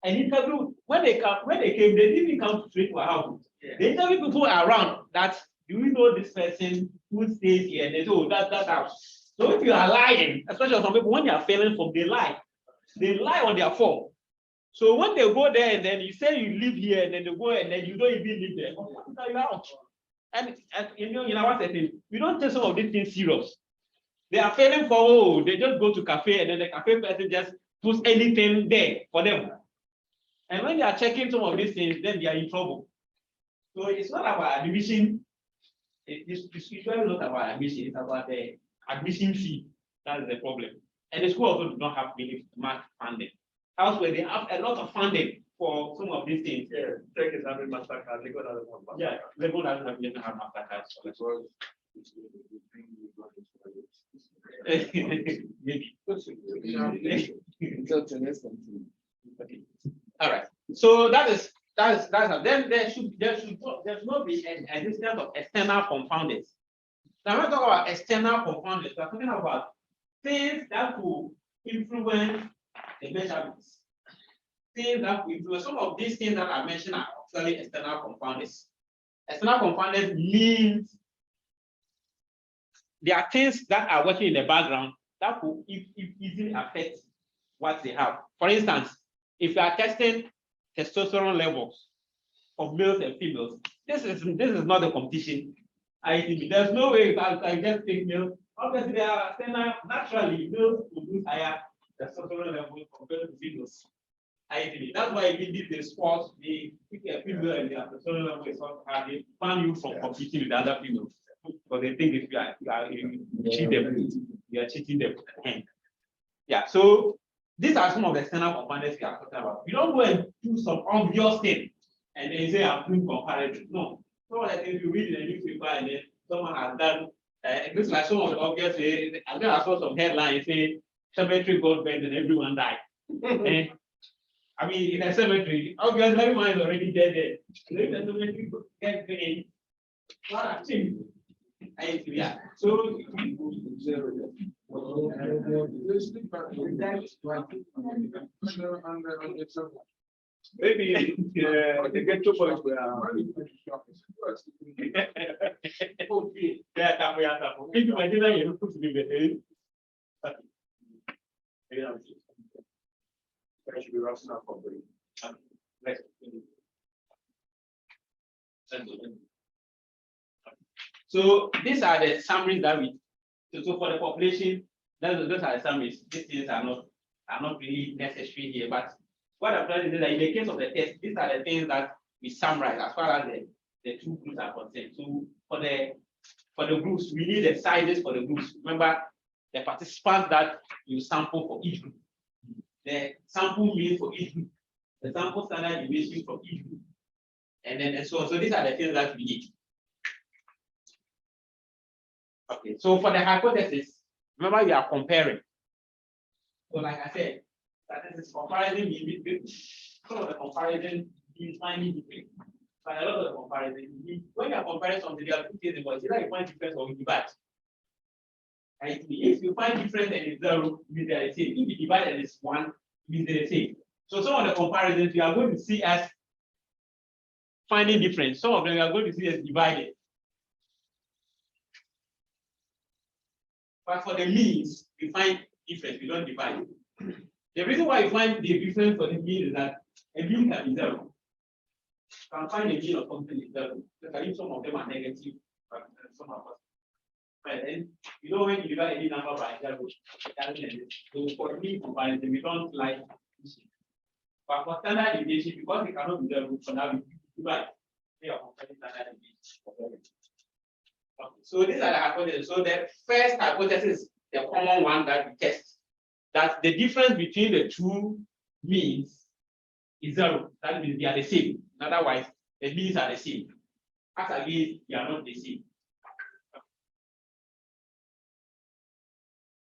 and interview. When they came, they didn't come straight to our house. Yeah. They interview people around that, do you know this person who stays here? And they say, oh, that's house. So if you are lying, especially some people, when they are failing from, they lie on their form. So when they go there and then you say you live here and then they go and then you don't even live there, you're out. And you know what I mean? We don't take some of these things serious. They are failing for, they just go to cafe and then the cafe person just puts anything there for them. And when they are checking some of these things, then they are in trouble. So it's not about admission. It's usually not about admission, it's about the admission fee. That's the problem. And the school also does not have much funding. Elsewhere, they have a lot of funding for some of these things. Yeah, check is having MasterCard, they got another one. Yeah, Lego doesn't have MasterCard. Maybe. All right. So that's then there should not be an existence of external confounders. Now when we talk about external confounders, we're talking about things that will influence the measurements. Things that will influence some of these things that I mentioned are actually external confounders. External confounders means there are things that are working in the background that will easily affect what they have. For instance, if you are testing testosterone levels of males and females, this is not a competition. There's no way I can just take males. Obviously, there are naturally males produce higher testosterone levels compared to females. That's why we did the sports, they pick a female and their testosterone level is not high. They ban you from competing with other females. Because they think if you cheat them, you are cheating them. Yeah, so these are some of the external components we are talking about. You don't go and do some obvious thing and then say I'm doing comparison. No. Some of the things you read in the newspaper and then someone has done, it looks like some of the obvious, I think I saw some headlines say cemetery got bent and everyone died. I mean, in a cemetery, obviously everyone is already dead there. If the cemetery gets bent, what a thing. Yeah. So maybe they get to point where I should be rusting up company. So these are the summaries that we. So for the population, those are the summaries. These things are not really necessary here. But what I'm trying to say is that in the case of the test, these are the things that we summarize as far as the two groups are concerned. So for the groups, we need the sizes for the groups. Remember the participants that you sample for each group, the sample mean for each group, the sample standard deviation for each group, and so on. So these are the things that we need. Okay, so for the hypothesis, remember we are comparing. So like I said, that is comparison. Some of the comparison is finding different. But a lot of the comparison, when you are comparing something, there are two things about it. Either you find difference or you divide. Right? If you find difference and it's 0, it means they're the same. If you divide and it's 1, it means they're the same. So some of the comparisons you are going to see as finding difference. Some of them you are going to see as divided. But for the means, you find difference, you don't divide. The reason why you find the difference for the mean is that a mean can be 0. You can find a mean of something is 0. Because some of them are negative, but some are positive. But then, when you divide any number by 0, so for mean comparison, we don't like this. But for standard deviation, because it cannot be 0, for now we divide. We are comparing standard deviation. Okay. So these are the hypotheses. So the first hypothesis, the common one that we test, that the difference between the two means is 0. That means they are the same. Otherwise, the means are the same. As again, they are not the same.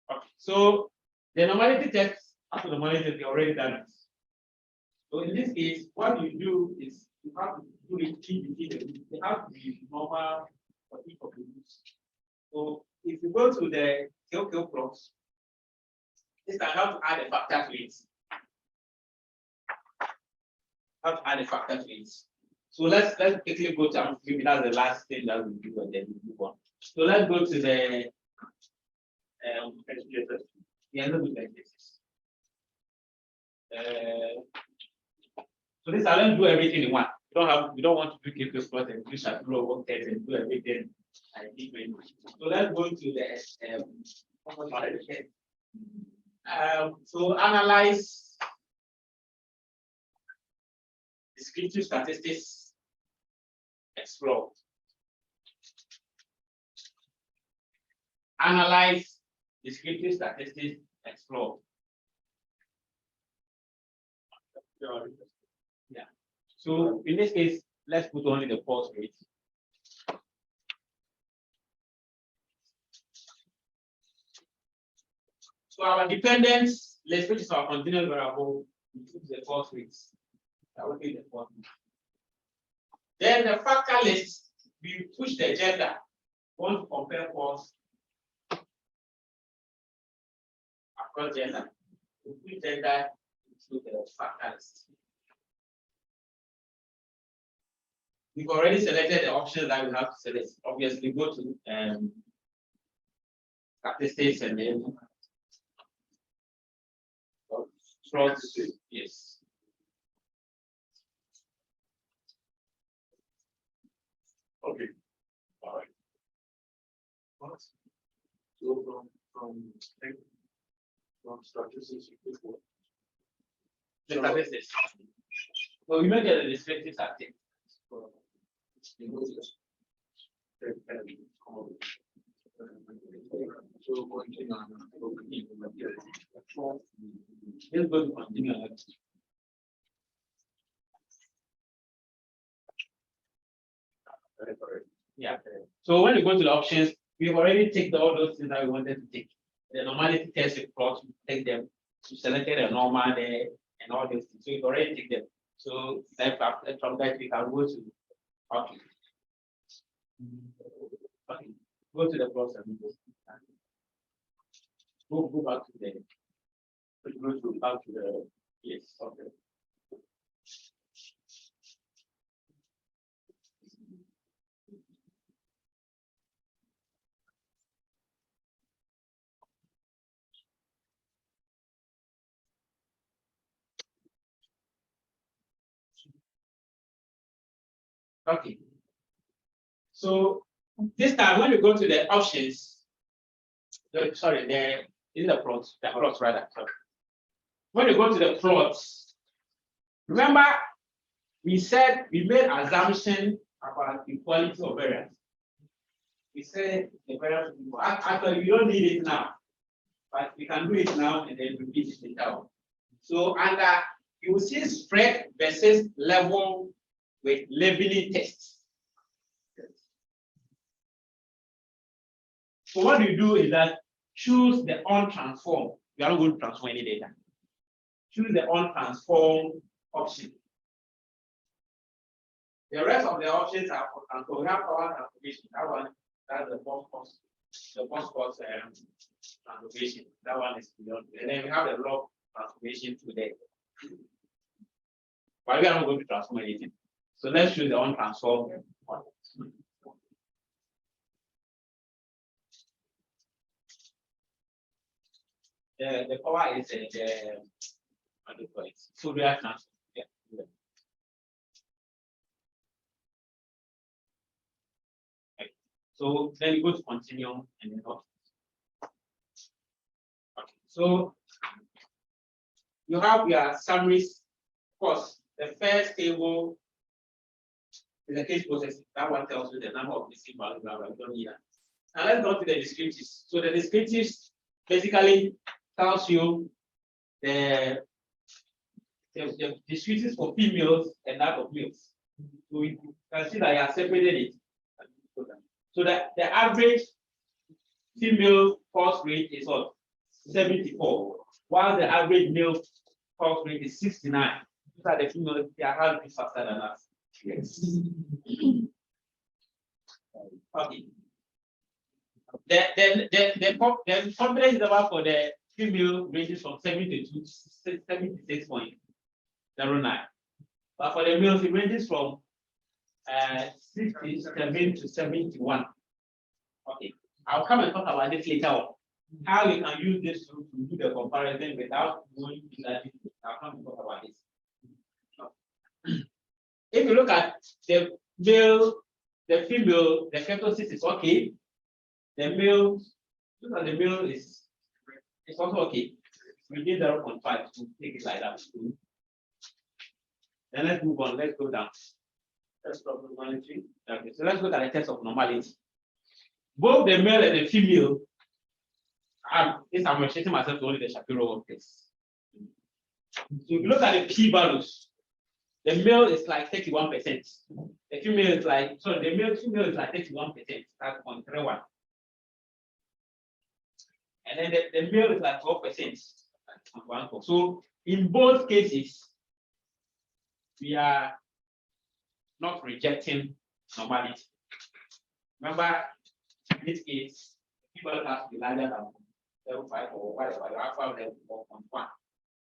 Okay. So the normality test, after the normality test, we already done it. So in this case, what you do is you have to do it between the groups. They have to be normal for each of the groups. So if you go to the KOKO plots, this time how to add a factor to it. How to add a factor to it. So let's quickly go to, maybe that's the last thing that we do and then we move on. So let's go to the let's go to so this let's do everything in one. We don't want to do KOKO plot and do Shapiro work test and do everything. So let's go to the so analyze descriptive statistics, explore. Analyze descriptive statistics, explore. Yeah. So in this case, let's put only the false rate. So our dependence, let's which is our continuous variable, we choose the false rates. That will be the false rate. Then the factor list, we push the gender. Want to compare false across gender. We push gender into the factor list. We've already selected the options that we have to select. Obviously, go to statistics and then yes. Okay. All right. So from statistics, The statistics. So we make it the descriptive statistics. So continue on. Let's go to continue. Yeah. So when you go to the options, we've already ticked all those things that we wanted to tick. The normality test report, we take them. We selected a normal there and all those things. So we've already ticked them. So then from that we can go to okay. Okay. Go to the process. Go back to the back to the yes, okay. Okay. So this time when you go to the options, sorry, there is the plots rather. Sorry. When you go to the plots, remember we said we made assumption about equality of variance. We said the variance actually we don't need it now, but we can do it now and then repeat it later. So under you will see spread versus level with leveling tests. So what you do is that choose the untransformed. You are not going to transform any data. Choose the untransformed option. The rest of the options are for transform. We have power transformation. That one, that's the first cost. The first cost transformation. That one is beyond. And then we have the log transformation today. But we are not going to transform anything. So let's choose the untransformed one. The power is what do you call it? So we are transformed. Yeah. Okay. So then you go to continue and then off. Okay. So you have your summaries. Of course, the first table is the case processing. That one tells you the number of missing values. We don't need that. Now let's go to the descriptives. So the descriptives basically tells you the descriptives for females and that of males. So you can see that I have separated it. So that the average female false rate is what? 74, while the average male false rate is 69. These are the females, they are hardly faster than us. Yes. Okay. The confidence level for the female ranges from 72 to 76.09. But for the males, it ranges from 67 to 71. Okay. I'll come and talk about this later on. How you can use this to do the comparison without going to that. I'll come and talk about this. If you look at the male, the female, the keratosis is okay. The male, look at the male is also okay. We did 0.5 to take it like that. Then let's move on. Let's go down. Test of normality. Okay, so let's look at the test of normality. Both the male and the female. I'm restricting myself to only the Shapiro test. So if you look at the p-values, the male is like 31%. The female is like, sorry, the female is like 31%. That's 0.31. And then the male is like 12%. So in both cases, we are not rejecting normality. Remember, in this case, people have to be larger than 0.5 or whatever, alpha level 4.1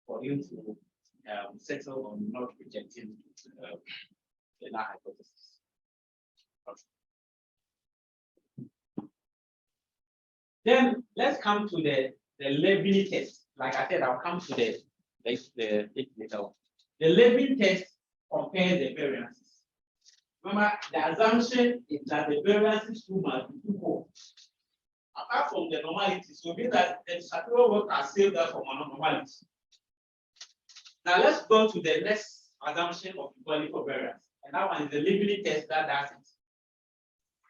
for you to settle on not rejecting the null hypothesis. Then let's come to the labeling test. Like I said, I'll come to the labeling test compares the variances. Remember, the assumption is that the variances too must be equal. Apart from the normality, so means that the statistical work has saved us from normality. Now let's go to the next assumption of equality for variance, and that one is the labeling test that does it.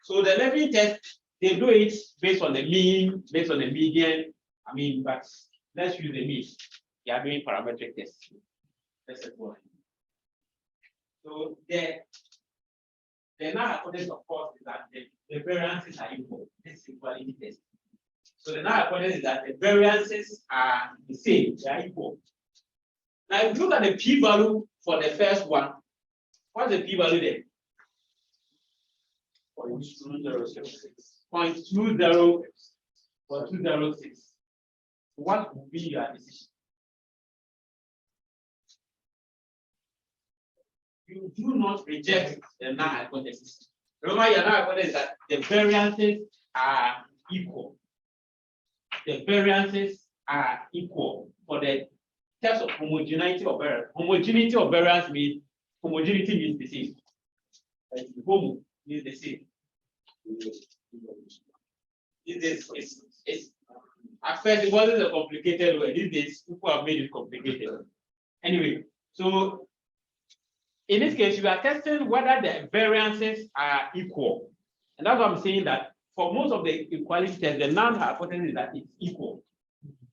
So the labeling test, they do it based on the mean, based on the median. I mean, but let's use the mean. They are doing parametric tests. Let's go. So the null hypothesis, of course, is that the variances are equal. This is equality test. So the null hypothesis is that the variances are the same, they are equal. Now, if you look at the p-value for the first one, what's the p-value there? 0.206. 0.206. What would be your decision? You do not reject the null hypothesis. Remember, your null hypothesis is that the variances are equal. The variances are equal for the test of homogeneity of variance. Homogeneity of variance means homogeneity means the same. Homo means the same. This is at first it wasn't a complicated word. These days people have made it complicated. Anyway, so in this case, you are testing whether the variances are equal. And that's what I'm saying, that for most of the equality tests, the null hypothesis is that it's equal.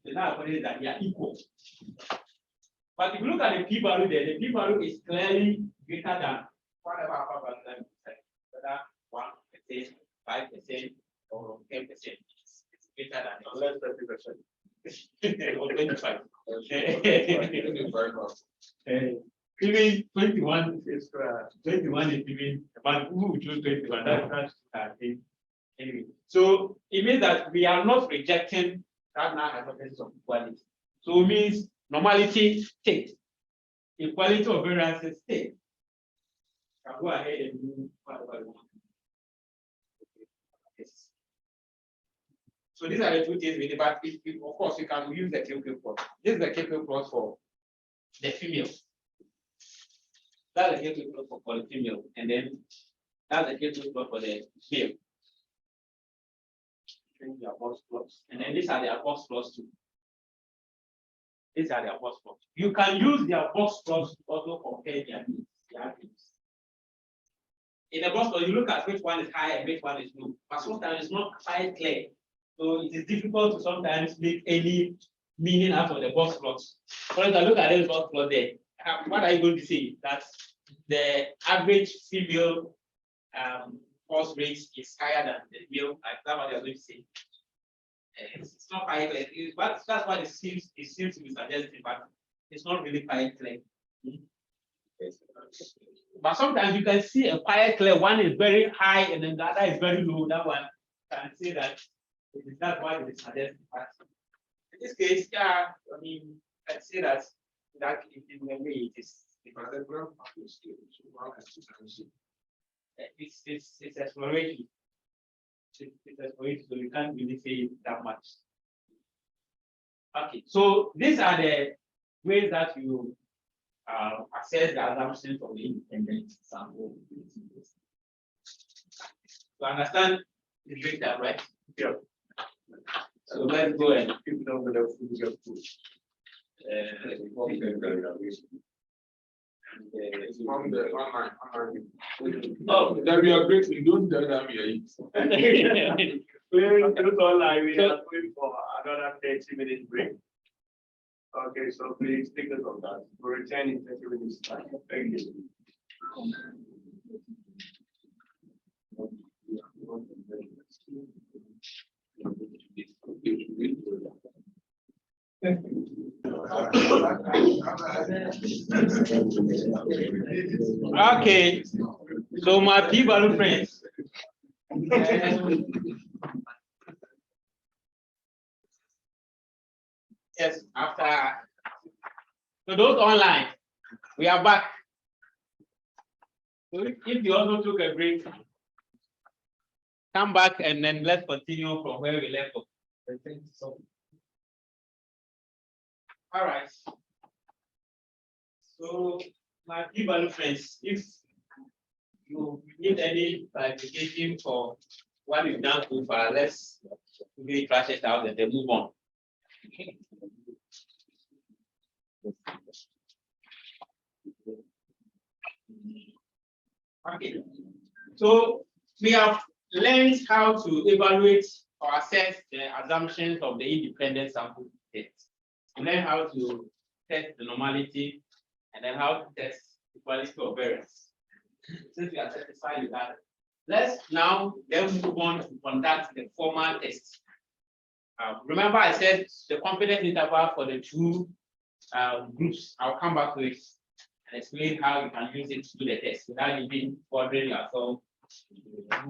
The null hypothesis is that they are equal. But if you look at the p-value there, the p-value is clearly greater than whatever alpha value that we said, whether 1%, 5%, or 10%. It's greater than Unless 30%. or 25. Even 21 is 21 is even, but who would choose 21? That's anyway. So it means that we are not rejecting that null hypothesis of equality. So it means normality stays. Equality of variances stays. Can go ahead and do whatever you want. Yes. So these are the two things we did, but of course you can use the KQ plot. This is the KQ plot for the female. That's the KQ plot for the female, and then that's the KQ plot for the male. And then these are their box plots too. These are their box plots. You can use their box plots to also compare their needs. In the box plot, you look at which one is high and which one is low, but sometimes it's not quite clear. So it is difficult to sometimes make any meaning out of the box plots. For example, look at this box plot there. What are you going to see? That the average female horse race is higher than the male. That's what you're going to see. It's not quite clear, but that's what it seems to be suggesting, but it's not really quite clear. But sometimes you can see a quite clear one is very high and then the other is very low. That one can see that it is not what it is suggesting. But in this case, yeah, I mean, I'd say that in a way it is. It's exploration. It's exploration, so you can't really say that much. Okay, so these are the ways that you assess the assumptions of the independent sample. To understand the data, right? Yeah. So let's go and keep it up with the food. On the online. Oh, That we are great. We don't tell them we are eating. We're online. We are going for another 30-minute break. Okay, so please take note of that. We'll return in 30 minutes time. Thank you. Okay, so my people friends. Yes, after so those online, we are back. So if you also took a break, come back and then let's continue from where we left off. All right. So my people friends, if you need any clarification for what we've done so far, let's quickly trash it out and then move on. Okay, so we have learned how to evaluate or assess the assumptions of the independent sample test, and then how to test the normality, and then how to test the quality of variance. Since we are satisfied with that, let's now then move on to conduct the formal test. Remember, I said the confidence interval for the two groups. I'll come back to it and explain how you can use it to do the test without even bothering yourself. But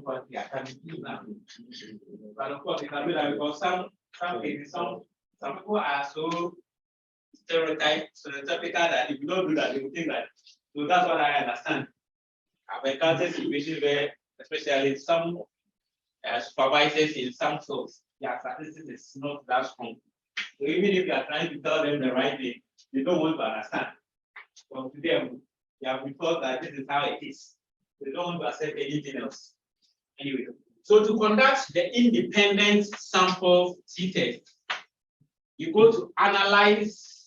of course, it can be that because some people are so stereotypical that if you don't do that, they will think that. So that's what I understand. I've encountered situations where, especially some supervisors in some fields, their statistics is not that strong. So even if you are trying to tell them the right thing, they don't want to understand. So to them, they have been taught that this is how it is. They don't want to accept anything else. Anyway, so to conduct the independent sample t-test, you go to analyze,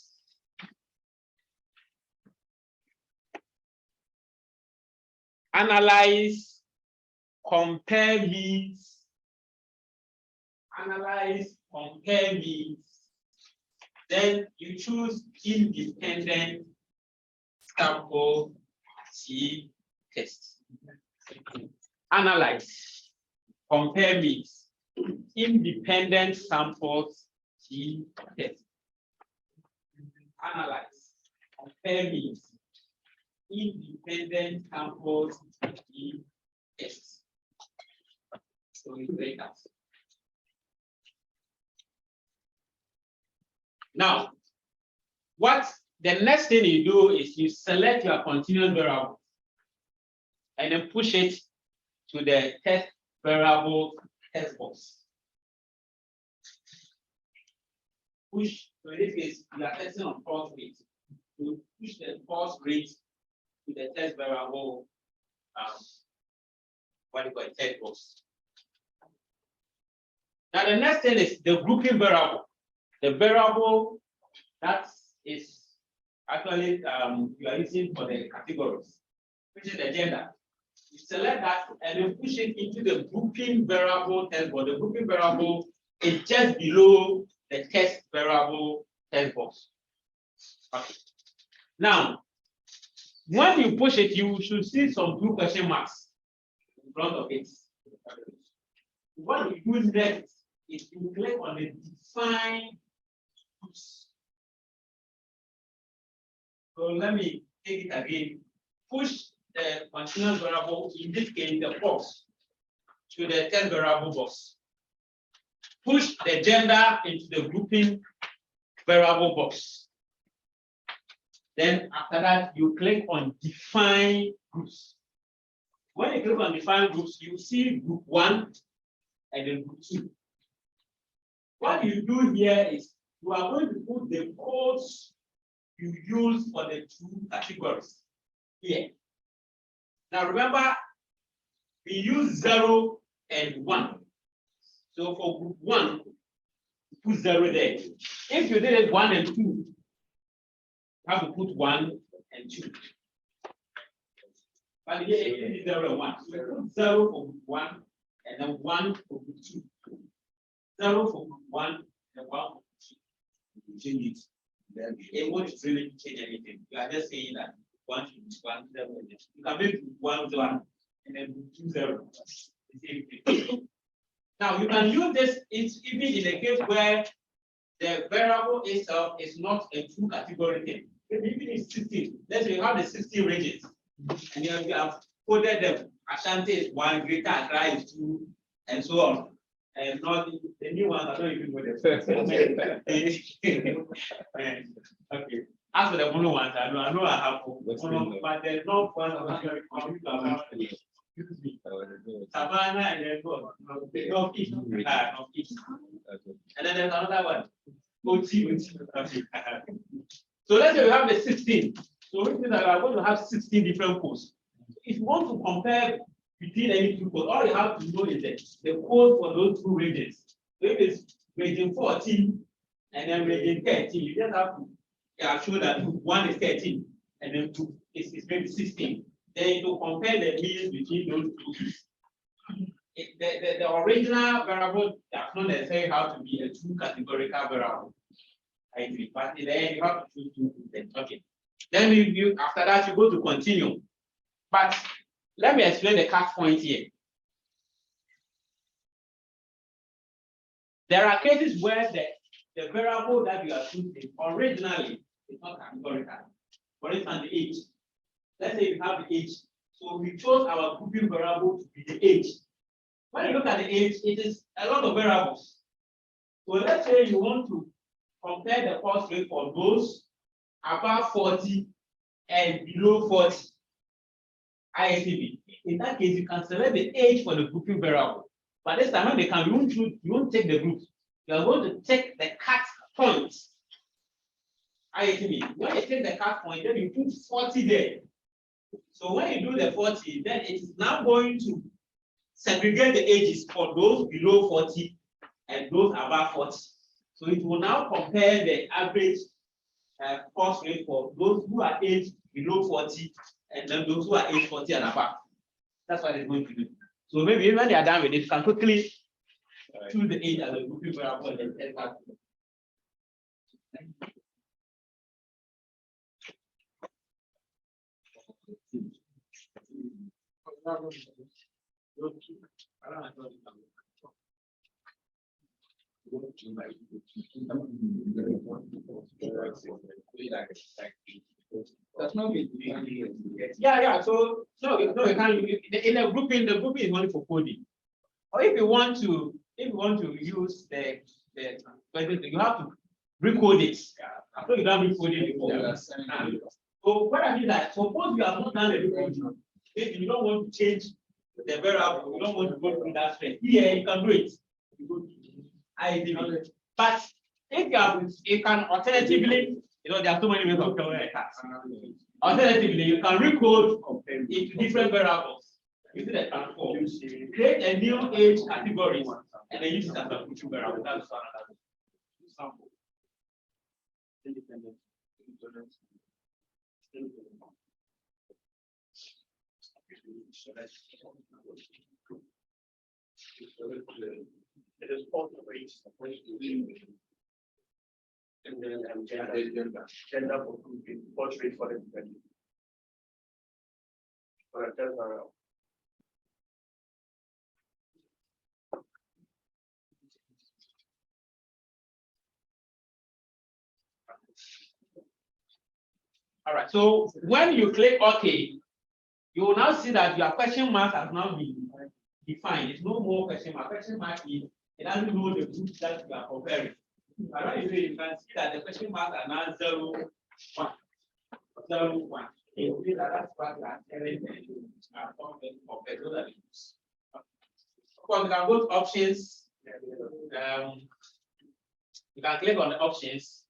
compare means, then you choose independent sample t-test. Analyze, compare means, independent samples t-test. Analyze, compare means, independent samples t-test. So we break that. Now, what the next thing you do is you select your continuous variable and then push it to the test variable test box. Push, so in this case, you are testing on false rate. You push the false rate to the test variable, what do you call it, test box. Now the next thing is the grouping variable. The variable that is actually you are using for the categories, which is the gender. You select that and then push it into the grouping variable test box. The grouping variable is just below the test variable test box. Okay. Now, when you push it, you should see some blue question marks in front of it. What you do next is you click on the define groups. So let me take it again. Push the continuous variable, in this case the box, to the test variable box. Push the gender into the grouping variable box. Then after that, you click on define groups. When you click on define groups, you see group 1 and then group 2. What you do here is you are going to put the codes you use for the two categories here. Now remember, we use 0 and 1. So for group 1, put 0 there. If you did it 1 and 2, you have to put 1 and 2. But here it is 0 and 1. So you put 0 for group 1 and then 1 for group 2. 0 for group 1 and 1 for group 2. Change it. it won't really change anything. You are just saying that 1 to 1 0. You can make 1 1 and then 2 0. Now you can use this even in a case where the variable itself is not a true category thing. Even if 16, let's say you have the 16 ranges, and you have coded them. Ashanti is 1, Greater Accra is 2, and so on. And not the new ones, I don't even know the okay. As for the mono ones, I know I have mono, but there's no one of excuse me. Savannah and then what? No fish. No fish. And then there's another one. OT. So let's say we have the 16. So which means that we are going to have 16 different codes. If you want to compare between any two codes, all you have to know is the code for those two ranges. So if it's region 14 and then region 13, you just have to show that one is 13 and then two is maybe 16. Then you compare the means between those two. The original variable does not necessarily have to be a true categorical variable. I agree, but then you have to choose two. Okay. Then you after that you go to continue. But let me explain the catch point here. There are cases where the variable that you are choosing originally is not categorical. For instance, the age. Let's say you have the age. So we chose our grouping variable to be the age. When you look at the age, it is a lot of variables. So let's say you want to compare the cost rate for those above 40 and below 40 ISTB. In that case, you can select the age for the grouping variable. But this time when they come, you won't take the group. You are going to take the cut point. ISTB. When you take the cut point, then you put 40 there. So when you do the 40, then it is now going to segregate the ages for those below 40 and those above 40. So it will now compare the average cost rate for those who are aged below 40 and then those who are aged 40 and above. That's what it's going to do. So maybe when they are done with it, you can quickly choose the age as a grouping variable and then set that. Yeah. So no, you can't. In a grouping, the grouping is only for coding. Or if you want to use the you have to recode it. After you don't recode it before. So what I mean that suppose you have not done the recoding, if you don't want to change the variable, you don't want to go through that step. Yeah, you can do it. But if you can alternatively, there are so many ways of covering a task. Alternatively, you can recode it to different variables. Using the transform, create a new age category and then use it as a future variable. That's another example. Independent. It is possible and then gender for grouping, portrait for independent. All right. So when you click OK, you will now see that your question mark has now been defined. It's no more question mark. Question mark is it doesn't know the group that you are comparing. But when you do, you can see that the question marks are now 0, 1, 0, 1. You will see that that's what you are telling compared to the groups. Of course, you can go to options. You can click on the options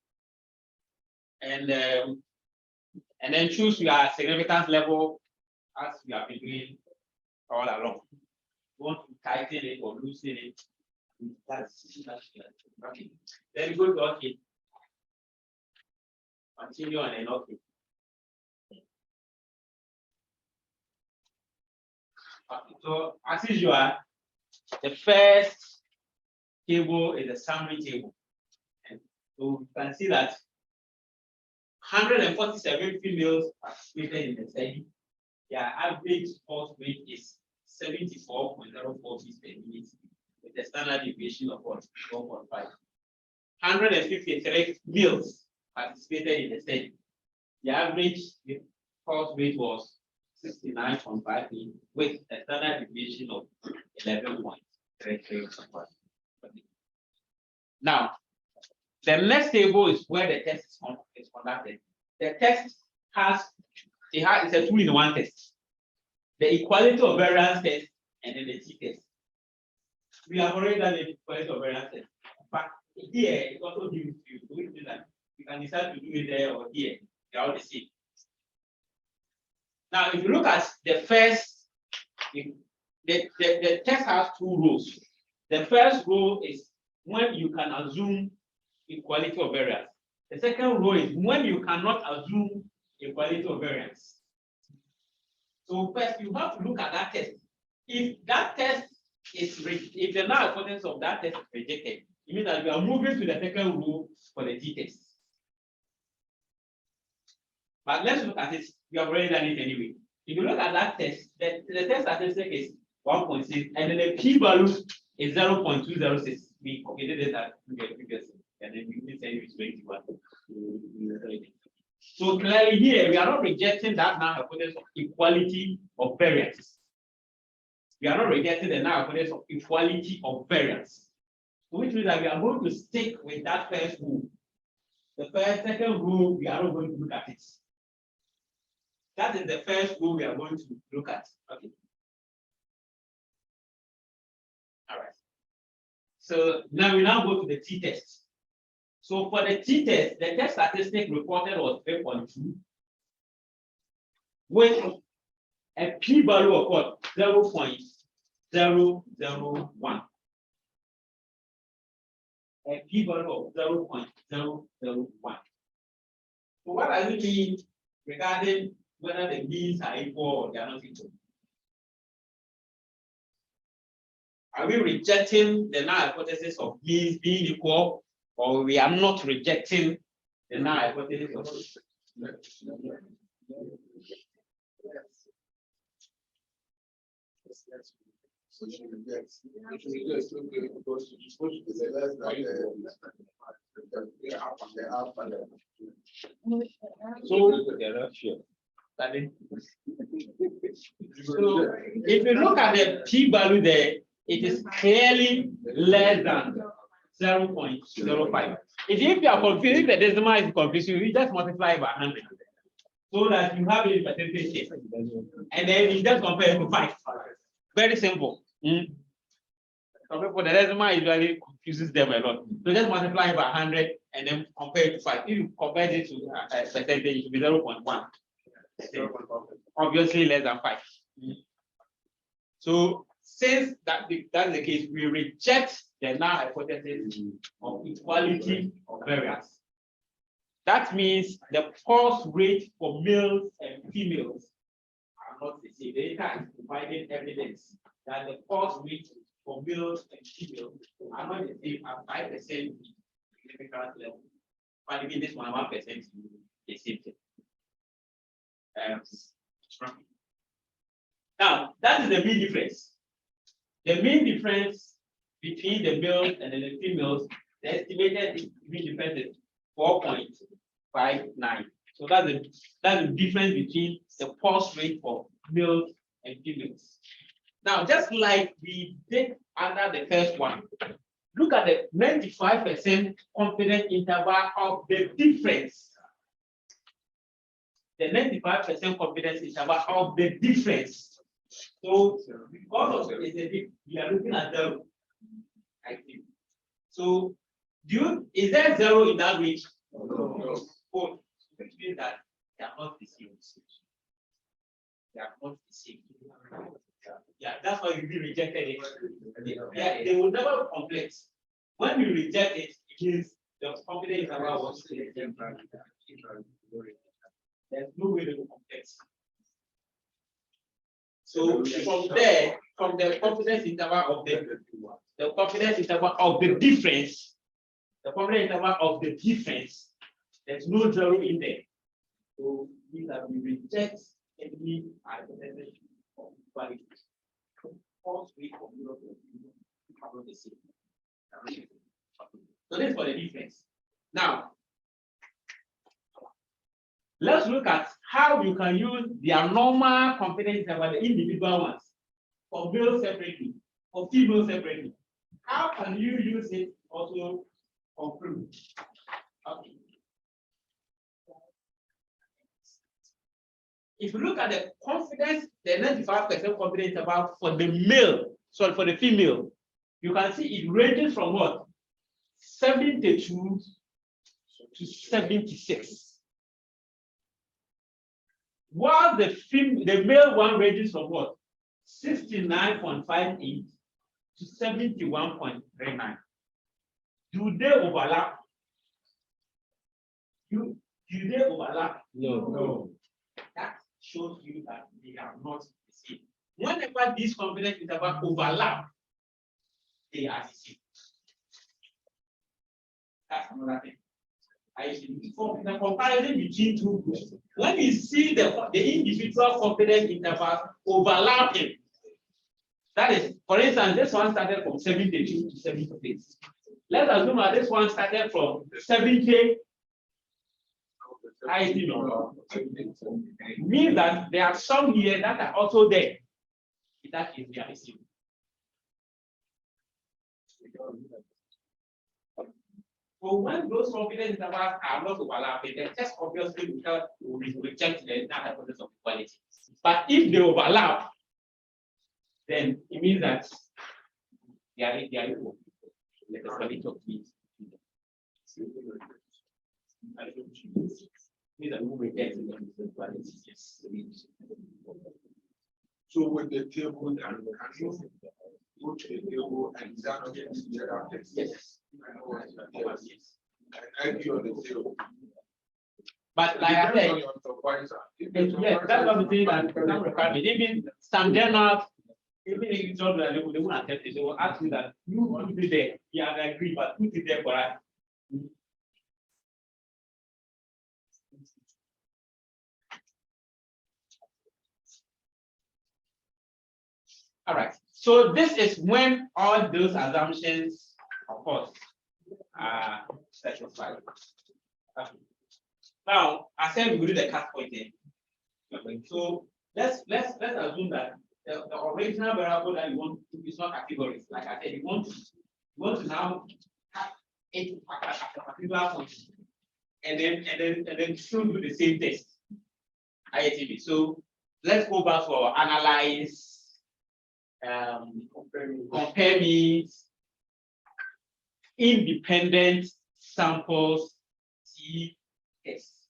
and then choose your significance level as you have been doing all along. You want to tighten it or loosen it. That's okay. Then you go to OK. Continue and then OK. So as usual, the first table is a summary table. And so you can see that 147 females participated in the study. Their average pulse rate is 74.04 beats per minute with a standard deviation of 1.5. 153 males participated in the study. The average pulse rate was 69.5 with a standard deviation of 11.33. Now, the next table is where the test is conducted. The test it's a 2-in-1 test. The equality of variance test and then the t-test. We have already done the equality of variance test. But here it also gives you, so which means that you can decide to do it there or here. They are all the same. Now, if you look at the first, the test has 2 rows. The first row is when you can assume equality of variance. The second row is when you cannot assume equality of variance. So first, you have to look at that test. If that test is if the null hypothesis of that test is rejected, it means that we are moving to the second row for the t-test. But let's look at it. We have already done it anyway. If you look at that test, the test statistic is 1.6, and then the p-value is 0.206. We did it at previously, and then we say it's 21. So clearly here, we are not rejecting that null hypothesis of equality of variance. We are not rejecting the null hypothesis of equality of variance. So which means that we are going to stick with that first rule. The second rule, we are not going to look at it. That is the first rule we are going to look at. Okay. All right. So now we go to the t-test. So for the t-test, the test statistic reported was 3.2 with a p-value of what? 0.001. A p-value of 0.001. So what does it mean regarding whether the means are equal or they are not equal? Are we rejecting the null hypothesis of means being equal, or we are not rejecting the null hypothesis of So if you look at the p-value there, it is clearly less than 0.05. If you are confused, if the decimal is confusing, you just multiply by 100 so that you have a percentage here. And then you just compare it to 5. Very simple. Some people, the decimal usually confuses them a lot. So just multiply by 100 and then compare it to 5. If you compare it to a percentage, it will be 0.1. Obviously less than 5. So since that's the case, we reject the null hypothesis of equality of variance. That means the pulse rate for males and females are not the same. The data is providing evidence that the pulse rate for males and females are not the same at 5% significance level. But even this 1% is the same thing. Now, that is the mean difference. The mean difference between the males and the females, the estimated mean difference is 4.59. So that's the difference between the pulse rate for males and females. Now, just like we did under the first one, look at the 95% confidence interval of the difference. The 95% confidence interval of the difference. So because of it, we are looking at 0. I think. So is there 0 in that range? No. Which means that they are not the same. They are not the same. Yeah, that's why you be rejected it. Yeah, they will never be complex. When you reject it, it means the confidence interval was there's no way to be complex. So from there, from the confidence interval of the confidence interval of the difference, the confidence interval of the difference, there's no 0 in there. So means that we reject any hypothesis of equality. False way of Europe are not the same. So that's for the difference. Now, let's look at how you can use their normal confidence about the individual ones for male separately, for female separately. How can you use it also conclude? Okay. If you look at the confidence, the 95% confidence about for the male, sorry, for the female, you can see it ranges from what? 72 to 76. While the male one ranges from what? 69.58 to 71.39. Do they overlap? Do they overlap? No. That shows you that they are not the same. Whenever this confidence interval overlap, they are the same. That's another thing. The comparison between two groups. When you see the individual confidence interval overlapping, that is, for instance, this one started from 72 to 76. Let's assume that this one started from 70. Means that there are some here that are also there. That is their issue. So when those confidence intervals are not overlapping, then just obviously we reject the hypothesis of equality. But if they overlap, then it means that they are equal. Let us quality of these. So with the table, and can you go to the table and examine the other text? Yes. And argue on the table. But like I said, yes, that's what I'm saying. That even some journals, even if you told them they won't accept it, they will ask you that you put it there. Yeah, I agree, but put it there for us. All right. So this is when all those assumptions, of course, are satisfied. Okay. Now, I said we do the cut pointing. So let's assume that the original variable that you want to is not categories. Like I said, you want to now cut it at a particular point, and then still do the same test. IATB. So let's go back to our analyze. Compare means independent samples TS.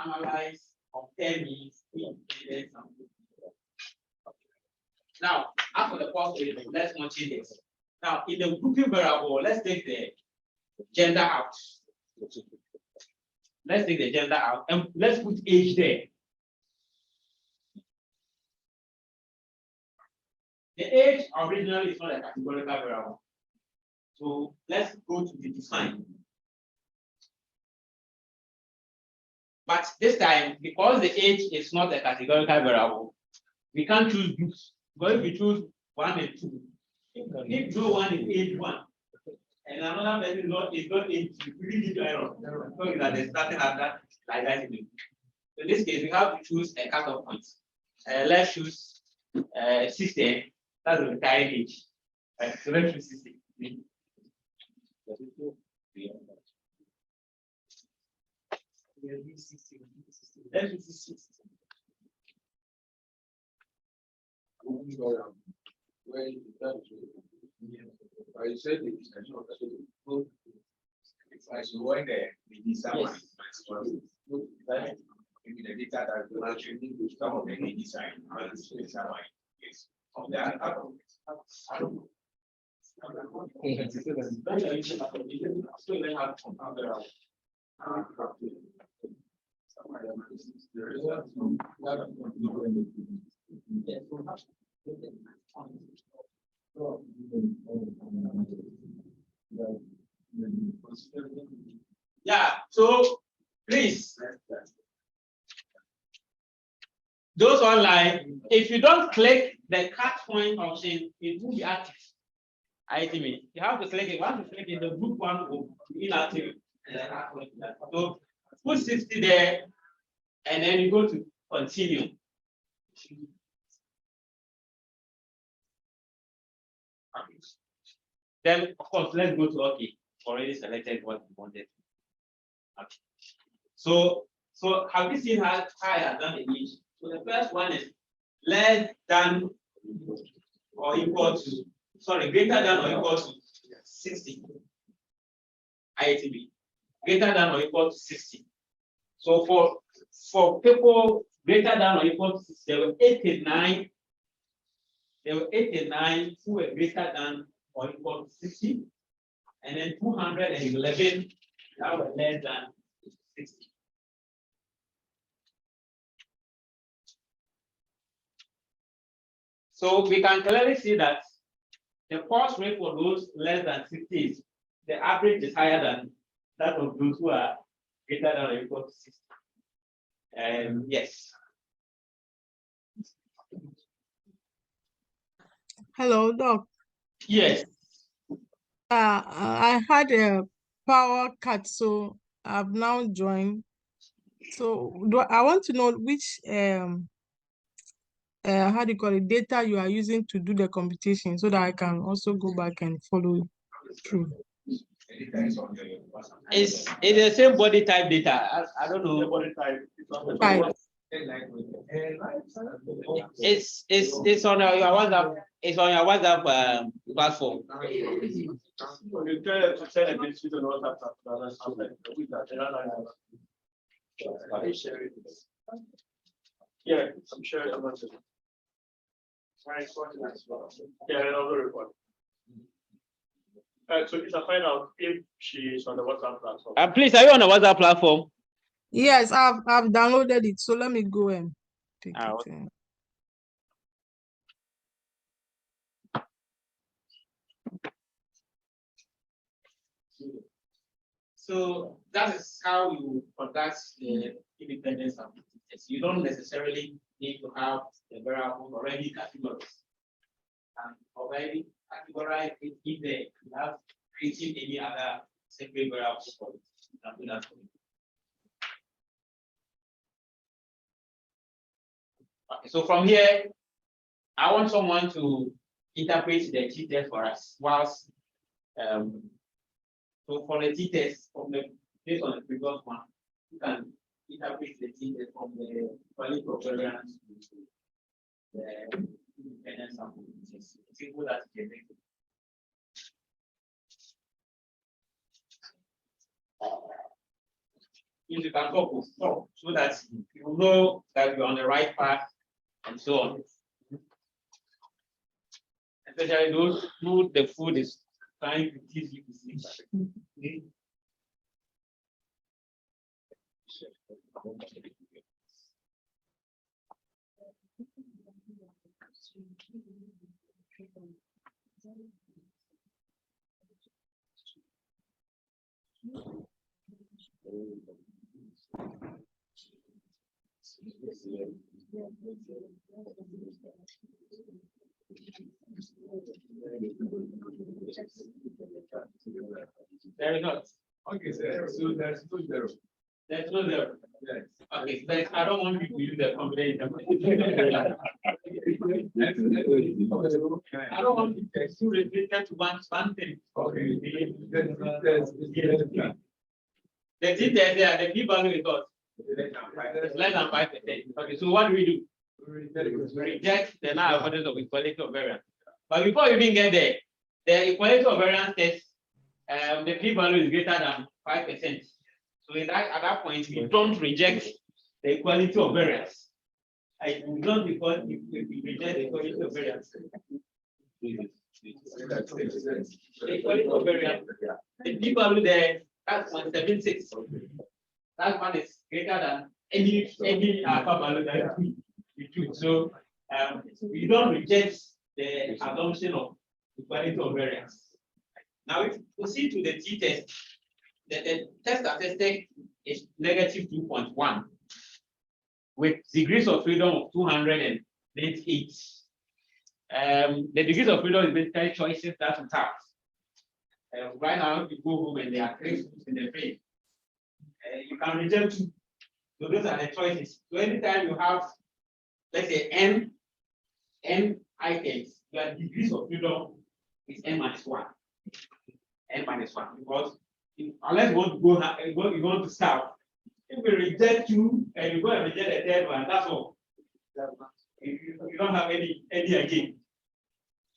Analyze, compare means independent samples. Now, after the first one, let's not change this. Now, in the grouping variable, let's take the gender out. Let's take the gender out and let's put age there. The age originally is not a categorical variable. So let's go to the define. But this time, because the age is not a categorical variable, we can't choose groups. Because if we choose 1 and 2, if no one is age 1, and another person is not age 2, we need to error. So that there's nothing like that. So in this case, we have to choose a cutoff point. Let's choose 60. That's the entire age. So let's choose 60. Let's choose 60. I said it's like when the design maybe the data that will actually some of the design yes. Of that, I don't know. Yeah, so please Those online, if you don't click the cut point option, it will be active. You have to select it. Once you select it, the group one will be inactive. So put 60 there, and then you go to continue. Then, of course, let's go to OK. Already selected what we wanted. Okay. So have you seen how I have done the image? So the first one is less than or equal to, sorry, greater than or equal to 60. IATB. Greater than or equal to 60. So for people greater than or equal to 60, there were 89. There were 89 who were greater than or equal to 60, and then 211 that were less than 60. So we can clearly see that the false rate for those less than 60 is the average is higher than that of those who are greater than or equal to 60. Yes. Hello, Doc. Yes. I had a power cut, so I've now joined. So I want to know which how do you call it, data you are using to do the computation, so that I can also go back and follow through. It's the same body type data. I don't know. Body type. It's on your WhatsApp. It's on your WhatsApp platform. You tell to send a message on WhatsApp. Yeah, I'm sure I'm not. Yeah, another report. So it's a find out if she is on the WhatsApp platform. Please, are you on the WhatsApp platform? Yes, I've downloaded it. So let me go and take it. Okay. So that is how you conduct the independence of tests. You don't necessarily need to have the variable already categorized. And already categorized it if they have created any other separate variable for it. Okay, so from here, I want someone to interpret the t-test for us. Whilst so for the t-test based on the previous one, you can interpret the t-test from the value of variance to the independence sample. It's simple that you can make it. If you can stop so that you know that you're on the right path and so on. Especially those who the food is trying to teach you to sleep. There is not. Okay, sir. So there's no zero. There's no zero. Yes. Okay, but I don't want you to use the combination. I don't want you to related to one thing. Okay. The thing that the key value is what? Less than 5%. Okay, so what do? Reject the null hypothesis of equality of variance. But before you even get there, the equality of variance test, the p value is greater than 5%. So at that point, we don't reject the equality of variance. We don't because if we reject the equality of variance. The equality of variance, the p value there, that's 176. That one is greater than any alpha value that we choose. So we don't reject the assumption of equality of variance. Now, if we proceed to the t-test, the test statistic is -2.1. with degrees of freedom of 298. The degrees of freedom is basically choices that we have. Right now, you go home and there are 3 schools in the frame. You can reject 2. So those are the choices. So anytime you have, let's say, n items, your degrees of freedom is n minus 1. N minus 1. Because unless you want to go, you want to start. If we reject 2 and you go and reject the 3rd one, that's all. You don't have any again.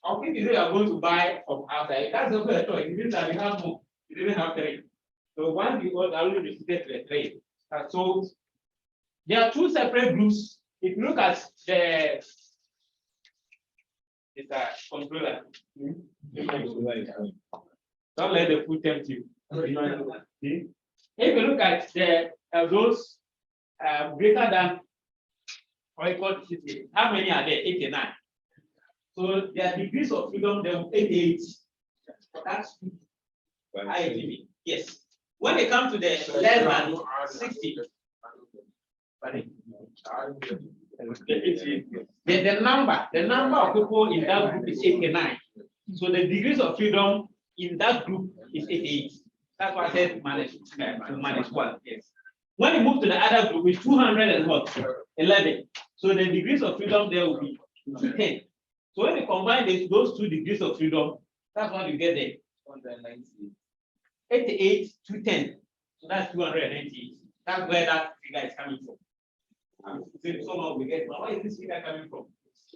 Or if you say you are going to buy from outside, that's also a choice. It means that you have more. You didn't have 3. So once you got only restricted to the 3. So there are 2 separate groups. If you look at the it's a controller. Don't let the food tempt you. If you look at the those greater than or equal to 60, how many are there? 89. So their degrees of freedom, they will 88. That's IATB. Yes. When they come to the less than 60, the number of people in that group is 89. So the degrees of freedom in that group is 88. That's why I said minus 1. Yes. When you move to the other group, it's 211. So the degrees of freedom there will be 10. So when you combine those 2 degrees of freedom, that's what you get there. 88 to 10. So that's 298. That's where that figure is coming from. Someone will get, where is this figure coming from?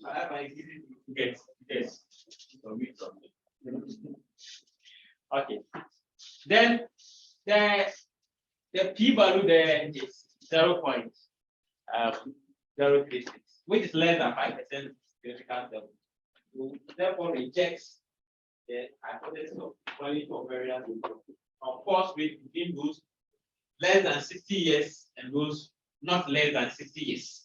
That's why it's easy to get. Yes. Okay. Then the p-value there is 0.036, which is less than 5% theoretical level. So therefore rejects the hypothesis of equality of variance. Of course, between those less than 60 years and those not less than 60 years.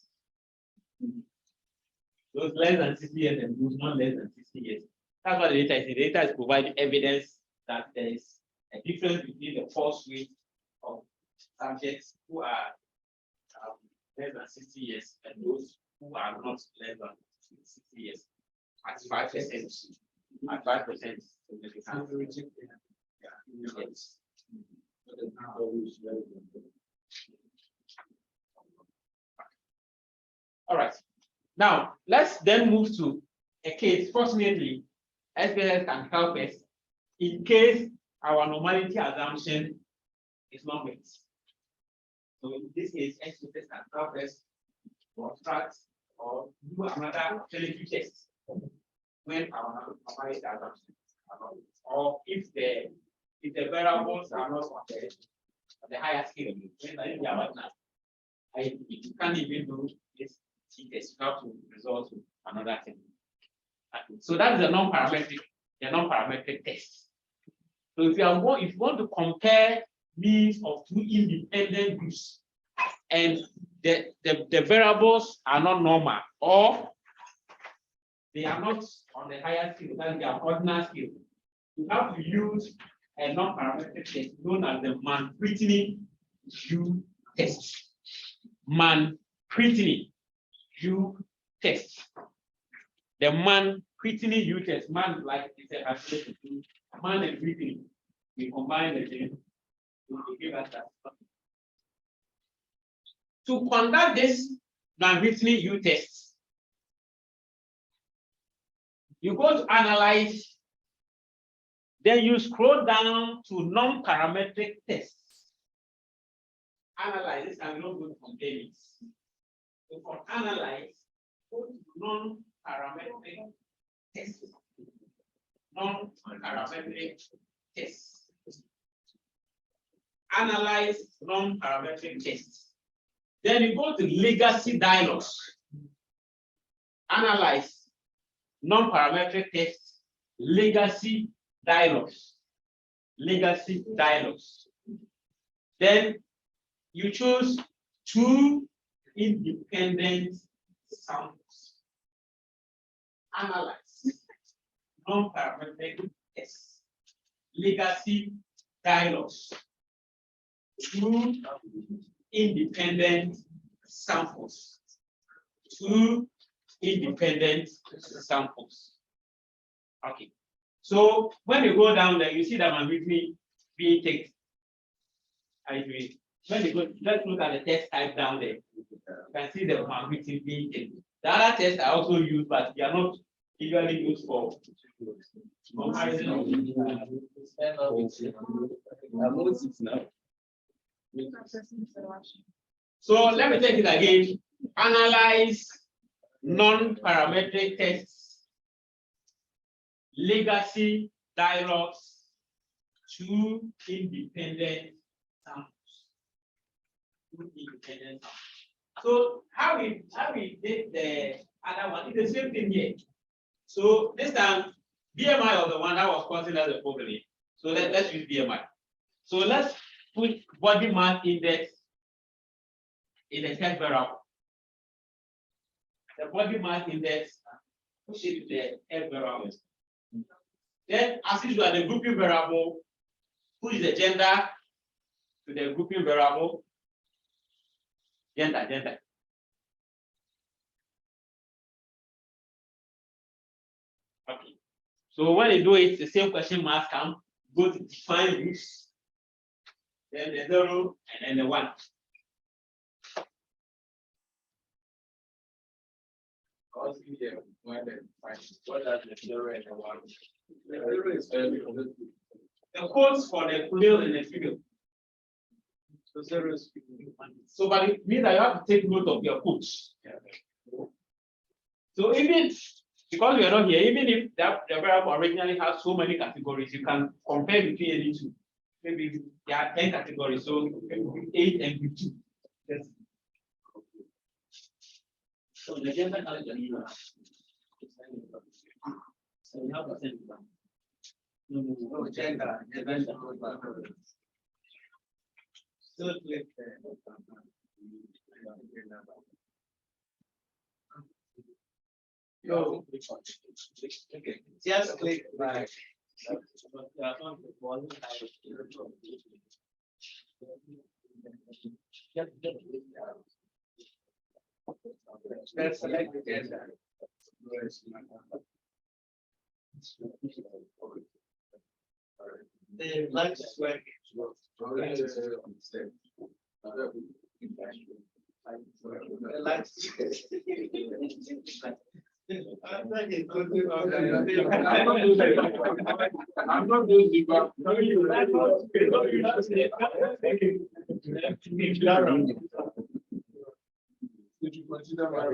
Those less than 60 years and those not less than 60 years. That's what the data is. The data is providing evidence that there is a difference between the false rate of subjects who are less than 60 years and those who are not less than 60 years at 5%. At 5%. Yes. All right. Now let's then move to a case. Fortunately, SPS can help us in case our normality assumption is not met. So in this case, SPS can help us to abstract or do another alternative test when our normality assumption are not met. Or if the variables are not on the higher scale, when they are right now, you can't even do this test. You have to resort to another thing. So that is a non-parametric test. So if you want to compare means of 2 independent groups and the variables are not normal or they are not on the higher scale, that is the ordinal scale, you have to use a non-parametric test known as the Mann-Whitney U test. Mann-Whitney U test. The Mann-Whitney U test. Mann, like it's a translation to Mann and Whitney. We combine the two to give us that. To conduct this Mann-Whitney U test, you go to analyze, then you scroll down to non-parametric tests. Analyze this and not go to compare it. So for analyze, go to non-parametric tests. Non-parametric tests. Analyze non-parametric tests. Then you go to legacy dialogues. Analyze non-parametric tests, legacy dialogues. Legacy dialogues. Then you choose 2 independent samples. Analyze non-parametric tests, legacy dialogues. 2 independent samples, 2 independent samples. Okay. So when you go down there, you see that magnitude being taken. When you go, let's look at the test type down there. You can see the magnitude being taken. The other tests are also used, but they are not usually used for comparison. So let me take it again. Analyze non-parametric tests, legacy dialogues, 2 independent samples. 2 independent samples. So how we did the other one, it's the same thing here. So this time BMI of the one that was considered as a problem. So let's use BMI. So let's put body mass index in the test variable. The body mass index, push it to the F variable. Then, as usual, the grouping variable, push the gender to the grouping variable. Gender. Okay. So when you do it, the same question must come. Go to define groups. Then the 0 and then the 1. What does the 0 and the 1? The 0 is very good. The codes for the male and the female. So 0 is. So, but it means that you have to take note of your codes. So even because we are not here, even if the variable originally has so many categories, you can compare between any 2. Maybe there are 10 categories, so 8 and 2. Yes. So the gender so we have No, gender. still click No. Okay. Just click back. Let's select the gender. The lunch is working. I'm not doing it, but did you consider my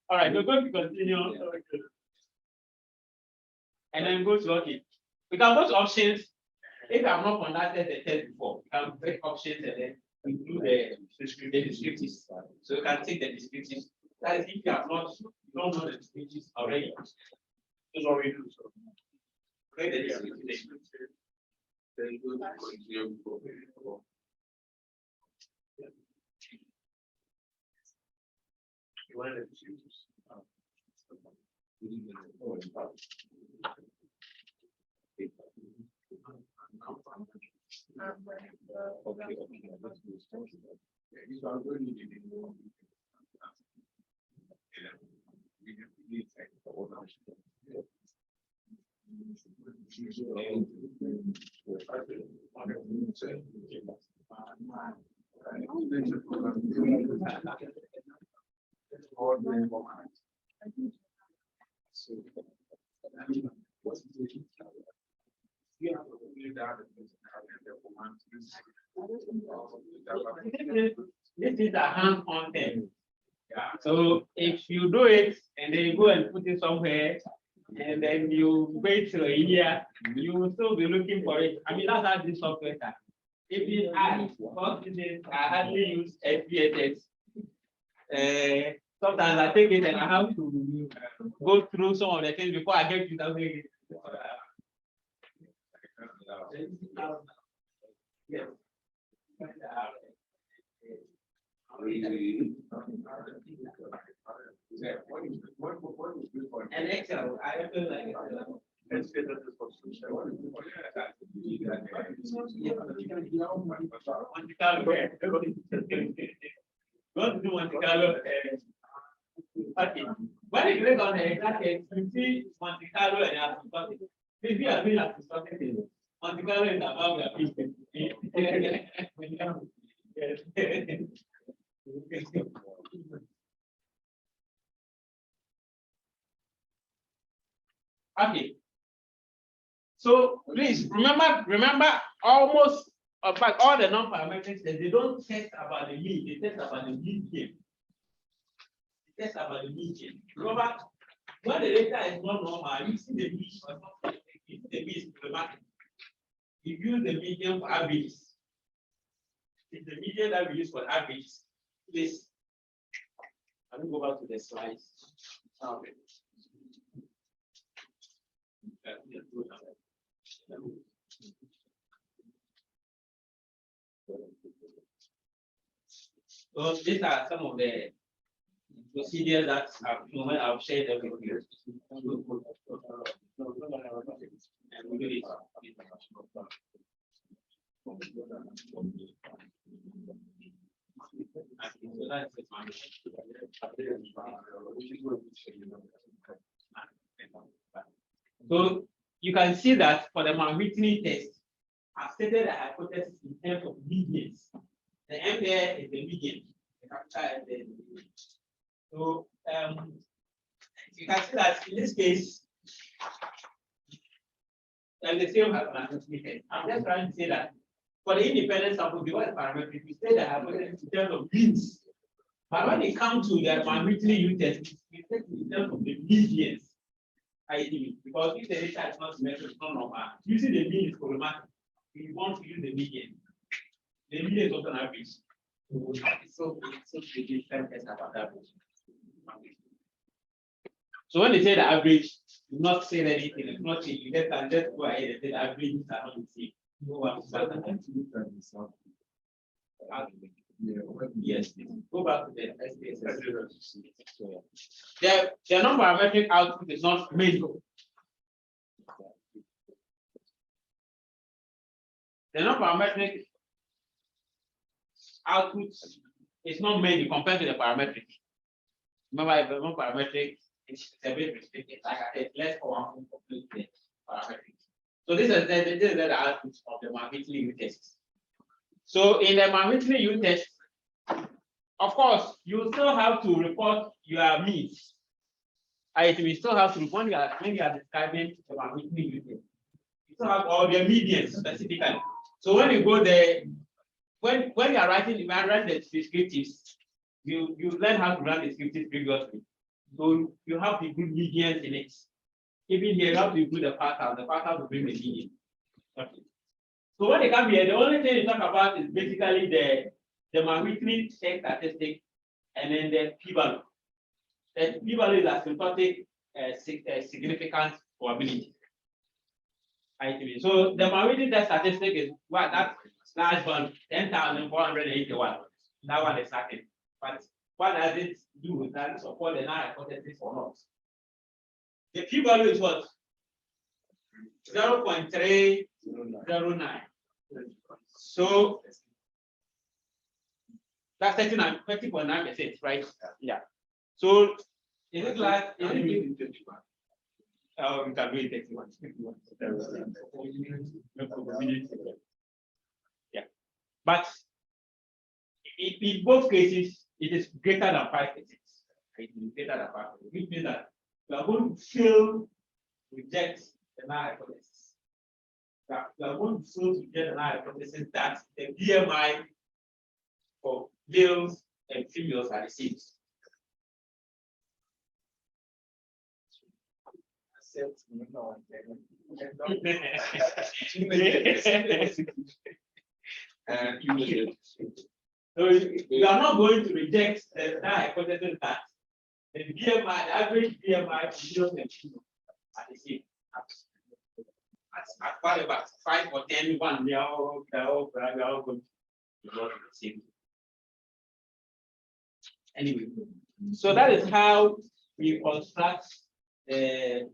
All right, we're going to continue. And then go to okay. We can go to options. If I have not conducted the test before, you can break options and then include the descriptives. So you can take the descriptives. That is if you have not, you don't know the descriptives already. That's what we do. So create the descriptives. Then go to continue. You want the descriptives. This is a hand-on thing. Yeah. So if you do it and then you go and put it somewhere and then you wait till a year, you will still be looking for it. I mean, that's how this software is. If it I hardly use SPSS. Sometimes I take it and I have to go through some of the things before I get to that. Yes. And Excel, I feel like Let's get that response. Monte Carlo. Go to do Monte Carlo. Okay. When you click on the exact text, you see Monte Carlo and Aristotle. Maybe I feel like Aristotle. Monte Carlo is above the people. Okay. So please remember almost about all the non-parametrics that they don't test about the mean, they test about the median. They test about the median. Remember, when the data is not normal, you see the mean or not the mean is problematic. You use the median for average. It's the median that we use for average. Please, let me go back to the slides. Okay. So these are some of the procedures that I've shared with you. And we do it. So you can see that for the Whitney test, I've stated a hypothesis in terms of medians. The M there is the median. The capital is the median. So you can see that in this case, and the same hypothesis. I'm just trying to say that for the independent sample, the one parametric, we say the hypothesis in terms of means. But when it comes to the Whitney U test, we take in terms of the medians. Because if the data is not symmetric, it's not normal. Using the mean is problematic. We want to use the median. The median is also an average. So we give 10% about average. So when they say the average, do not say anything. It's not you just go ahead and say the averages are not the same. Yes, go back to the SPS. The non-parametric output is not made. The non-parametric output is not made compared to the parametric. Remember, the non-parametric is a bit restricted. Like I said, less powerful compared to the parametric. So this is the output of the Whitney U test. So in the Whitney U test, of course, you still have to report your means. We still have to when you are describing the Whitney U test. You still have all your medians specifically. So when you go there, when you are writing the descriptives, you learn how to run descriptives previously. So you have to put medians in it. Even here, you have to put the pattern. The pattern will bring the median. Okay. So when they come here, the only thing you talk about is basically the Whitney test statistic and then the p-value. The p-value is asymptotic significant probability. So the Whitney test statistic is what that large one, 10,481. That one is certain. But what does it do? Does it support the null hypothesis or not? The p-value is what? 0.309. So that's 30.9%, right? Yeah. So is it like we can do it 31. Yeah. But in both cases, it is greater than 5%. It is greater than 5%, which means that we are going to still reject the null hypothesis. We are going to still reject the null hypothesis that the BMI for males and females are the same. So we are not going to reject the hypothesis that the BMI, the average BMI for males and females are the same. At whatever 5 or 10, 1, they are all going to be the same. Anyway, so that is how we construct the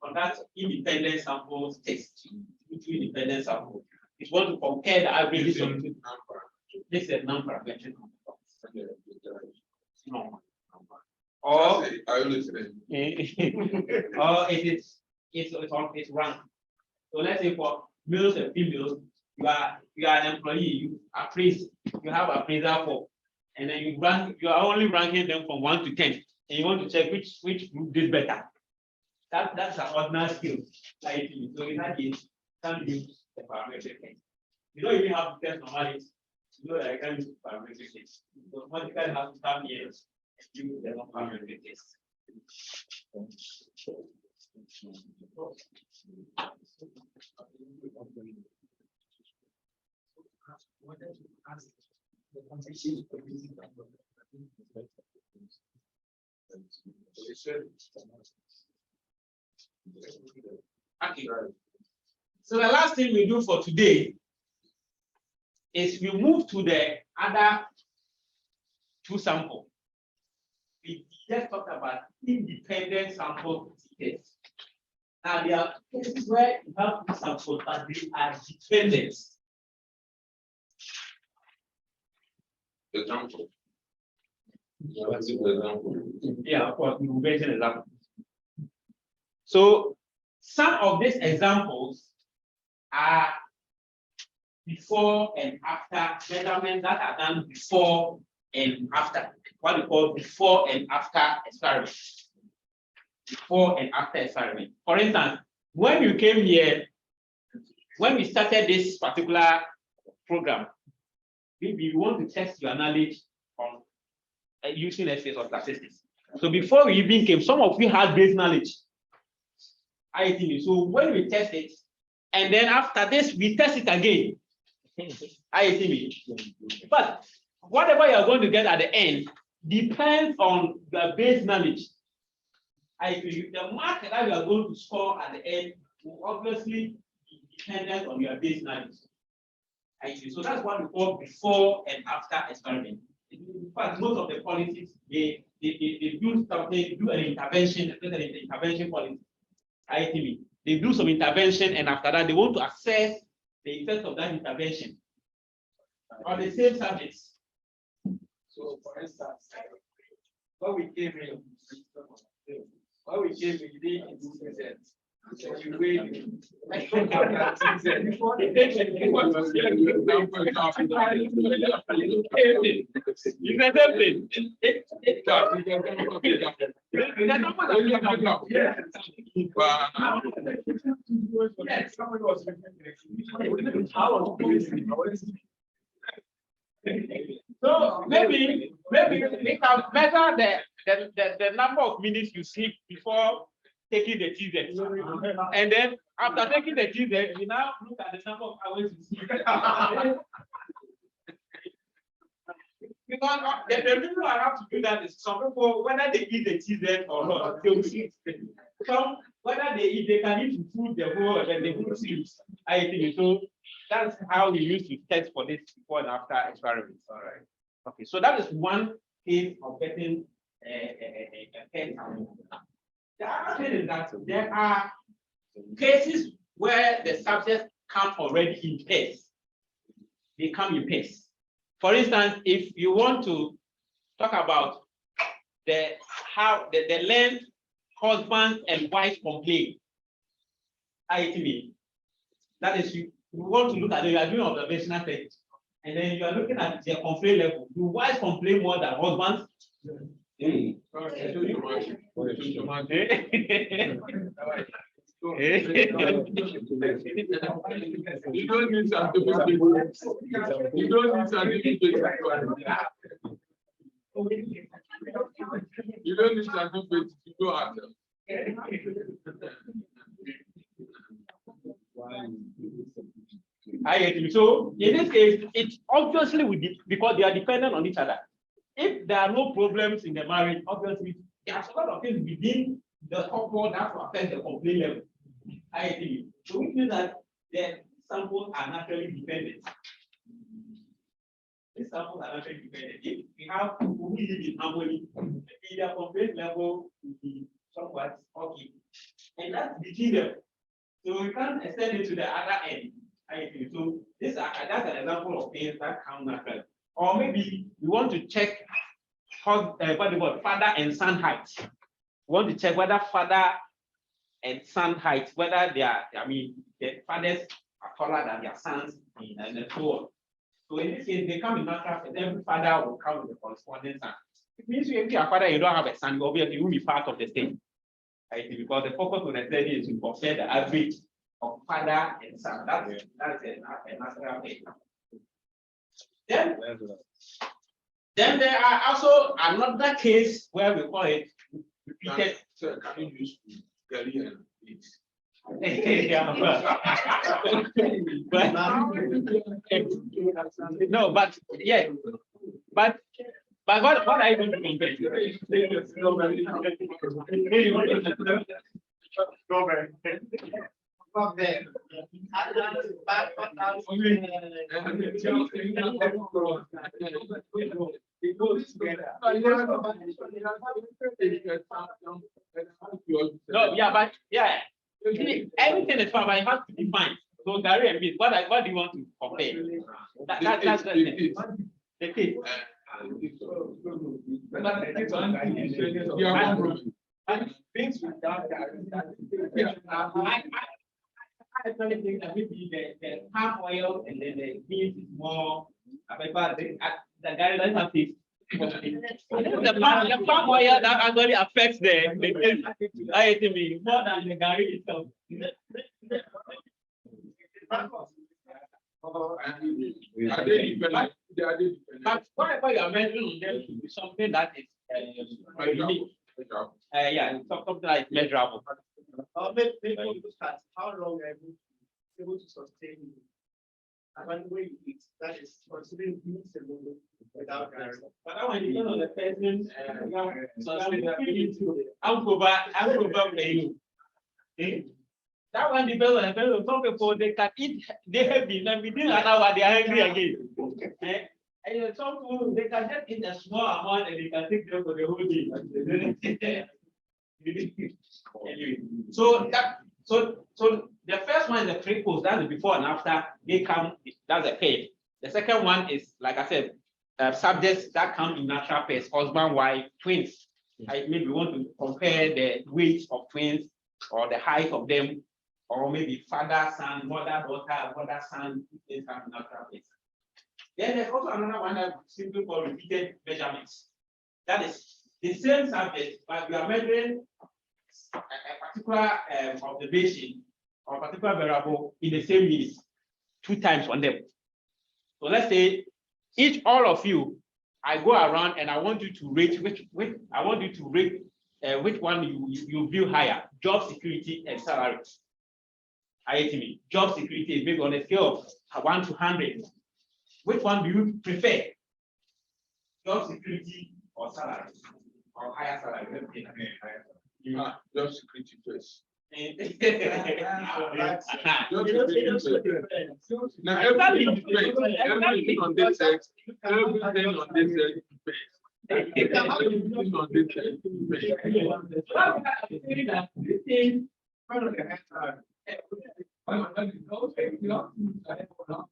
conduct independent samples test. Independent sample. If you want to compare the averages of this is a number mentioned. No. Or or it's rank. So let's say for males and females, you are an employee, you appraise, you have appraiser for, and then you are only ranking them from 1 to 10, and you want to check which group did better. That's an ordinary skill. Like, so in that case, can't use the parametric test. You don't even have to test normality. You know that I can't use parametric test. So automatically have to come here and use the non-parametric test. Okay. So the last thing we do for today is we move to the other two samples. We just talked about independent sample tests. Now there are cases where you have two samples, but they are dependent. Example. Yeah, of course, we will mention examples. So some of these examples are before and after measurements that are done before and after. What we call before and after experiment. Before and after experiment. For instance, when you came here, when we started this particular program, we want to test your knowledge on using essays or statistics. So before we even came, some of you had base knowledge. ITV. So when we test it, and then after this, we test it again. ITV. But whatever you're going to get at the end depends on the base knowledge. ITV. The mark that you are going to score at the end will obviously be dependent on your base knowledge. ITV. So that's what we call before and after experiment. In fact, most of the policies they do something, do an intervention, policy. ITV. They do some intervention, and after that, they want to assess the effect of that intervention on the same subjects. So, for instance, when we came in, we did it. So you wait. So maybe we can measure the number of minutes you sleep before taking the TZ. And then after taking the TZ, we now look at the number of hours you sleep. Because the people who have to do that is some people, whether they eat the TZ or not, they will sleep. Some, whether they can eat food the whole, and then they will sleep. I think so. That's how we used to test for this before and after experiments. All right. Okay, so that is one case of getting a test. The other thing is that there are cases where the subjects come already in pairs. They come in pairs. For instance, if you want to talk about the length husbands and wives complain, ITV, that is, you want to look at it, you are doing observational tests, and then you are looking at their complaint level. Do wives complain more than husbands? You don't need certificate. You don't need certificate. You don't need certificate to go out. So in this case, it's obviously because they are dependent on each other. If there are no problems in the marriage, obviously there are a lot of things within the couple that will affect the complaint level. So which means that the samples are naturally dependent. examples are not very dependent. If we have people who live in harmony, maybe their complaint level will be somewhat okay. And that's between them. So we can't extend it to the other end. So that's an example of things that come naturally. Or maybe we want to check what they call father and son height. We want to check whether father and son height, whether they are, the fathers are taller than their sons, and so on. So in this case, they come in natural, and every father will come with a corresponding son. It means if you are father, you don't have a son, obviously you will be part of the state. Right? Because the focus of the study is to compare the average of father and son. That's a natural thing. Then there are also another case where we call it repeated. So can you use Gary and Pete? No, but yeah, but what are you going to compare? No, yeah, but yeah, everything is fine, but it has to be fine. So Gary and Pete, what do you want to compare? That's the case. Things without I actually think that maybe the palm oil and then the meat is more. The guy doesn't have this. The palm oil that actually affects the more than the Gary itself. But whatever you are measuring them should be something that is unique. Yeah, something that is measurable. Maybe you look at how long are you able to sustain one way you eat. That is considering meats alone without that. But that one depends on the person. That one depends on the person. Some people they can eat, they heavy, and within an hour they are hungry again. And some people they can just eat a small amount and they can take them for the whole day. Anyway, so the first one is the triples, that's the before and after they come, that's a pair. The second one is, like I said, subjects that come in natural pairs, husband, wife, twins. Maybe we want to compare the weight of twins or the height of them, or maybe father, son, mother, daughter, brother, son, things come in natural pairs. Then there's also another one that simply called repeated measurements. That is the same subject, but we are measuring a particular observation or particular variable in the same minutes, 2 times on them. So let's say all of you, I go around and I want you to rate which one you view higher, job security and salary. Job security is based on a scale of 1 to 100. Which one do you prefer? Job security or salary? Or higher salary? Job security first. Now everything depends. Everything on this side. Everything on this side depends. Everything on this side depends.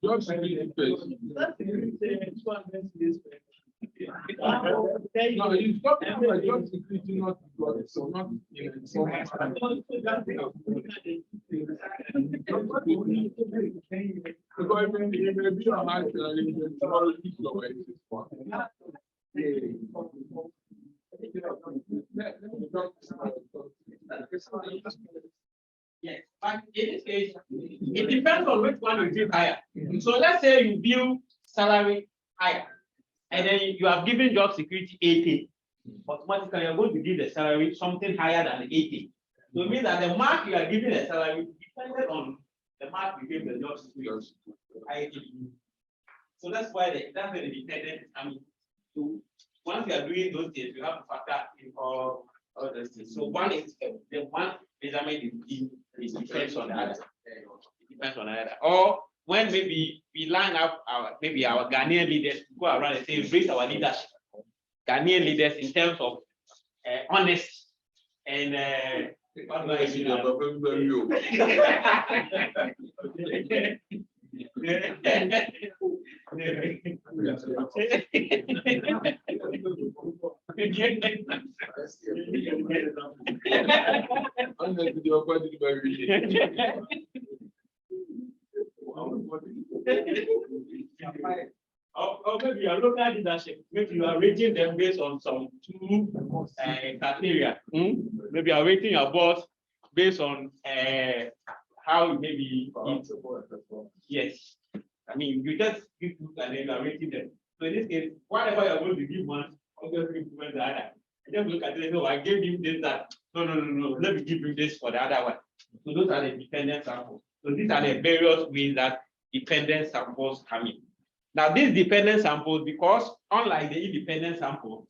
Job security first. No, you stop about job security, not because so not Yes, but in this case, it depends on which one you view higher. So let's say you view salary higher, and then you have given job security 80. Automatically, you're going to give the salary something higher than 80. So it means that the mark you are giving the salary depended on the mark you give the job security. So that's why that's where the dependent is coming. So once you are doing those things, you have to factor in all those things. So one is the one measurement is depends on the other. It depends on the other. Or when maybe we line up our Ghanaian leaders, go around and say, raise our leadership, Ghanaian leaders in terms of honest and what do I say now? Or maybe your local leadership, maybe you are rating them based on some two criteria. Maybe you are rating your boss based on how maybe yes. I mean, you just give two and then you are rating them. So in this case, whatever you are going to give one, obviously implement the other. And just look at it, no, I gave him this, that. No, let me give him this for the other one. So those are the dependent samples. So these are the various ways that dependent samples come in. Now, these dependent samples, because unlike the independent sample,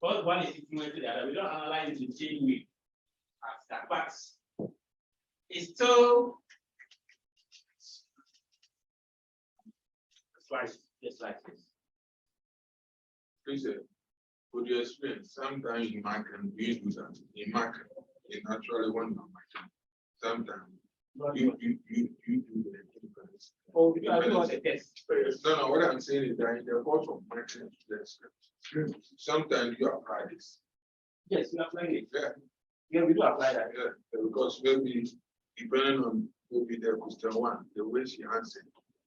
first one is influencing the other. We don't analyze it the same way as that, but it's still just like this. Listen, with your experience, sometimes you might can use that. You might you naturally want to mark. Sometimes you do the difference. Oh, because I do the test. No, what I'm saying is that in the course of marketing, sometimes you apply this. Yes, you apply it. Yeah. Yeah, we do apply that. Yeah, because maybe depending on maybe the question one, the way she answered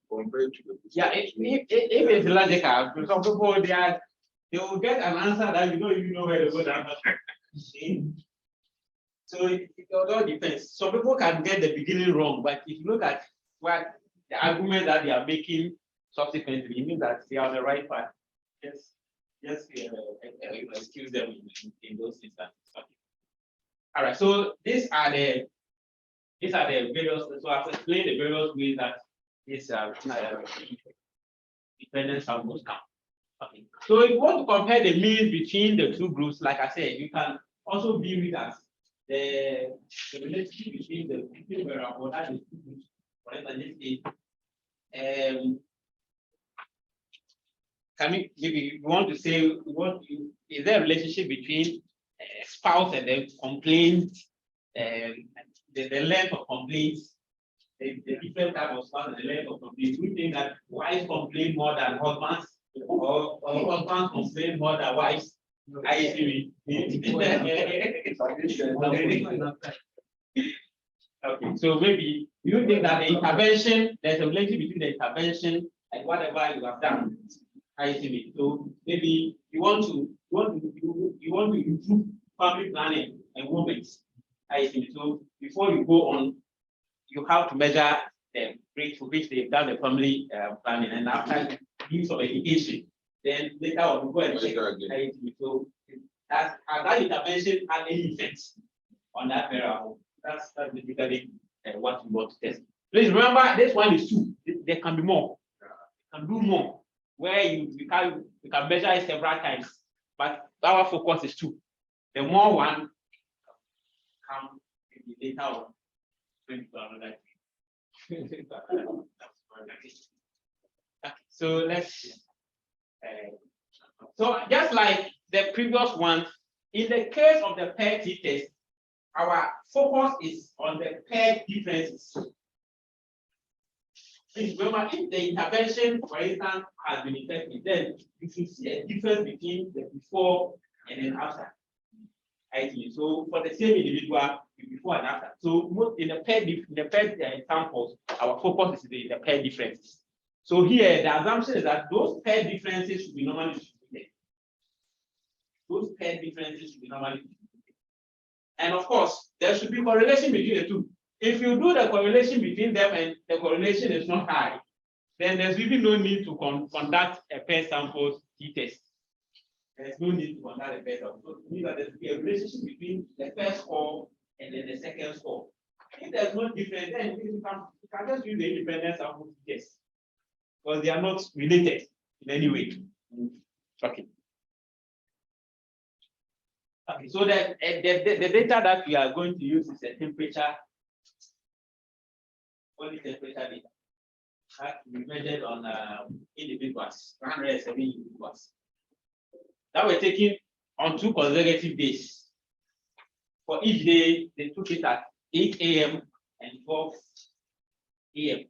compared to the question yeah, if it's logical, some people they will get an answer that you don't even know where to go down. So it all depends. Some people can get the beginning wrong, but if you look at what the argument that they are making subsequently, it means that they are on the right path. Just excuse them in those instances. All right. So these are the various. So I've explained the various ways that these dependent samples come. Okay. So if you want to compare the means between the two groups, like I said, you can also view it as the relationship between the two variables that is two groups. For instance, can we maybe you want to say is there a relationship between spouse and the complaint, the length of complaints, the different type of spouse and the length of complaints? We think that wives complain more than husbands, or husbands complain more than wives. I see. Okay, so maybe you think that the intervention, there's a relationship between the intervention and whatever you have done. I see. So maybe you want to improve family planning and women. I see. So before you go on, you have to measure the rate for which they've done the family planning, and after use of education, then later on go and check. So that intervention had any effect on that variable. That's basically what we want to test. Please remember, this one is 2. There can be more. You can do more, where you can measure it several times, but our focus is 2. The more one come later on. So let's. So just like the previous one, in the case of the pair t-test, our focus is on the pair differences. Please remember, if the intervention, for instance, has been effective, then you should see a difference between the before and then after. So for the same individual, before and after. So most in the pair examples, our focus is in the pair differences. So here, the assumption is that those pair differences should be normally distributed. Those pair differences should be normally distributed. And of course, there should be correlation between the two. If you do the correlation between them and the correlation is not high, then there's really no need to conduct a pair samples t-test. There's no need to conduct a pair sample. So it means that there should be a relationship between the first score and then the second score. If there's no difference, then you can just use the independent sample t-test, because they are not related in any way. Okay. Okay, so the data that we are going to use is a temperature, only temperature data. that we measured on individuals, 107 individuals. That were taken on 2 consecutive days. For each day, they took it at 8 a.m. and 12 a.m.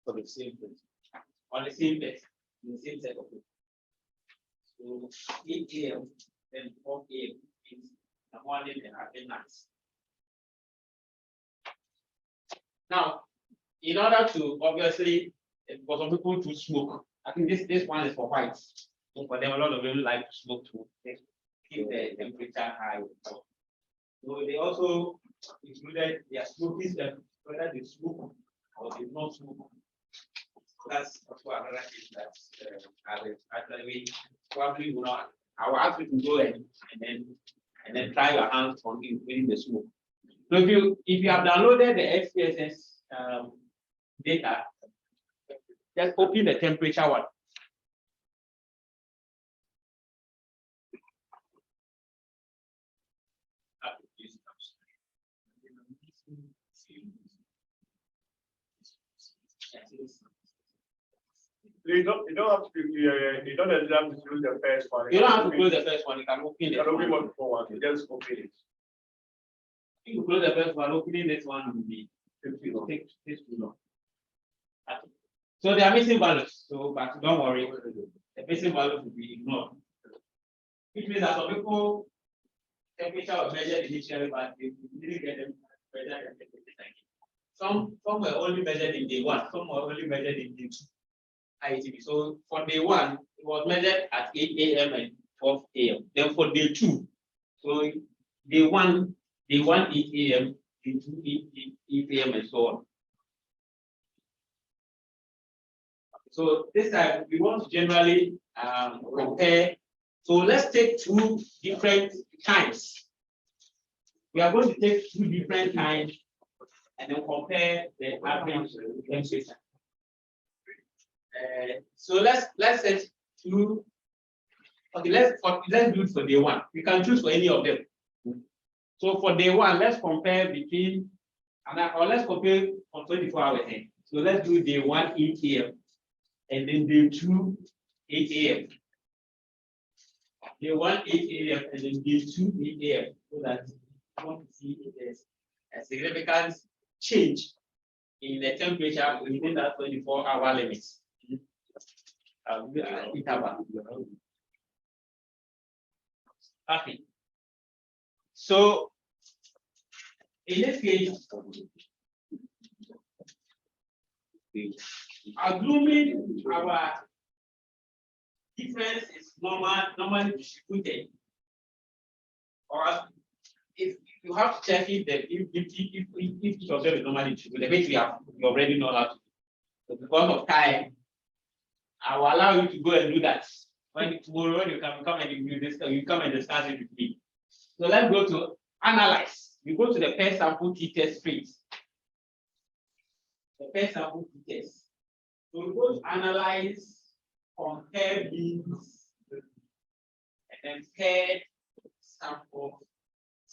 for the same person. On the same place, in the same set of people. So 8 a.m. and 12 a.m. is the morning and night. Now, in order to obviously, for some people to smoke, I think this one is for whites. So for them, a lot of them like to smoke to keep the temperature high. So they also included their smoking step, whether they smoke or they not smoke. That's also another thing that actually we probably will not. I will ask you to go and then try your hands on including the smoke. So if you have downloaded the XPSS data, just open the temperature one. You don't have to. You don't have to close the first one. You don't have to close the first one. You can open it. You can open one for one. You just open it. If you close the first one, opening this one will be takes too long. Okay. So they are missing values. So, but don't worry, the missing values will be ignored. Which means that some people temperature was measured initially, but they didn't get them measured at temperature. Some were only measured in day 1, some were only measured in day 2. ITV. So for day 1, it was measured at 8 a.m. and 12 a.m. Then for day 2, so day 1, 8 a.m., day 2, 8 a.m. and so on. So this time we want to generally compare. So let's take 2 different times. We are going to take 2 different times and then compare the average temperature. So let's set 2. Okay, let's do it for day 1. We can choose for any of them. So for day 1, let's compare between, or let's compare on 24 hours. So let's do day 1, 8 a.m. and then day 2, 8 a.m. Day 1, 8 a.m. and then day 2, 8 a.m. So that you want to see if there's a significant change in the temperature within that 24-hour limit. Okay. So in this case, assuming our difference is normally distributed, or if you have to check if each of them is normally distributed, which we already know how to. So because of time, I will allow you to go and do that. When tomorrow you can come and do this, you come and discuss it with me. So let's go to analyze. You go to the per sample t-test phase. The per sample t-test. So we go to analyze, compare means, and then paired sample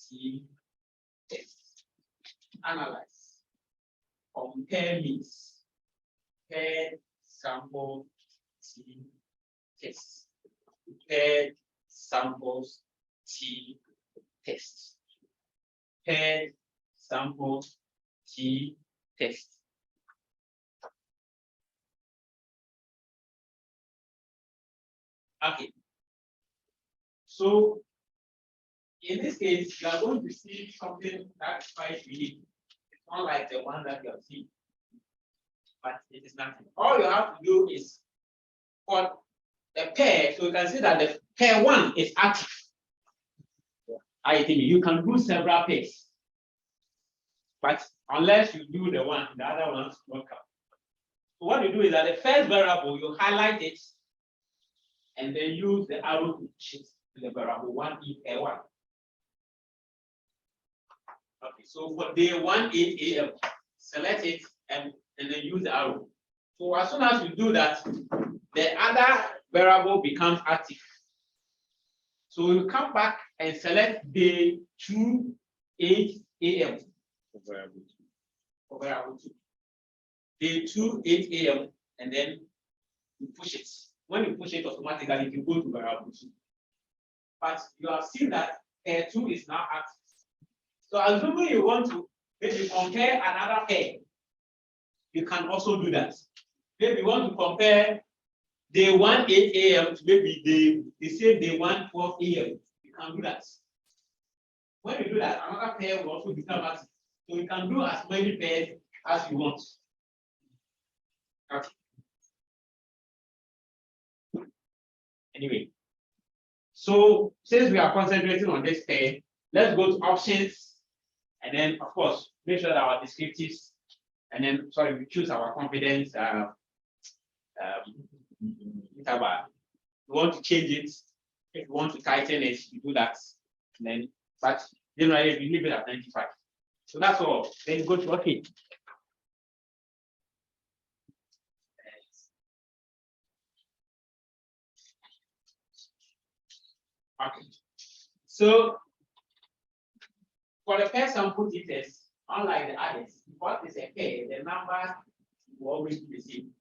t-test. Analyze, compare means, paired sample t-test. Paired samples t-test. Paired samples t-test. Okay. So in this case, you are going to see something that's quite unique. It's not like the one that you have seen, but it is nothing. All you have to do is for the pair, so you can see that the pair 1 is active. I think you can do several pairs, but unless you do the one, the other ones won't come. So what you do is that the first variable, you highlight it and then use the arrow to shift to the variable 1 in pair 1. Okay, so for day 1, 8 a.m., select it and then use the arrow. So as soon as you do that, the other variable becomes active. So you come back and select day 2, 8 a.m. for variable 2. Day 2, 8 a.m. and then you push it. When you push it automatically, you go to variable 2. But you have seen that pair 2 is now active. So assuming you want to maybe compare another pair, you can also do that. Maybe you want to compare day 1 8 a.m. to maybe the same day 1 12 a.m. You can do that. When you do that, another pair will also become active. So you can do as many pairs as you want. Okay. Anyway, so since we are concentrating on this pair, let's go to options, and then of course make sure that our descriptives, and then we choose our confidence interval. We want to change it. If we want to tighten it, you do that. And then, but generally we leave it at 95. So that's all. Then you go to OK. Okay. So for the pair sample test, unlike the others, what is a pair, the numbers will always be the same.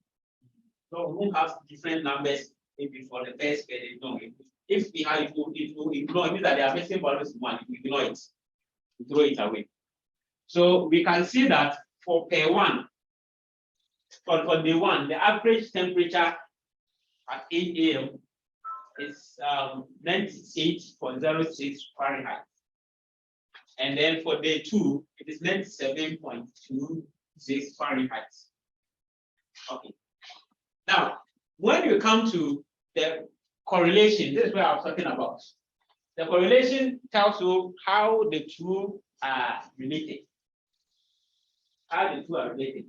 So we won't have different numbers maybe for the first pair. No. If we have to ignore, it means that they are missing values in 1. If we ignore it, we throw it away. So we can see that for pair 1, for day 1, the average temperature at 8 a.m. is 98.06 Fahrenheit. And then for day 2, it is 97.26 Fahrenheit. Okay. Now, when you come to the correlation, this is what I was talking about. The correlation tells you how the two are related. How the two are related.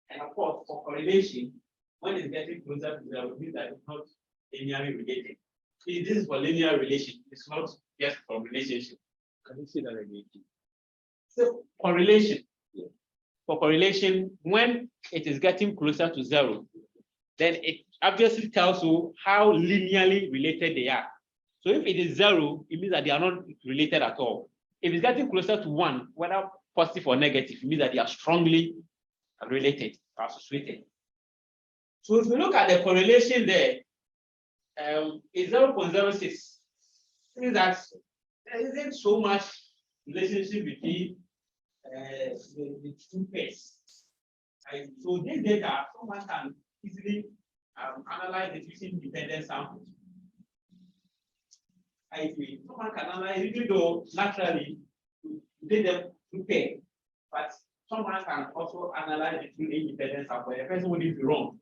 And of course, for correlation, when it's getting closer to 0, it means that it's not linearly related. See, this is for linear relation. It's not just for relationship. Can you see that again? So correlation. For correlation, when it is getting closer to 0, then it obviously tells you how linearly related they are. So if it is 0, it means that they are not related at all. If it's getting closer to 1, whether positive or negative, it means that they are strongly related, associated. So if you look at the correlation there, it's 0.06. Means that there isn't so much relationship between the two pairs. So this data, someone can easily analyze it using dependent samples. Someone can analyze, even though naturally you did them to pair, but someone can also analyze it through independent sample. The person wouldn't be wrong.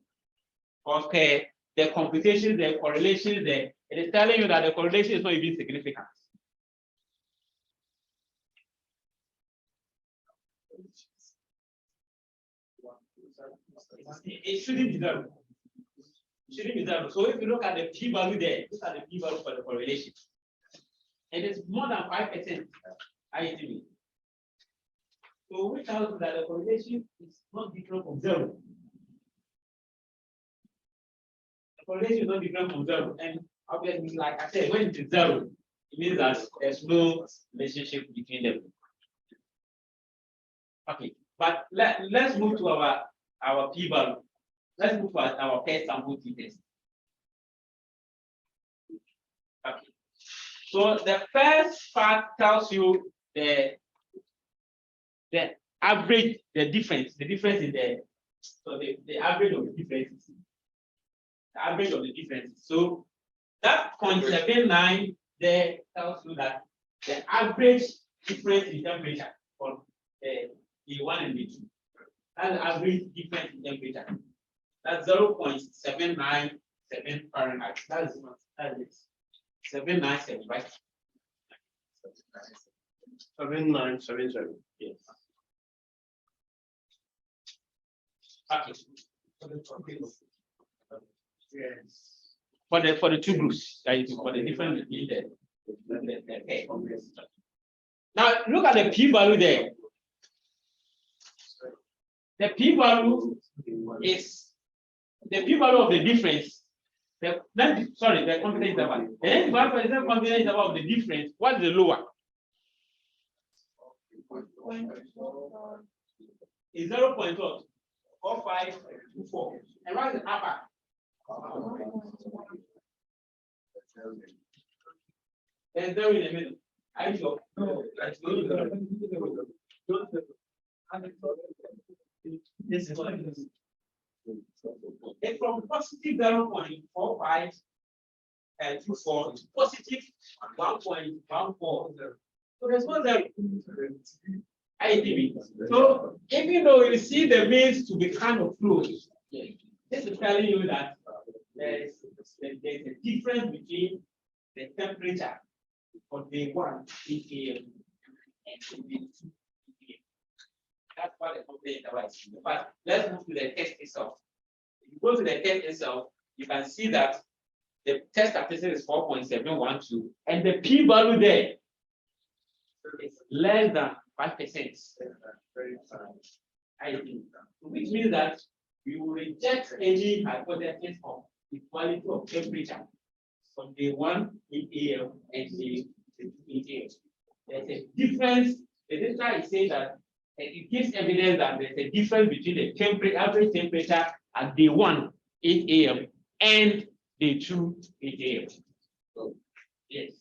Because the computations, the correlations there, it is telling you that the correlation is not even significant. It shouldn't be 0. It shouldn't be 0. So if you look at the p-value there, look at the p-value for the correlation. It is more than 5%. IETV. So which tells you that the correlation is not different from 0. The correlation is not different from 0. And obviously, like I said, when it is 0, it means that there's no relationship between them. Okay, but let's move to our p-value. Let's move to our pair sample t-test. Okay. So the first part tells you the average, the difference in the average of the differences. The average of the differences. So that 0.79 there tells you that the average difference in temperature for the one and the 2. That's the average difference in temperature. That's 0.797 Fahrenheit. That's it. 797, right? 7977. Yes. Okay. Yes. For the two groups, for the different between the pair. Now look at the p-value there. The p-value is the p-value of the difference. The confidence interval. The next one for the confidence interval of the difference. What is the lower? Is 0.4. 4524. And what is the upper? There's 0 in the middle. Are you sure? No, that's this is what it is. It's from positive 0.45 to 4 to positive 1.140. So there's no 0. ITV. So even though you see the means to be kind of close, this is telling you that there's a difference between the temperature for day 1 PM and day 2 PM. That's what the complaint is. But let's move to the test itself. If you go to the test itself, you can see that the test statistic is 4.712, and the p-value there is less than 5%. I think, which means that we will reject any hypothesis of equality of temperature from day 1 in AM and day 2 in AM. There's a difference. The data is saying that it gives evidence that there's a difference between the average temperature at day 1 in AM and day 2 in AM. So, yes.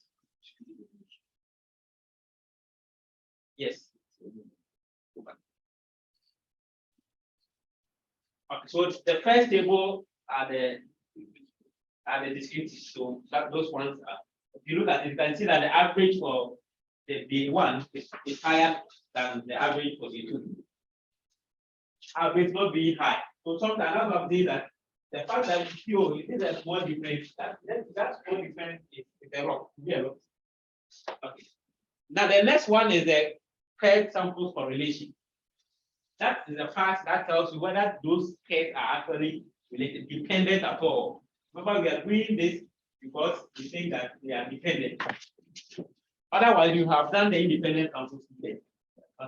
Yes. Okay, so the first table are the descriptive. So that those ones are, if you look at it, you can see that the average for the day 1 is higher than the average for day 2. Average not being high. So sometimes I have to that the fact that you see a small difference, that small difference is a rock. Yeah. Okay. Now the next one is the paired samples correlation. That is a fact that tells you whether those pairs are actually related, dependent at all. Remember, we are doing this because we think that they are dependent. Otherwise, you have done the independent samples today.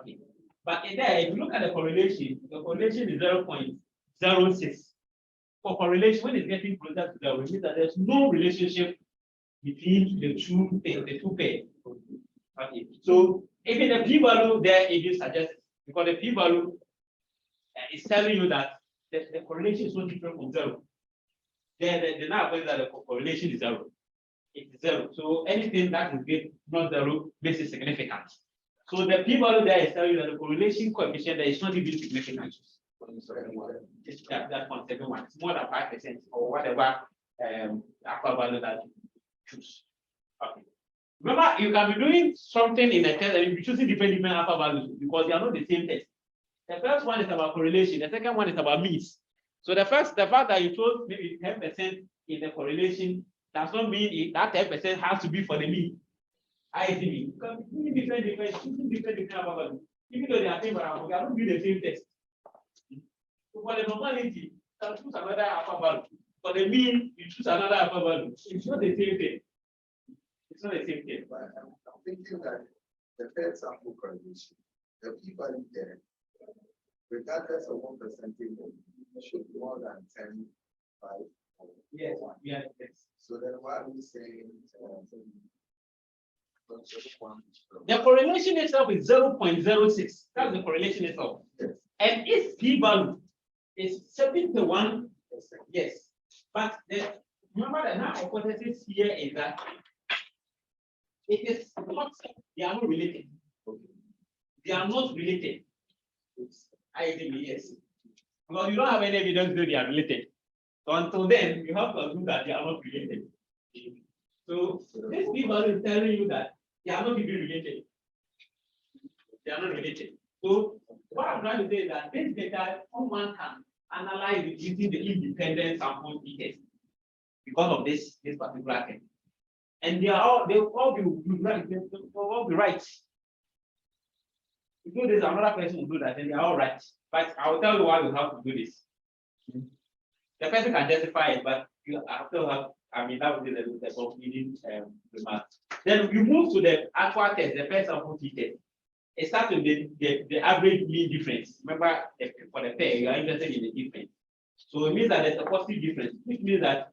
Okay. But in there, if you look at the correlation is 0.06. For correlation, when it's getting closer to 0, it means that there's no relationship between the two pairs. Okay. So even the p-value there, it is suggested, because the p-value is telling you that the correlation is so different from 0. The now that the correlation is 0. It's 0. So anything that is not 0 makes it significant. So the p-value there is telling you that the correlation coefficient there is not even significant. It's that 0.71. It's more than 5% or whatever aqua value that you choose. Okay. Remember, you can be doing something in a test and you'll be choosing different alpha values because they are not the same test. The first one is about correlation, the second one is about means. So the fact that you chose maybe 10% in the correlation does not mean that 10% has to be for the mean. ITV. You can be choosing different alpha values. Even though they are same, they are not doing the same test. So for the normality, you can choose another alpha value. For the mean, you choose another alpha value. It's not the same thing. It's not the same thing. But I'm thinking that the paired sample correlation, the p-value there, regardless of what percentage, should be more than 10, 5. Yes. So then why are we saying the correlation itself is 0.06. That's the correlation itself. Yes. And its p-value is 71%. Yes. But remember the now hypothesis here is that it is not, they are not related. They are not related. I think yes. Because you don't have any evidence that they are related. So until then, you have to assume that they are not related. So this p-value is telling you that they are not even related. They are not related. So what I'm trying to say is that this data, someone can analyze it using the independent sample test because of this particular thing. And they will all be right. They will all be right. If you do this, another person will do that, and they are all right. But I will tell you why you have to do this. The person can justify it, but you have to have, that would be the concluding remark. Then we move to the actual test, the first sample test. It starts with the average mean difference. Remember, for the pair, you are interested in the difference. So it means that there's a positive difference, which means that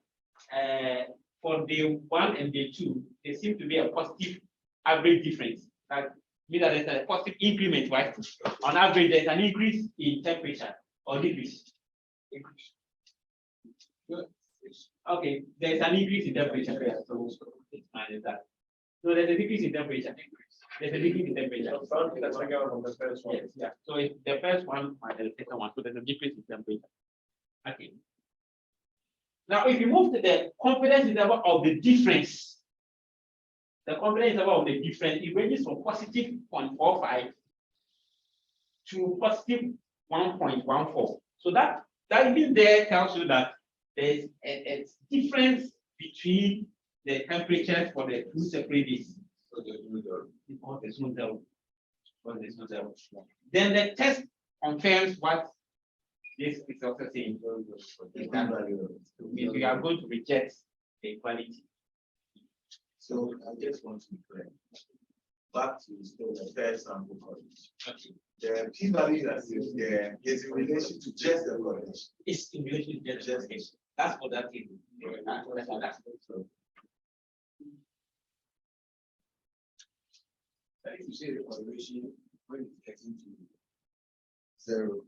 for day 1 and day 2, there seems to be a positive average difference. That means that there's a positive increment, right? On average, there's an increase in temperature or decrease. Okay, there's an increase in temperature. So it's minus that. So there's a decrease in temperature. There's a decrease in temperature. Yes, yeah. So it's the first one minus the second one. So there's a decrease in temperature. Okay. Now, if you move to the confidence interval of the difference, the confidence interval of the difference, it ranges from positive 0.45 to positive 1.14. So that even there tells you that there's a difference between the temperatures for the two separate days. Then the test confirms what this is also saying. We are going to reject the equality. So I just want to be clear. Back to the first sample correlation. The p-value that is there is in relation to just the correlation. It's in relation to just the correlation. That's what that is. That's what that is. That is to say the correlation when it gets into 0,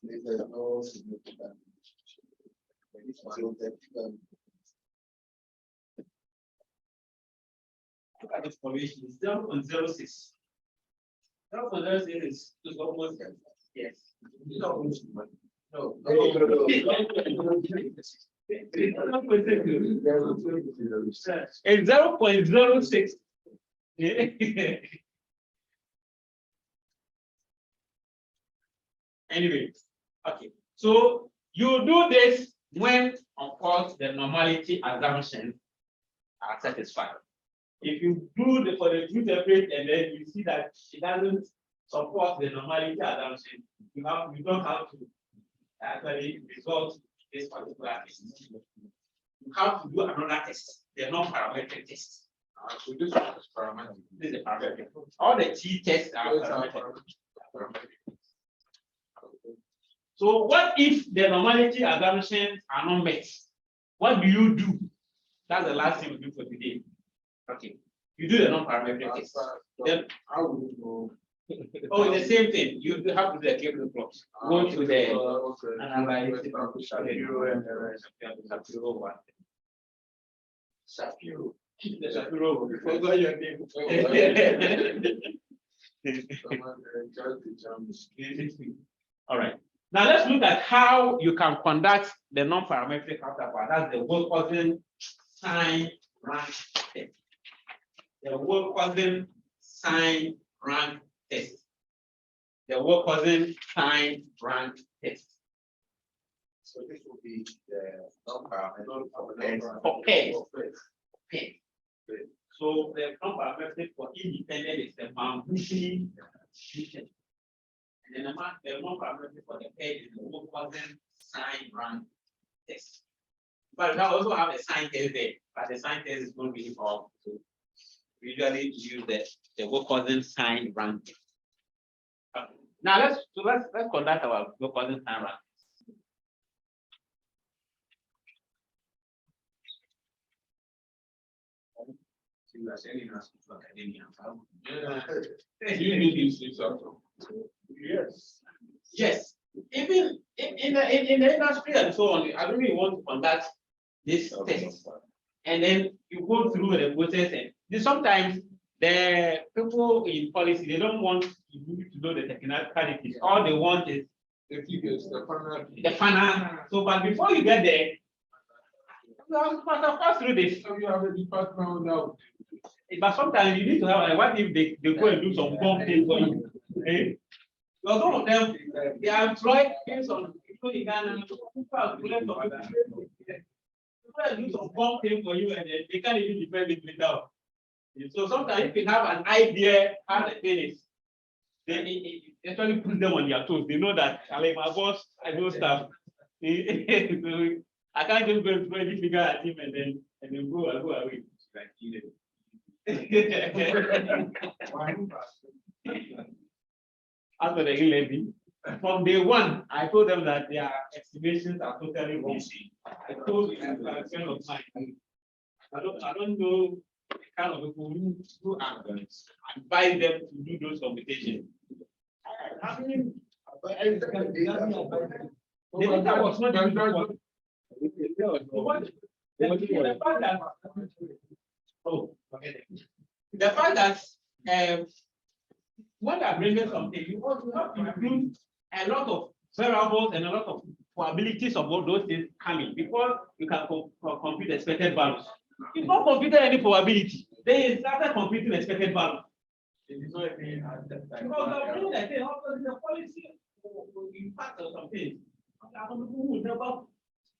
there's no significant. So that look at this correlation, it's 0.06. 0.06 is almost yes. no. It's 0.06. Anyway, okay. So you do this when, of course, the normality assumptions are satisfied. If you do the for the two separate and then you see that it doesn't support the normality assumption, you don't have to actually result this particular test. You have to do another test, the non-parametric test. So this one is parametric. This is a parametric. All the T tests are parametric. So what if the normality assumptions are not met? What do you do? That's the last thing we do for today. Okay, you do the non-parametric test. Then How would you know? oh, the same thing. You have to do the cable plots. Go to the analyze the Shapiro and the rest of the Shapiro one. Shapiro. The Shapiro. Forgot your name. All right. Now let's look at how you can conduct the non-parametric counterpart. That's the Wilcoxon sign rank test. The Wilcoxon sign rank test. The Wilcoxon sign rank test. So this will be the non-parametric For pairs. So the non-parametric for independent is the Mambushi distribution. And then the non-parametric for the pair is the Wilcoxon sign rank test. But we also have a sign test there, but the sign test is going to be powerful. So we usually use the Wilcoxon sign rank test. Now let's conduct our Wilcoxon sign rank. Yes. Yes. Even in the industry and so on, I really want to conduct this test. And then you go through the process and sometimes the people in policy, they don't want you to know the technicalities. All they want is The figures, the final. So, but before you get there, you must pass through this. So you have a department now. But sometimes you need to have, what if they go and do some bomb thing for you? Eh? Because some of them, they are employed based on people in Ghana, people are employed for people do some bomb thing for you and they can't even defend it without. So sometimes if you have an idea how the thing is, then it actually puts them on their toes. They know that I'm like my boss, I know stuff. So I can't just go and throw any figure at him and then go away. As for the levy, from day one, I told them that their estimations are totally wrong. I told them a friend of mine, I don't know the kind of people who advise them to do those computations. I mean, The data was not even what. The fact that when I'm bringing something, you also have to include a lot of variables and a lot of probabilities of what those things coming before you can compute expected values. You've not computed any probability. They started computing expected values. Because the policy impact or something. Who would never,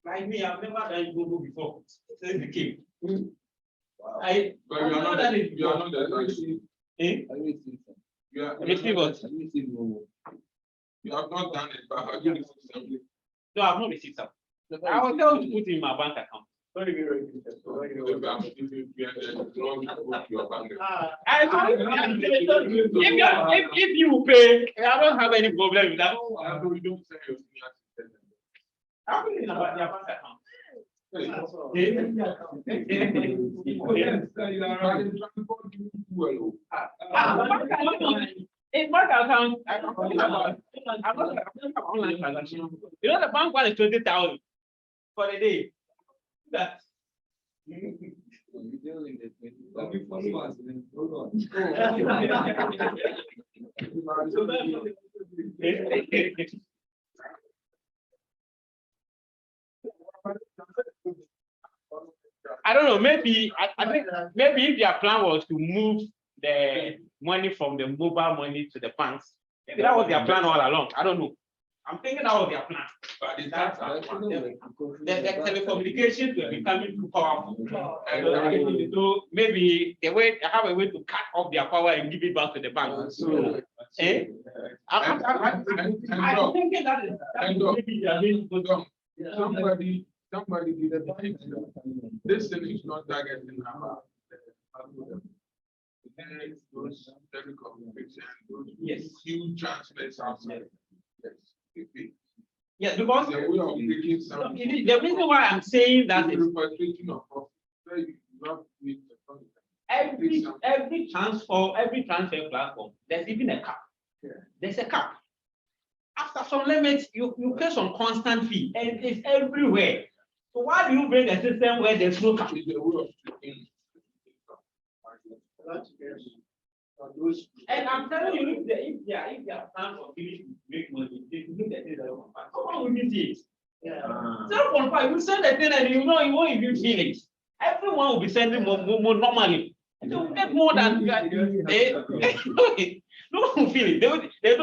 like me, I've never done Google before. Since the came. But you are not that. You are not that. You are. You have not done it, but have you received something? No, I've not received some. I was going to put it in my bank account. If you pay, I don't have any problem with that. We don't say your I'm putting it in my bank account. In bank account, I'm not online transaction. You know the bank one is 20,000 for the day. That. I don't know. Maybe I think maybe if their plan was to move the money from the mobile money to the banks, maybe that was their plan all along. I don't know. I'm thinking that was their plan. But the telecommunications were becoming too powerful. So maybe they have a way to cut off their power and give it back to the bank. I'm thinking that is somebody did it. This thing is not targeting our those telecommunications, those huge transfers outside. Yes, because the way of making some. The reason why I'm saying that is every transfer platform, there's even a cap. There's a cap. After some limits, you pay some constant fee, and it's everywhere. So why do you bring a system where there's no cap? And I'm telling you, if they are plans for make money, they do the thing. Come on, we need it. 0.5, you send the thing and you know you won't even feel it. Everyone will be sending more normally. They will get more than no one will feel it. They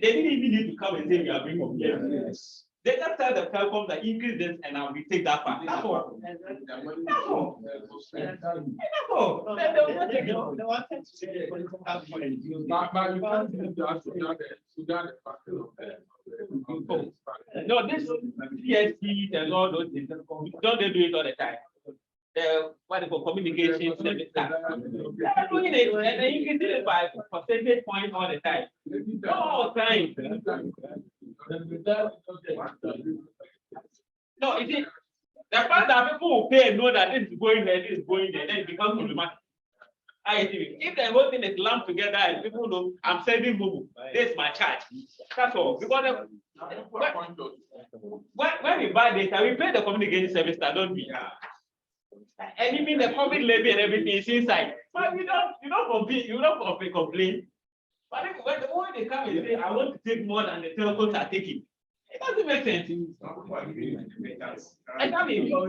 didn't even need to come and say we are bringing from here. They just tell the platform that increase this and now we take that part. That's all. That's all. That's all. No, this PSP and all those things, don't they do it all the time? What they call communication service. They're doing it and they increase it by percentage point all the time. All the time. No, it is the fact that people will pay and know that this is going there, this is going there, then it becomes problematic. If the whole thing is lumped together and people know I'm sending Google, this is my charge. That's all. Because when we buy data, we pay the communication service that don't we? And even the public levy and everything is inside. But you don't complain. But when the moment they come and say, I want to take more than the telcos are taking, it doesn't make sense. I mean, all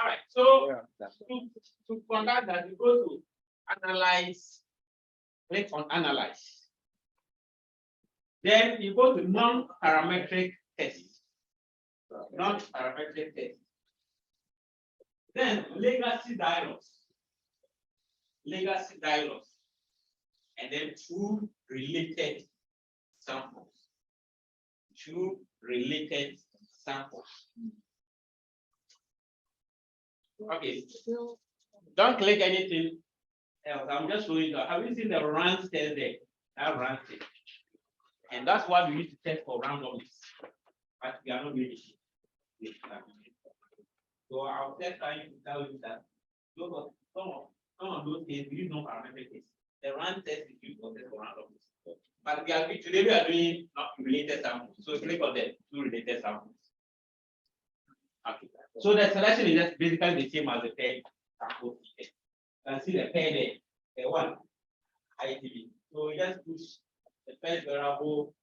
right, so to conduct that, you go to analyze, click on analyze. Then you go to non-parametric tests. Non-parametric tests. Then legacy dialogues. Legacy dialogues. And then two related samples. Two related samples. Okay. Don't click anything else. I'm just showing you. Have you seen the run test there? That run test. And that's what we need to test for randomness. But we are not doing it. So I'll test trying to tell you that some of those things we use no parametric tests. The run test is used for test for randomness. But today we are doing not related samples. So click on the two related samples. Okay. So the selection is just basically the same as the pair sample. You can see the pair there, the one ITV. So we just push the first variable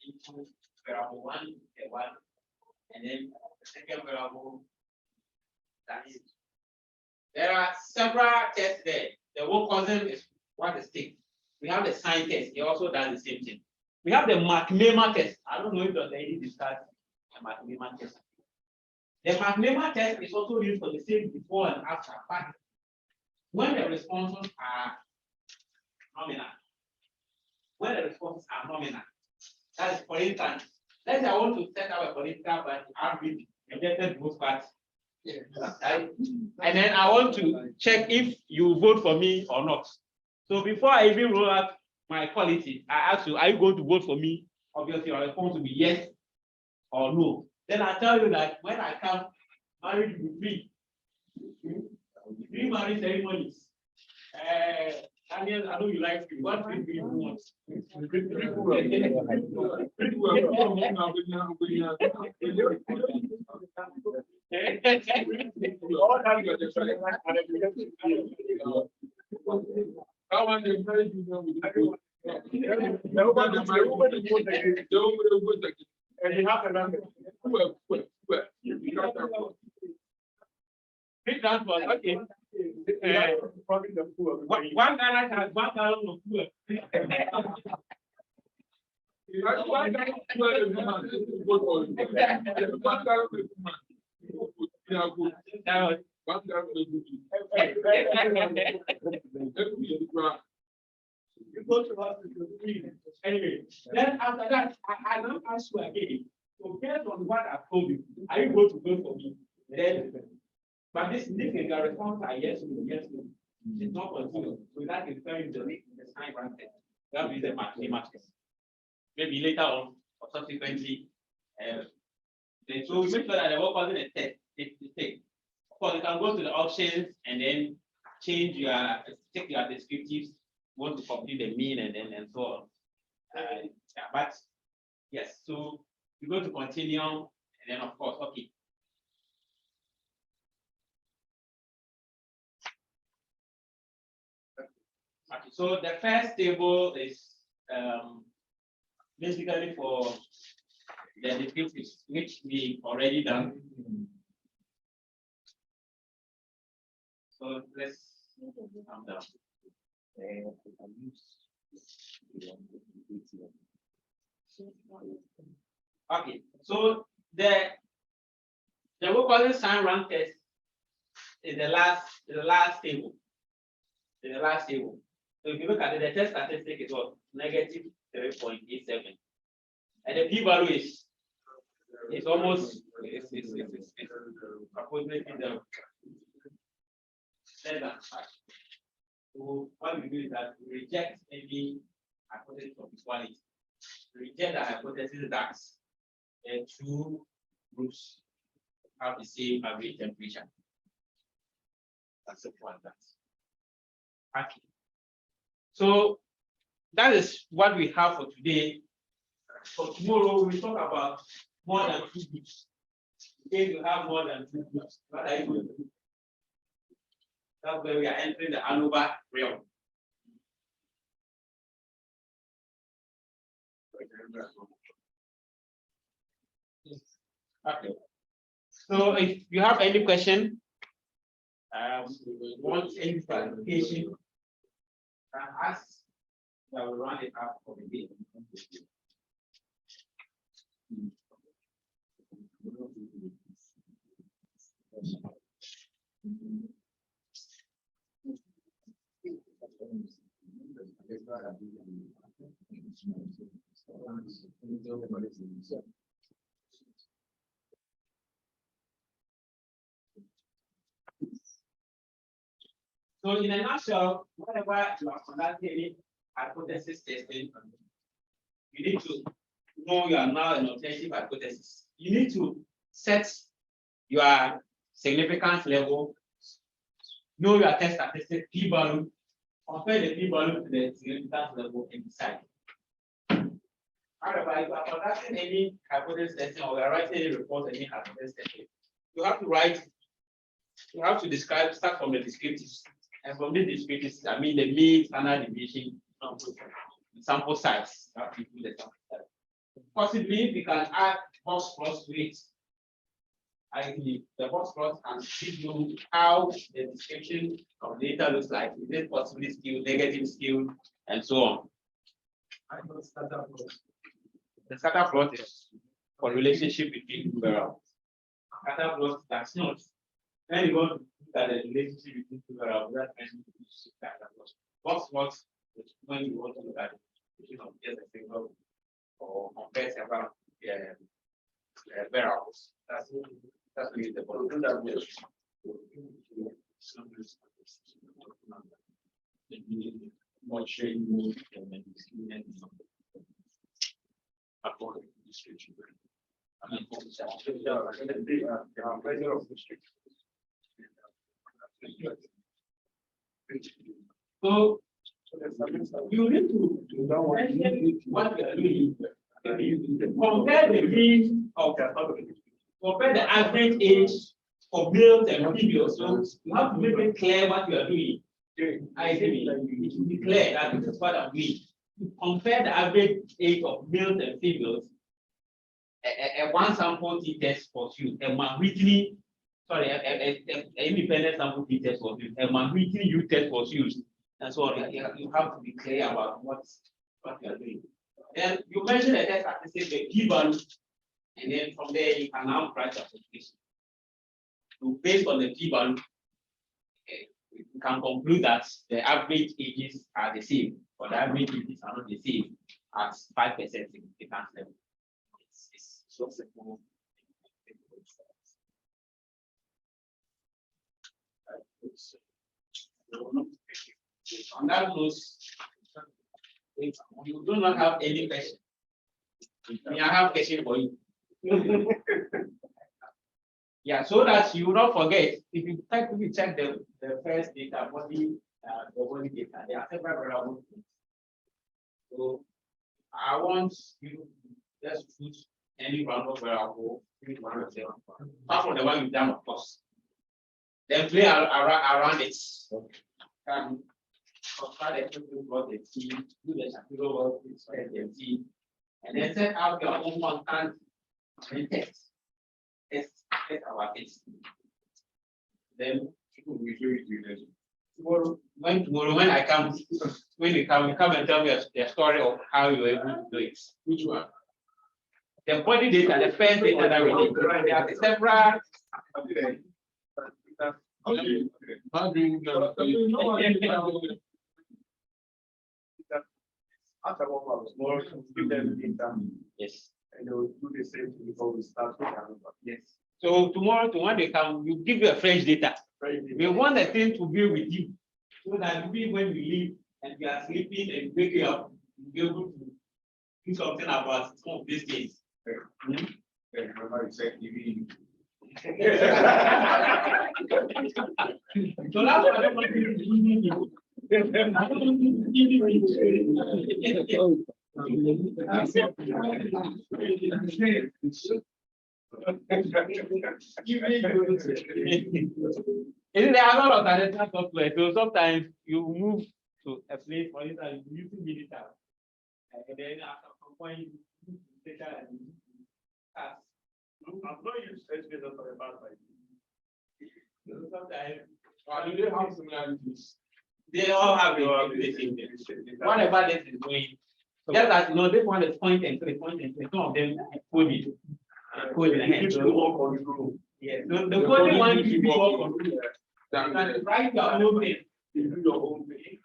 into variable one, the one, and then the second variable. That is. There are several tests there. The one cousin is what is tick. We have the sign test. It also does the same thing. We have the McNamara test. I don't know if the lady discussed the McNamara test. The McNamara test is also used for the same before and after. But when the responses are nominal, that is, for instance, let's say I want to set up a political party, I've been rejected both parties. Right? And then I want to check if you vote for me or not. So before I even roll out my quality, I ask you, are you going to vote for me? Obviously, your response will be yes or no. Then I tell you that when I come, marriage will be free marriage ceremonies. Daniel, I know you like it. What do you want? And you have another. Big transport, okay. One guy has 1,000 of poor. Anyway, then after that, I now ask you again. So based on what I've told you, are you going to vote for me? Then, but this the response are yes, no, yes, no. It's not continuous. So that is very the sign granted. That will be the mathematics. Maybe later on or subsequently. So we make sure that the work wasn't a test. It's the thing. Of course, you can go to the options and then change take your descriptives, want to complete the mean and so on. Yeah, but yes, so you go to continuum and then of course, okay. Okay, so the first table is basically for the descriptives, which we already done. So let's calm down. Okay, so the work sign rank test is the last table. In the last table. So if you look at it, the test statistic is what? Negative 3.87. And the p-value is almost approximately the less than 5. So what we do is that we reject any hypothesis of equality. We reject the hypothesis that the two groups have the same average temperature. That's the point. Okay. So that is what we have for today. For tomorrow, we talk about more than 2 groups. If you have more than 2 groups, what are you going to do? That's where we are entering the ANOVA realm. Okay. So if you have any question, want any clarification, ask. I will run it up for the day. So in a nutshell, whenever you are conducting any hypothesis testing, you need to know you are now an objective hypothesis. You need to set your significance level, know your test statistic p-value, compare the p-value to the significance level, and decide. However, if you are conducting any hypothesis testing or you are writing any report, any hypothesis testing, you have to write, you have to describe, start from the descriptives. And from the descriptives, I mean the mean, standard deviation, sample size. You have to do the sample size. Possibly, we can add box plots to it. I believe the box plot can give you how the description of data looks like. Is it possibly skewed, negative skewed, and so on. The scatter plot is for relationship between two variables. Scatter plot does not. Then you go to look at the relationship between two variables. That means scatter plot. Box plot is when you want to look at the between of just a single or compare several variables. That's really the point. So you need to what you are doing. Compare the mean of compare the average age of males and females. So you have to make it clear what you are doing. I think it should be clear that this is what I'm doing. Compare the average age of males and females. A one sample t test was used. A Whitney, sorry, an independent sample t test was used. A Whitney U test was used, and so on. You have to be clear about what you are doing. Then you mentioned the test statistic, the p-value, and then from there you can now write your application. So based on the p-value, you can conclude that the average ages are the same, or the average ages are not the same as 5% significance level. It's so simple. On that note, if you do not have any question, I have a question for you. Yeah, so that you will not forget, if you check the first data, the body data, there are several variables. So I want you just put any random variable, apart from the one you've done, of course. Then play around it. Compare the what the T, do the Shapiro the T, and then set out your own constant and test. Test our test. Then people will show it to you. Tomorrow when I come, when you come and tell me the story of how you were able to do it. Which one? The body data, the first data that we need. There are several. After 1 hour, more give them data. Yes. And they will do the same thing before we start. Yes. So tomorrow they come, you give you a fresh data. We want the thing to be with you, so that when we leave and we are sleeping and wake up, you'll be able to do something about some of these things. Remember you said TV. So that's what I want to do. There are a lot of additional software, so sometimes you move to a place, for instance, using digital, and then at some point you move to data and task. I've not used SPSS for the past 5 years. Sometimes do they have similarities? They all have the same thing. Whatever this is doing, Just as you know, this one is pointing to the pointing. Some of them coding. Coding ahead. Gives you more control. Yeah. So the coding one gives you more control. That- Write your own thing. You do your own thing.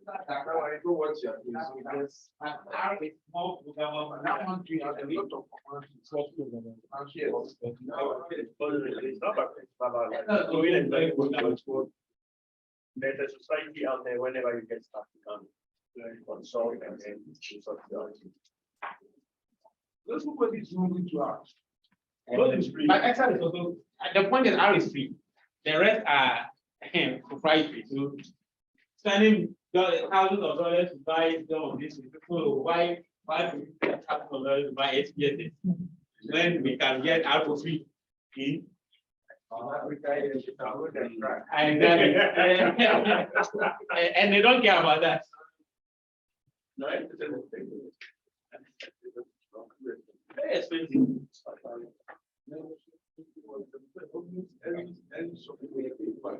Now I know what you're doing. So that's- R is more programmable. That one thing has a lot of commands. It's not programmable. And here, It's not about go in and learn code. There's a society out there whenever you get stuck, you can learn consult and then sort it out. let's look what is moving to us. Code is free. But Excel is also, the point is R is free. The rest are proprietary. So spending thousands of dollars to buy some of this, people why thousands of dollars to buy SPSS when we can get out for free. And they don't care about that. No, it's very expensive.